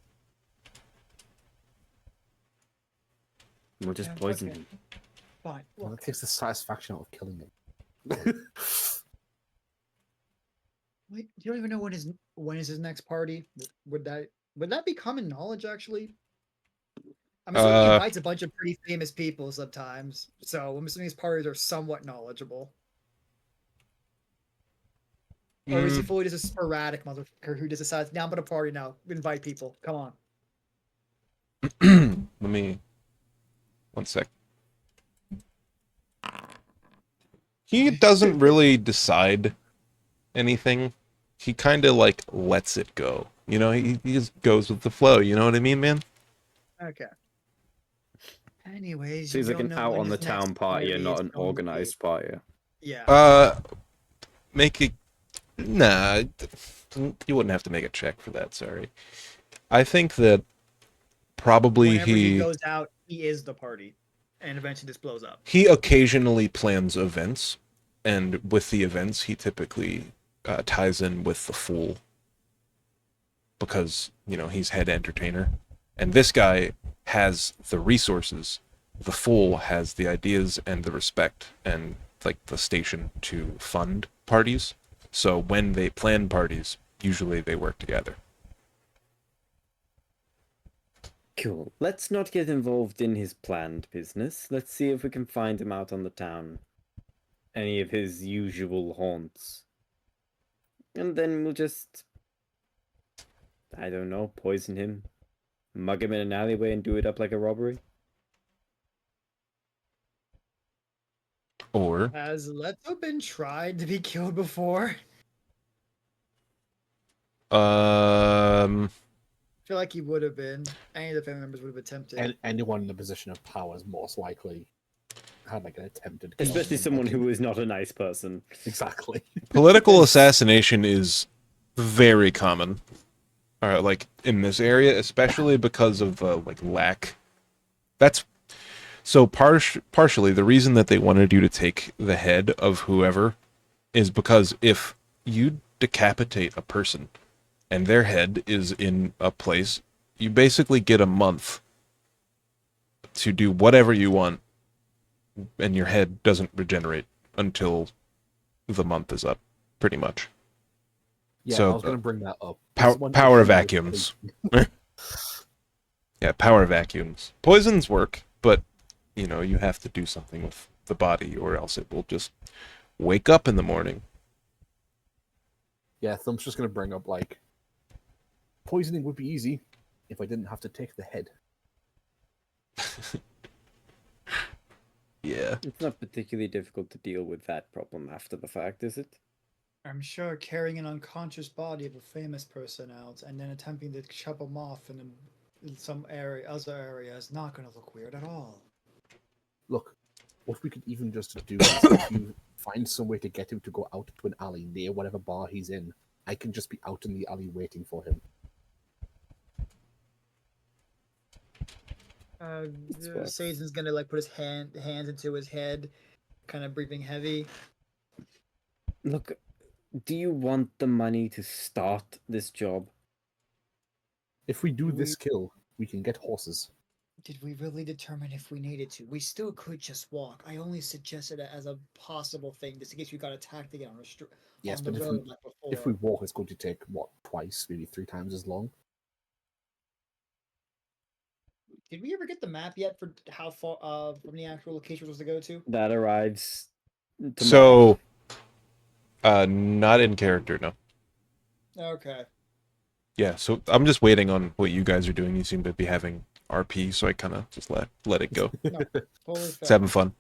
Speaker 6: We'll just
Speaker 5: Yeah,
Speaker 6: poison
Speaker 5: okay.
Speaker 6: him.
Speaker 5: Fine.
Speaker 4: Well,
Speaker 5: Look,
Speaker 4: that takes the satisfaction out of killing him.
Speaker 5: wait, you don't even know when is his next party? Would that be common knowledge actually? I'm assuming he invites a bunch of pretty famous people sometimes, so I'm assuming his parties are somewhat knowledgeable. Or is he fully just a sporadic motherfucker who just decides, now I'm gonna party now, invite people, come on.
Speaker 3: Let me... One sec. He doesn't really decide anything. He kind of, like, lets it go. You know, he just goes with the flow, you know what I mean, man?
Speaker 5: Okay. Anyways,
Speaker 6: So
Speaker 5: you
Speaker 6: he's like
Speaker 5: don't
Speaker 6: an
Speaker 5: know
Speaker 6: out
Speaker 5: when
Speaker 6: on the
Speaker 5: his
Speaker 6: town
Speaker 5: next
Speaker 6: party
Speaker 5: party
Speaker 6: and not
Speaker 5: is
Speaker 6: an
Speaker 5: going to be.
Speaker 6: organized party.
Speaker 5: Yeah.
Speaker 3: Make it... Nah, you wouldn't have to make a check for that, sorry. I think that probably
Speaker 5: Whenever he goes out, he is the party, and eventually this blows up.
Speaker 3: he occasionally plans events, and with the events, he typically ties in with the Fool, because, he's head entertainer. And this guy has the resources. The Fool has the ideas and the respect and, like, the station to fund parties. So when they plan parties, usually they work together.
Speaker 6: Cool. Let's not get involved in his planned business. Let's see if we can find him out on the town. Any of his usual haunts. And then we'll just... I don't know, poison him. Mug him in an alleyway and do it up like a robbery.
Speaker 3: Or
Speaker 5: Has Leto been tried to be killed before?
Speaker 3: um
Speaker 5: I feel like he would have been. Any of the family members would have attempted.
Speaker 4: And anyone in a position of power is most likely had like an attempted kill.
Speaker 6: Especially someone who is not a nice person.
Speaker 4: Exactly.
Speaker 3: political assassination is very common. Like in this area, especially because of like lack. That's so partially the reason that they wanted you to take the head of whoever is because if you decapitate a person and their head is in a place, you basically get a month to do whatever you want, and your head doesn't regenerate until the month is up, pretty much.
Speaker 4: Yeah,
Speaker 3: So,
Speaker 4: I was going to bring that up.
Speaker 3: Power
Speaker 4: This one
Speaker 3: power
Speaker 4: issue with
Speaker 3: vacuums. Yeah, power vacuums. Poisons work, but you know, you have to do something with the body or else it will just wake up in the morning.
Speaker 4: Yeah, Thump's just going to bring up like poisoning would be easy if I didn't have to take the head.
Speaker 3: Yeah.
Speaker 6: It's not particularly difficult to deal with that problem after the fact, is it?
Speaker 5: I'm sure carrying an unconscious body of a famous person out and then attempting to chop him off in some other area is not going to look weird at all.
Speaker 4: Look, what we could even just do is if you find some way to get him to go out to an alley near whatever bar he's in, I can just be out in the alley waiting for him.
Speaker 6: works.
Speaker 5: Sazen's gonna like put his hands into his head, kind of breathing heavy.
Speaker 6: Look, do you want the money to start this job?
Speaker 4: If we do this kill, we can get horses.
Speaker 5: Did we really determine if we needed to? We still could just walk. I only suggested it as a possible thing, just in case we got attacked again on
Speaker 4: Yes,
Speaker 5: on
Speaker 4: but
Speaker 5: the
Speaker 4: if
Speaker 5: road
Speaker 4: we,
Speaker 5: like before.
Speaker 4: if we walk, it's going to take, what, twice, maybe 3 times as long?
Speaker 5: Did we ever get the map yet for how far from the actual location was to go to?
Speaker 6: That arrives
Speaker 3: So
Speaker 6: tomorrow.
Speaker 3: not in character, no.
Speaker 5: Okay.
Speaker 3: Yeah, so I'm just waiting on what you guys are doing. You seem to be having RP, so I kind of just let it go.
Speaker 5: No, totally
Speaker 3: It's
Speaker 5: fair.
Speaker 3: having fun.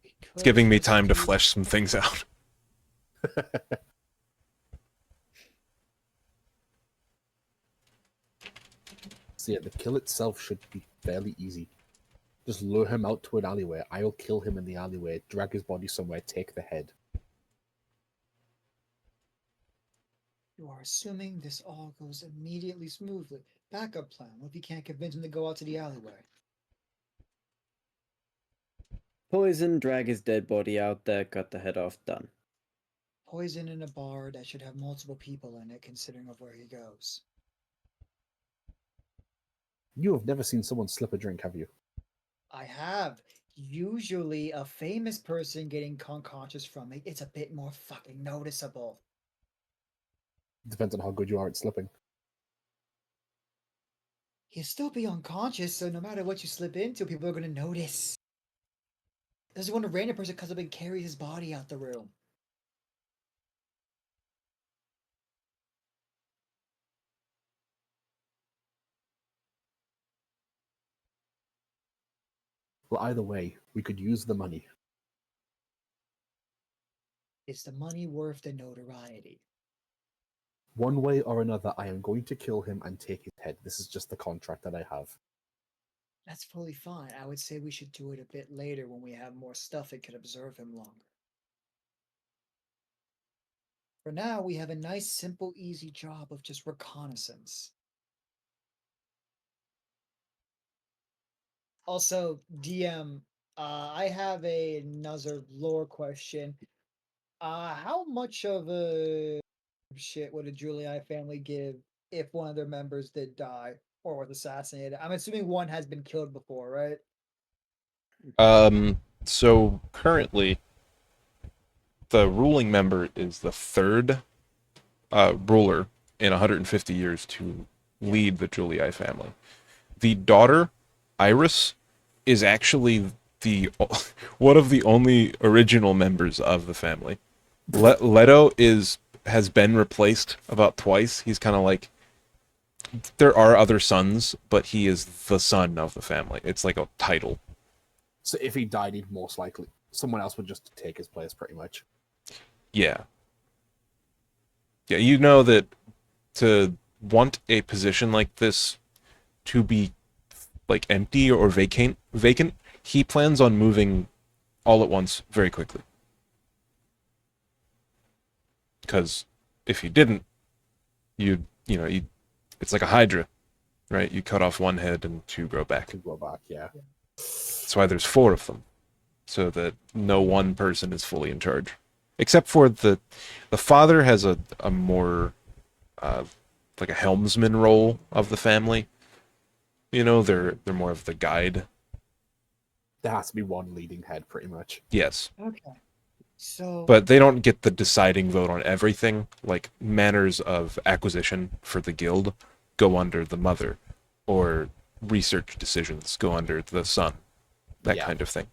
Speaker 5: We
Speaker 3: It's
Speaker 5: could
Speaker 3: giving me
Speaker 5: just
Speaker 3: time to
Speaker 5: do-
Speaker 3: flesh some things out.
Speaker 4: So yeah, the kill itself should be fairly easy. Just lure him out to an alleyway. I'll kill him in the alleyway, drag his body somewhere, take the head.
Speaker 5: You are assuming this all goes immediately smoothly. Backup plan. What if you can't convince him to go out to the alleyway?
Speaker 6: Poison, drag his dead body out there, cut the head off, done.
Speaker 5: Poison in a bar that should have multiple people in it, considering of where he goes.
Speaker 4: You have never seen someone slip a drink, have you?
Speaker 5: I have. Usually, a famous person getting unconscious from it, it's a bit more fucking noticeable.
Speaker 4: Depends on how good you are at slipping.
Speaker 5: He'll still be unconscious, so no matter what you slip into, people are gonna notice. There's when a random person comes up and carries his body out the room.
Speaker 4: Well, either way, we could use the money.
Speaker 5: Is the money worth the notoriety?
Speaker 4: One way or another, I am going to kill him and take his head. This is just the contract that I have.
Speaker 5: That's fully fine. I would say we should do it a bit later when we have more stuff and can observe him longer. For now, we have a nice, simple, easy job of just reconnaissance. Also, DM, I have another lore question. How much of a shit would a Julii family give if one of their members did die or was assassinated? I'm assuming one has been killed before, right?
Speaker 3: So currently, the ruling member is the third ruler in 150 years to lead the Julii family. The daughter, Iris, is actually the one of the only original members of the family. Leto has been replaced about twice. He's kind of like, there are other sons, but he is the son of the family. It's like a title.
Speaker 4: So if he died, he'd most likely. someone else would just take his place, pretty much.
Speaker 3: Yeah. Yeah, you know that to want a position like this to be like empty or vacant, he plans on moving all at once very quickly. Because if he didn't, it's like a hydra, right? You cut off one head and two grow back.
Speaker 4: To go back, yeah.
Speaker 3: That's why there's 4 of them, so that no one person is fully in charge, except for the father has a more like a helmsman role of the family. You know, they're more of the guide.
Speaker 4: There has to be one leading head, pretty much.
Speaker 3: Yes,
Speaker 5: Okay. So
Speaker 3: but they don't get the deciding vote on everything. Like manners of acquisition for the guild go under the mother, or research decisions go under the son. That kind of thing.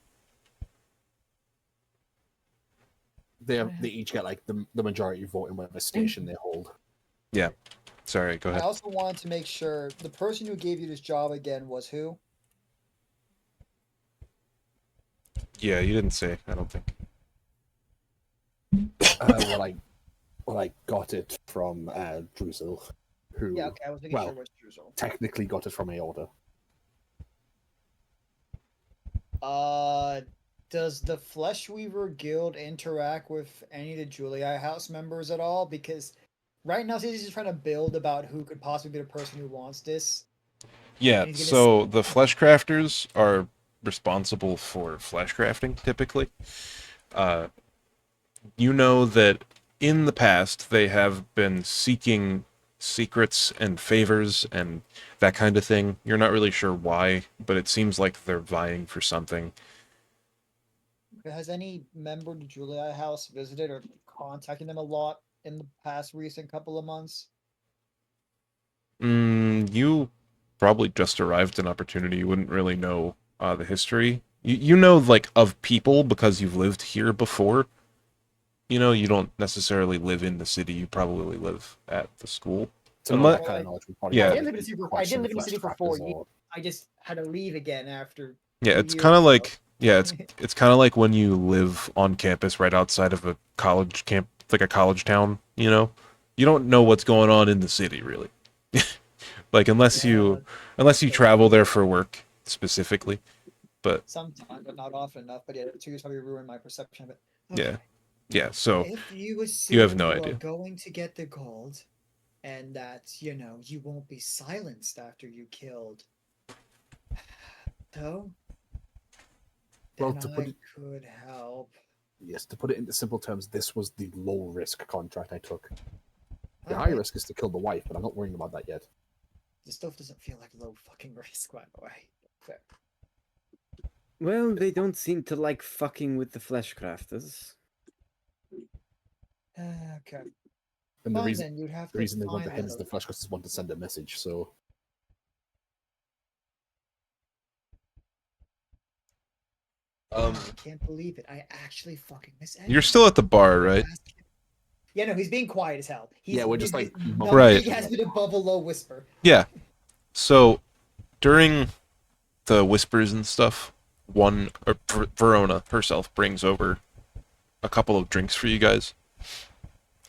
Speaker 4: They each get like the majority vote in whatever station they hold.
Speaker 3: Yeah. Sorry, go
Speaker 5: I
Speaker 3: ahead.
Speaker 5: also wanted to make sure the person who gave you this job again was who?
Speaker 3: Yeah, you didn't say, I don't think.
Speaker 4: Well, I got it from Drusil, who
Speaker 5: Yeah, okay, I was making
Speaker 4: well,
Speaker 5: sure it was Truzel.
Speaker 4: technically got it from Aorta.
Speaker 5: Does the Fleshweaver Guild interact with any of the Julii House members at all? Because right now, he's just trying to build about who could possibly be the person who wants this.
Speaker 3: Yeah,
Speaker 5: And he's
Speaker 3: so the flesh crafters are responsible for flesh crafting, typically. You know that in the past, they have been seeking secrets and favors and that kind of thing. You're not really sure why, but it seems like they're vying for something.
Speaker 5: Has any member of the Julii House visited or contacted them a lot in the past recent couple of months?
Speaker 3: You probably just arrived an opportunity. You wouldn't really know the history. You know, like, of people because you've lived here before. You know, you don't necessarily live in the city. You probably live at the school.
Speaker 4: So
Speaker 3: Unless-
Speaker 4: that kind of knowledge would probably
Speaker 3: Yeah.
Speaker 5: I
Speaker 4: be
Speaker 5: didn't live in the city for, I
Speaker 4: question
Speaker 5: didn't live in the
Speaker 4: flesh
Speaker 5: city for
Speaker 4: crafters
Speaker 5: 4 years.
Speaker 4: or-
Speaker 5: I just had to leave again after.
Speaker 3: Yeah,
Speaker 5: 2
Speaker 3: it's
Speaker 5: years
Speaker 3: kind of
Speaker 5: ago.
Speaker 3: like it's kind of like when you live on campus right outside of a college camp, like a college town. You know, you don't know what's going on in the city really. Like unless you travel there for work specifically. But
Speaker 5: Sometimes, but not often enough. But yeah, 2 years probably ruined my perception of it.
Speaker 3: Yeah. yeah, so
Speaker 5: If you assume
Speaker 3: you have no
Speaker 5: are
Speaker 3: idea.
Speaker 5: going to get the gold, and that you won't be silenced after you killed, though,
Speaker 4: Well,
Speaker 5: then
Speaker 4: to
Speaker 5: I
Speaker 4: put it-
Speaker 5: could help.
Speaker 4: Yes, to put it into simple terms, this was the low risk contract I took. The high
Speaker 5: Alright.
Speaker 4: risk is to kill the wife, but I'm not worrying about that yet.
Speaker 5: This stuff doesn't feel like low fucking risk, by the way. Fair.
Speaker 6: Well, they don't seem to like fucking with the flesh crafters.
Speaker 5: Okay.
Speaker 4: And the
Speaker 5: Fine,
Speaker 4: reason
Speaker 5: then you'd have
Speaker 4: the reason they want the
Speaker 5: find
Speaker 4: head is
Speaker 5: out.
Speaker 4: the flesh casters want to send a message. So
Speaker 5: I can't believe it. I actually fucking miss Ed.
Speaker 3: You're still at the bar, right?
Speaker 5: Yeah, no, he's being quiet as hell. He's,
Speaker 4: Yeah, we're just, like,
Speaker 5: no,
Speaker 3: Right.
Speaker 5: He has been above a low whisper.
Speaker 3: Yeah. So during the whispers and stuff, Verona herself brings over a couple of drinks for you guys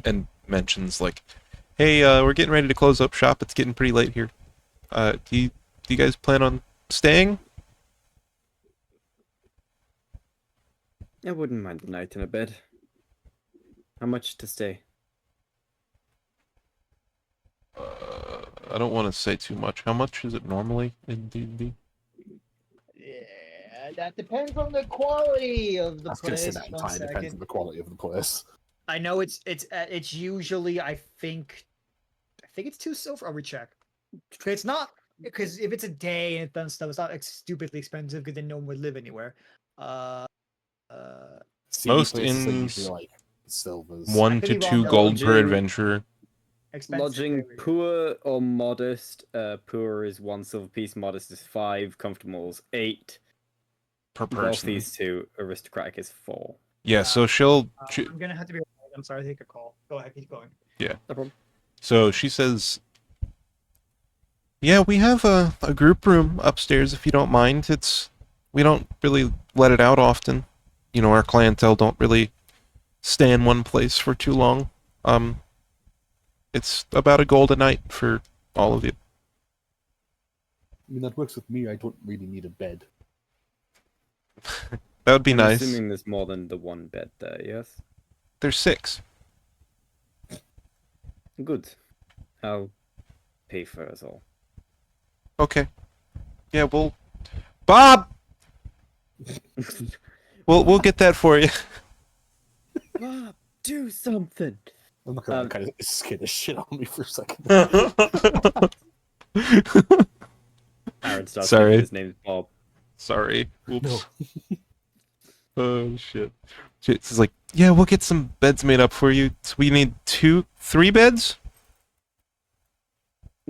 Speaker 3: and mentions like, "Hey, we're getting ready to close up shop. It's getting pretty late here. Do you guys plan on staying?"
Speaker 6: I wouldn't mind a night in a bed. How much to stay?
Speaker 3: I don't want to say too much. How much is it normally in D&D?
Speaker 5: Yeah, that depends on the quality of the
Speaker 4: I was going to say
Speaker 5: place.
Speaker 4: that
Speaker 5: One
Speaker 4: entirely depends
Speaker 5: second.
Speaker 4: on the quality of the place.
Speaker 5: I know it's usually I think it's 2 silver. I'll recheck. It's not because if it's a day and it's done stuff, it's not like stupidly expensive because then no one would live anywhere.
Speaker 4: CD
Speaker 3: Most
Speaker 4: places are
Speaker 3: inns-
Speaker 4: usually like silvers.
Speaker 3: 1
Speaker 5: could
Speaker 3: to
Speaker 5: be
Speaker 3: 2
Speaker 5: wrong,
Speaker 3: gold per
Speaker 6: Lodging.
Speaker 3: adventure.
Speaker 5: expensive.
Speaker 6: Lodging
Speaker 5: there we go.
Speaker 6: poor or modest? Poor is 1 silver piece, modest is 5, comfortable is 8.
Speaker 3: Per
Speaker 6: Both
Speaker 3: person.
Speaker 6: these two, aristocratic is 4.
Speaker 3: Yeah, so she'll
Speaker 5: I'm gonna have to be. I'm sorry, take a call. Go ahead, keep going.
Speaker 6: No problem.
Speaker 3: So she says, "Yeah, we have a group room upstairs if you don't mind. We don't really let it out often. our clientele don't really stay in one place for too long. It's about a gold a night for all of you.
Speaker 4: I mean, that works with me. I don't really need a bed.
Speaker 3: That would be
Speaker 6: I'm
Speaker 3: nice.
Speaker 6: assuming there's more than the one bed there, yes?
Speaker 3: There's 6.
Speaker 6: Good. I'll pay for us all.
Speaker 3: Okay. Yeah, Bob! We'll get that for you.
Speaker 6: Bob, do something!
Speaker 4: I'm not gonna kind of scare the shit out of me for a second.
Speaker 6: Aaron starts
Speaker 3: Sorry.
Speaker 6: thinking his name's Bob.
Speaker 3: Sorry. Oops.
Speaker 4: No.
Speaker 3: Oh shit. It's like, yeah, we'll get some beds made up for you. So we need 3 beds?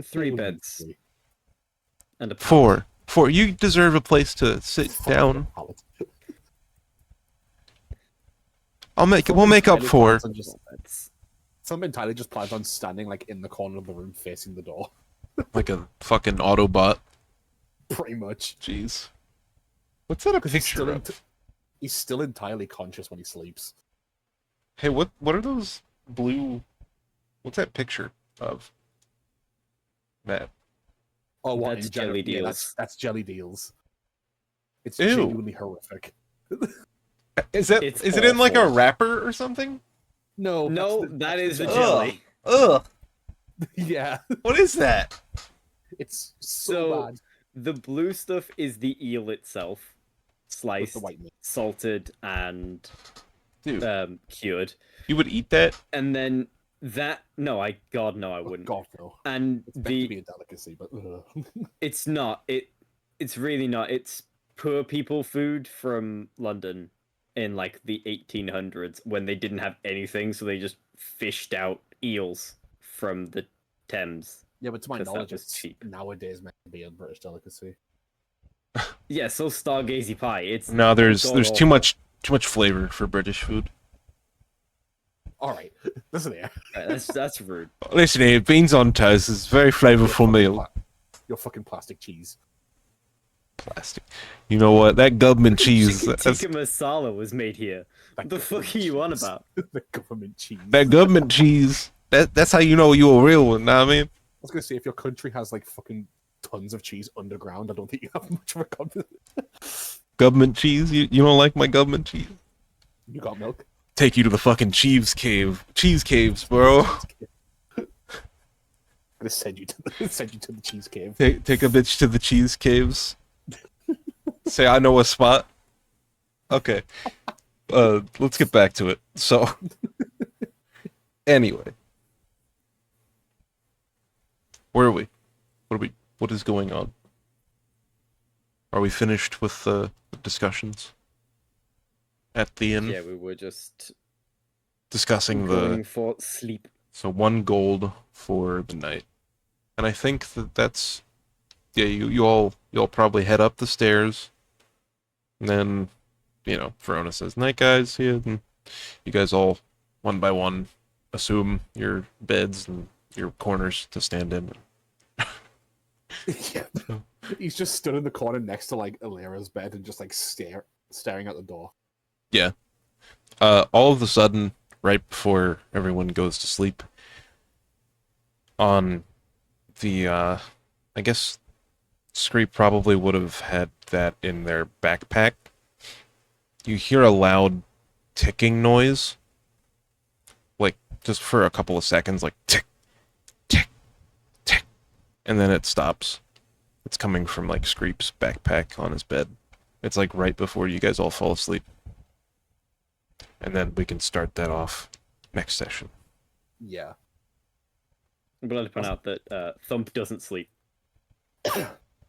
Speaker 6: 3 beds. And a pallet.
Speaker 3: 4. 4. You deserve a place to sit down. We'll make up 4.
Speaker 4: Some entirely just plans on standing like in the corner of the room facing the door.
Speaker 3: Like a fucking Autobot.
Speaker 4: Pretty much.
Speaker 3: Jeez. What's that a
Speaker 4: Because
Speaker 3: picture
Speaker 4: he's still entirely conscious when he sleeps.
Speaker 3: Hey, what are those blue... What's that picture of? Matt.
Speaker 4: Oh, what?
Speaker 6: That's
Speaker 4: in general-
Speaker 6: Jelly
Speaker 4: yeah,
Speaker 6: Deals.
Speaker 4: that's Jelly Deals. It's
Speaker 3: Ew.
Speaker 4: genuinely horrific.
Speaker 3: Is it
Speaker 6: It's
Speaker 3: in like a
Speaker 6: awful.
Speaker 3: wrapper or something?
Speaker 4: No,
Speaker 6: No, that is a
Speaker 3: Ugh.
Speaker 6: jelly.
Speaker 3: Ugh.
Speaker 4: yeah,
Speaker 3: What is that?
Speaker 4: it's
Speaker 6: So,
Speaker 4: so bad.
Speaker 6: The blue stuff is the eel itself.
Speaker 4: With
Speaker 6: Sliced,
Speaker 4: the white meat.
Speaker 6: salted, and
Speaker 3: Dude,
Speaker 6: cured.
Speaker 3: you would eat that?
Speaker 6: And then that... No, I
Speaker 4: Oh,
Speaker 6: wouldn't.
Speaker 4: God, no.
Speaker 6: And
Speaker 4: It's meant to be a delicacy, but
Speaker 6: It's not. It's really not. It's poor people food from London in like the 1800s when they didn't have anything, so they just fished out eels from the Thames.
Speaker 4: yeah, but to my
Speaker 6: 'Cause that
Speaker 4: knowledge,
Speaker 6: was
Speaker 4: it's
Speaker 6: cheap.
Speaker 4: nowadays meant to be a British delicacy.
Speaker 6: Yeah, so Stargazy pie. It's
Speaker 3: No, there's
Speaker 6: god
Speaker 3: too
Speaker 6: awful.
Speaker 3: much flavor for British food.
Speaker 4: All right, listen here.
Speaker 6: That's rude.
Speaker 3: Listen here, beans on toast is a very flavorful meal.
Speaker 4: Your fucking plastic cheese.
Speaker 3: Plastic. You know what? That government cheese.
Speaker 6: Chicken
Speaker 3: That's,
Speaker 6: tikka masala was made here. What the fuck are you on about?
Speaker 4: The government cheese.
Speaker 3: that government cheese. That's how you know you're a real one. Know what I mean?
Speaker 4: I was gonna say, if your country has like fucking tons of cheese underground, I don't think you have much of a government.
Speaker 3: Government cheese. You don't like my government cheese?
Speaker 4: You got milk.
Speaker 3: Take you to the fucking cheese caves, bro.
Speaker 4: I'm gonna send you to the cheese cave.
Speaker 3: Take a bitch to the cheese caves. Say I know a spot. Okay. Let's get back to it. So anyway. Where are we? What is going on? Are we finished with the discussions? At the inn?
Speaker 6: Yeah, we were just
Speaker 3: Discussing
Speaker 6: going
Speaker 3: the...
Speaker 6: for sleep.
Speaker 3: So 1 gold for the night. And I think that's... Yeah, you all probably head up the stairs. And then, Verona says, "Night, guys." Yeah, and you guys all, one by one, assume your beds and your corners to stand in.
Speaker 4: Yeah. He's just stood in the corner next to like Alira's bed and just like staring at the door.
Speaker 3: Yeah. All of a sudden, right before everyone goes to sleep, on the, I guess Screep probably would have had that in their backpack. You hear a loud ticking noise. Like, just for a couple of seconds, like tick, tick, tick. And then it stops. It's coming from, like, Screep's backpack on his bed. It's, like, right before you guys all fall asleep. And then we can start that off next session.
Speaker 4: Yeah.
Speaker 6: I'm glad to point out that Thump doesn't sleep.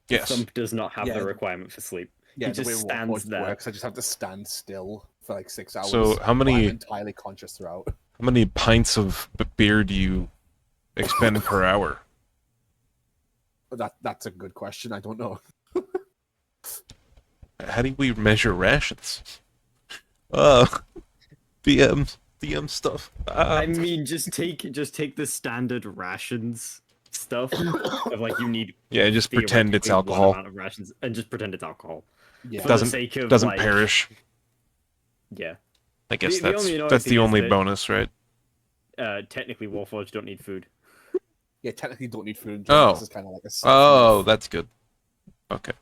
Speaker 3: Yes.
Speaker 6: Thump does not have
Speaker 4: Yeah.
Speaker 6: the requirement for sleep.
Speaker 4: Yeah,
Speaker 6: He
Speaker 4: the way
Speaker 6: just
Speaker 4: Warforged
Speaker 6: stands there.
Speaker 4: works, I just have to stand still for like 6 hours.
Speaker 3: So how
Speaker 4: while I'm
Speaker 3: many
Speaker 4: entirely conscious throughout.
Speaker 3: pints of beer do you expend per hour?
Speaker 4: That's a good question. I don't know.
Speaker 3: How do we measure rations? DM stuff.
Speaker 6: I mean, just take the standard rations stuff of like you need.
Speaker 3: Yeah, just pretend it's
Speaker 6: theoretically one
Speaker 3: alcohol.
Speaker 6: amount of rations and just pretend it's alcohol.
Speaker 4: Yeah.
Speaker 6: For
Speaker 3: Doesn't
Speaker 6: the sake of
Speaker 3: doesn't
Speaker 6: like,
Speaker 3: perish.
Speaker 6: Yeah.
Speaker 3: I guess
Speaker 6: The only annoying
Speaker 3: that's
Speaker 6: thing
Speaker 3: the
Speaker 6: is
Speaker 3: only
Speaker 6: that-
Speaker 3: bonus, right?
Speaker 6: Technically, Warforged don't need food.
Speaker 4: Yeah, technically don't need food in general.
Speaker 3: Oh.
Speaker 4: This is kind of like a
Speaker 3: Oh,
Speaker 4: self-nerf.
Speaker 3: that's good. Okay.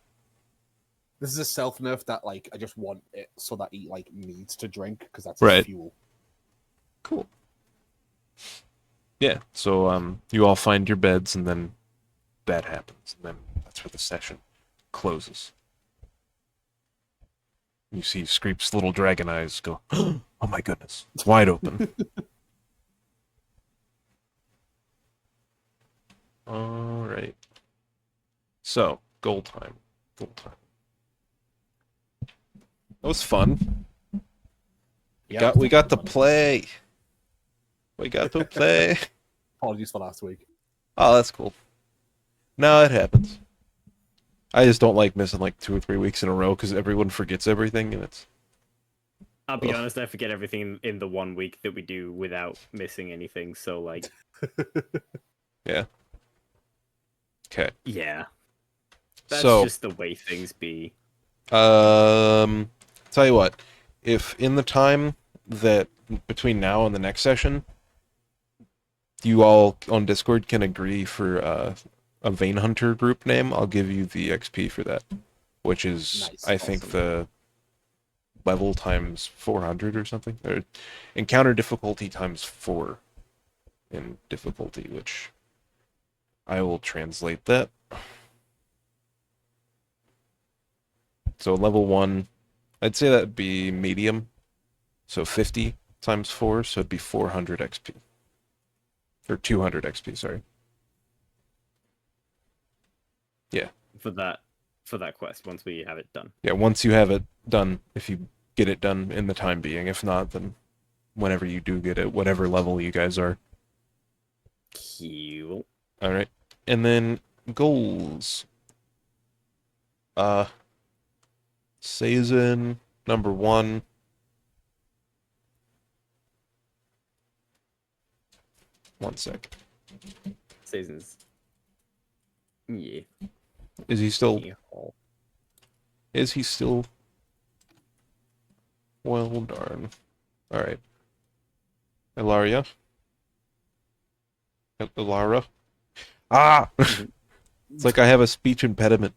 Speaker 4: This is a self-nerf that, like, I just want it so that he, like, needs to drink, because that's
Speaker 3: Right.
Speaker 4: his fuel.
Speaker 3: Cool. Yeah, so you all find your beds, and then that happens, and then that's where the session closes. You see Screep's little dragon eyes go, oh my goodness, wide open. All right. So, goal time. Goal time. That was fun.
Speaker 4: Yeah,
Speaker 3: We got to play. We got to play.
Speaker 4: Apologies for last week.
Speaker 3: Oh, that's cool. No, it happens. I just don't like missing like 2 or 3 weeks in a row because everyone forgets everything, and it's.
Speaker 6: I'll be
Speaker 3: Ugh.
Speaker 6: honest, I forget everything in the 1 week that we do without missing anything. So like,
Speaker 3: Yeah. Okay.
Speaker 6: yeah, that's
Speaker 3: So,
Speaker 6: just the way things be.
Speaker 3: tell you what, if in the time that between now and the next session, you all on Discord can agree for a Vein Hunter group name, I'll give you the XP for that, which is
Speaker 4: Nice,
Speaker 3: I think
Speaker 4: awesome.
Speaker 3: the level times 400 or something, or encounter difficulty times 4 in difficulty, which I will translate that. So level 1, I'd say that'd be medium. So 50 times 4, so it'd be 400 XP. Or 200 XP, sorry.
Speaker 6: For that quest once we have it done.
Speaker 3: Yeah, once you have it done, if you get it done in the time being. If not, then whenever you do get it, whatever level you guys are.
Speaker 6: Cool.
Speaker 3: Alright. And then goals. Season number 1. One sec.
Speaker 6: Seasons. Yeah.
Speaker 3: Is he still
Speaker 6: Yeah.
Speaker 3: Is he still? Well, darn. Alright. Ilaria? Ilara? Ah! It's like I have a speech impediment.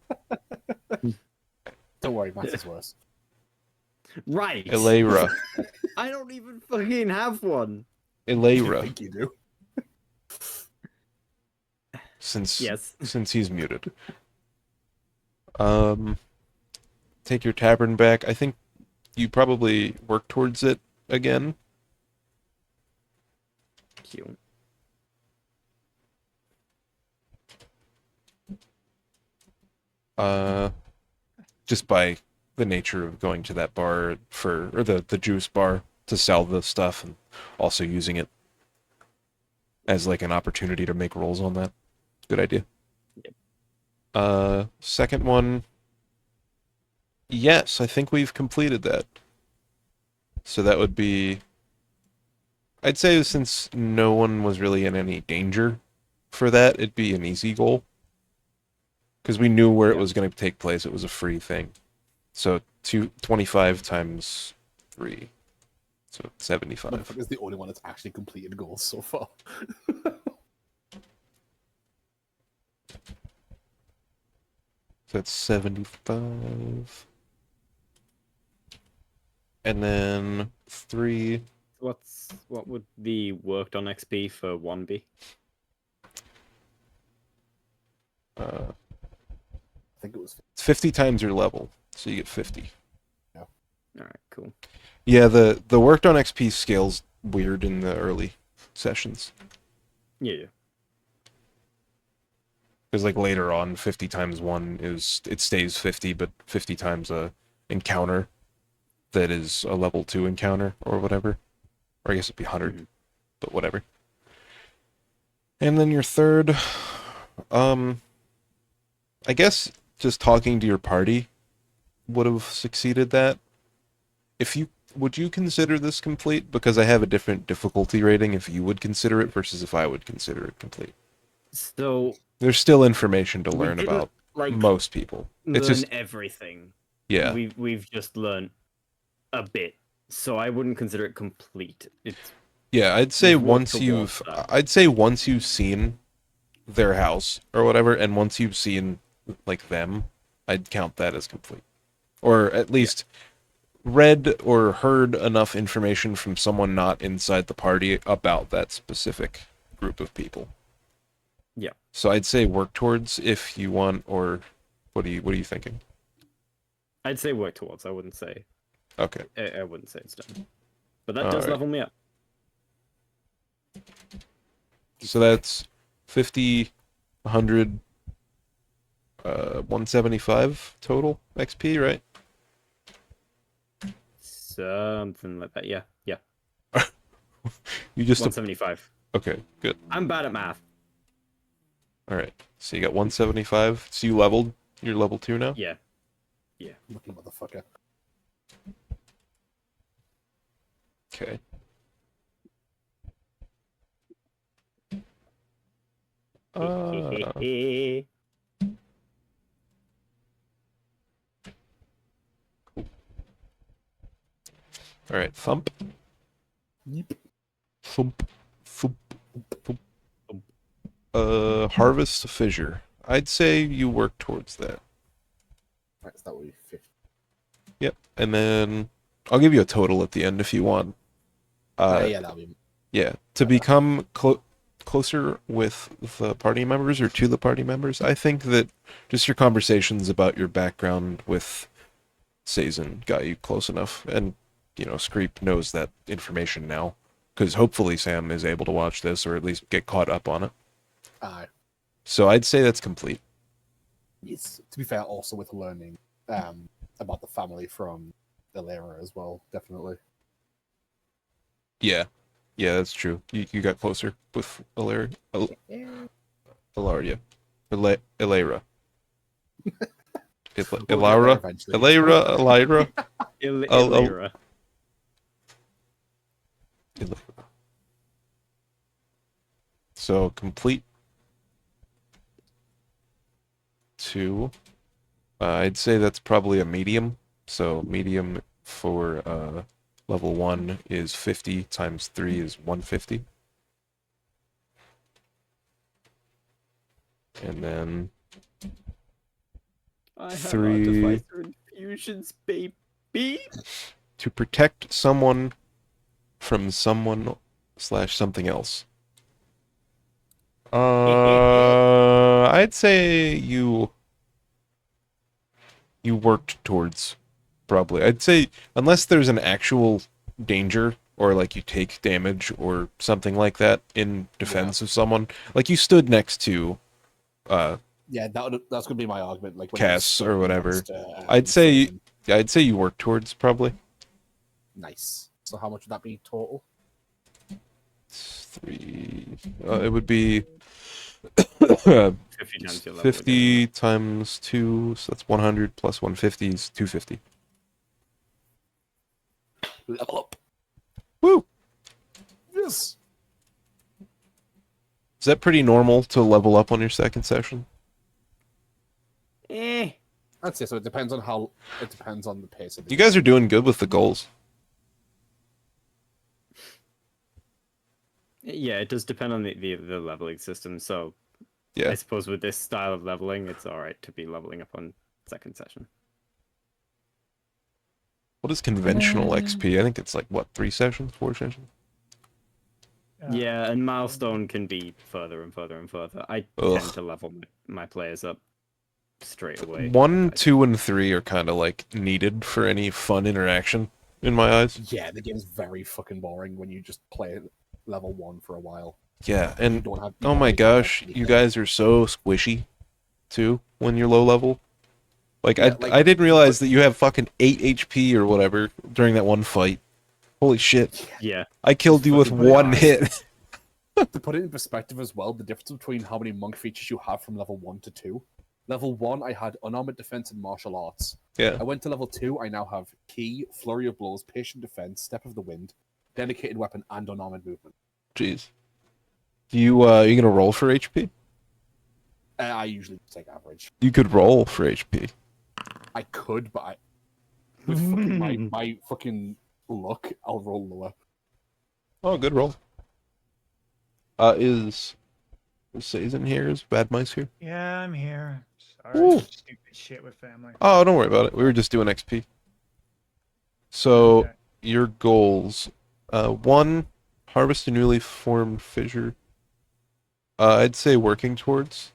Speaker 4: Don't worry, Matt is worse.
Speaker 6: Right.
Speaker 3: Ilara.
Speaker 6: I don't even fucking have one.
Speaker 4: I
Speaker 3: Ilara.
Speaker 4: think you do.
Speaker 3: Since
Speaker 6: Yes.
Speaker 3: he's muted. Take your tavern back. I think you probably work towards it again.
Speaker 6: Cute.
Speaker 3: Just by the nature of going to that bar or the juice bar to sell the stuff, and also using it as like an opportunity to make rolls on that. Good idea.
Speaker 6: Yep.
Speaker 3: Second one. Yes, I think we've completed that. So that would be, I'd say since no one was really in any danger for that, it'd be an easy goal. Because we knew where it was going to take place. It was a free thing. So 25 times 3. So 75.
Speaker 4: Motherfucker's the only one that's actually completed goals so far.
Speaker 3: So that's 75. And then 3.
Speaker 6: What would the worked on XP for 1 be?
Speaker 4: I think it was.
Speaker 3: It's 50 times your level, so you get 50.
Speaker 6: Alright, cool.
Speaker 3: Yeah, the worked on XP scales weird in the early sessions.
Speaker 6: Yeah.
Speaker 3: Because like later on, 50 times 1 it stays 50, but 50 times a encounter that is a level 2 encounter or whatever. Or I guess it'd be 100, but whatever. And then your third, I guess just talking to your party would have succeeded that. Would you consider this complete? Because I have a different difficulty rating if you would consider it versus if I would consider it complete.
Speaker 6: So
Speaker 3: There's still information to
Speaker 6: we
Speaker 3: learn
Speaker 6: didn't,
Speaker 3: about
Speaker 6: like,
Speaker 3: most people.
Speaker 6: learn
Speaker 3: It's just
Speaker 6: everything.
Speaker 3: yeah.
Speaker 6: We've just learned a bit. So I wouldn't consider it complete. It's
Speaker 3: Yeah, I'd say
Speaker 6: You've worked
Speaker 3: once
Speaker 6: towards that.
Speaker 3: I'd say once you've seen their house or whatever, and once you've seen like them, I'd count that as complete, or at least read or heard enough information from someone not inside the party about that specific group of people.
Speaker 6: Yeah.
Speaker 3: So I'd say work towards if you want, or what are you thinking?
Speaker 6: I'd say work towards. I wouldn't say
Speaker 3: Okay.
Speaker 6: I wouldn't say it's done. But that does
Speaker 3: Alright.
Speaker 6: level me up.
Speaker 3: So that's 50, 100, 175 total XP, right?
Speaker 6: Something like that. Yeah.
Speaker 3: You just
Speaker 6: 175.
Speaker 3: okay, good.
Speaker 6: I'm bad at math.
Speaker 3: All right. So you got 175. So you leveled. You're level 2 now.
Speaker 6: Yeah.
Speaker 4: Lucky motherfucker.
Speaker 3: Okay. All right. Thump.
Speaker 4: Yep.
Speaker 3: Thump. Thump. Thump. Harvest fissure. I'd say you work towards that.
Speaker 4: Right, so that would be 50.
Speaker 3: Yep. And then I'll give you a total at the end if you want.
Speaker 4: Yeah, that'll be.
Speaker 3: Yeah, to become closer with the party members or to the party members, I think that just your conversations about your background with Sazin got you close enough. And, you know, Screep knows that information now. Because hopefully Sam is able to watch this or at least get caught up on it.
Speaker 4: Aye.
Speaker 3: So I'd say that's complete.
Speaker 4: It's, to be fair, also with learning about the family from Ilera as well, definitely.
Speaker 3: Yeah. Yeah, that's true. You got closer with Ilaria. Ilaria. Ilera.
Speaker 4: We'll get there
Speaker 3: Ilaria.
Speaker 4: eventually.
Speaker 3: Ilera.
Speaker 6: Illyra.
Speaker 3: So complete 2. I'd say that's probably a medium. So medium for level 1 is 50 times 3 is 150. And then
Speaker 6: I have
Speaker 3: 3
Speaker 6: artificer infusions, baby.
Speaker 3: to protect someone from someone / something else. I'd say you worked towards probably. I'd say unless there's an actual danger or like you take damage or something like that in defense of someone, like you stood next to
Speaker 4: Yeah, that's gonna be my argument. Like when
Speaker 3: Cass
Speaker 4: you're
Speaker 3: or whatever.
Speaker 4: against,
Speaker 3: I'd say
Speaker 4: Satan.
Speaker 3: I'd say you work towards probably
Speaker 4: Nice. So how much would that be total?
Speaker 3: 3. It would be
Speaker 6: 50 times your level.
Speaker 3: 50 times 2, so that's 100 plus 150 is 250.
Speaker 4: Level up.
Speaker 3: Woo!
Speaker 4: Yes.
Speaker 3: Is that pretty normal to level up on your second session?
Speaker 6: Eh.
Speaker 4: I'd say so. It depends on the pace of the
Speaker 3: You guys are doing good with the goals.
Speaker 6: Yeah, it does depend on the leveling system. So
Speaker 3: Yeah.
Speaker 6: I suppose with this style of leveling, it's alright to be leveling up on second session.
Speaker 3: What is conventional XP? I think it's like, what, 3 sessions? 4 sessions?
Speaker 6: Yeah, and milestone can be further and further and further. I
Speaker 3: Ugh.
Speaker 6: tend to level my players up straight away.
Speaker 3: 1, 2, and 3 are kind of like needed for any fun interaction in my eyes.
Speaker 4: Yeah, the game's very fucking boring when you just play level 1 for a while.
Speaker 3: Yeah,
Speaker 4: You
Speaker 3: and
Speaker 4: don't have.
Speaker 3: oh my gosh, you guys are so squishy too when you're low level. Like
Speaker 4: Yeah, like-
Speaker 3: I didn't realize that you have fucking 8 HP or whatever during that one fight. Holy shit.
Speaker 6: Yeah.
Speaker 3: I killed you with
Speaker 4: Fucking
Speaker 3: 1
Speaker 4: nice.
Speaker 3: hit.
Speaker 4: To put it in perspective as well, the difference between how many monk features you have from level 1 to 2. Level 1, I had unarmored defense and martial arts.
Speaker 3: Yeah.
Speaker 4: I went to level 2, I now have key, flurry of blows, patient defense, step of the wind, dedicated weapon, and unarmored movement.
Speaker 3: Jeez. You gonna roll for HP?
Speaker 4: I usually take average.
Speaker 3: You could roll for HP.
Speaker 4: I could, but with fucking my fucking Look, I'll roll lower.
Speaker 3: Oh, good roll. Is Sazin here? Is Bad Mice here?
Speaker 5: Yeah, I'm here. Sorry,
Speaker 3: Ooh.
Speaker 5: stupid shit with family.
Speaker 3: Oh, don't worry about it. We were just doing XP. So,
Speaker 5: Okay.
Speaker 3: your goals. 1, harvest a newly formed fissure. I'd say working towards.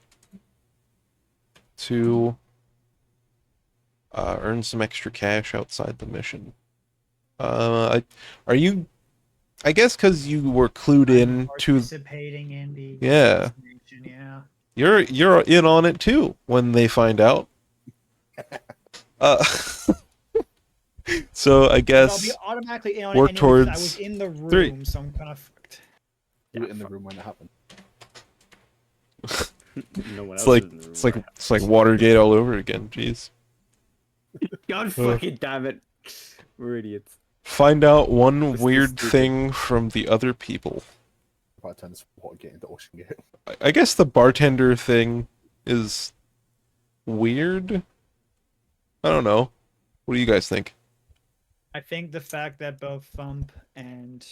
Speaker 3: 2, earn some extra cash outside the mission. Are you... I guess because you were clued in to...
Speaker 5: Participating in the
Speaker 3: Yeah.
Speaker 5: assassination, yeah.
Speaker 3: You're in on it too when they find out. So I
Speaker 5: But I'll
Speaker 3: guess
Speaker 5: be automatically in on
Speaker 3: work
Speaker 5: it anyway, 'cause I
Speaker 3: towards
Speaker 5: was in the room,
Speaker 3: 3.
Speaker 5: so I'm kind of fucked.
Speaker 4: You were in the room when it happened.
Speaker 6: No one
Speaker 3: It's
Speaker 6: else
Speaker 3: like
Speaker 6: is in the room.
Speaker 3: it's like Watergate all over again. Jeez.
Speaker 6: God fucking damn it. We're idiots.
Speaker 3: Find out one
Speaker 6: This is
Speaker 3: weird
Speaker 6: stupid.
Speaker 3: thing from the other people.
Speaker 4: Bartenders Watergate into Ocean Gate.
Speaker 3: I guess the bartender thing is weird. I don't know. What do you guys think?
Speaker 5: I think the fact that both Thump and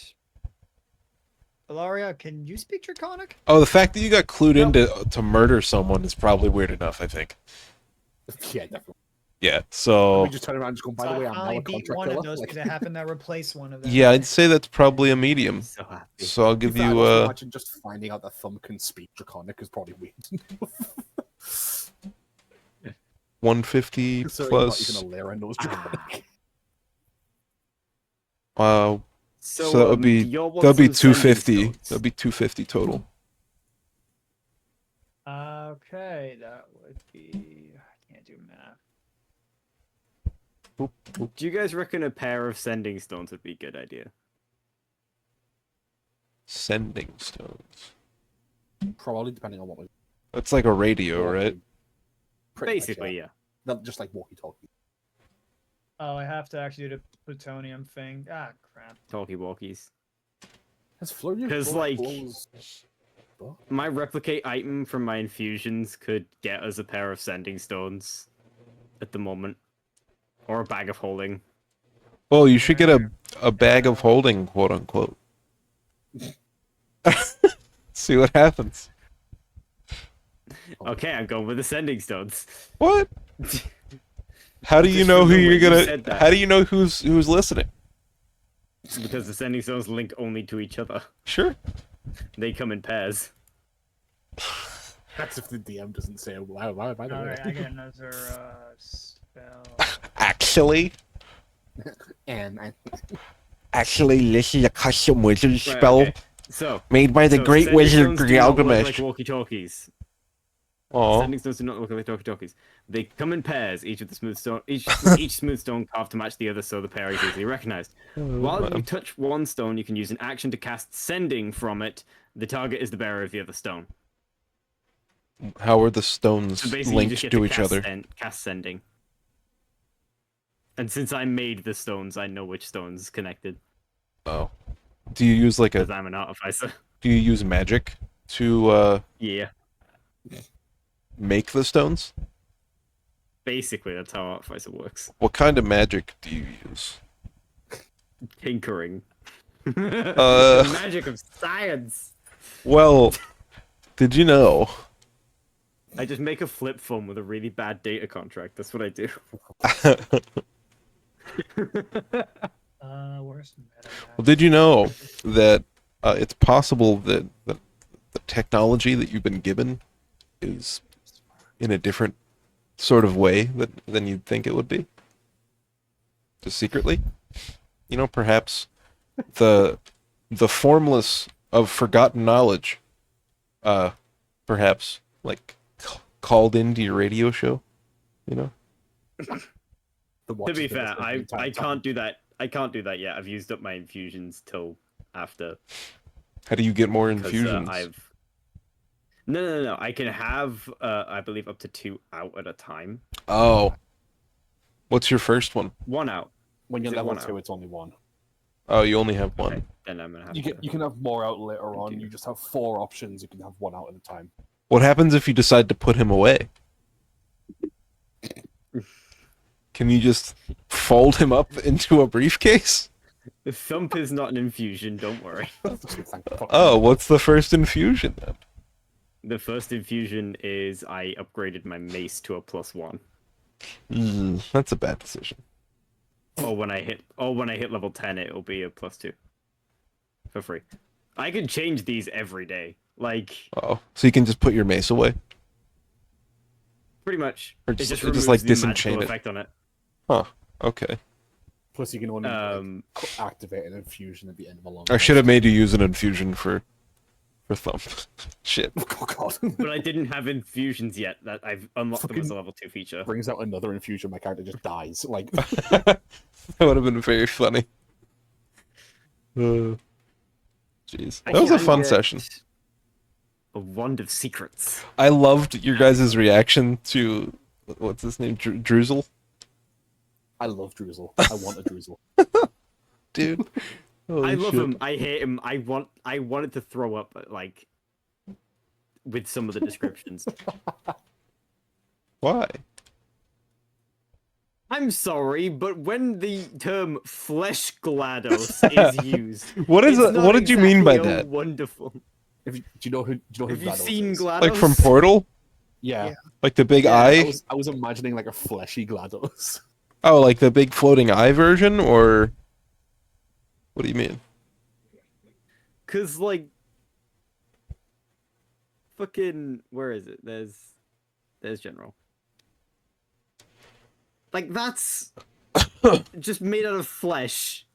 Speaker 5: Ilaria, can you speak Draconic?
Speaker 3: Oh, the fact that you got clued in to murder someone is probably weird enough, I think.
Speaker 4: Yeah, definitely.
Speaker 3: Yeah, so...
Speaker 4: We just turn around and just go, by the way,
Speaker 5: I
Speaker 4: I'm now
Speaker 5: finally
Speaker 4: a
Speaker 5: beat
Speaker 4: contract
Speaker 5: one of
Speaker 4: killer.
Speaker 5: those
Speaker 4: Like,
Speaker 5: because it happened to replace one of them.
Speaker 3: Yeah, I'd say that's probably a medium.
Speaker 6: So happy.
Speaker 3: So I'll
Speaker 4: to be
Speaker 3: give
Speaker 4: fair,
Speaker 3: you...
Speaker 4: also imagine just finding out that Thumb can speak Draconic is probably weird.
Speaker 3: 150
Speaker 4: So
Speaker 3: plus...
Speaker 4: not even a Lyra knows Draconic.
Speaker 3: Wow.
Speaker 6: So,
Speaker 3: So that would be
Speaker 6: you're
Speaker 3: that'd be
Speaker 6: what's some sending
Speaker 3: 250.
Speaker 6: stones?
Speaker 3: That'd be 250 total.
Speaker 5: Okay, that would be. I can't do math.
Speaker 6: Do you guys reckon a pair of sending stones would be a good idea?
Speaker 3: Sending stones.
Speaker 4: Probably, depending on what we...
Speaker 3: That's like a radio, right?
Speaker 4: Pretty much,
Speaker 6: Basically, yeah.
Speaker 4: Not just like walkie-talkie.
Speaker 5: Oh, I have to actually do the plutonium thing. Ah, crap.
Speaker 6: Talkie walkies.
Speaker 4: Has Flurry of
Speaker 6: 'Cause,
Speaker 4: Blows-
Speaker 6: like-
Speaker 4: blows...
Speaker 6: My replicate item from my infusions could get us a pair of sending stones at the moment. Or a bag of holding.
Speaker 3: Well, you should get a bag of holding, quote unquote. See what happens.
Speaker 6: Okay, I'm going with the sending stones.
Speaker 3: What? How do you
Speaker 6: Just
Speaker 3: know
Speaker 6: from
Speaker 3: who
Speaker 6: the way
Speaker 3: you're
Speaker 6: you
Speaker 3: gonna?
Speaker 6: said that.
Speaker 3: How do you know who's listening?
Speaker 6: Because the sending stones link only to each other.
Speaker 3: Sure.
Speaker 6: They come in pairs.
Speaker 4: That's if the DM doesn't say, wow, by the way.
Speaker 5: Alright, I get another spell.
Speaker 3: Actually,
Speaker 4: And I...
Speaker 3: this is a custom wizard
Speaker 6: Right, okay. So,
Speaker 3: made by
Speaker 6: so sending stones do not look like walkie-talkies.
Speaker 3: Oh,
Speaker 6: Sending stones do not look like walkie-talkies. They come in pairs, each smooth stone carved to match the other, so the pair is easily recognized. While you touch one stone, you can use an action to cast sending from it. The target is the bearer of the other stone.
Speaker 3: how are the stones
Speaker 6: So basically, you
Speaker 3: linked
Speaker 6: just get
Speaker 3: to each
Speaker 6: cast
Speaker 3: other?
Speaker 6: Cast sending. And since I made the stones, I know which stone's connected.
Speaker 3: Oh, do you use like
Speaker 6: Because
Speaker 3: a?
Speaker 6: I'm an artificer.
Speaker 3: Do you use magic to
Speaker 6: Yeah.
Speaker 3: make the stones?
Speaker 6: Basically, that's how artificer works.
Speaker 3: What kind of magic do you use?
Speaker 6: Tinkering.
Speaker 3: Uh.
Speaker 6: The magic of science.
Speaker 3: Well, did you know?
Speaker 6: I just make a flip phone with a really bad data contract. That's what I do.
Speaker 5: Where's the meta?
Speaker 3: Well, did you know that it's possible that the technology that you've been given is in a different sort of way than you'd think it would be? Just secretly? You know, perhaps the formless of forgotten knowledge, perhaps, like, called into your radio show, you know?
Speaker 6: To be fair, I can't do that. I can't do that yet. I've used up my infusions till after.
Speaker 3: How do you get more
Speaker 6: 'cause,
Speaker 3: infusions?
Speaker 6: No. I can have, I believe, up to 2 out at a time.
Speaker 3: Oh. What's your first one?
Speaker 6: 1 out.
Speaker 4: When you're
Speaker 6: Is it
Speaker 4: level
Speaker 6: one
Speaker 4: 2,
Speaker 6: out?
Speaker 4: it's only 1.
Speaker 3: Oh, you only have one.
Speaker 6: Okay, then I'm gonna have
Speaker 4: You
Speaker 6: to.
Speaker 4: can have more out later on.
Speaker 6: do.
Speaker 4: You just have 4 options. You can have 1 out at a time.
Speaker 3: What happens if you decide to put him away? Can you just fold him up into a briefcase?
Speaker 6: Thump is not an infusion, don't worry.
Speaker 4: Thank fuck.
Speaker 3: Oh, what's the first infusion then?
Speaker 6: The first infusion is I upgraded my mace to a +1.
Speaker 3: That's a bad decision.
Speaker 6: Or when I hit level 10, it'll be a +2. For free. I can change these every day. Like,
Speaker 3: Oh, so you can just put your mace away?
Speaker 6: pretty much.
Speaker 3: Or
Speaker 6: It
Speaker 3: just-
Speaker 6: just
Speaker 3: or just,
Speaker 6: removes
Speaker 3: like,
Speaker 6: the magical
Speaker 3: disenchant it.
Speaker 6: effect on it.
Speaker 3: Huh. Okay.
Speaker 4: Plus, you can only
Speaker 6: Um,
Speaker 4: activate an infusion at the end of a long.
Speaker 3: I should have made you use an infusion for Thump. Shit.
Speaker 4: Oh god.
Speaker 6: but I didn't have infusions yet. That I've unlocked them as a
Speaker 4: Fucking-
Speaker 6: level 2 feature.
Speaker 4: Brings out another infusion, my character just dies. Like,
Speaker 3: That would have been very funny. Jeez.
Speaker 6: I
Speaker 3: That was a
Speaker 6: can
Speaker 3: fun
Speaker 6: get
Speaker 3: session.
Speaker 6: A wand of secrets.
Speaker 3: I loved your guys' reaction to what's his name? Druzel?
Speaker 4: I love Druzel. I want a Druzel.
Speaker 3: Dude.
Speaker 6: I love him. I hate him. I wanted to throw up like with some of the descriptions.
Speaker 3: Why?
Speaker 6: I'm sorry, but when the term flesh GLaDOS is used,
Speaker 3: What is
Speaker 6: it's
Speaker 3: it?
Speaker 6: not
Speaker 3: What did you mean by
Speaker 6: exactly a
Speaker 3: that?
Speaker 6: Wonderful.
Speaker 4: Do you know who
Speaker 6: Have you
Speaker 4: GLaDOS
Speaker 6: seen
Speaker 4: is?
Speaker 6: GLaDOS?
Speaker 3: Like from Portal?
Speaker 4: Yeah.
Speaker 5: Yeah.
Speaker 3: Like the big
Speaker 6: Yeah,
Speaker 3: eye?
Speaker 4: I was imagining like a fleshy GLaDOS.
Speaker 3: Oh, like the big floating eye version? Or what do you mean?
Speaker 6: Cause like, fucking, where is it? There's General. Like that's just made out of flesh,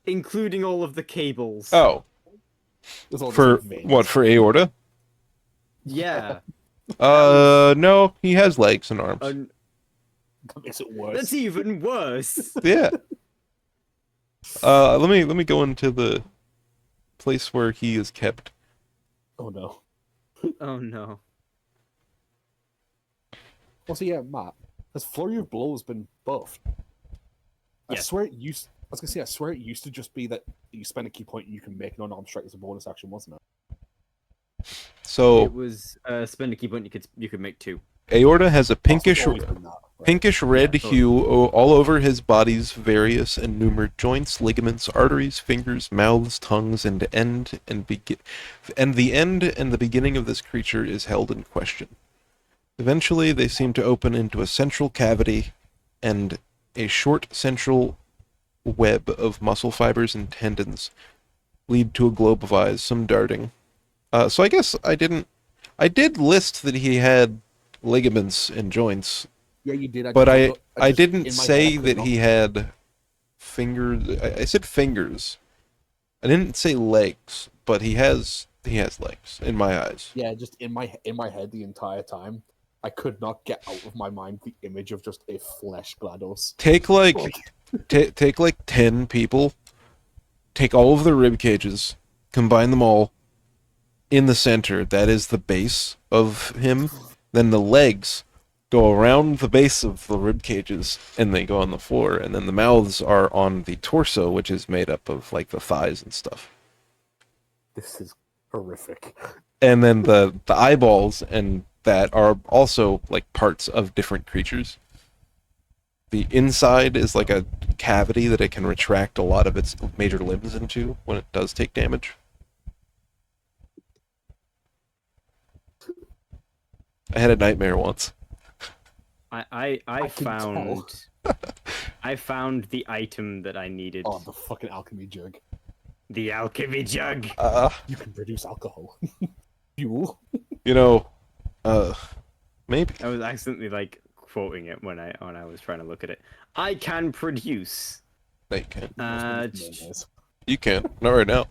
Speaker 6: including all of the cables.
Speaker 3: Oh,
Speaker 4: It's all just
Speaker 3: for
Speaker 4: like veins.
Speaker 3: what? For aorta?
Speaker 6: Yeah.
Speaker 3: No, he has legs and arms.
Speaker 4: That makes it worse.
Speaker 6: That's even worse.
Speaker 3: Yeah. Let me go into the place where he is kept.
Speaker 4: Oh no.
Speaker 6: Oh no.
Speaker 4: Also, yeah, Matt, has Flurry of Blows been buffed? I
Speaker 6: Yes.
Speaker 4: swear it used. I was gonna say, I swear it used to just be that you spend a key point and you can make an unarmed strike as a bonus action, wasn't it?
Speaker 3: So
Speaker 6: It was spend a key point. You could make 2.
Speaker 3: aorta has a
Speaker 4: Also, it's
Speaker 3: pinkish
Speaker 4: always been that, right?
Speaker 3: pinkish red
Speaker 6: Yeah, totally.
Speaker 3: hue all over his body's various and numerate joints, ligaments, arteries, fingers, mouths, tongues, and the end and the beginning of this creature is held in question. Eventually, they seem to open into a central cavity and a short central web of muscle fibers and tendons lead to a globe of eyes, some darting. So I guess I did list that he had ligaments and joints,
Speaker 4: Yeah, you did.
Speaker 3: but I
Speaker 4: just-
Speaker 3: didn't
Speaker 4: in my
Speaker 3: say
Speaker 4: head, I
Speaker 3: that
Speaker 4: couldn't
Speaker 3: he had fingers. I said fingers. I didn't say legs, but he has legs in my eyes.
Speaker 4: Yeah, just in my head the entire time, I could not get out of my mind the image of just a flesh GLaDOS.
Speaker 3: Take like take like 10 people, take all of their rib cages, combine them all in the center. That is the base of him. Then the legs go around the base of the rib cages and they go on the floor, and then the mouths are on the torso, which is made up of like the thighs and stuff.
Speaker 4: This is horrific.
Speaker 3: And then the eyeballs and that are also like parts of different creatures. The inside is like a cavity that it can retract a lot of its major limbs into when it does take damage. I had a nightmare once.
Speaker 6: I
Speaker 4: can
Speaker 6: found I found the item that I needed.
Speaker 4: Oh, the fucking alchemy jug.
Speaker 6: The alchemy jug.
Speaker 4: You can produce alcohol. Fuel.
Speaker 3: You know, maybe.
Speaker 6: I was accidentally like quoting it when I was trying to look at it. I can produce.
Speaker 3: No, you can't.
Speaker 4: Mayonnaise.
Speaker 3: You can't. Not right now.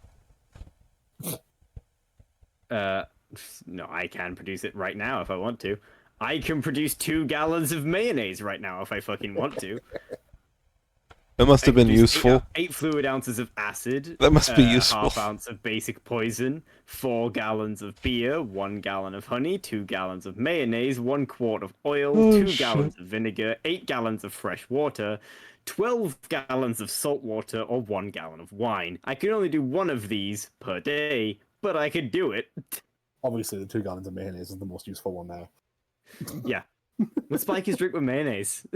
Speaker 6: No, I can produce it right now if I want to. I can produce 2 gallons of mayonnaise right now if I fucking want to.
Speaker 3: That must have
Speaker 6: I can
Speaker 3: been
Speaker 6: produce
Speaker 3: useful.
Speaker 6: 8 fluid ounces of acid.
Speaker 3: That must be useful.
Speaker 6: Half ounce of basic poison, 4 gallons of beer, 1 gallon of honey, 2 gallons of mayonnaise, 1 quart of oil,
Speaker 3: Oh,
Speaker 6: 2
Speaker 3: shit.
Speaker 6: gallons of vinegar, 8 gallons of fresh water, 12 gallons of salt water, or 1 gallon of wine. I can only do 1 of these per day, but I could do it.
Speaker 4: Obviously, the 2 gallons of mayonnaise is the most useful one there.
Speaker 6: Yeah. What Spike is drink with mayonnaise?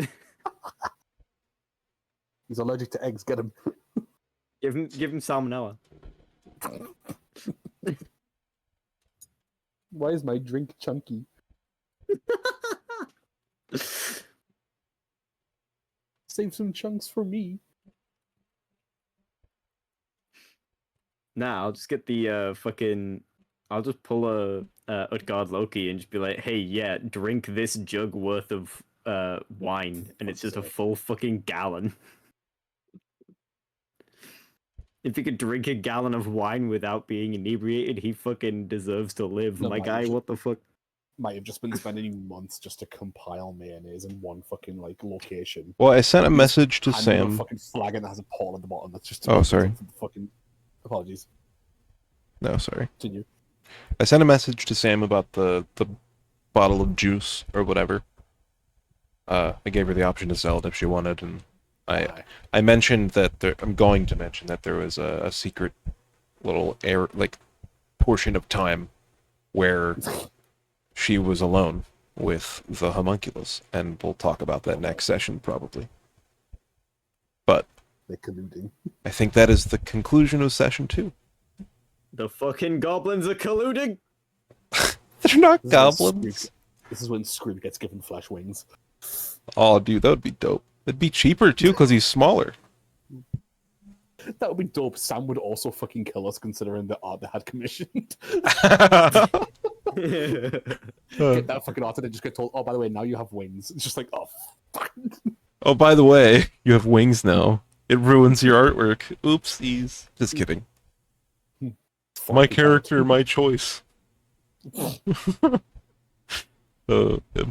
Speaker 4: He's allergic to eggs. Get him.
Speaker 6: Give him salmonella.
Speaker 4: Why is my drink chunky? Save some chunks for me.
Speaker 6: Nah, I'll just get the fucking. I'll just pull a Utgard Loki and just be like, "Hey, yeah, drink this jug worth of wine," and it's just a full fucking gallon. If he could drink a gallon of wine without being inebriated, he fucking deserves to live.
Speaker 4: No,
Speaker 6: My
Speaker 4: Mike,
Speaker 6: guy,
Speaker 4: you should-
Speaker 6: what the fuck?
Speaker 4: Might have just been spending months just to compile mayonnaise in one fucking like location.
Speaker 3: Well, I sent a message to
Speaker 4: Hand him a
Speaker 3: Sam.
Speaker 4: fucking flagon that has a Paul at the bottom. That's just
Speaker 3: Oh, sorry.
Speaker 4: for the fucking. Apologies.
Speaker 3: No, sorry.
Speaker 4: Continue.
Speaker 3: I sent a message to Sam about the bottle of juice or whatever. I gave her the option to sell it if she wanted, and I mentioned that I'm going to mention that there was a secret little portion of time where she was alone with the homunculus, and we'll talk about that next session probably. But
Speaker 4: They're colluding.
Speaker 3: I think that is the conclusion of session 2.
Speaker 6: The fucking goblins are colluding.
Speaker 3: They're not
Speaker 4: This is when
Speaker 3: goblins.
Speaker 4: This is when Scream gets given flesh wings.
Speaker 3: Oh, dude, that would be dope. It'd be cheaper too because he's smaller.
Speaker 4: That would be dope. Sam would also fucking kill us considering the art they had commissioned. Get that fucking art and then just get told, oh, by the way, now you have wings. It's just like, oh, fuck.
Speaker 3: Oh, by the way, you have wings now. It ruins your artwork. Oopsies. Just kidding. My character, my choice. Yeah.